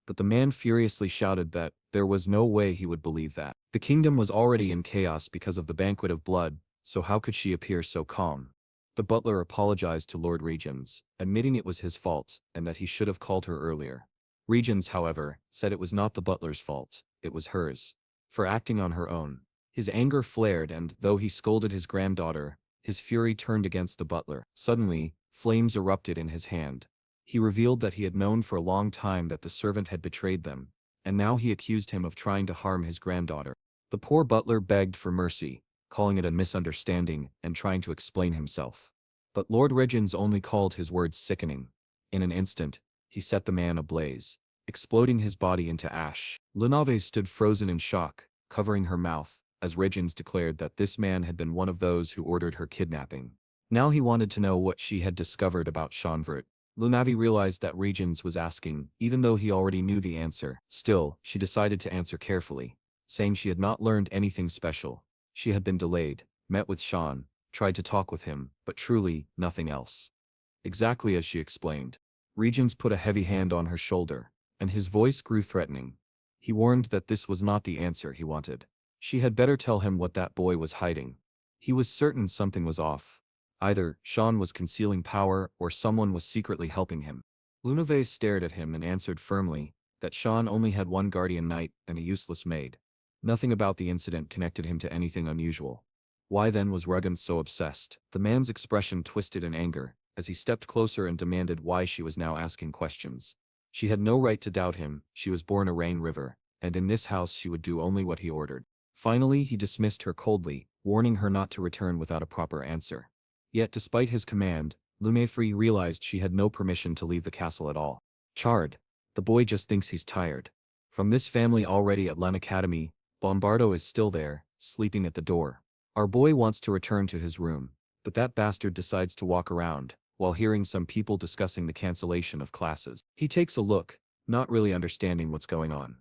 But the man furiously shouted that there was no way he would believe that. The kingdom was already in chaos because of the banquet of blood, so how could she appear so calm? The butler apologized to Lord Regions, admitting it was his fault and that he should have called her earlier. Regions, however, said it was not the butler's fault, it was hers, for acting on her own. His anger flared, and though he scolded his granddaughter, his fury turned against the butler. Suddenly, flames erupted in his hand. He revealed that he had known for a long time that the servant had betrayed them, and now he accused him of trying to harm his granddaughter. The poor butler begged for mercy, calling it a misunderstanding and trying to explain himself. But Lord Regions only called his words sickening. In an instant, he set the man ablaze, exploding his body into ash. Lunave stood frozen in shock, covering her mouth, as Regions declared that this man had been one of those who ordered her kidnapping. Now he wanted to know what she had discovered about Cyan Vert. Lunavi realized that Regents was asking, even though he already knew the answer. Still, she decided to answer carefully, saying she had not learned anything special. She had been delayed, met with Sean, tried to talk with him, but truly, nothing else. Exactly as she explained. Regents put a heavy hand on her shoulder, and his voice grew threatening. He warned that this was not the answer he wanted. She had better tell him what that boy was hiding. He was certain something was off. Either Sean was concealing power or someone was secretly helping him. Lunave stared at him and answered firmly that Sean only had one guardian knight and a useless maid. Nothing about the incident connected him to anything unusual. Why then was Ruggans so obsessed? The man's expression twisted in anger as he stepped closer and demanded why she was now asking questions. She had no right to doubt him. She was born a Rain River, and in this house she would do only what he ordered. Finally, he dismissed her coldly, warning her not to return without a proper answer. Yet despite his command, Lunafri realized she had no permission to leave the castle at all. Chard. The boy just thinks he's tired. From this family already at Len Academy, Bombardo is still there, sleeping at the door. Our boy wants to return to his room, but that bastard decides to walk around, while hearing some people discussing the cancellation of classes. He takes a look, not really understanding what's going on.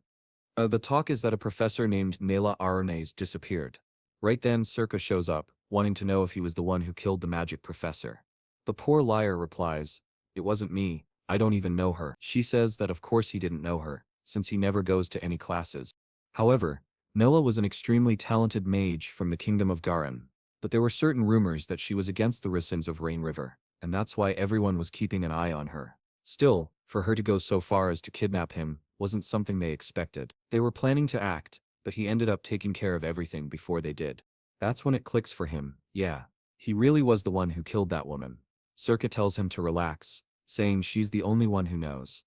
The talk is that a professor named Nela Arones disappeared. Right then Circa shows up, wanting to know if he was the one who killed the magic professor. The poor liar replies, "It wasn't me, I don't even know her." She says that of course he didn't know her, since he never goes to any classes. However, Nela was an extremely talented mage from the kingdom of Garan, but there were certain rumors that she was against the Risins of Rain River, and that's why everyone was keeping an eye on her. Still, for her to go so far as to kidnap him wasn't something they expected. They were planning to act, but he ended up taking care of everything before they did. That's when it clicks for him. Yeah, he really was the one who killed that woman. Circa tells him to relax, saying she's the only one who knows.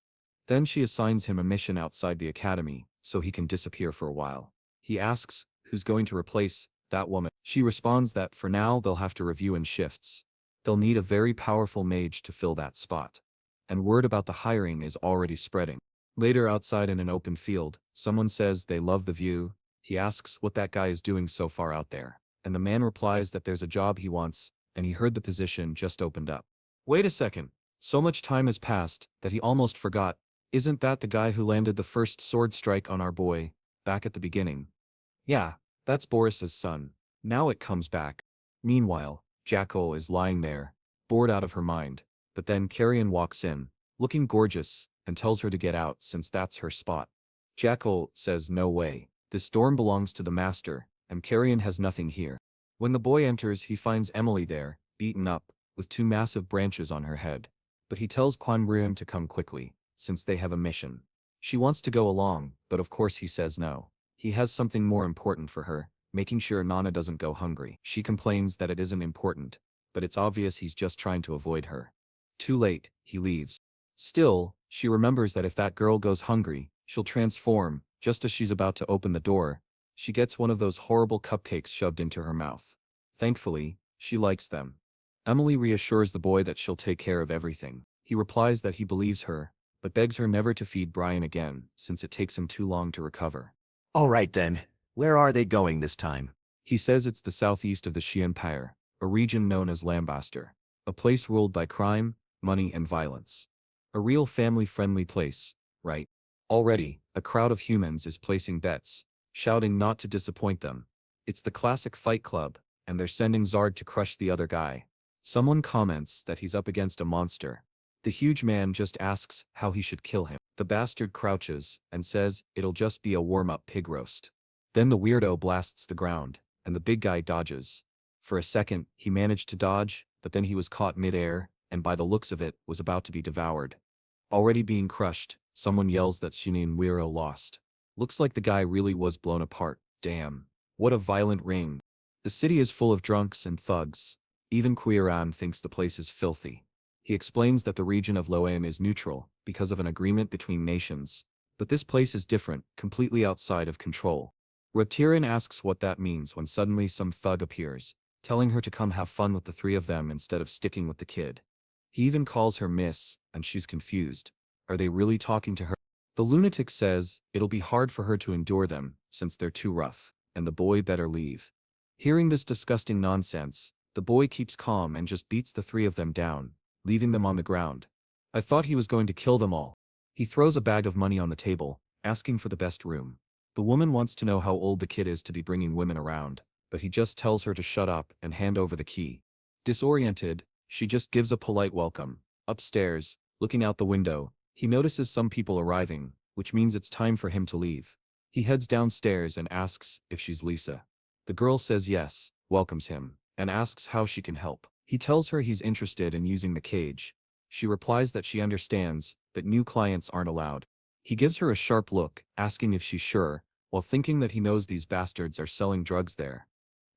Then she assigns him a mission outside the academy, so he can disappear for a while. He asks, who's going to replace that woman? She responds that for now they'll have to review in shifts. They'll need a very powerful mage to fill that spot. And word about the hiring is already spreading. Later outside in an open field, someone says they love the view. He asks what that guy is doing so far out there, and the man replies that there's a job he wants, and he heard the position just opened up. Wait a second, so much time has passed that he almost forgot. Isn't that the guy who landed the first sword strike on our boy, back at the beginning? Yeah, that's Boris's son. Now it comes back. Meanwhile, Jacko is lying there, bored out of her mind, but then Carrion walks in, looking gorgeous, and tells her to get out since that's her spot. Jacko says no way, this dorm belongs to the master, and Carrion has nothing here. When the boy enters he finds Emily there, beaten up, with two massive branches on her head. But he tells Quanbrian to come quickly, since they have a mission. She wants to go along, but of course he says no. He has something more important for her, making sure Nana doesn't go hungry. She complains that it isn't important, but it's obvious he's just trying to avoid her. Too late, he leaves. Still, she remembers that if that girl goes hungry, she'll transform. Just as she's about to open the door, she gets one of those horrible cupcakes shoved into her mouth. Thankfully, she likes them. Emily reassures the boy that she'll take care of everything. He replies that he believes her, but begs her never to feed Brian again, since it takes him too long to recover. All right then, where are they going this time? He says it's the southeast of the Shi Empire, a region known as Lambaster, a place ruled by crime, money and violence. A real family-friendly place, right? Already, a crowd of humans is placing bets, shouting not to disappoint them. It's the classic Fight Club, and they're sending Zard to crush the other guy. Someone comments that he's up against a monster. The huge man just asks how he should kill him. The bastard crouches and says it'll just be a warm-up pig roast. Then the weirdo blasts the ground, and the big guy dodges. For a second, he managed to dodge, but then he was caught mid-air, and by the looks of it, was about to be devoured. Already being crushed, someone yells that Shinin Wiro lost. Looks like the guy really was blown apart. Damn. What a violent ring. The city is full of drunks and thugs. Even Quiran thinks the place is filthy. He explains that the region of Loam is neutral, because of an agreement between nations. But this place is different, completely outside of control. Reptirin asks what that means when suddenly some thug appears, telling her to come have fun with the three of them instead of sticking with the kid. He even calls her Miss, and she's confused. Are they really talking to her? The lunatic says it'll be hard for her to endure them, since they're too rough, and the boy better leave. Hearing this disgusting nonsense, the boy keeps calm and just beats the three of them down, leaving them on the ground. I thought he was going to kill them all. He throws a bag of money on the table, asking for the best room. The woman wants to know how old the kid is to be bringing women around, but he just tells her to shut up and hand over the key. Disoriented, she just gives a polite welcome. Upstairs, looking out the window, he notices some people arriving, which means it's time for him to leave. He heads downstairs and asks if she's Lisa. The girl says yes, welcomes him, and asks how she can help. He tells her he's interested in using the cage. She replies that she understands, but new clients aren't allowed. He gives her a sharp look, asking if she's sure, while thinking that he knows these bastards are selling drugs there.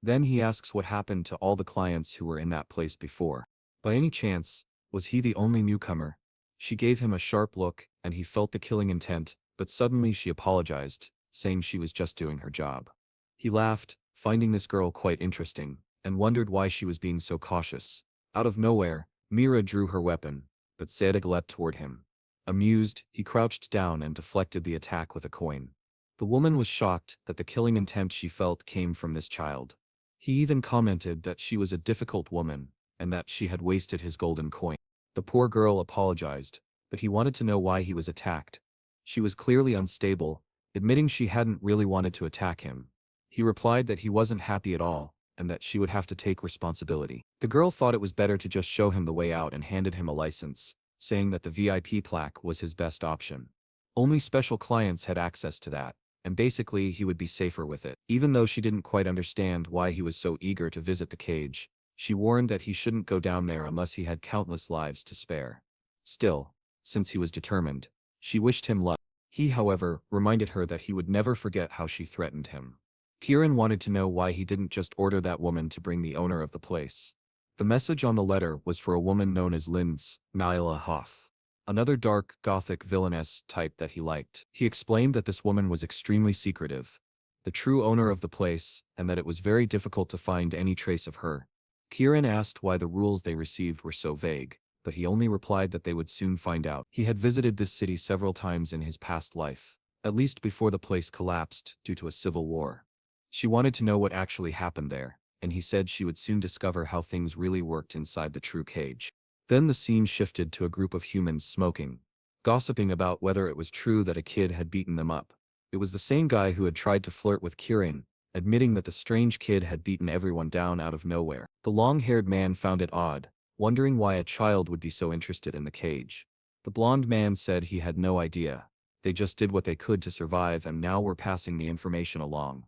Then he asks what happened to all the clients who were in that place before. By any chance, was he the only newcomer? She gave him a sharp look, and he felt the killing intent, but suddenly she apologized, saying she was just doing her job. He laughed, finding this girl quite interesting, and wondered why she was being so cautious. Out of nowhere, Mira drew her weapon, but Sadek leapt toward him. Amused, he crouched down and deflected the attack with a coin. The woman was shocked that the killing intent she felt came from this child. He even commented that she was a difficult woman, and that she had wasted his golden coin. The poor girl apologized, but he wanted to know why he was attacked. She was clearly unstable, admitting she hadn't really wanted to attack him. He replied that he wasn't happy at all, and that she would have to take responsibility. The girl thought it was better to just show him the way out and handed him a license, saying that the VIP plaque was his best option. Only special clients had access to that, and basically he would be safer with it. Even though she didn't quite understand why he was so eager to visit the cage, she warned that he shouldn't go down there unless he had countless lives to spare. Still, since he was determined, she wished him luck. He, however, reminded her that he would never forget how she threatened him. Kieran wanted to know why he didn't just order that woman to bring the owner of the place. The message on the letter was for a woman known as Linz Nyla Hoff, another dark, gothic villainess type that he liked. He explained that this woman was extremely secretive, the true owner of the place, and that it was very difficult to find any trace of her. Kieran asked why the rules they received were so vague, but he only replied that they would soon find out. He had visited this city several times in his past life, at least before the place collapsed due to a civil war. She wanted to know what actually happened there, and he said she would soon discover how things really worked inside the true cage. Then the scene shifted to a group of humans smoking, gossiping about whether it was true that a kid had beaten them up. It was the same guy who had tried to flirt with Kieran, admitting that the strange kid had beaten everyone down out of nowhere. The long-haired man found it odd, wondering why a child would be so interested in the cage. The blonde man said he had no idea. They just did what they could to survive and now were passing the information along.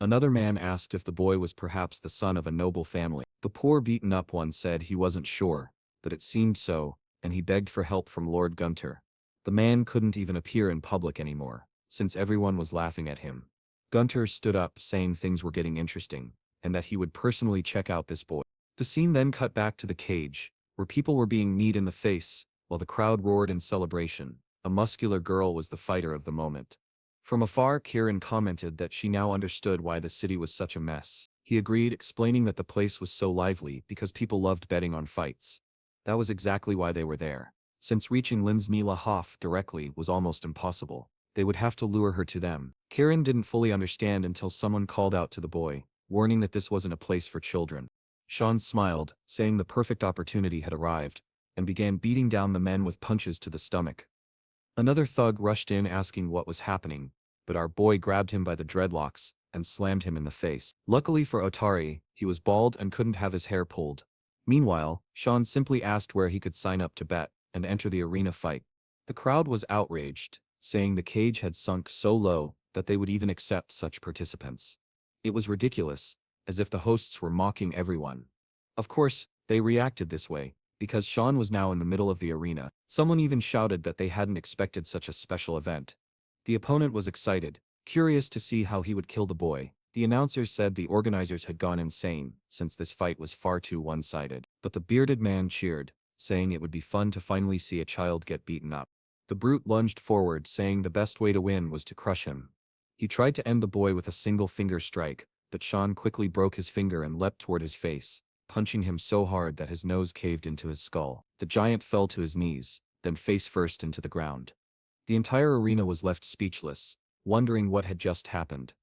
Another man asked if the boy was perhaps the son of a noble family. The poor beaten-up one said he wasn't sure, but it seemed so, and he begged for help from Lord Gunter. The man couldn't even appear in public anymore, since everyone was laughing at him. Gunter stood up saying things were getting interesting, and that he would personally check out this boy. The scene then cut back to the cage, where people were being kneed in the face, while the crowd roared in celebration. A muscular girl was the fighter of the moment. From afar, Kieran commented that she now understood why the city was such a mess. He agreed, explaining that the place was so lively because people loved betting on fights. That was exactly why they were there. Since reaching Linz Nyla Hoff directly was almost impossible, they would have to lure her to them. Kieran didn't fully understand until someone called out to the boy, warning that this wasn't a place for children. Sean smiled, saying the perfect opportunity had arrived, and began beating down the men with punches to the stomach. Another thug rushed in asking what was happening, but our boy grabbed him by the dreadlocks and slammed him in the face. Luckily for Otari, he was bald and couldn't have his hair pulled. Meanwhile, Sean simply asked where he could sign up to bet and enter the arena fight. The crowd was outraged, saying the cage had sunk so low that they would even accept such participants. It was ridiculous, as if the hosts were mocking everyone. Of course, they reacted this way, because Sean was now in the middle of the arena. Someone even shouted that they hadn't expected such a special event. The opponent was excited, curious to see how he would kill the boy. The announcers said the organizers had gone insane, since this fight was far too one-sided. But the bearded man cheered, saying it would be fun to finally see a child get beaten up. The brute lunged forward, saying the best way to win was to crush him. He tried to end the boy with a single finger strike, but Sean quickly broke his finger and leapt toward his face, punching him so hard that his nose caved into his skull. The giant fell to his knees, then face first into the ground. The entire arena was left speechless, wondering what had just happened.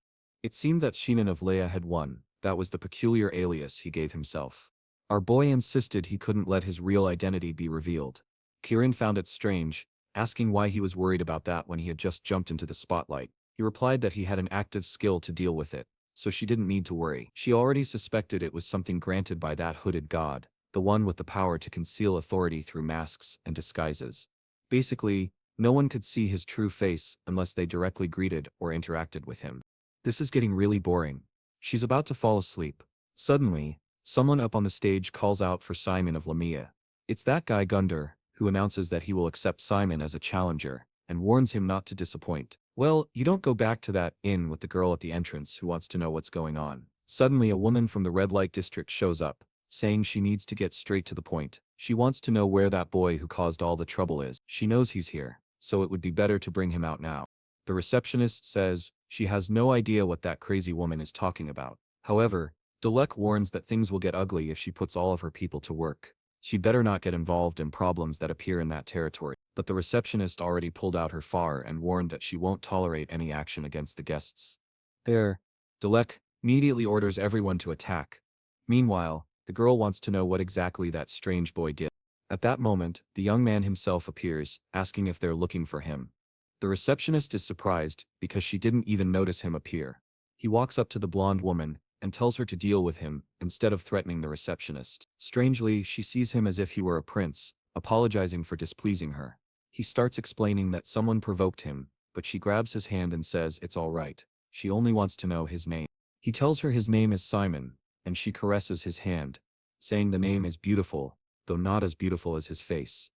It seemed that Shinan of Leia had won. That was the peculiar alias he gave himself. Our boy insisted he couldn't let his real identity be revealed. Kirin found it strange, asking why he was worried about that when he had just jumped into the spotlight. He replied that he had an active skill to deal with it, so she didn't need to worry. She already suspected it was something granted by that hooded god, the one with the power to conceal authority through masks and disguises. Basically, no one could see his true face unless they directly greeted or interacted with him. This is getting really boring. She's about to fall asleep. Suddenly, someone up on the stage calls out for Simon of Lamia. It's that guy Gunder, who announces that he will accept Simon as a challenger, and warns him not to disappoint. Well, you don't go back to that inn with the girl at the entrance who wants to know what's going on. Suddenly a woman from the red light district shows up, saying she needs to get straight to the point. She wants to know where that boy who caused all the trouble is. She knows he's here, so it would be better to bring him out now. The receptionist says she has no idea what that crazy woman is talking about. However, Dalek warns that things will get ugly if she puts all of her people to work. She'd better not get involved in problems that appear in that territory. But the receptionist already pulled out her far and warned that she won't tolerate any action against the guests. There, Dalek immediately orders everyone to attack. Meanwhile, the girl wants to know what exactly that strange boy did. At that moment, the young man himself appears, asking if they're looking for him. The receptionist is surprised because she didn't even notice him appear. He walks up to the blonde woman and tells her to deal with him instead of threatening the receptionist. Strangely, she sees him as if he were a prince, apologizing for displeasing her. He starts explaining that someone provoked him, but she grabs his hand and says it's all right. She only wants to know his name. He tells her his name is Simon, and she caresses his hand, saying the name is beautiful, though not as beautiful as his face.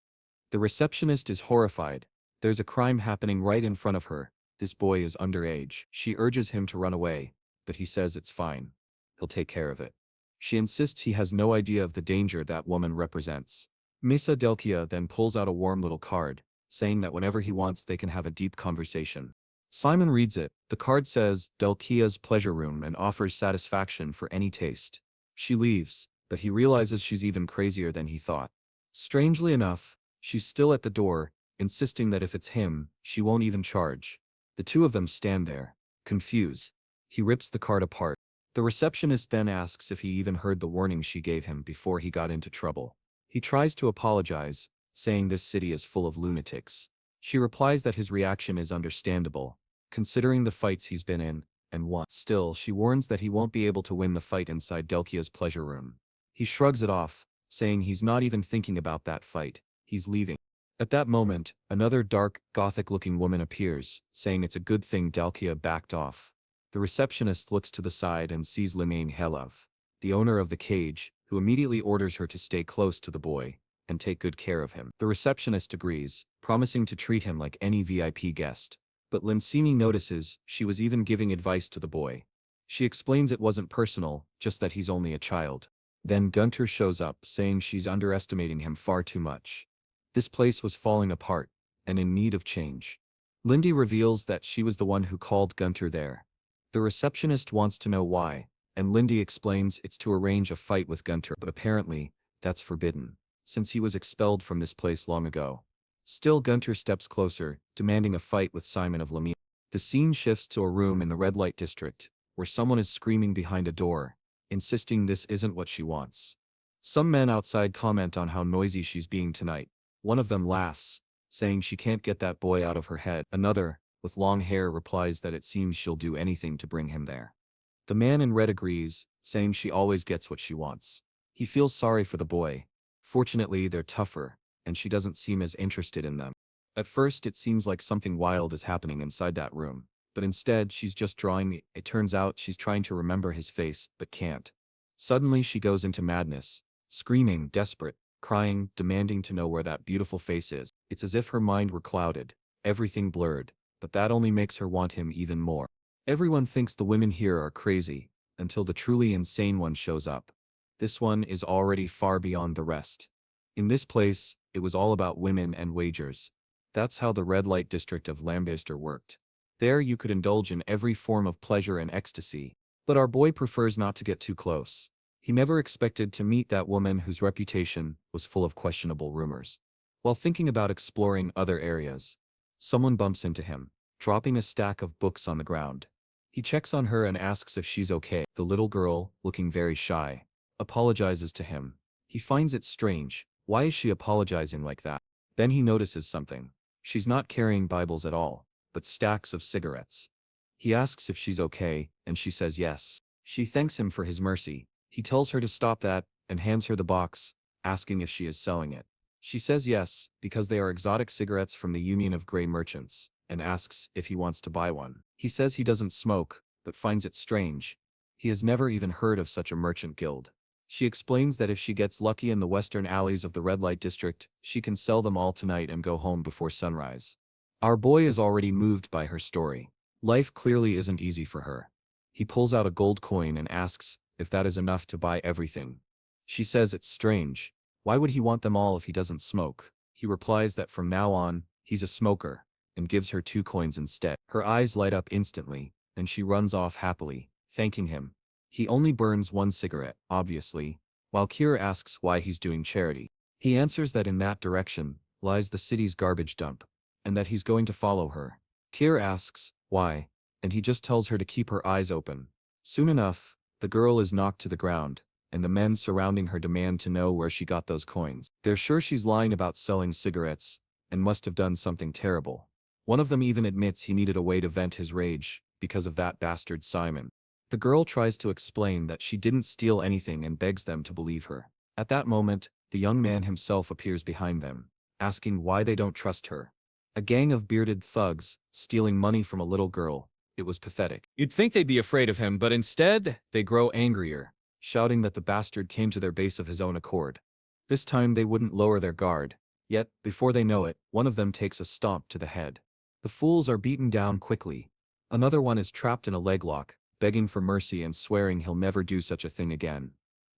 The receptionist is horrified. There's a crime happening right in front of her. This boy is underage. She urges him to run away, but he says it's fine. He'll take care of it. She insists he has no idea of the danger that woman represents. Misa Delkia then pulls out a warm little card, saying that whenever he wants they can have a deep conversation. Simon reads it. The card says Delkia's pleasure room and offers satisfaction for any taste. She leaves, but he realizes she's even crazier than he thought. Strangely enough, she's still at the door, insisting that if it's him, she won't even charge. The two of them stand there, confused. He rips the card apart. The receptionist then asks if he even heard the warning she gave him before he got into trouble. He tries to apologize, saying this city is full of lunatics. She replies that his reaction is understandable, considering the fights he's been in, and won. Still, she warns that he won't be able to win the fight inside Delkia's pleasure room. He shrugs it off, saying he's not even thinking about that fight. He's leaving. At that moment, another dark, gothic-looking woman appears, saying it's a good thing Delkia backed off. The receptionist looks to the side and sees Limain Helov, the owner of the cage, who immediately orders her to stay close to the boy and take good care of him. The receptionist agrees, promising to treat him like any VIP guest. But Linsini notices she was even giving advice to the boy. She explains it wasn't personal, just that he's only a child. Then Gunter shows up, saying she's underestimating him far too much. This place was falling apart, and in need of change. Lindy reveals that she was the one who called Gunter there. The receptionist wants to know why, and Lindy explains it's to arrange a fight with Gunter, but apparently, that's forbidden, since he was expelled from this place long ago. Still, Gunter steps closer, demanding a fight with Simon of Lamia. The scene shifts to a room in the red light district, where someone is screaming behind a door, insisting this isn't what she wants. Some men outside comment on how noisy she's being tonight. One of them laughs, saying she can't get that boy out of her head. Another, with long hair, replies that it seems she'll do anything to bring him there. The man in red agrees, saying she always gets what she wants. He feels sorry for the boy. Fortunately, they're tougher, and she doesn't seem as interested in them. At first, it seems like something wild is happening inside that room, but instead, she's just drawing. It turns out she's trying to remember his face, but can't. Suddenly, she goes into madness, screaming, desperate, crying, demanding to know where that beautiful face is. It's as if her mind were clouded, everything blurred, but that only makes her want him even more. Everyone thinks the women here are crazy, until the truly insane one shows up. This one is already far beyond the rest. In this place, it was all about women and wagers. That's how the red light district of Lambaster worked. There you could indulge in every form of pleasure and ecstasy. But our boy prefers not to get too close. He never expected to meet that woman whose reputation was full of questionable rumors. While thinking about exploring other areas, someone bumps into him, dropping a stack of books on the ground. He checks on her and asks if she's okay. The little girl, looking very shy, apologizes to him. He finds it strange. Why is she apologizing like that? Then he notices something. She's not carrying Bibles at all, but stacks of cigarettes. He asks if she's okay, and she says yes. She thanks him for his mercy. He tells her to stop that, and hands her the box, asking if she is selling it. She says yes, because they are exotic cigarettes from the Union of Grey Merchants, and asks if he wants to buy one. He says he doesn't smoke, but finds it strange. He has never even heard of such a merchant guild. She explains that if she gets lucky in the western alleys of the red light district, she can sell them all tonight and go home before sunrise. Our boy is already moved by her story. Life clearly isn't easy for her. He pulls out a gold coin and asks if that is enough to buy everything. She says it's strange. Why would he want them all if he doesn't smoke? He replies that from now on, he's a smoker, and gives her 2 coins instead. Her eyes light up instantly, and she runs off happily, thanking him. He only burns 1 cigarette, obviously, while Kira asks why he's doing charity. He answers that in that direction lies the city's garbage dump, and that he's going to follow her. Kira asks why, and he just tells her to keep her eyes open. Soon enough, the girl is knocked to the ground, and the men surrounding her demand to know where she got those coins. They're sure she's lying about selling cigarettes, and must have done something terrible. One of them even admits he needed a way to vent his rage, because of that bastard Simon. The girl tries to explain that she didn't steal anything and begs them to believe her. At that moment, the young man himself appears behind them, asking why they don't trust her. A gang of bearded thugs, stealing money from a little girl. It was pathetic. You'd think they'd be afraid of him, but instead, they grow angrier, shouting that the bastard came to their base of his own accord. This time they wouldn't lower their guard. Yet, before they know it, one of them takes a stomp to the head. The fools are beaten down quickly. Another one is trapped in a leg lock, begging for mercy and swearing he'll never do such a thing again.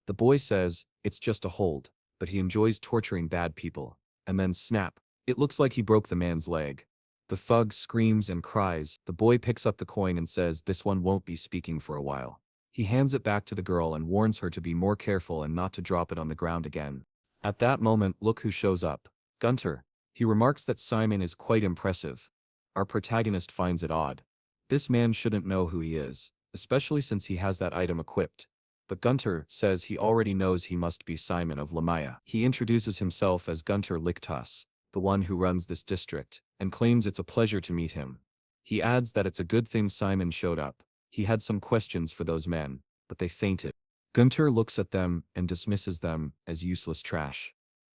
The boy says, it's just a hold, but he enjoys torturing bad people. And then snap. It looks like he broke the man's leg. The thug screams and cries. The boy picks up the coin and says this one won't be speaking for a while. He hands it back to the girl and warns her to be more careful and not to drop it on the ground again. At that moment, look who shows up. Gunter. He remarks that Simon is quite impressive. Our protagonist finds it odd. This man shouldn't know who he is, especially since he has that item equipped. But Gunter says he already knows he must be Simon of Lamaya. He introduces himself as Gunter Lichtas, the one who runs this district, and claims it's a pleasure to meet him. He adds that it's a good thing Simon showed up. He had some questions for those men, but they fainted. Gunter looks at them and dismisses them as useless trash.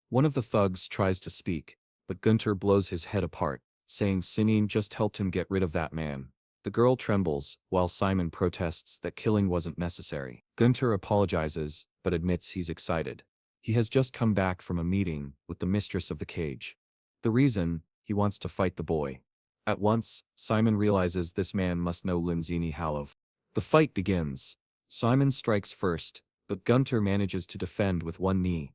One of the thugs tries to speak, but Gunter blows his head apart, saying Sinin just helped him get rid of that man. The girl trembles, while Simon protests that killing wasn't necessary. Gunter apologizes, but admits he's excited. He has just come back from a meeting with the mistress of the cage. The reason, he wants to fight the boy. At once, Simon realizes this man must know Linzini Halov. The fight begins. Simon strikes first, but Gunter manages to defend with one knee.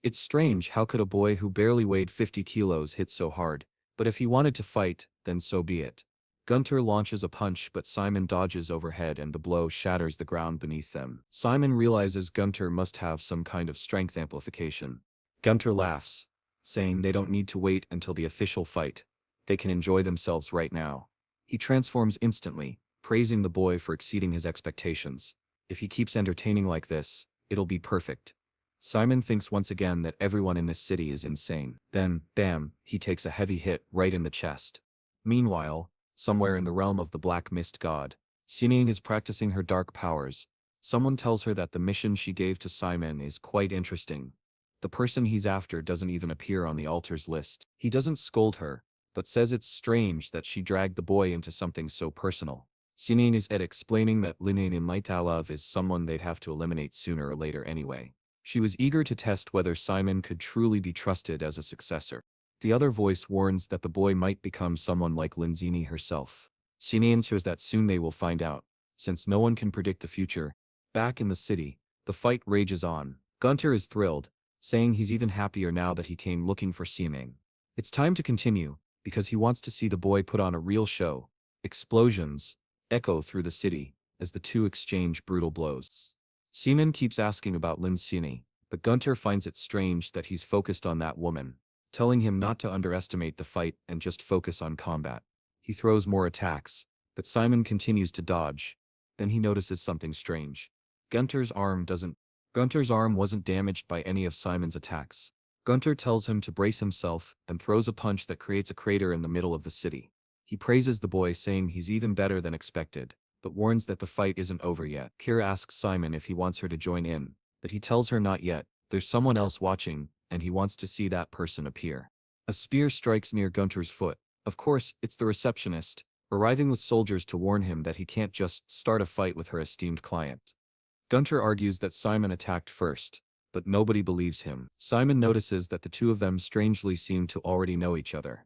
It's strange how could a boy who barely weighed 50 kilos hit so hard, but if he wanted to fight, then so be it. Gunter launches a punch but Simon dodges overhead and the blow shatters the ground beneath them. Simon realizes Gunter must have some kind of strength amplification. Gunter laughs, saying they don't need to wait until the official fight. They can enjoy themselves right now. He transforms instantly, praising the boy for exceeding his expectations. If he keeps entertaining like this, it'll be perfect. Simon thinks once again that everyone in this city is insane. Then, bam, he takes a heavy hit right in the chest. Meanwhile, somewhere in the realm of the Black Mist God, Sinin is practicing her dark powers. Someone tells her that the mission she gave to Simon is quite interesting. The person he's after doesn't even appear on the altar's list. He doesn't scold her, but says it's strange that she dragged the boy into something so personal. Sinin is explaining that Linin in Maitalov is someone they'd have to eliminate sooner or later anyway. She was eager to test whether Simon could truly be trusted as a successor. The other voice warns that the boy might become someone like Linzini herself. Sinin shows that soon they will find out, since no one can predict the future. Back in the city, the fight rages on. Gunter is thrilled, saying he's even happier now that he came looking for Sinin. It's time to continue, because he wants to see the boy put on a real show. Explosions echo through the city as the two exchange brutal blows. Sinin keeps asking about Linzini, but Gunter finds it strange that he's focused on that woman, telling him not to underestimate the fight and just focus on combat. He throws more attacks, but Simon continues to dodge. Then he notices something strange. Gunter's arm wasn't damaged by any of Simon's attacks. Gunter tells him to brace himself and throws a punch that creates a crater in the middle of the city. He praises the boy, saying he's even better than expected, but warns that the fight isn't over yet. Kira asks Simon if he wants her to join in, but he tells her not yet. There's someone else watching, and he wants to see that person appear. A spear strikes near Gunter's foot. Of course, it's the receptionist, arriving with soldiers to warn him that he can't just start a fight with her esteemed client. Gunter argues that Simon attacked first, but nobody believes him. Simon notices that the two of them strangely seem to already know each other.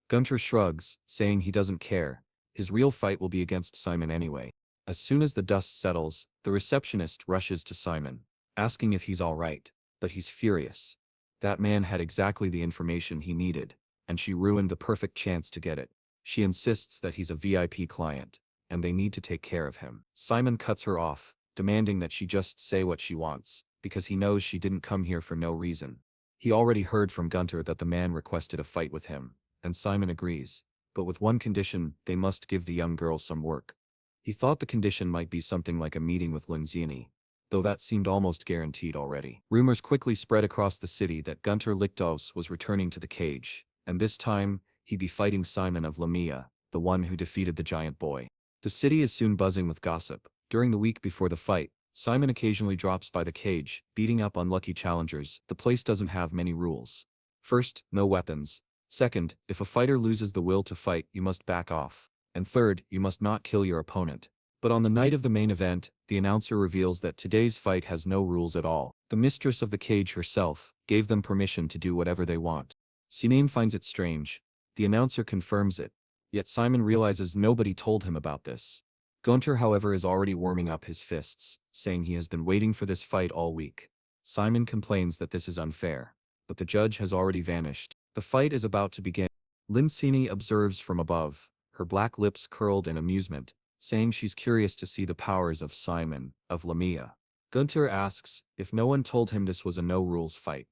Gunter shrugs, saying he doesn't care. His real fight will be against Simon anyway. As soon as the dust settles, the receptionist rushes to Simon, asking if he's all right, but he's furious. That man had exactly the information he needed, and she ruined the perfect chance to get it. She insists that he's a VIP client, and they need to take care of him. Simon cuts her off, demanding that she just say what she wants, because he knows she didn't come here for no reason. He already heard from Gunter that the man requested a fight with him, and Simon agrees, but with one condition: they must give the young girl some work. He thought the condition might be something like a meeting with Linzini, though that seemed almost guaranteed already. Rumors quickly spread across the city that Gunter Lichtos was returning to the cage, and this time, he'd be fighting Simon of Lamia, the one who defeated the giant boy. The city is soon buzzing with gossip. During the week before the fight, Simon occasionally drops by the cage, beating up unlucky challengers. The place doesn't have many rules. First, no weapons. Second, if a fighter loses the will to fight, you must back off. And third, you must not kill your opponent. But on the night of the main event, the announcer reveals that today's fight has no rules at all. The mistress of the cage herself gave them permission to do whatever they want. Sinem finds it strange. The announcer confirms it, yet Simon realizes nobody told him about this. Gunter, however, is already warming up his fists, saying he has been waiting for this fight all week. Simon complains that this is unfair, but the judge has already vanished. The fight is about to begin. Linzini observes from above, her black lips curled in amusement, saying she's curious to see the powers of Simon of Lamia. Gunter asks if no one told him this was a no-rules fight.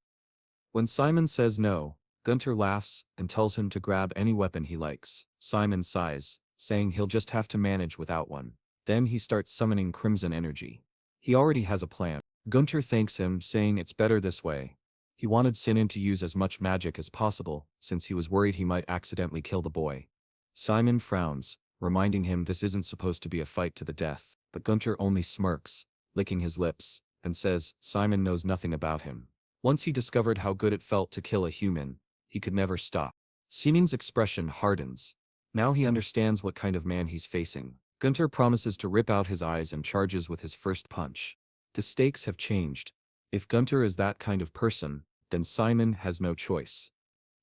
When Simon says no, Gunter laughs and tells him to grab any weapon he likes. Simon sighs, saying he'll just have to manage without one. Then he starts summoning crimson energy. He already has a plan. Gunter thanks him, saying it's better this way. He wanted Sinin to use as much magic as possible, since he was worried he might accidentally kill the boy. Simon frowns, reminding him this isn't supposed to be a fight to the death, but Gunter only smirks, licking his lips, and says Simon knows nothing about him. Once he discovered how good it felt to kill a human, he could never stop. Sinin's expression hardens. Now he understands what kind of man he's facing. Gunter promises to rip out his eyes and charges with his first punch. The stakes have changed. If Gunter is that kind of person, then Simon has no choice.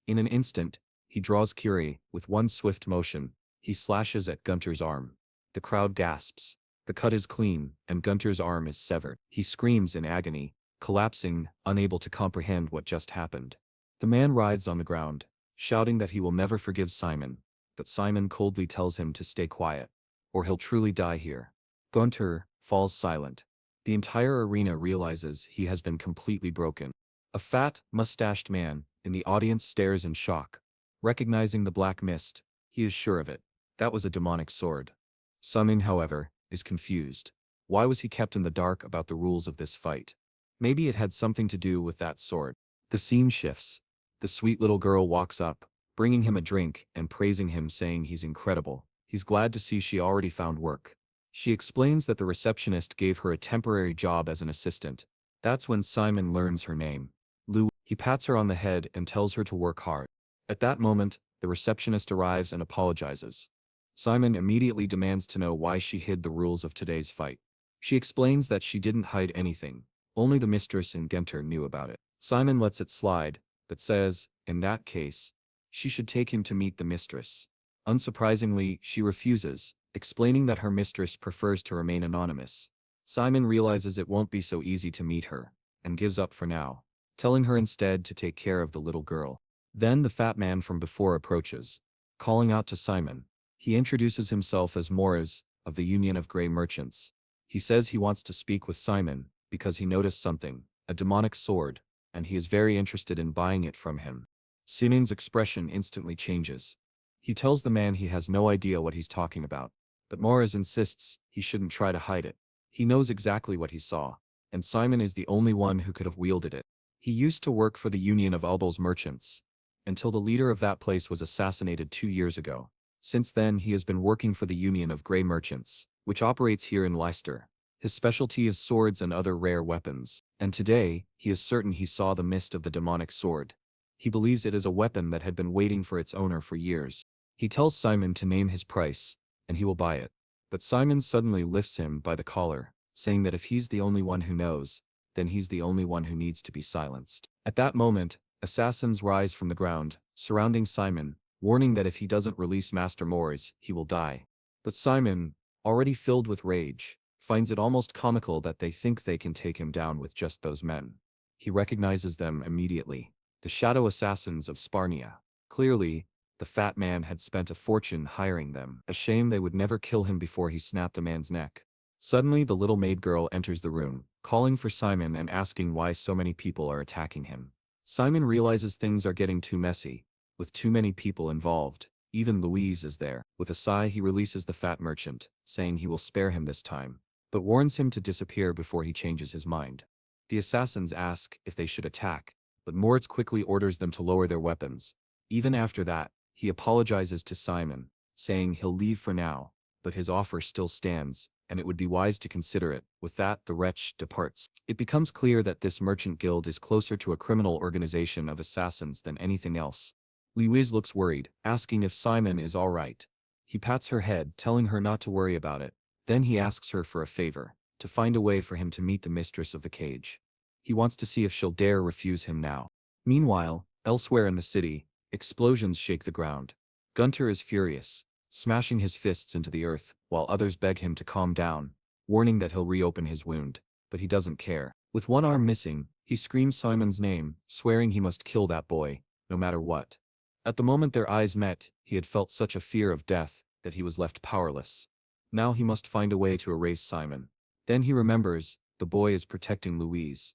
In an instant, he draws Kiri. With one swift motion, he slashes at Gunter's arm. The crowd gasps. The cut is clean, and Gunter's arm is severed. He screams in agony, collapsing, unable to comprehend what just happened. The man writhes on the ground, shouting that he will never forgive Simon, but Simon coldly tells him to stay quiet, or he'll truly die here. Gunter falls silent. The entire arena realizes he has been completely broken. A fat, mustached man in the audience stares in shock. Recognizing the black mist, he is sure of it. That was a demonic sword. Simon, however, is confused. Why was he kept in the dark about the rules of this fight? Maybe it had something to do with that sword. The scene shifts. The sweet little girl walks up, bringing him a drink and praising him, saying he's incredible. He's glad to see she already found work. She explains that the receptionist gave her a temporary job as an assistant. That's when Simon learns her name. Lou. He pats her on the head and tells her to work hard. At that moment, the receptionist arrives and apologizes. Simon immediately demands to know why she hid the rules of today's fight. She explains that she didn't hide anything. Only the mistress and Gunter knew about it. Simon lets it slide, but says, in that case, she should take him to meet the mistress. Unsurprisingly, she refuses, explaining that her mistress prefers to remain anonymous. Simon realizes it won't be so easy to meet her, and gives up for now, telling her instead to take care of the little girl. Then the fat man from before approaches, calling out to Simon. He introduces himself as Morris, of the Union of Grey Merchants. He says he wants to speak with Simon, because he noticed something, a demonic sword, and he is very interested in buying it from him. Sinin's expression instantly changes. He tells the man he has no idea what he's talking about, but Morris insists he shouldn't try to hide it. He knows exactly what he saw, and Simon is the only one who could have wielded it. He used to work for the Union of Ulbel's merchants, until the leader of that place was assassinated 2 years ago. Since then he has been working for the Union of Grey Merchants, which operates here in Leicester. His specialty is swords and other rare weapons, and today, he is certain he saw the mist of the demonic sword. He believes it is a weapon that had been waiting for its owner for years. He tells Simon to name his price, and he will buy it. But Simon suddenly lifts him by the collar, saying that if he's the only one who knows, then he's the only one who needs to be silenced. At that moment, assassins rise from the ground, surrounding Simon, warning that if he doesn't release Master Moores, he will die. But Simon, already filled with rage, finds it almost comical that they think they can take him down with just those men. He recognizes them immediately, the shadow assassins of Sparnia. Clearly, the fat man had spent a fortune hiring them. A shame they would never kill him before he snapped a man's neck. Suddenly the little maid girl enters the room, calling for Simon and asking why so many people are attacking him. Simon realizes things are getting too messy, with too many people involved. Even Louise is there. With a sigh he releases the fat merchant, saying he will spare him this time, but warns him to disappear before he changes his mind. The assassins ask if they should attack, but Moritz quickly orders them to lower their weapons. Even after that, he apologizes to Simon, saying he'll leave for now, but his offer still stands, and it would be wise to consider it. With that, the wretch departs. It becomes clear that this merchant guild is closer to a criminal organization of assassins than anything else. Louise looks worried, asking if Simon is all right. He pats her head, telling her not to worry about it. Then he asks her for a favor, to find a way for him to meet the mistress of the cage. He wants to see if she'll dare refuse him now. Meanwhile, elsewhere in the city, explosions shake the ground. Gunter is furious, smashing his fists into the earth, while others beg him to calm down, warning that he'll reopen his wound, but he doesn't care. With one arm missing, he screams Simon's name, swearing he must kill that boy, no matter what. At the moment their eyes met, he had felt such a fear of death, that he was left powerless. Now he must find a way to erase Simon. Then he remembers, the boy is protecting Louise.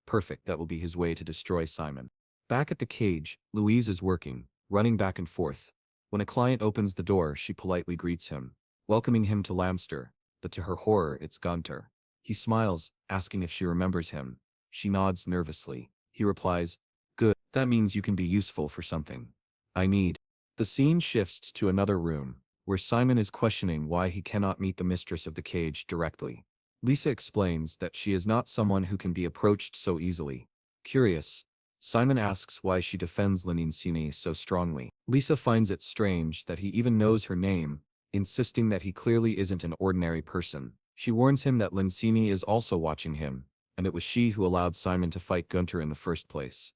Perfect, that will be his way to destroy Simon. Back at the cage, Louise is working, running back and forth. When a client opens the door, she politely greets him, welcoming him to Lamster, but to her horror it's Gunter. He smiles, asking if she remembers him. She nods nervously. He replies, "Good, that means you can be useful for something. I need." The scene shifts to another room, where Simon is questioning why he cannot meet the mistress of the cage directly. Lisa explains that she is not someone who can be approached so easily. Curious, Simon asks why she defends Lenincini so strongly. Lisa finds it strange that he even knows her name, insisting that he clearly isn't an ordinary person. She warns him that Lenincini is also watching him, and it was she who allowed Simon to fight Gunter in the first place.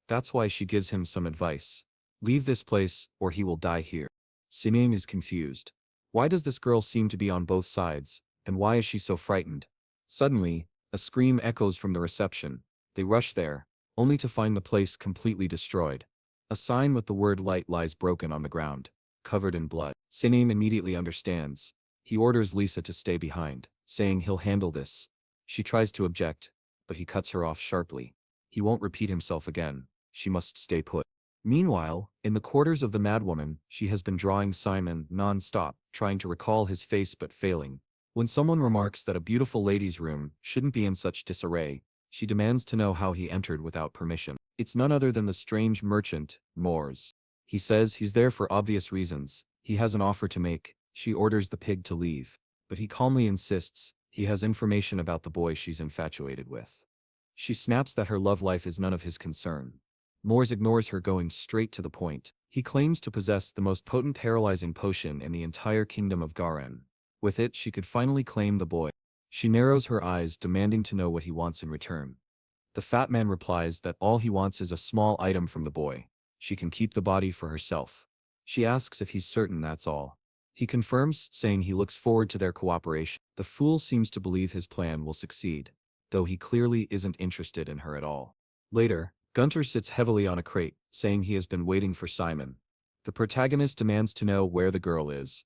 That's why she gives him some advice. Leave this place, or he will die here. Simeon is confused. Why does this girl seem to be on both sides, and why is she so frightened? Suddenly, a scream echoes from the reception. They rush there, only to find the place completely destroyed. A sign with the word light lies broken on the ground, covered in blood. Sineam immediately understands. He orders Lisa to stay behind, saying he'll handle this. She tries to object, but he cuts her off sharply. He won't repeat himself again. She must stay put. Meanwhile, in the quarters of the madwoman, she has been drawing Simon non-stop, trying to recall his face but failing. When someone remarks that a beautiful lady's room shouldn't be in such disarray, she demands to know how he entered without permission. It's none other than the strange merchant, Moores. He says he's there for obvious reasons. He has an offer to make. She orders the pig to leave, but he calmly insists he has information about the boy she's infatuated with. She snaps that her love life is none of his concern. Moores ignores her, going straight to the point. He claims to possess the most potent paralyzing potion in the entire kingdom of Garen. With it she could finally claim the boy. She narrows her eyes, demanding to know what he wants in return. The fat man replies that all he wants is a small item from the boy. She can keep the body for herself. She asks if he's certain that's all. He confirms, saying he looks forward to their cooperation. The fool seems to believe his plan will succeed, though he clearly isn't interested in her at all. Later, Gunter sits heavily on a crate, saying he has been waiting for Simon. The protagonist demands to know where the girl is.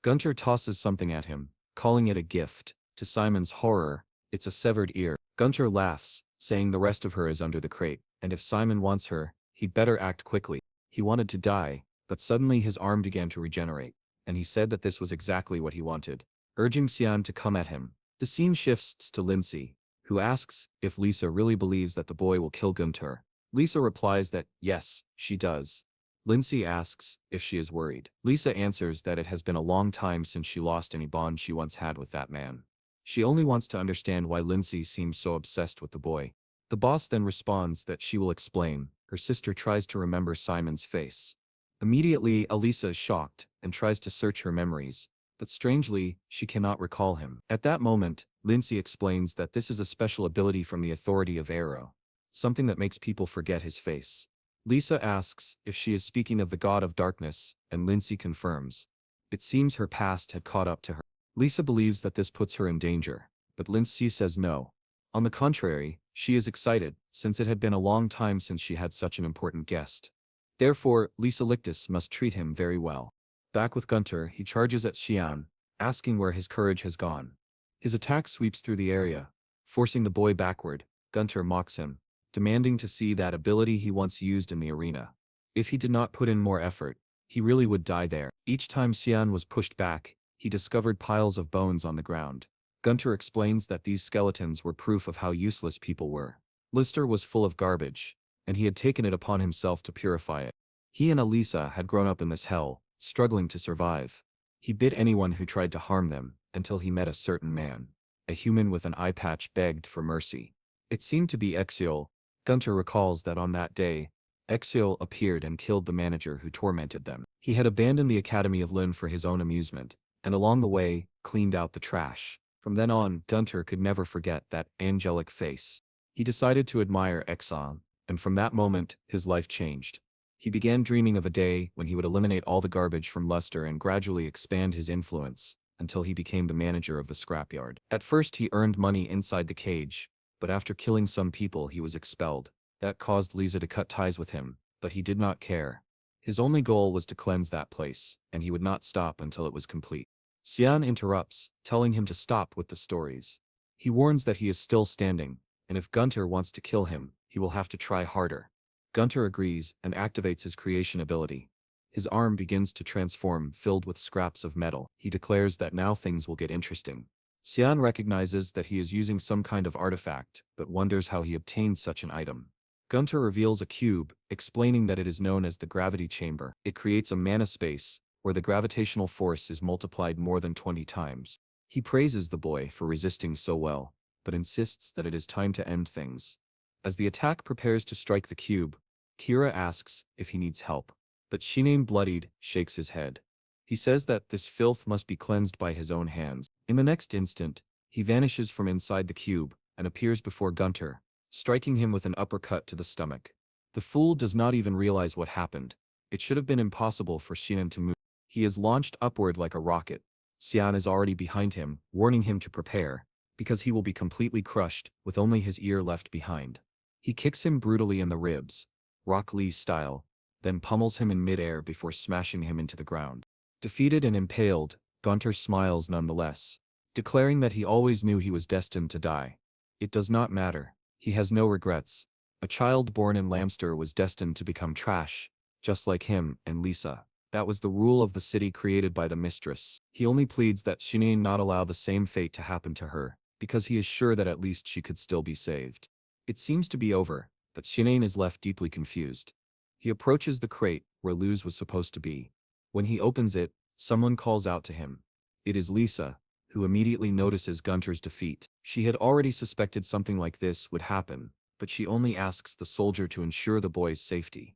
Gunter tosses something at him, calling it a gift. To Simon's horror, it's a severed ear. Gunter laughs, saying the rest of her is under the crate, and if Simon wants her, he'd better act quickly. He wanted to die, but suddenly his arm began to regenerate, and he said that this was exactly what he wanted, urging Cyan to come at him. The scene shifts to Lindsay, who asks if Lisa really believes that the boy will kill Gunter. Lisa replies that yes, she does. Lindsay asks if she is worried. Lisa answers that it has been a long time since she lost any bond she once had with that man. She only wants to understand why Lindsay seems so obsessed with the boy. The boss then responds that she will explain. Her sister tries to remember Simon's face. Immediately, Elisa is shocked and tries to search her memories, but strangely, she cannot recall him. At that moment, Lindsay explains that this is a special ability from the authority of Arrow, something that makes people forget his face. Lisa asks if she is speaking of the god of darkness, and Lindsay confirms. It seems her past had caught up to her. Lisa believes that this puts her in danger, but Lindsay says no. On the contrary, she is excited, since it had been a long time since she had such an important guest. Therefore, Lisa Lictus must treat him very well. Back with Gunter, he charges at Cyan, asking where his courage has gone. His attack sweeps through the area, forcing the boy backward. Gunter mocks him, demanding to see that ability he once used in the arena. If he did not put in more effort, he really would die there. Each time Cyan was pushed back, he discovered piles of bones on the ground. Gunter explains that these skeletons were proof of how useless people were. Lister was full of garbage, and he had taken it upon himself to purify it. He and Elisa had grown up in this hell, struggling to survive. He bit anyone who tried to harm them, until he met a certain man. A human with an eye patch begged for mercy. It seemed to be Exiol. Gunter recalls that on that day, Exiol appeared and killed the manager who tormented them. He had abandoned the Academy of Lynn for his own amusement, and along the way, cleaned out the trash. From then on, Gunter could never forget that angelic face. He decided to admire Exxon, and from that moment, his life changed. He began dreaming of a day when he would eliminate all the garbage from Luster and gradually expand his influence, until he became the manager of the scrapyard. At first he earned money inside the cage, but after killing some people he was expelled. That caused Lisa to cut ties with him, but he did not care. His only goal was to cleanse that place, and he would not stop until it was complete. Cyan interrupts, telling him to stop with the stories. He warns that he is still standing, and if Gunter wants to kill him, he will have to try harder. Gunter agrees and activates his creation ability. His arm begins to transform, filled with scraps of metal. He declares that now things will get interesting. Cyan recognizes that he is using some kind of artifact, but wonders how he obtained such an item. Gunter reveals a cube, explaining that it is known as the gravity chamber. It creates a mana space, where the gravitational force is multiplied more than 20 times. He praises the boy for resisting so well, but insists that it is time to end things. As the attack prepares to strike the cube, Kira asks if he needs help, but Shinae, bloodied, shakes his head. He says that this filth must be cleansed by his own hands. In the next instant, he vanishes from inside the cube and appears before Gunter, striking him with an uppercut to the stomach. The fool does not even realize what happened. It should have been impossible for Shinae to move. He is launched upward like a rocket. Cyan is already behind him, warning him to prepare, because he will be completely crushed, with only his ear left behind. He kicks him brutally in the ribs, Rock Lee style, then pummels him in midair before smashing him into the ground. Defeated and impaled, Gunter smiles nonetheless, declaring that he always knew he was destined to die. It does not matter. He has no regrets. A child born in Lamster was destined to become trash, just like him and Lisa. That was the rule of the city created by the mistress. He only pleads that Shinae not allow the same fate to happen to her, because he is sure that at least she could still be saved. It seems to be over, but Shinae is left deeply confused. He approaches the crate where Luz was supposed to be. When he opens it, someone calls out to him. It is Lisa, who immediately notices Gunter's defeat. She had already suspected something like this would happen, but she only asks the soldier to ensure the boy's safety.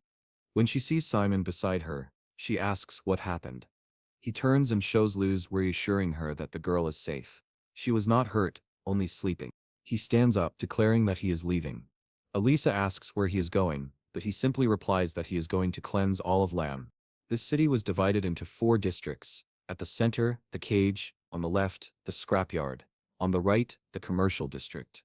When she sees Simon beside her, she asks what happened. He turns and shows Luz reassuring her that the girl is safe. She was not hurt, only sleeping. He stands up, declaring that he is leaving. Elisa asks where he is going, but he simply replies that he is going to cleanse all of Lam. This city was divided into 4 districts. At the center, the cage; on the left, the scrapyard; on the right, the commercial district;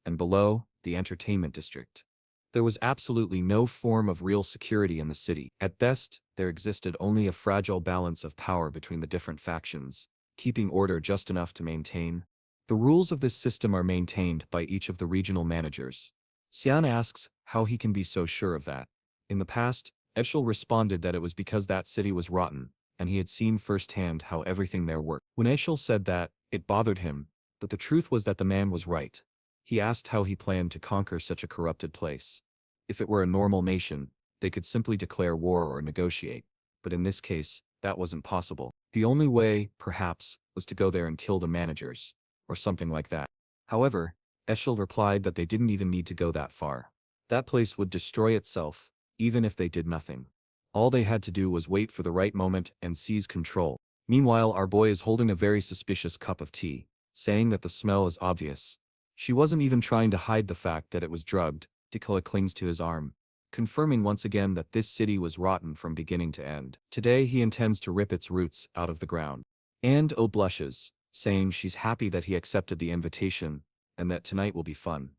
and below, the entertainment district. There was absolutely no form of real security in the city. At best, there existed only a fragile balance of power between the different factions, keeping order just enough to maintain. The rules of this system are maintained by each of the regional managers. Cyan asks how he can be so sure of that. In the past, Eshel responded that it was because that city was rotten, and he had seen firsthand how everything there worked. When Eshel said that, it bothered him, but the truth was that the man was right. He asked how he planned to conquer such a corrupted place. If it were a normal nation, they could simply declare war or negotiate, but in this case, that wasn't possible. The only way, perhaps, was to go there and kill the managers, or something like that. However, Eshel replied that they didn't even need to go that far. That place would destroy itself, even if they did nothing. All they had to do was wait for the right moment and seize control. Meanwhile, our boy is holding a very suspicious cup of tea, saying that the smell is obvious. She wasn't even trying to hide the fact that it was drugged. Dakota clings to his arm, confirming once again that this city was rotten from beginning to end. Today he intends to rip its roots out of the ground. And O blushes, saying she's happy that he accepted the invitation, and that tonight will be fun.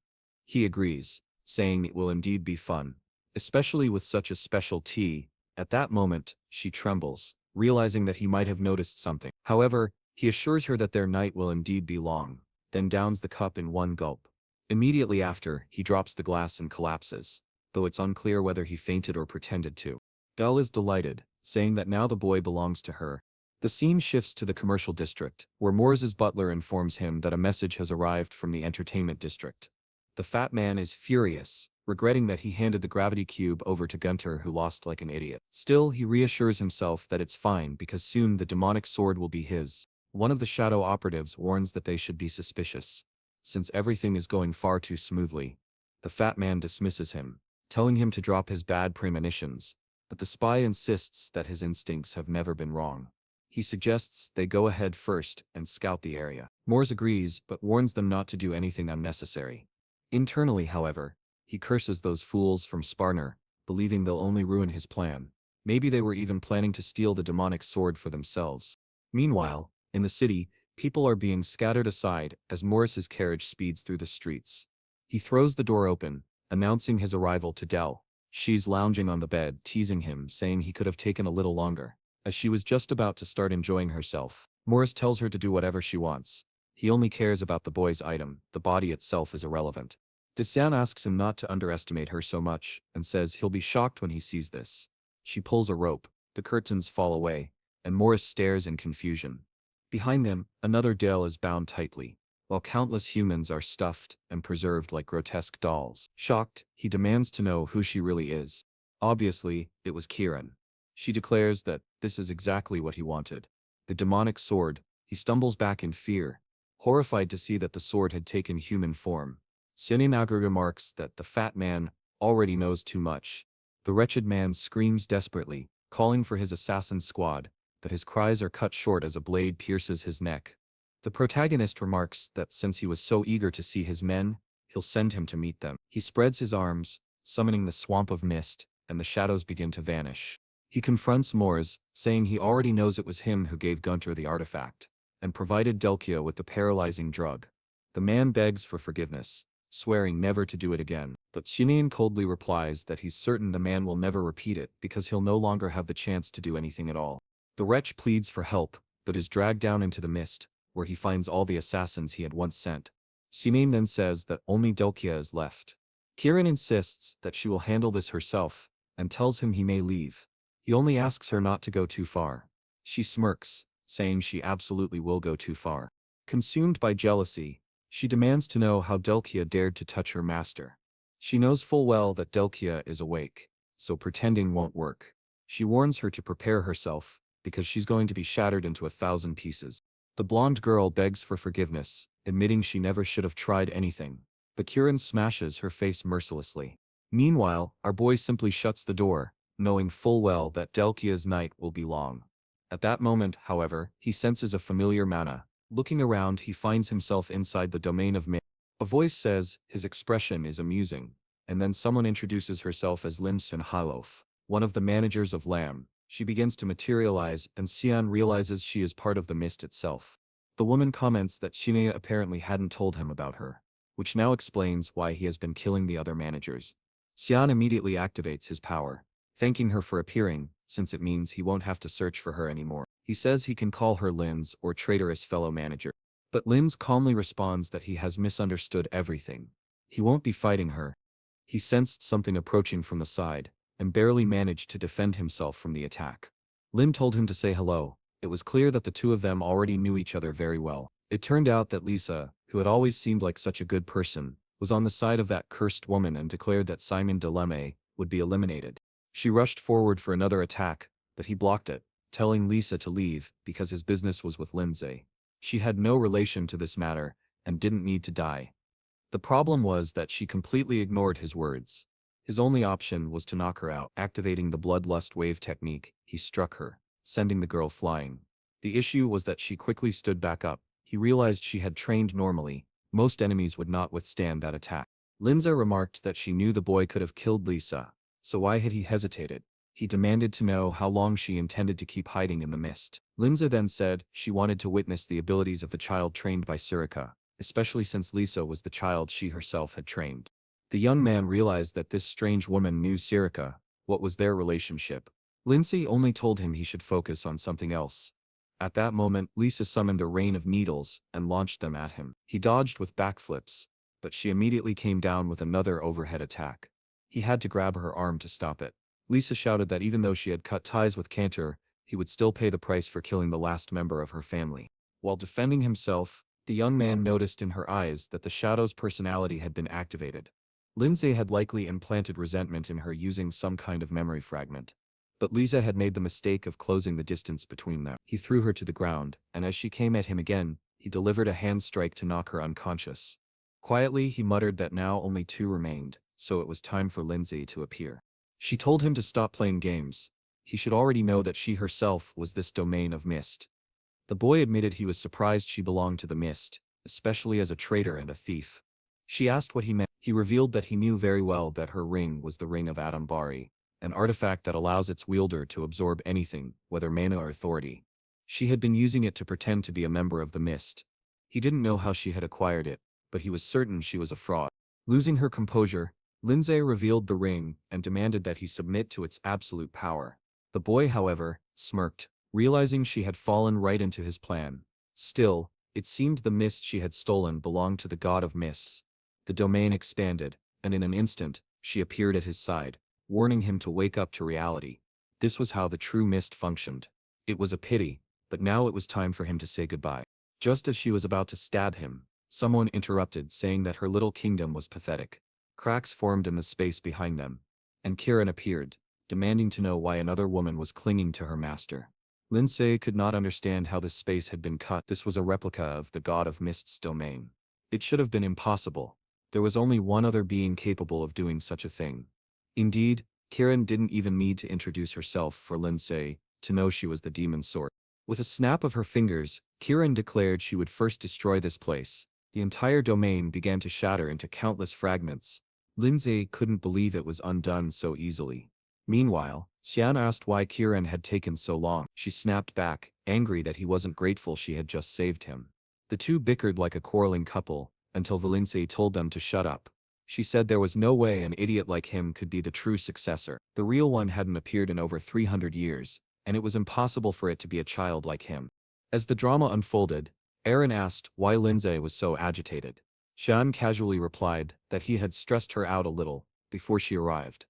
He agrees, saying it will indeed be fun, especially with such a special tea. At that moment, she trembles, realizing that he might have noticed something. However, he assures her that their night will indeed be long, then downs the cup in one gulp. Immediately after, he drops the glass and collapses, though it's unclear whether he fainted or pretended to. Belle is delighted, saying that now the boy belongs to her. The scene shifts to the commercial district, where Moore's butler informs him that a message has arrived from the entertainment district. The fat man is furious, regretting that he handed the gravity cube over to Gunter, who lost like an idiot. Still, he reassures himself that it's fine because soon the demonic sword will be his. One of the shadow operatives warns that they should be suspicious, since everything is going far too smoothly. The fat man dismisses him, telling him to drop his bad premonitions, but the spy insists that his instincts have never been wrong. He suggests they go ahead first and scout the area. Moores agrees but warns them not to do anything unnecessary. Internally, however, he curses those fools from Sparner, believing they'll only ruin his plan. Maybe they were even planning to steal the demonic sword for themselves. Meanwhile, in the city, people are being scattered aside as Morris's carriage speeds through the streets. He throws the door open, announcing his arrival to Dell. She's lounging on the bed, teasing him, saying he could have taken a little longer. As she was just about to start enjoying herself, Morris tells her to do whatever she wants. He only cares about the boy's item, the body itself is irrelevant. Cyan asks him not to underestimate her so much, and says he'll be shocked when he sees this. She pulls a rope, the curtains fall away, and Morris stares in confusion. Behind them, another Dale is bound tightly, while countless humans are stuffed and preserved like grotesque dolls. Shocked, he demands to know who she really is. Obviously, it was Kieran. She declares that this is exactly what he wanted. The demonic sword. He stumbles back in fear, horrified to see that the sword had taken human form. Cyan remarks that the fat man already knows too much. The wretched man screams desperately, calling for his assassin squad, but his cries are cut short as a blade pierces his neck. The protagonist remarks that since he was so eager to see his men, he'll send him to meet them. He spreads his arms, summoning the swamp of mist, and the shadows begin to vanish. He confronts Moores, saying he already knows it was him who gave Gunter the artifact, and provided Delkia with the paralyzing drug. The man begs for forgiveness, swearing never to do it again, but Cyan coldly replies that he's certain the man will never repeat it because he'll no longer have the chance to do anything at all. The wretch pleads for help, but is dragged down into the mist, where he finds all the assassins he had once sent. Cyan then says that only Delkia is left. Kieran insists that she will handle this herself, and tells him he may leave. He only asks her not to go too far. She smirks, saying she absolutely will go too far. Consumed by jealousy, she demands to know how Delkia dared to touch her master. She knows full well that Delkia is awake, so pretending won't work. She warns her to prepare herself, because she's going to be shattered into 1,000 pieces. The blonde girl begs for forgiveness, admitting she never should have tried anything, but Kieran smashes her face mercilessly. Meanwhile, our boy simply shuts the door, knowing full well that Delkia's night will be long. At that moment, however, he senses a familiar mana. Looking around, he finds himself inside the domain of mist. A voice says his expression is amusing, and then someone introduces herself as Linson Halof, one of the managers of Lamb. She begins to materialize, and Cyan realizes she is part of the mist itself. The woman comments that Shinea apparently hadn't told him about her, which now explains why he has been killing the other managers. Cyan immediately activates his power, thanking her for appearing, since it means he won't have to search for her anymore. He says he can call her Linz or traitorous fellow manager. But Linz calmly responds that he has misunderstood everything. He won't be fighting her. He sensed something approaching from the side, and barely managed to defend himself from the attack. Lin told him to say hello. It was clear that the two of them already knew each other very well. It turned out that Lisa, who had always seemed like such a good person, was on the side of that cursed woman and declared that Simon Deleme would be eliminated. She rushed forward for another attack, but he blocked it, telling Lisa to leave because his business was with Lindsay. She had no relation to this matter and didn't need to die. The problem was that she completely ignored his words. His only option was to knock her out. Activating the bloodlust wave technique, he struck her, sending the girl flying. The issue was that she quickly stood back up. He realized she had trained normally. Most enemies would not withstand that attack. Lindsay remarked that she knew the boy could have killed Lisa, so why had he hesitated? He demanded to know how long she intended to keep hiding in the mist. Lindsay then said she wanted to witness the abilities of the child trained by Sirika, especially since Lisa was the child she herself had trained. The young man realized that this strange woman knew Sirika. What was their relationship? Lindsay only told him he should focus on something else. At that moment, Lisa summoned a rain of needles and launched them at him. He dodged with backflips, but she immediately came down with another overhead attack. He had to grab her arm to stop it. Lisa shouted that even though she had cut ties with Cantor, he would still pay the price for killing the last member of her family. While defending himself, the young man noticed in her eyes that the Shadow's personality had been activated. Lindsay had likely implanted resentment in her using some kind of memory fragment. But Lisa had made the mistake of closing the distance between them. He threw her to the ground, and as she came at him again, he delivered a hand strike to knock her unconscious. Quietly, he muttered that now only 2 remained, so it was time for Lindsay to appear. She told him to stop playing games. He should already know that she herself was this domain of mist. The boy admitted he was surprised she belonged to the mist, especially as a traitor and a thief. She asked what he meant. He revealed that he knew very well that her ring was the Ring of Adambari, an artifact that allows its wielder to absorb anything, whether mana or authority. She had been using it to pretend to be a member of the mist. He didn't know how she had acquired it, but he was certain she was a fraud. Losing her composure, Lindsay revealed the ring and demanded that he submit to its absolute power. The boy, however, smirked, realizing she had fallen right into his plan. Still, it seemed the mist she had stolen belonged to the god of mists. The domain expanded, and in an instant, she appeared at his side, warning him to wake up to reality. This was how the true mist functioned. It was a pity, but now it was time for him to say goodbye. Just as she was about to stab him, someone interrupted, saying that her little kingdom was pathetic. Cracks formed in the space behind them, and Kiran appeared, demanding to know why another woman was clinging to her master. Lindsay could not understand how this space had been cut. This was a replica of the god of mist's domain. It should have been impossible. There was only one other being capable of doing such a thing. Indeed, Kiran didn't even need to introduce herself for Lindsay to know she was the demon sword. With a snap of her fingers, Kiran declared she would first destroy this place. The entire domain began to shatter into countless fragments. Lindsay couldn't believe it was undone so easily. Meanwhile, Cyan asked why Kiran had taken so long. She snapped back, angry that he wasn't grateful she had just saved him. The two bickered like a quarreling couple, until Lindsay told them to shut up. She said there was no way an idiot like him could be the true successor. The real one hadn't appeared in over 300 years, and it was impossible for it to be a child like him. As the drama unfolded, Aaron asked why Lindsay was so agitated. Cyan casually replied that he had stressed her out a little before she arrived.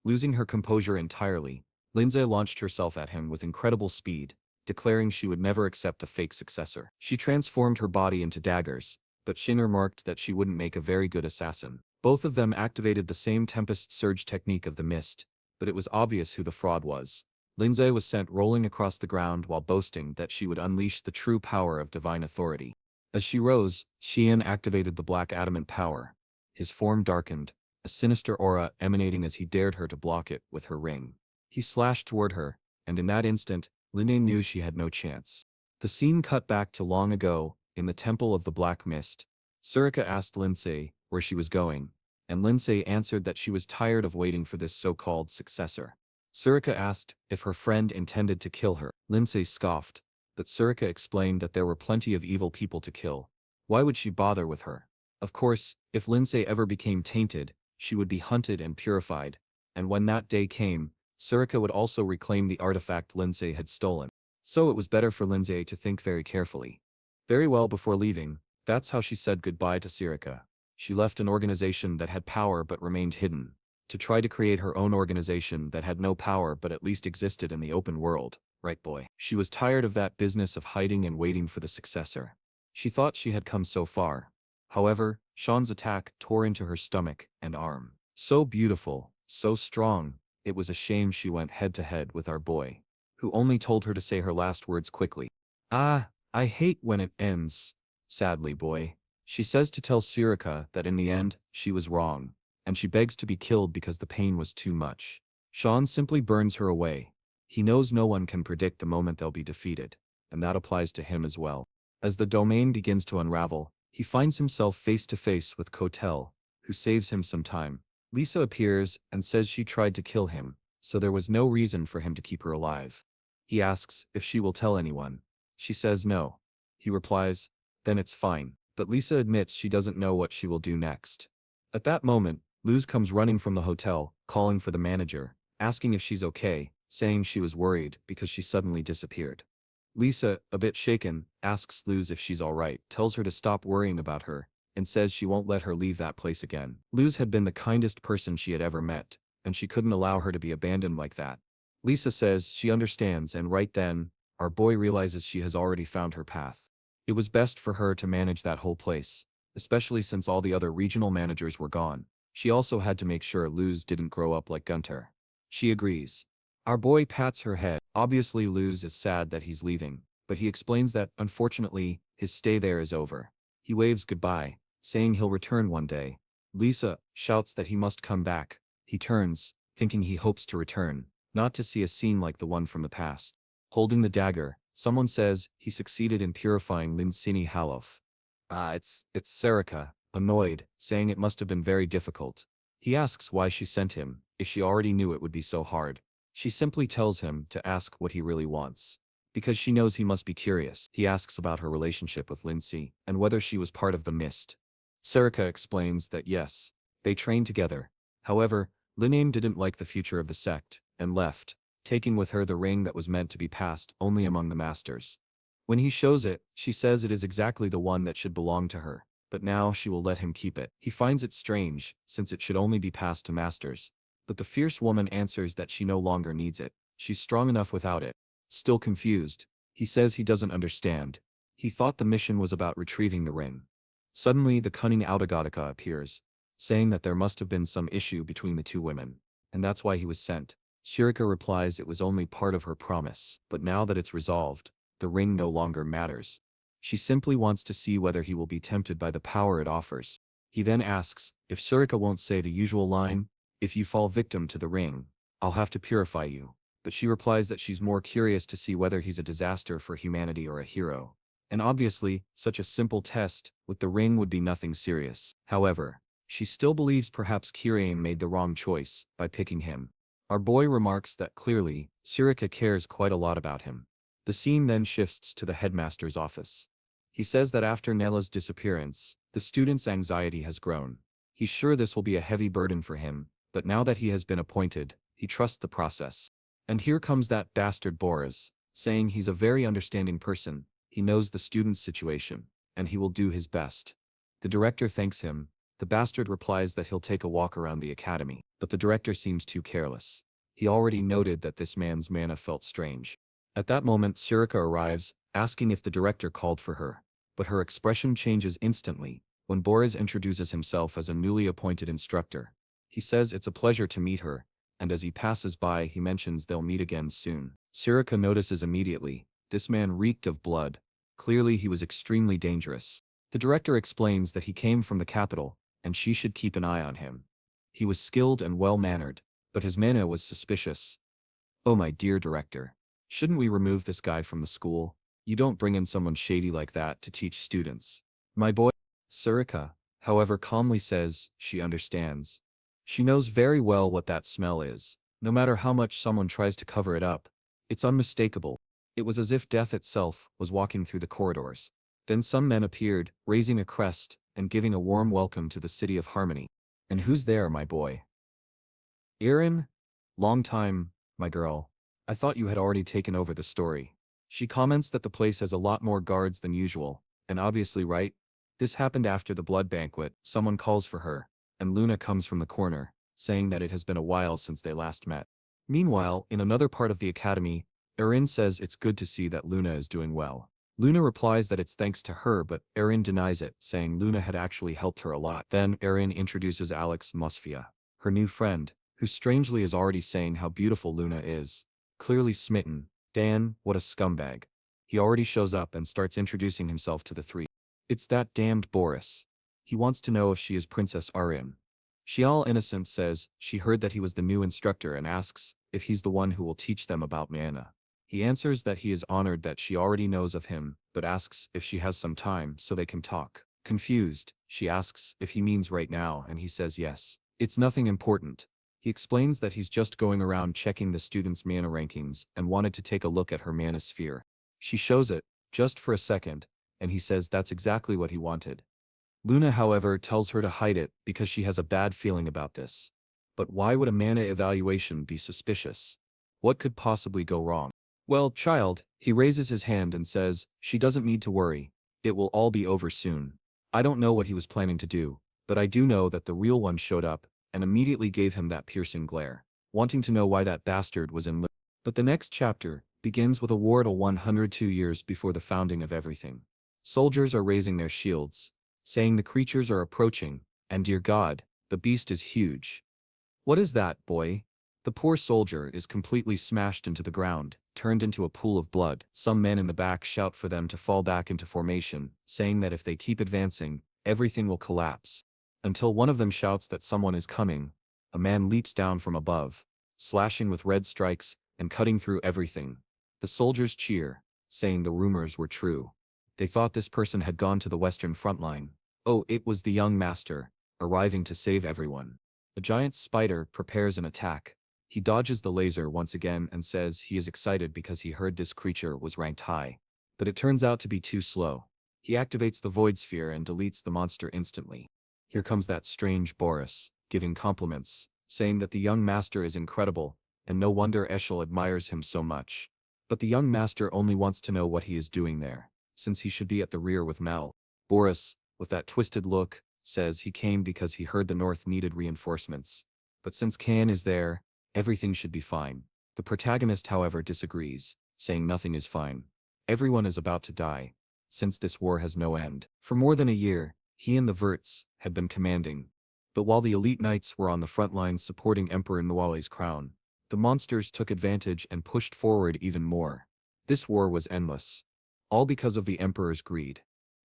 Losing her composure entirely, Lindsay launched herself at him with incredible speed, declaring she would never accept a fake successor. She transformed her body into daggers, but Shin remarked that she wouldn't make a very good assassin. Both of them activated the same Tempest Surge technique of the mist, but it was obvious who the fraud was. Lindsay was sent rolling across the ground while boasting that she would unleash the true power of divine authority. As she rose, Xian activated the black adamant power. His form darkened, a sinister aura emanating as he dared her to block it with her ring. He slashed toward her, and in that instant, Lindsay knew she had no chance. The scene cut back to long ago, in the Temple of the Black Mist. Surika asked Lindsay where she was going, and Lindsay answered that she was tired of waiting for this so-called successor. Surika asked if her friend intended to kill her. Lindsay scoffed, but Surika explained that there were plenty of evil people to kill. Why would she bother with her? Of course, if Lindsay ever became tainted, she would be hunted and purified, and when that day came, Surika would also reclaim the artifact Lindsay had stolen. So it was better for Lindsay to think very carefully. Very well, before leaving, that's how she said goodbye to Surika. She left an organization that had power but remained hidden, to try to create her own organization that had no power but at least existed in the open world, right boy? She was tired of that business of hiding and waiting for the successor. She thought she had come so far. However, Sean's attack tore into her stomach and arm. So beautiful, so strong, it was a shame she went head to head with our boy, who only told her to say her last words quickly. Ah, I hate when it ends. Sadly, boy. She says to tell Sirika that in the end, she was wrong, and she begs to be killed because the pain was too much. Sean simply burns her away. He knows no one can predict the moment they'll be defeated, and that applies to him as well. As the domain begins to unravel, he finds himself face to face with Kotel, who saves him some time. Lisa appears and says she tried to kill him, so there was no reason for him to keep her alive. He asks if she will tell anyone. She says no. He replies, then it's fine, but Lisa admits she doesn't know what she will do next. At that moment, Luz comes running from the hotel, calling for the manager, asking if she's okay, saying she was worried because she suddenly disappeared. Lisa, a bit shaken, asks Luz if she's alright, tells her to stop worrying about her, and says she won't let her leave that place again. Luz had been the kindest person she had ever met, and she couldn't allow her to be abandoned like that. Lisa says she understands, and right then, our boy realizes she has already found her path. It was best for her to manage that whole place, especially since all the other regional managers were gone. She also had to make sure Luz didn't grow up like Gunter. She agrees. Our boy pats her head. Obviously Luz is sad that he's leaving, but he explains that, unfortunately, his stay there is over. He waves goodbye, saying he'll return one day. Lisa shouts that he must come back. He turns, thinking he hopes to return, not to see a scene like the one from the past. Holding the dagger, someone says he succeeded in purifying Linsini Halof. It's Sarika, annoyed, saying it must have been very difficult. He asks why she sent him, if she already knew it would be so hard. She simply tells him to ask what he really wants. Because she knows he must be curious, he asks about her relationship with Lindsay, and whether she was part of the mist. Sarika explains that yes, they trained together. However, Liname didn't like the future of the sect, and left, taking with her the ring that was meant to be passed only among the masters. When he shows it, she says it is exactly the one that should belong to her, but now she will let him keep it. He finds it strange, since it should only be passed to masters. But the fierce woman answers that she no longer needs it. She's strong enough without it. Still confused, he says he doesn't understand. He thought the mission was about retrieving the ring. Suddenly the cunning Autogotica appears, saying that there must have been some issue between the two women, and that's why he was sent. Shirika replies it was only part of her promise, but now that it's resolved, the ring no longer matters. She simply wants to see whether he will be tempted by the power it offers. He then asks if Shirika won't say the usual line, if you fall victim to the ring, I'll have to purify you. But she replies that she's more curious to see whether he's a disaster for humanity or a hero. And obviously, such a simple test with the ring would be nothing serious. However, she still believes perhaps Kirame made the wrong choice by picking him. Our boy remarks that clearly, Shirika cares quite a lot about him. The scene then shifts to the headmaster's office. He says that after Nella's disappearance, the student's anxiety has grown. He's sure this will be a heavy burden for him, but now that he has been appointed, he trusts the process. And here comes that bastard Boris, saying he's a very understanding person, he knows the student's situation, and he will do his best. The director thanks him. The bastard replies that he'll take a walk around the academy, but the director seems too careless. He already noted that this man's mana felt strange. At that moment Shirika arrives, asking if the director called for her, but her expression changes instantly when Boris introduces himself as a newly appointed instructor. He says it's a pleasure to meet her, and as he passes by he mentions they'll meet again soon. Shirika notices immediately, this man reeked of blood. Clearly he was extremely dangerous. The director explains that he came from the capital, and she should keep an eye on him. He was skilled and well-mannered, but his mana was suspicious. Oh my dear director. Shouldn't we remove this guy from the school? You don't bring in someone shady like that to teach students. My boy. Shirika, however, calmly says she understands. She knows very well what that smell is. No matter how much someone tries to cover it up, it's unmistakable. It was as if death itself was walking through the corridors. Then some men appeared, raising a crest, and giving a warm welcome to the city of Harmony. And who's there, my boy? Erin? Long time, my girl. I thought you had already taken over the story. She comments that the place has a lot more guards than usual, and obviously right. This happened after the blood banquet. Someone calls for her, and Luna comes from the corner, saying that it has been a while since they last met. Meanwhile, in another part of the academy, Erin says it's good to see that Luna is doing well. Luna replies that it's thanks to her, but Erin denies it, saying Luna had actually helped her a lot. Then Erin introduces Alex Mosfia, her new friend, who strangely is already saying how beautiful Luna is. Clearly smitten. Dan, what a scumbag. He already shows up and starts introducing himself to the three. It's that damned Boris. He wants to know if she is Princess Arin. She all innocent says she heard that he was the new instructor and asks if he's the one who will teach them about mana. He answers that he is honored that she already knows of him, but asks if she has some time so they can talk. Confused, she asks if he means right now and he says yes. It's nothing important. He explains that he's just going around checking the students' mana rankings and wanted to take a look at her mana sphere. She shows it, just for a second, and he says that's exactly what he wanted. Luna, however, tells her to hide it because she has a bad feeling about this. But why would a mana evaluation be suspicious? What could possibly go wrong? Well, child, he raises his hand and says, she doesn't need to worry. It will all be over soon. I don't know what he was planning to do, but I do know that the real one showed up and immediately gave him that piercing glare, wanting to know why that bastard was in. But the next chapter begins with a war at 102 years before the founding of everything. Soldiers are raising their shields, saying the creatures are approaching, and dear God, the beast is huge. What is that, boy? The poor soldier is completely smashed into the ground, turned into a pool of blood. Some men in the back shout for them to fall back into formation, saying that if they keep advancing, everything will collapse. Until one of them shouts that someone is coming. A man leaps down from above, slashing with red strikes and cutting through everything. The soldiers cheer, saying the rumors were true. They thought this person had gone to the Western front line. Oh, it was the young master, arriving to save everyone. A giant spider prepares an attack. He dodges the laser once again and says he is excited because he heard this creature was ranked high. But it turns out to be too slow. He activates the void sphere and deletes the monster instantly. Here comes that strange Boris, giving compliments, saying that the young master is incredible, and no wonder Eshel admires him so much. But the young master only wants to know what he is doing there, since he should be at the rear with Mel. Boris, with that twisted look, says he came because he heard the North needed reinforcements. But since Cyan is there, everything should be fine. The protagonist, however, disagrees, saying nothing is fine. Everyone is about to die, since this war has no end. For more than a year, he and the Verts had been commanding. But while the elite knights were on the front lines supporting Emperor Nwale's crown, the monsters took advantage and pushed forward even more. This war was endless. All because of the Emperor's greed.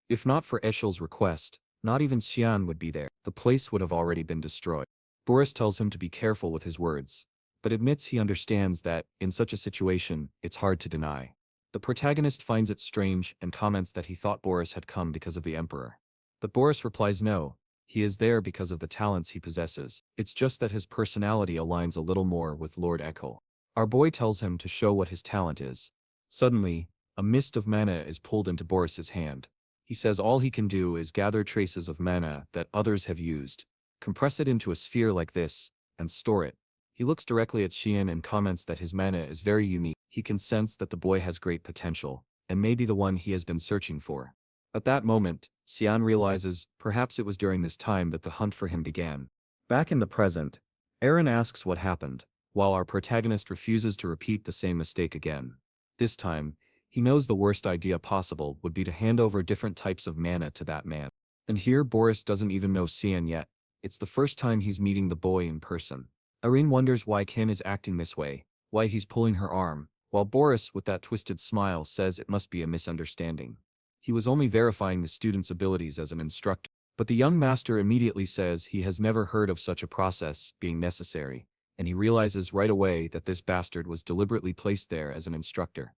If not for Eshel's request, not even Cyan would be there. The place would have already been destroyed. Boris tells him to be careful with his words, but admits he understands that, in such a situation, it's hard to deny. The protagonist finds it strange and comments that he thought Boris had come because of the Emperor. But Boris replies no, he is there because of the talents he possesses. It's just that his personality aligns a little more with Lord Eckel. Our boy tells him to show what his talent is. Suddenly, a mist of mana is pulled into Boris's hand. He says all he can do is gather traces of mana that others have used, compress it into a sphere like this, and store it. He looks directly at Cyan and comments that his mana is very unique. He can sense that the boy has great potential, and may be the one he has been searching for. At that moment, Cyan realizes perhaps it was during this time that the hunt for him began. Back in the present, Erin asks what happened, while our protagonist refuses to repeat the same mistake again. This time, he knows the worst idea possible would be to hand over different types of mana to that man. And here Boris doesn't even know Cyan yet. It's the first time he's meeting the boy in person. Erin wonders why Ken is acting this way, why he's pulling her arm, while Boris, with that twisted smile, says it must be a misunderstanding. He was only verifying the student's abilities as an instructor. But the young master immediately says he has never heard of such a process being necessary, and he realizes right away that this bastard was deliberately placed there as an instructor.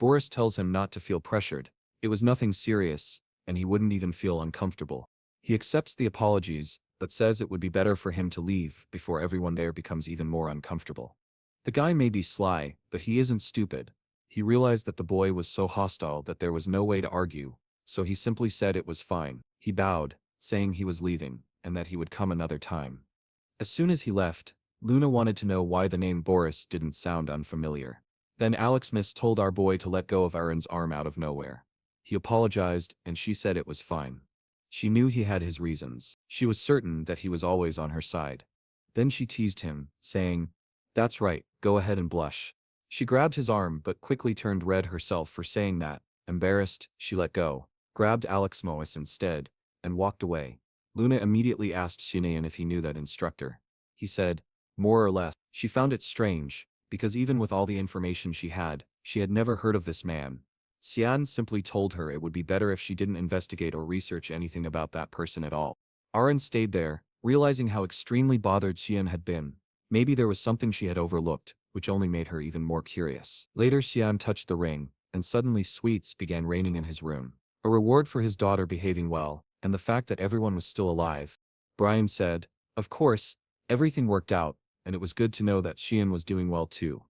Boris tells him not to feel pressured. It was nothing serious, and he wouldn't even feel uncomfortable. He accepts the apologies, but says it would be better for him to leave before everyone there becomes even more uncomfortable. The guy may be sly, but he isn't stupid. He realized that the boy was so hostile that there was no way to argue, so he simply said it was fine. He bowed, saying he was leaving, and that he would come another time. As soon as he left, Luna wanted to know why the name Boris didn't sound unfamiliar. Then Alex Miss told our boy to let go of Aaron's arm out of nowhere. He apologized, and she said it was fine. She knew he had his reasons. She was certain that he was always on her side. Then she teased him, saying, "That's right, go ahead and blush." She grabbed his arm but quickly turned red herself for saying that, Embarrassed, she let go, grabbed Alex Mois instead, and walked away. Luna immediately asked Shinean if he knew that instructor. He said, more or less. She found it strange, because even with all the information she had never heard of this man. Cyan simply told her it would be better if she didn't investigate or research anything about that person at all. Arin stayed there, realizing how extremely bothered Xian had been. Maybe there was something she had overlooked, which only made her even more curious. Later Xian touched the ring, and suddenly sweets began raining in his room. A reward for his daughter behaving well, and the fact that everyone was still alive. Brian said, of course, everything worked out, and it was good to know that Xian was doing well too.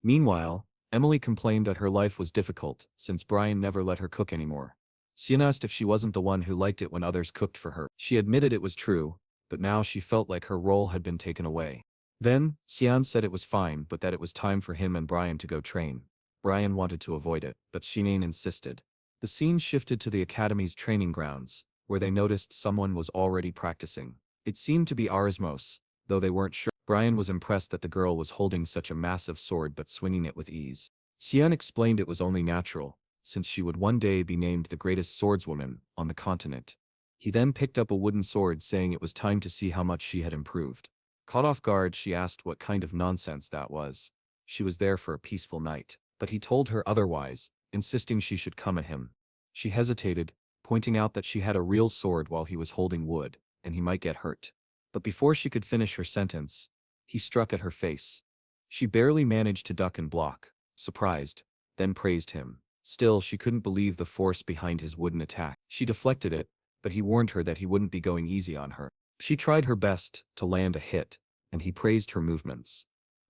Meanwhile, Emily complained that her life was difficult, since Brian never let her cook anymore. Xian asked if she wasn't the one who liked it when others cooked for her. She admitted it was true, but now she felt like her role had been taken away. Then, Xian said it was fine but that it was time for him and Brian to go train. Brian wanted to avoid it, but Shinean insisted. The scene shifted to the academy's training grounds, where they noticed someone was already practicing. It seemed to be Arismos, though they weren't sure. Brian was impressed that the girl was holding such a massive sword but swinging it with ease. Xian explained it was only natural, since she would one day be named the greatest swordswoman on the continent. He then picked up a wooden sword saying it was time to see how much she had improved. Caught off guard, she asked what kind of nonsense that was. She was there for a peaceful night, but he told her otherwise, insisting she should come at him. She hesitated, pointing out that she had a real sword while he was holding wood, and he might get hurt. But before she could finish her sentence, he struck at her face. She barely managed to duck and block, surprised, then praised him. Still, she couldn't believe the force behind his wooden attack. She deflected it, but he warned her that he wouldn't be going easy on her. She tried her best to land a hit, and he praised her movements.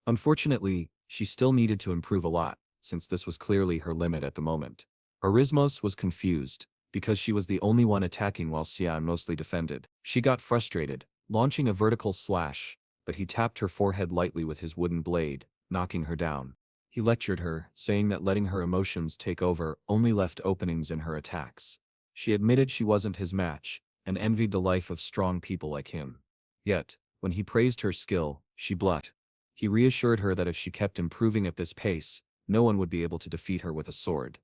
Unfortunately, she still needed to improve a lot, since this was clearly her limit at the moment. Arismos was confused, because she was the only one attacking while Xian mostly defended. She got frustrated, launching a vertical slash, but he tapped her forehead lightly with his wooden blade, knocking her down. He lectured her, saying that letting her emotions take over only left openings in her attacks. She admitted she wasn't his match, and envied the life of strong people like him. Yet, when he praised her skill, she blushed. He reassured her that if she kept improving at this pace, no one would be able to defeat her with a sword.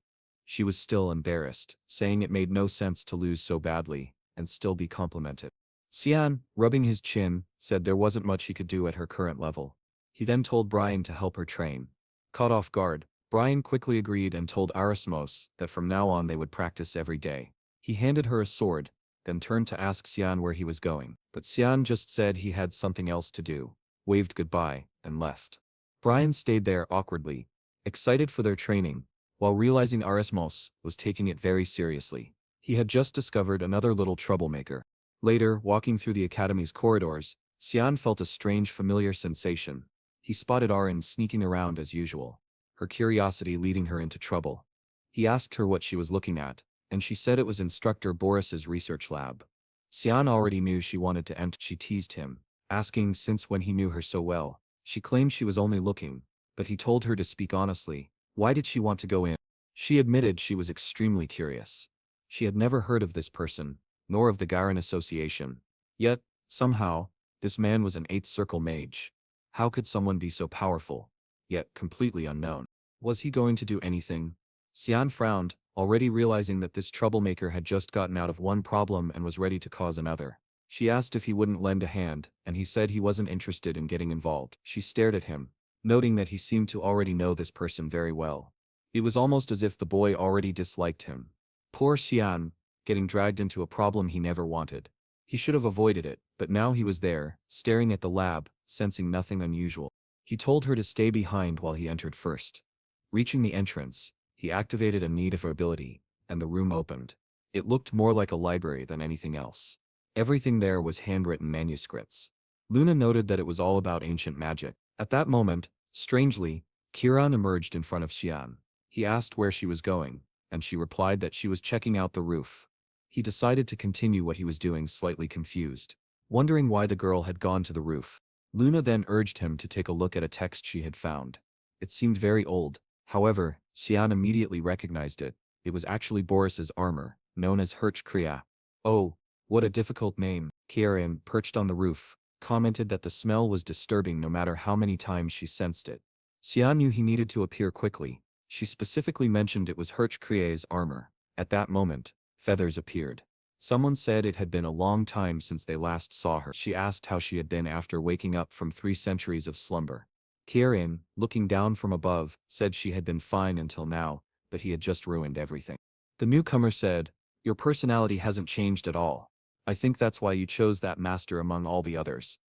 She was still embarrassed, saying it made no sense to lose so badly, and still be complimented. Xian, rubbing his chin, said there wasn't much he could do at her current level. He then told Brian to help her train. Caught off guard, Brian quickly agreed and told Arismos that from now on they would practice every day. He handed her a sword, then turned to ask Xian where he was going, but Xian just said he had something else to do, waved goodbye, and left. Brian stayed there awkwardly, excited for their training, while realizing Arismos was taking it very seriously. He had just discovered another little troublemaker. Later, walking through the academy's corridors, Xian felt a strange familiar sensation. He spotted Arin sneaking around as usual, her curiosity leading her into trouble. He asked her what she was looking at, and she said it was Instructor Boris's research lab. Xian already knew she wanted to enter. She teased him, asking since when he knew her so well. She claimed she was only looking, but he told her to speak honestly. Why did she want to go in? She admitted she was extremely curious. She had never heard of this person, nor of the Garen Association. Yet, somehow, this man was an 8th Circle mage. How could someone be so powerful, yet completely unknown? Was he going to do anything? Xian frowned, already realizing that this troublemaker had just gotten out of one problem and was ready to cause another. She asked if he wouldn't lend a hand, and he said he wasn't interested in getting involved. She stared at him, noting that he seemed to already know this person very well. It was almost as if the boy already disliked him. Poor Xian, getting dragged into a problem he never wanted. He should have avoided it, but now he was there, staring at the lab, sensing nothing unusual. He told her to stay behind while he entered first. Reaching the entrance, he activated a need for ability, and the room opened. It looked more like a library than anything else. Everything there was handwritten manuscripts. Luna noted that it was all about ancient magic. At that moment, strangely, Kiran emerged in front of Xian. He asked where she was going, and she replied that she was checking out the roof. He decided to continue what he was doing, slightly confused, wondering why the girl had gone to the roof. Luna then urged him to take a look at a text she had found. It seemed very old, however, Xian immediately recognized it. It was actually Boris's armor, known as Hirch Kriya. Oh, what a difficult name. Kiran, perched on the roof, commented that the smell was disturbing no matter how many times she sensed it. Xian knew he needed to appear quickly. She specifically mentioned it was Herc'Krie's armor. At that moment, feathers appeared. Someone said it had been a long time since they last saw her. She asked how she had been after waking up from 3 centuries of slumber. Kieran, looking down from above, said she had been fine until now, but he had just ruined everything. The newcomer said, "Your personality hasn't changed at all. I think that's why you chose that master among all the others."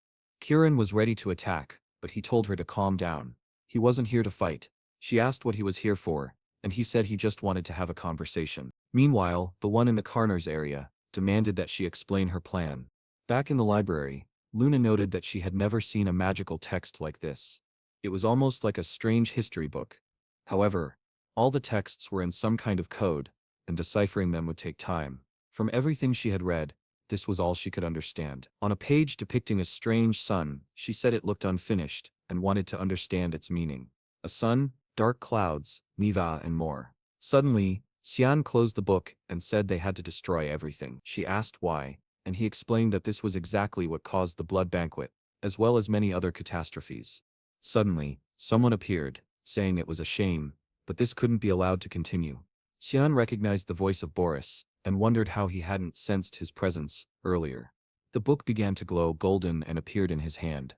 Kieran was ready to attack, but he told her to calm down. He wasn't here to fight. She asked what he was here for, and he said he just wanted to have a conversation. Meanwhile, the one in the Carners area demanded that she explain her plan. Back in the library, Luna noted that she had never seen a magical text like this. It was almost like a strange history book. However, all the texts were in some kind of code, and deciphering them would take time. From everything she had read, this was all she could understand. On a page depicting a strange sun, she said it looked unfinished, and wanted to understand its meaning. A sun, dark clouds, Niva and more. Suddenly, Cyan closed the book and said they had to destroy everything. She asked why, and he explained that this was exactly what caused the blood banquet, as well as many other catastrophes. Suddenly, someone appeared, saying it was a shame, but this couldn't be allowed to continue. Cyan recognized the voice of Boris, and wondered how he hadn't sensed his presence earlier. The book began to glow golden and appeared in his hand.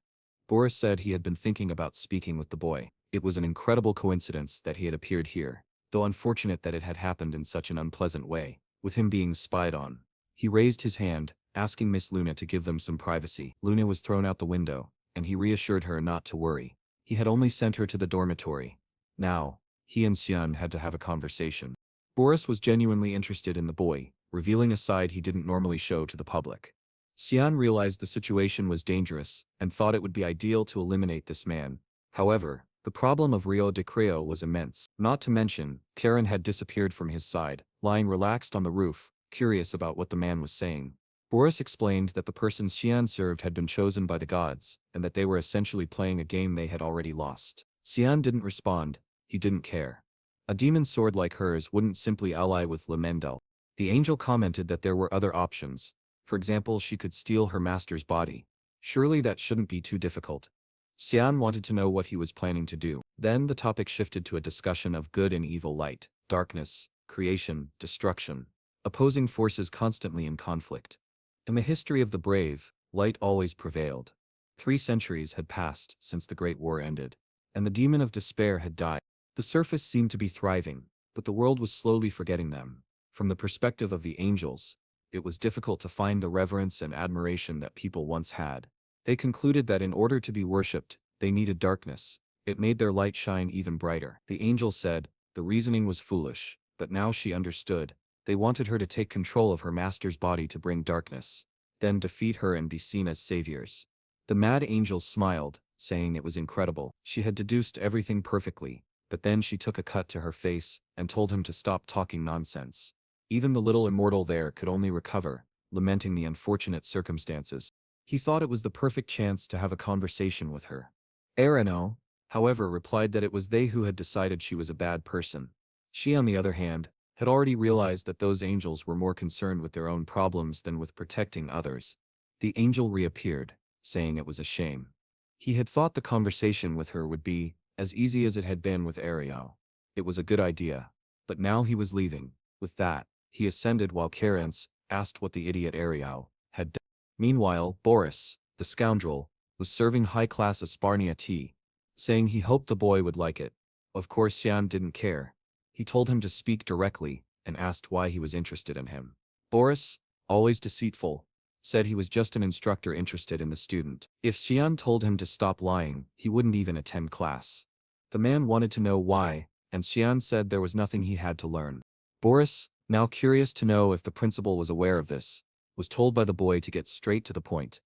Boris said he had been thinking about speaking with the boy. It was an incredible coincidence that he had appeared here, though unfortunate that it had happened in such an unpleasant way, with him being spied on. He raised his hand, asking Miss Luna to give them some privacy. Luna was thrown out the window, and he reassured her not to worry. He had only sent her to the dormitory. Now, he and Cyan had to have a conversation. Boris was genuinely interested in the boy, revealing a side he didn't normally show to the public. Cyan realized the situation was dangerous, and thought it would be ideal to eliminate this man. However, the problem of Rio de Creo was immense. Not to mention, Karen had disappeared from his side, lying relaxed on the roof, curious about what the man was saying. Boris explained that the person Cyan served had been chosen by the gods, and that they were essentially playing a game they had already lost. Cyan didn't respond. He didn't care. A demon sword like hers wouldn't simply ally with Lemendel. The angel commented that there were other options. For example, she could steal her master's body. Surely that shouldn't be too difficult. Cyan wanted to know what he was planning to do. Then the topic shifted to a discussion of good and evil, light, darkness, creation, destruction, opposing forces constantly in conflict. In the history of the brave, light always prevailed. 3 centuries had passed since the Great War ended, and the demon of despair had died. The surface seemed to be thriving, but the world was slowly forgetting them. From the perspective of the angels, it was difficult to find the reverence and admiration that people once had. They concluded that in order to be worshipped, they needed darkness. It made their light shine even brighter. The angels said, the reasoning was foolish, but now she understood. They wanted her to take control of her master's body to bring darkness, then defeat her and be seen as saviors. The mad angels smiled, saying it was incredible. She had deduced everything perfectly. But then she took a cut to her face, and told him to stop talking nonsense. Even the little immortal there could only recover, lamenting the unfortunate circumstances. He thought it was the perfect chance to have a conversation with her. Arano, however, replied that it was they who had decided she was a bad person. She, on the other hand, had already realized that those angels were more concerned with their own problems than with protecting others. The angel reappeared, saying it was a shame. He had thought the conversation with her would be as easy as it had been with Ariel. It was a good idea. But now he was leaving. With that, he ascended while Karens asked what the idiot Ariel had done. Meanwhile, Boris, the scoundrel, was serving high-class Asparnia tea, saying he hoped the boy would like it. Of course Cyan didn't care. He told him to speak directly, and asked why he was interested in him. Boris, always deceitful, said he was just an instructor interested in the student. If Cyan told him to stop lying, he wouldn't even attend class. The man wanted to know why, and Cyan said there was nothing he had to learn. Boris, now curious to know if the principal was aware of this, was told by the boy to get straight to the point.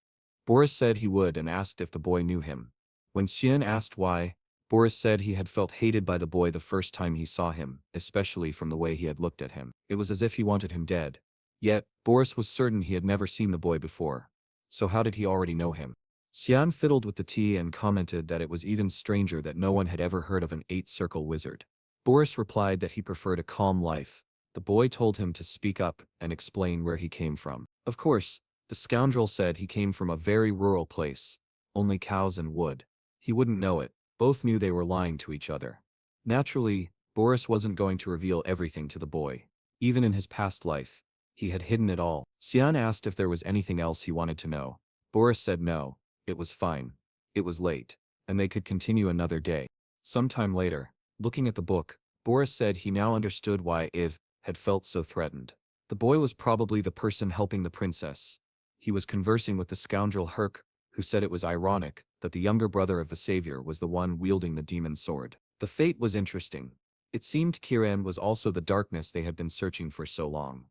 Boris said he would and asked if the boy knew him. When Cyan asked why, Boris said he had felt hated by the boy the first time he saw him, especially from the way he had looked at him. It was as if he wanted him dead. Yet, Boris was certain he had never seen the boy before. So how did he already know him? Cyan fiddled with the tea and commented that it was even stranger that no one had ever heard of an 8-circle wizard. Boris replied that he preferred a calm life. The boy told him to speak up and explain where he came from. Of course, the scoundrel said he came from a very rural place. Only cows and wood. He wouldn't know it. Both knew they were lying to each other. Naturally, Boris wasn't going to reveal everything to the boy. Even in his past life, he had hidden it all. Cyan asked if there was anything else he wanted to know. Boris said no, it was fine. It was late, and they could continue another day. Sometime later, looking at the book, Boris said he now understood why Iv had felt so threatened. The boy was probably the person helping the princess. He was conversing with the scoundrel Herc, who said it was ironic that the younger brother of the savior was the one wielding the demon sword. The fate was interesting. It seemed Cyan was also the darkness they had been searching for so long.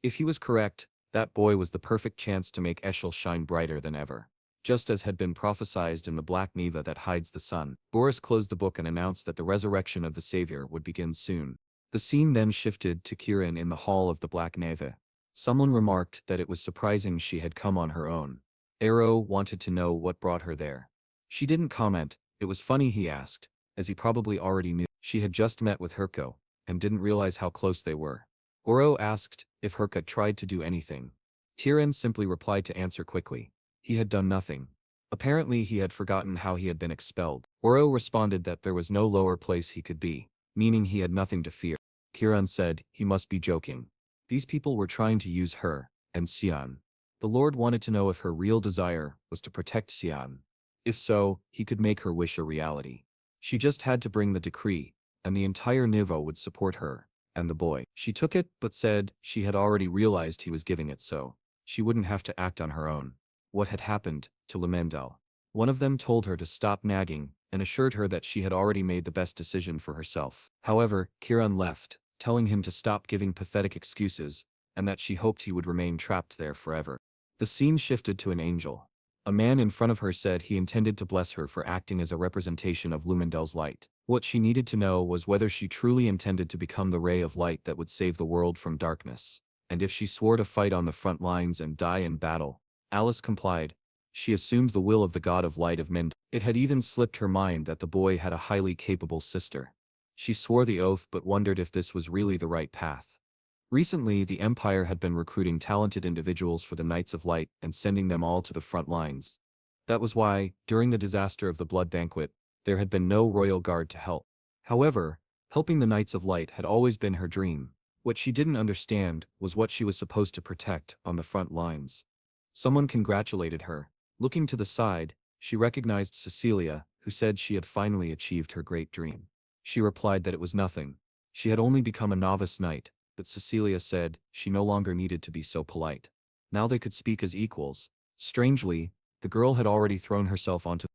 If he was correct, that boy was the perfect chance to make Eshel shine brighter than ever. Just as had been prophesied in the black Neva that hides the sun, Boris closed the book and announced that the resurrection of the savior would begin soon. The scene then shifted to Cyan in the hall of the black Neva. Someone remarked that it was surprising she had come on her own. Arrow wanted to know what brought her there. She didn't comment. It was funny, he asked, as he probably already knew. She had just met with Herco, and didn't realize how close they were. Oro asked if Herca tried to do anything. Cyan simply replied to answer quickly. He had done nothing. Apparently he had forgotten how he had been expelled. Oro responded that there was no lower place he could be, meaning he had nothing to fear. Cyan said he must be joking. These people were trying to use her, and Cyan. The Lord wanted to know if her real desire was to protect Cyan. If so, he could make her wish a reality. She just had to bring the decree, and the entire Nivo would support her, and the boy. She took it but said she had already realized he was giving it so she wouldn't have to act on her own. What had happened to Lemendel? One of them told her to stop nagging and assured her that she had already made the best decision for herself. However, Cyan left, telling him to stop giving pathetic excuses, and that she hoped he would remain trapped there forever. The scene shifted to an angel. A man in front of her said he intended to bless her for acting as a representation of Lumendel's light. What she needed to know was whether she truly intended to become the ray of light that would save the world from darkness, and if she swore to fight on the front lines and die in battle. Alice complied. She assumed the will of the god of light of Mendel. It had even slipped her mind that the boy had a highly capable sister. She swore the oath but wondered if this was really the right path. Recently, the Empire had been recruiting talented individuals for the Knights of Light and sending them all to the front lines. That was why, during the disaster of the Blood Banquet, there had been no royal guard to help. However, helping the Knights of Light had always been her dream. What she didn't understand was what she was supposed to protect on the front lines. Someone congratulated her. Looking to the side, she recognized Cecilia, who said she had finally achieved her great dream. She replied that it was nothing. She had only become a novice knight, but Cecilia said she no longer needed to be so polite. Now they could speak as equals. Strangely, the girl had already thrown herself onto